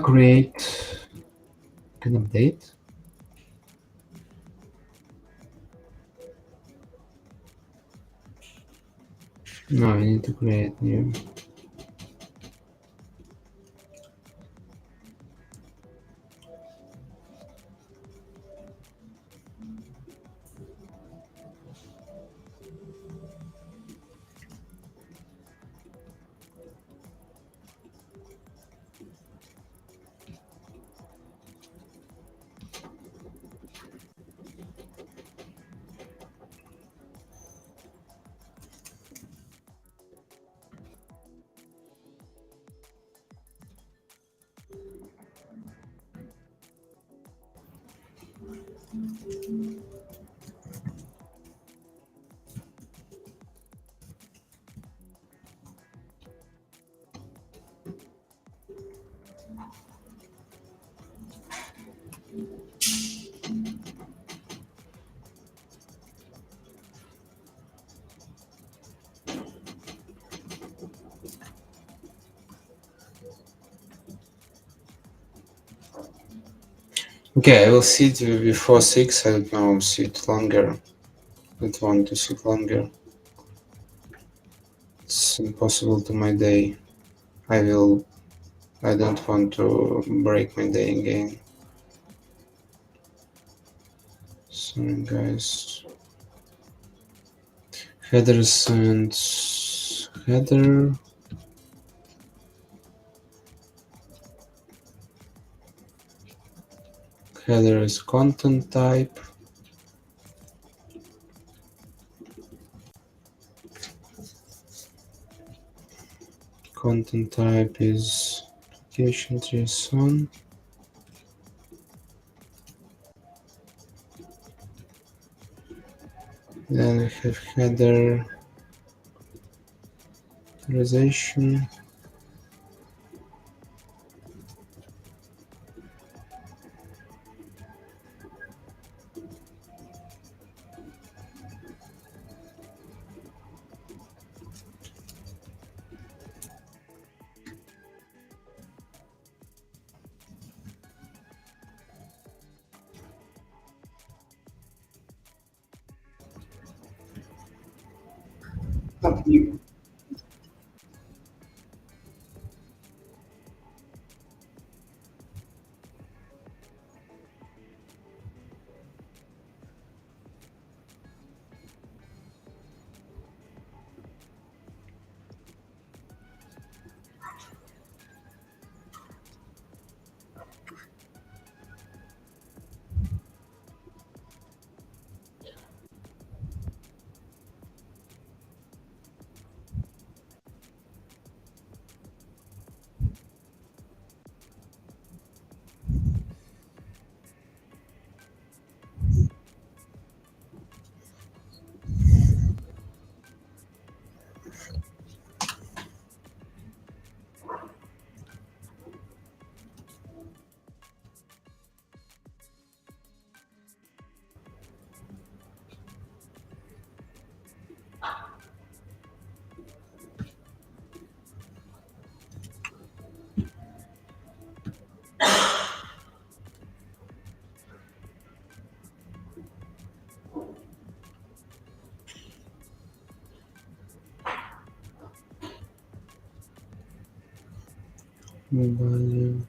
Create. Can update. No, I need to create new. Okay, I will sit before 6. I don't know, sit longer. I don't want to sit longer. It's impossible to my day. I don't want to break my day again. Sorry, guys. Headers and header. Header is content type. Content type is application JSON. Then I have header authorization. Mobile.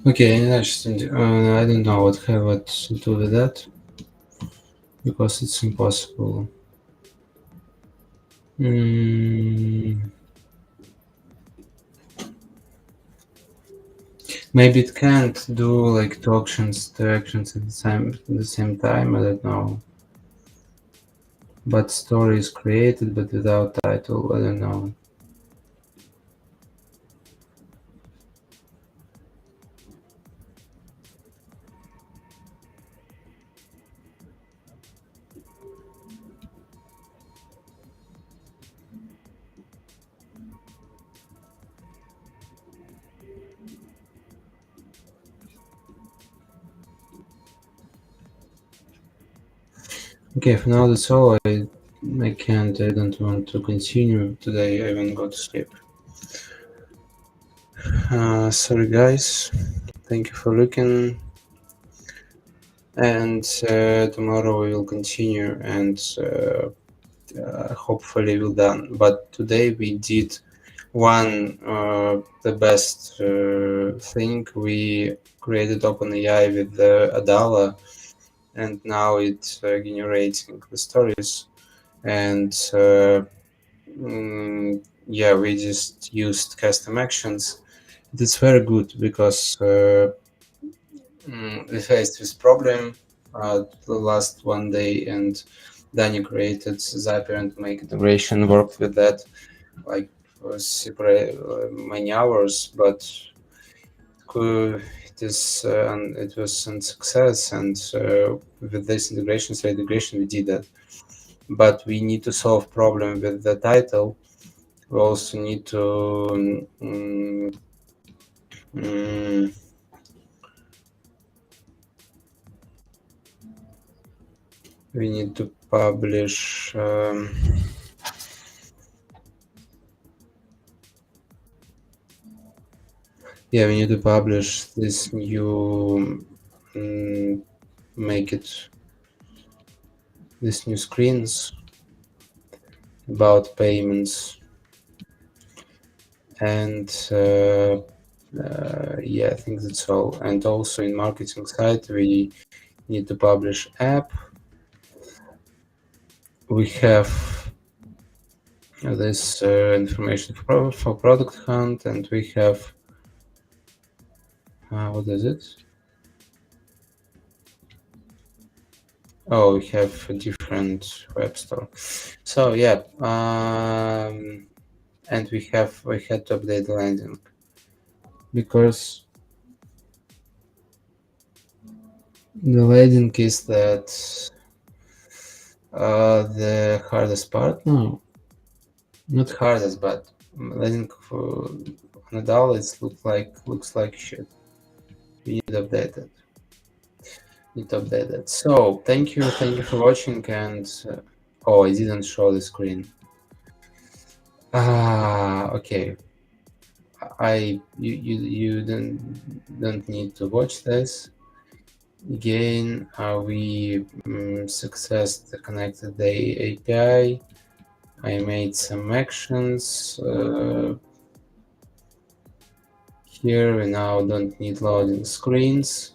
Okay, interesting. I don't know what to do with that because it's impossible. Maybe it can't do like two actions at the same time. I don't know. But story is created, but without title. I don't know. Okay, for now that's all. I don't want to continue today. I want to go to sleep. Sorry guys. Thank you for looking. And tomorrow we will continue and hopefully we'll done. But today we did the best thing. We created OpenAI with Adala, and now it's generating the stories. And yeah, we just used custom actions. It's very good because we faced this problem the last one day, and Danny created Zapier and make integration work with that, like separate many hours, but it was a success, and with this integration we did that. But we need to solve problem with the title. We also need to we need to publish yeah, we need to publish this new make it these new screens about payments, and yeah, I think that's all. And also in marketing side we need to publish app. We have this information for product hunt, and we have what is it? Oh, we have a different web store. So yeah, and we had to update the landing because the landing is that the hardest part. No, not hardest, but landing for Nadal looks like shit. We need to update it. So thank you for watching, and oh, I didn't show the screen. Okay. You don't need to watch this. Again, we success connected the API. I made some actions. Here we now don't need loading screens.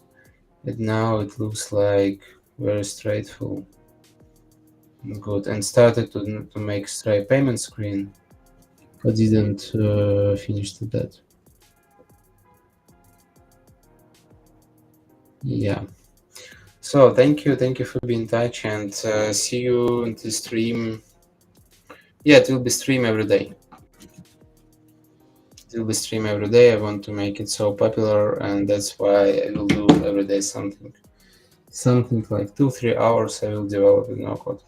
And now it looks like very straightforward. Good, and started to make Stripe payment screen, but didn't finish that. Yeah. So thank you for being in touch, and see you in the stream. Yeah, it will be stream every day. I want to make it so popular, and that's why I will do every day something like 2-3 hours I will develop in no code.